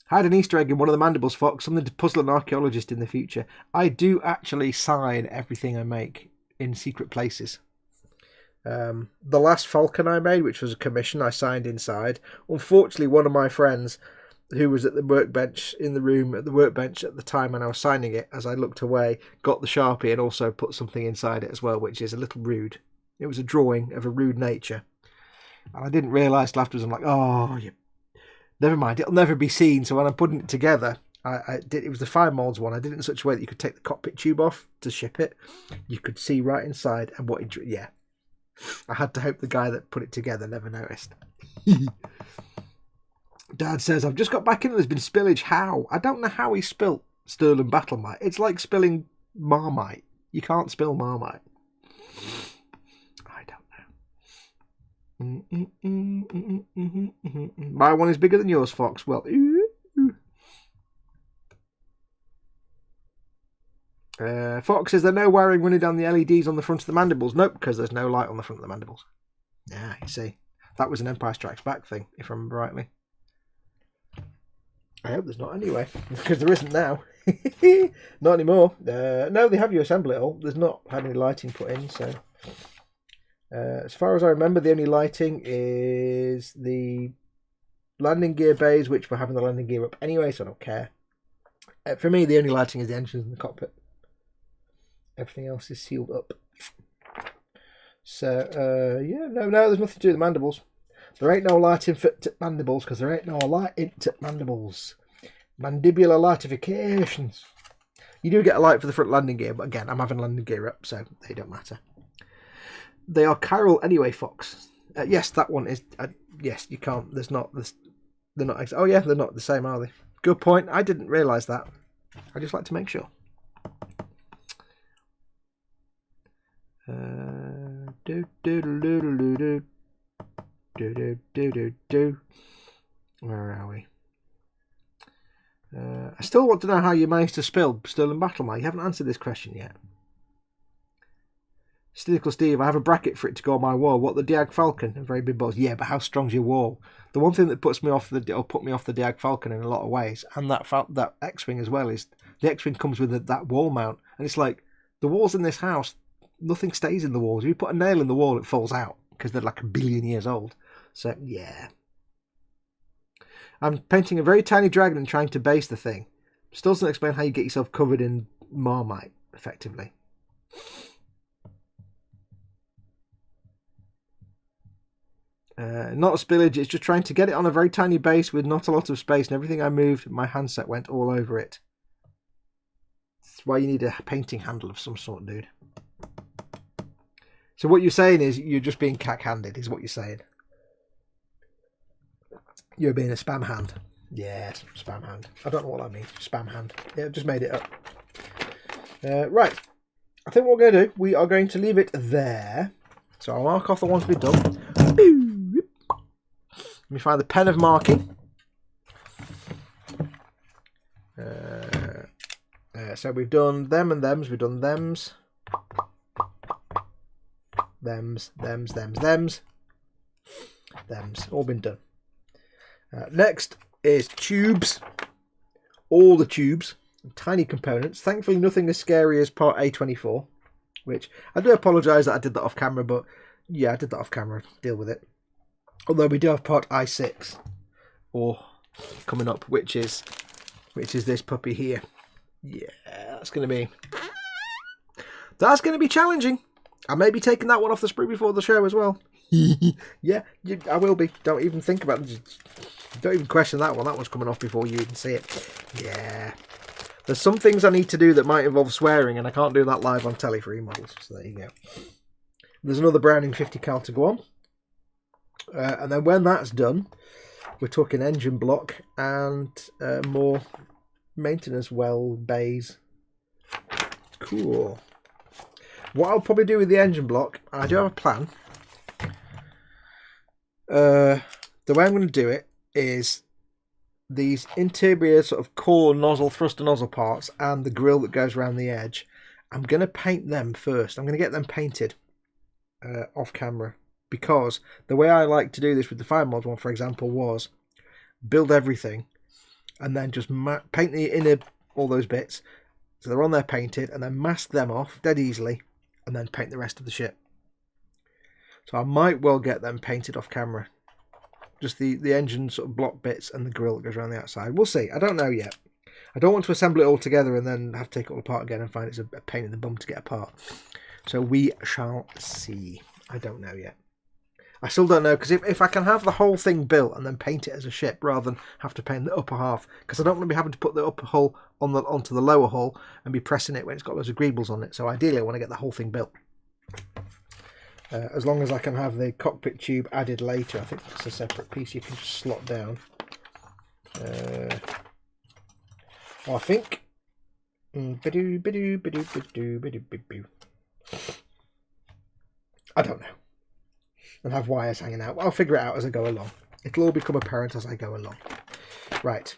Hide an Easter egg in one of the Mandibles, Fox. Something to puzzle an archaeologist in the future. I do actually sign everything I make in secret places. The last Falcon I made, which was a commission, I signed inside. Unfortunately, one of my friends who was at the workbench in the room at the workbench at the time when I was signing it, as I looked away, got the Sharpie and also put something inside it as well, which is a little rude. It was a drawing of a rude nature. And I didn't realise till afterwards. I'm like, oh, never mind, it'll never be seen. So when I'm putting it together, it was the fine molds one. I did it in such a way that you could take the cockpit tube off to ship it. You could see right inside and what it, yeah. I had to hope the guy that put it together never noticed. Dad says, I've just got back in and there's been spillage. How? I don't know how he spilt Sterling Battlemite. It's like spilling Marmite. You can't spill Marmite. I don't know. My one is bigger than yours, Fox. Well, Fox says, there no wiring running down the LEDs on the front of the Mandibles. Nope, because there's no light on the front of the Mandibles. Yeah, you see. That was an Empire Strikes Back thing, if I remember rightly. I hope there's not anyway, because there isn't now. Not anymore. No, they have you assemble it all. There's not had any lighting put in, so... as far as I remember, the only lighting is the landing gear bays, which we're having the landing gear up anyway, so I don't care. For me, the only lighting is the engines and the cockpit. Everything else is sealed up. So, yeah, no, there's nothing to do with the Mandibles. There ain't no lighting for Mandibles, because there ain't no lighting to Mandibles. Mandibular lightifications. You do get a light for the front landing gear, but again, I'm having landing gear up, so they don't matter. They are chiral anyway, Fox. Yes, that one is... yes, you can't... There's not... They're not... Oh, yeah, they're not the same, are they? Good point. I didn't realise that. I just like to make sure. Where are we? I still want to know how you managed to spill Sterling Battlemite. You haven't answered this question yet. Cynical Steve, I have a bracket for it to go on my wall. What, the Diag Falcon? A very big boss. Yeah, but how strong's your wall? The one thing that put me off the Diag Falcon in a lot of ways, and that X-Wing as well, is the X-Wing comes with that wall mount. And it's like, the walls in this house, nothing stays in the walls. If you put a nail in the wall, it falls out, because they're like 1 billion years old. So, yeah. I'm painting a very tiny dragon and trying to base the thing. Still doesn't explain how you get yourself covered in Marmite, effectively. Not a spillage, it's just trying to get it on a very tiny base with not a lot of space, and everything I moved, my handset went all over it. That's why you need a painting handle of some sort, dude. So what you're saying is you're just being cack-handed, is what you're saying. You're being a spam hand. Yes, spam hand. I don't know what that means. Spam hand. Yeah, just made it up. Right. I think what we're going to do, we are going to leave it there. So I'll mark off the ones we've done. Let me find the pen of marking. So we've done them and thems. We've done thems. Thems. All been done. Next is tubes. All the tubes. Tiny components. Thankfully nothing as scary as part A24. Which, I do apologise that I did that off camera, but yeah, I did that off camera. Deal with it. Although we do have part I6 coming up, which is this puppy here. Yeah, that's going to be challenging. I may be taking that one off the sprue before the show as well. Yeah, I will be. Don't even think about it. Don't even question that one. That one's coming off before you even see it. Yeah. There's some things I need to do that might involve swearing, and I can't do that live on telly for e-models. So there you go. There's another Browning 50 cal to go on. And then when that's done, we're talking engine block and more maintenance well bays. Cool. What I'll probably do with the engine block, I do have a plan. The way I'm going to do it is these interior sort of core nozzle, thruster nozzle parts and the grill that goes around the edge. I'm going to paint them first. I'm going to get them painted off camera, because the way I like to do this with the Fire Mod one, for example, was build everything and then just paint the inner, all those bits, so they're on there painted, and then mask them off dead easily and then paint the rest of the ship. So I might well get them painted off camera. Just the engine sort of block bits and the grill that goes around the outside. We'll see. I don't know yet. I don't want to assemble it all together and then have to take it all apart again and find it's a pain in the bum to get apart. So we shall see. I don't know yet. I still don't know, because if I can have the whole thing built and then paint it as a ship rather than have to paint the upper half, because I don't want to be having to put the upper hull onto the lower hull and be pressing it when it's got loads of greebles on it. So ideally I want to get the whole thing built. As long as I can have the cockpit tube added later. I think that's a separate piece you can just slot down. I think. I don't know. And have wires hanging out. I'll figure it out as I go along. It'll all become apparent as I go along. Right.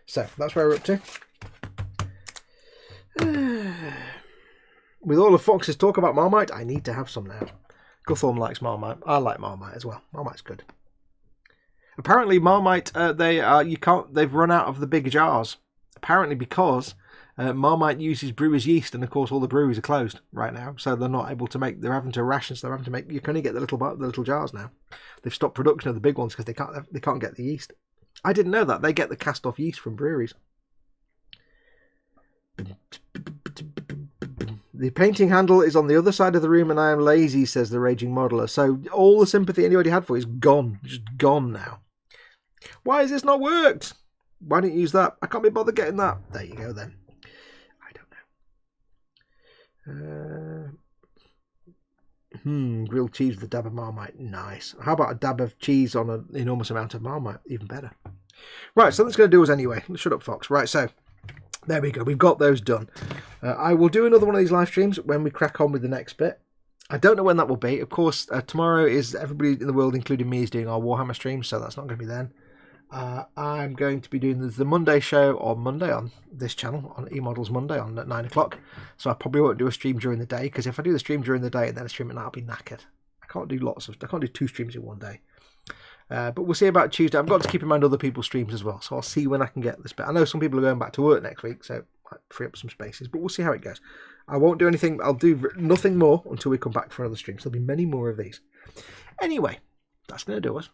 So that's where we're up to. With all of Fox's talk about Marmite, I need to have some now. Guthorm likes Marmite. I like Marmite as well. Marmite's good. Apparently, Marmite they've run out of the big jars. Apparently, because Marmite uses brewer's yeast, and of course all the breweries are closed right now, so they're not able to make. They're having to ration. So they're having to make. You can only get the little jars now. They've stopped production of the big ones because they can't get the yeast. I didn't know that. They get the cast off yeast from breweries. The painting handle is on the other side of the room and I am lazy, says the Raging Modeler. So all the sympathy anybody had for it is gone. Just gone now. Why has this not worked? Why didn't you use that? I can't be bothered getting that. There you go then. I don't know. Grilled cheese with a dab of Marmite. Nice. How about a dab of cheese on an enormous amount of Marmite? Even better. Right, so that's going to do us anyway. Shut up, Fox. Right, so there we go. We've got those done. I will do another one of these live streams when we crack on with the next bit. I don't know when that will be. Of course, tomorrow is everybody in the world, including me, is doing our Warhammer stream, so that's not going to be then. I'm going to be doing the Monday show on Monday on this channel, on eModels Monday on at 9 o'clock. So I probably won't do a stream during the day, because if I do the stream during the day and then a stream at night, I'll be knackered. I can't do 2 streams in one day. But we'll see about Tuesday. I've got to keep in mind other people's streams as well, so I'll see when I can get this bit. I know some people are going back to work next week, so I might free up some spaces, but we'll see how it goes. I won't do anything. I'll do nothing more until we come back for another stream. So there'll be many more of these. Anyway, that's going to do us.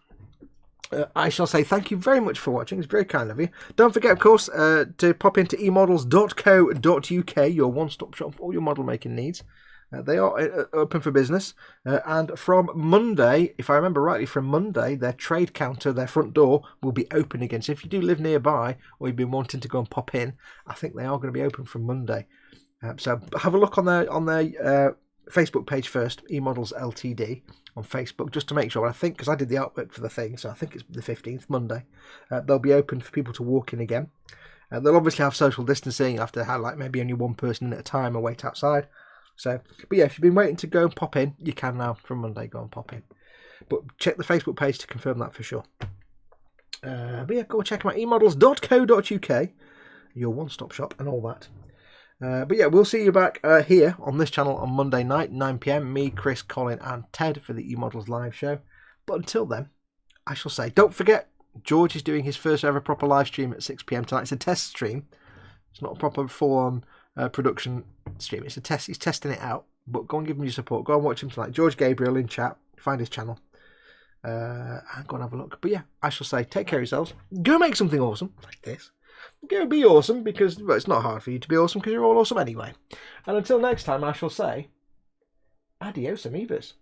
I shall say thank you very much for watching. It's very kind of you. Don't forget, of course, to pop into emodels.co.uk, your one-stop shop for all your model making needs. They are open for business. And from Monday, if I remember rightly, from Monday, their trade counter, their front door, will be open again. So if you do live nearby or you've been wanting to go and pop in, I think they are going to be open from Monday. So have a look on their Facebook page first, eModels Ltd on Facebook, just to make sure. I think, because I did the artwork for the thing, so I think it's the 15th, Monday. They'll be open for people to walk in again. They'll obviously have social distancing. You'll have to have maybe only one person in at a time and wait outside. So, but yeah, if you've been waiting to go and pop in, you can now from Monday go and pop in. But check the Facebook page to confirm that for sure. But yeah, go check them out. emodels.co.uk, your one-stop shop and all that. But yeah, we'll see you back here on this channel on Monday night, 9 PM. Me, Chris, Colin and Ted for the eModels live show. But until then, I shall say, don't forget, George is doing his first ever proper live stream at 6 PM tonight. It's a test stream. It's not a proper full-on production stream. It's a test. He's testing it out. But go and give him your support. Go and watch him tonight. George Gabriel in chat. Find his channel. And go and have a look. But yeah, I shall say, take care of yourselves. Go make something awesome like this. Go be awesome, because it's not hard for you to be awesome because you're all awesome anyway. And until next time, I shall say, adios amigos.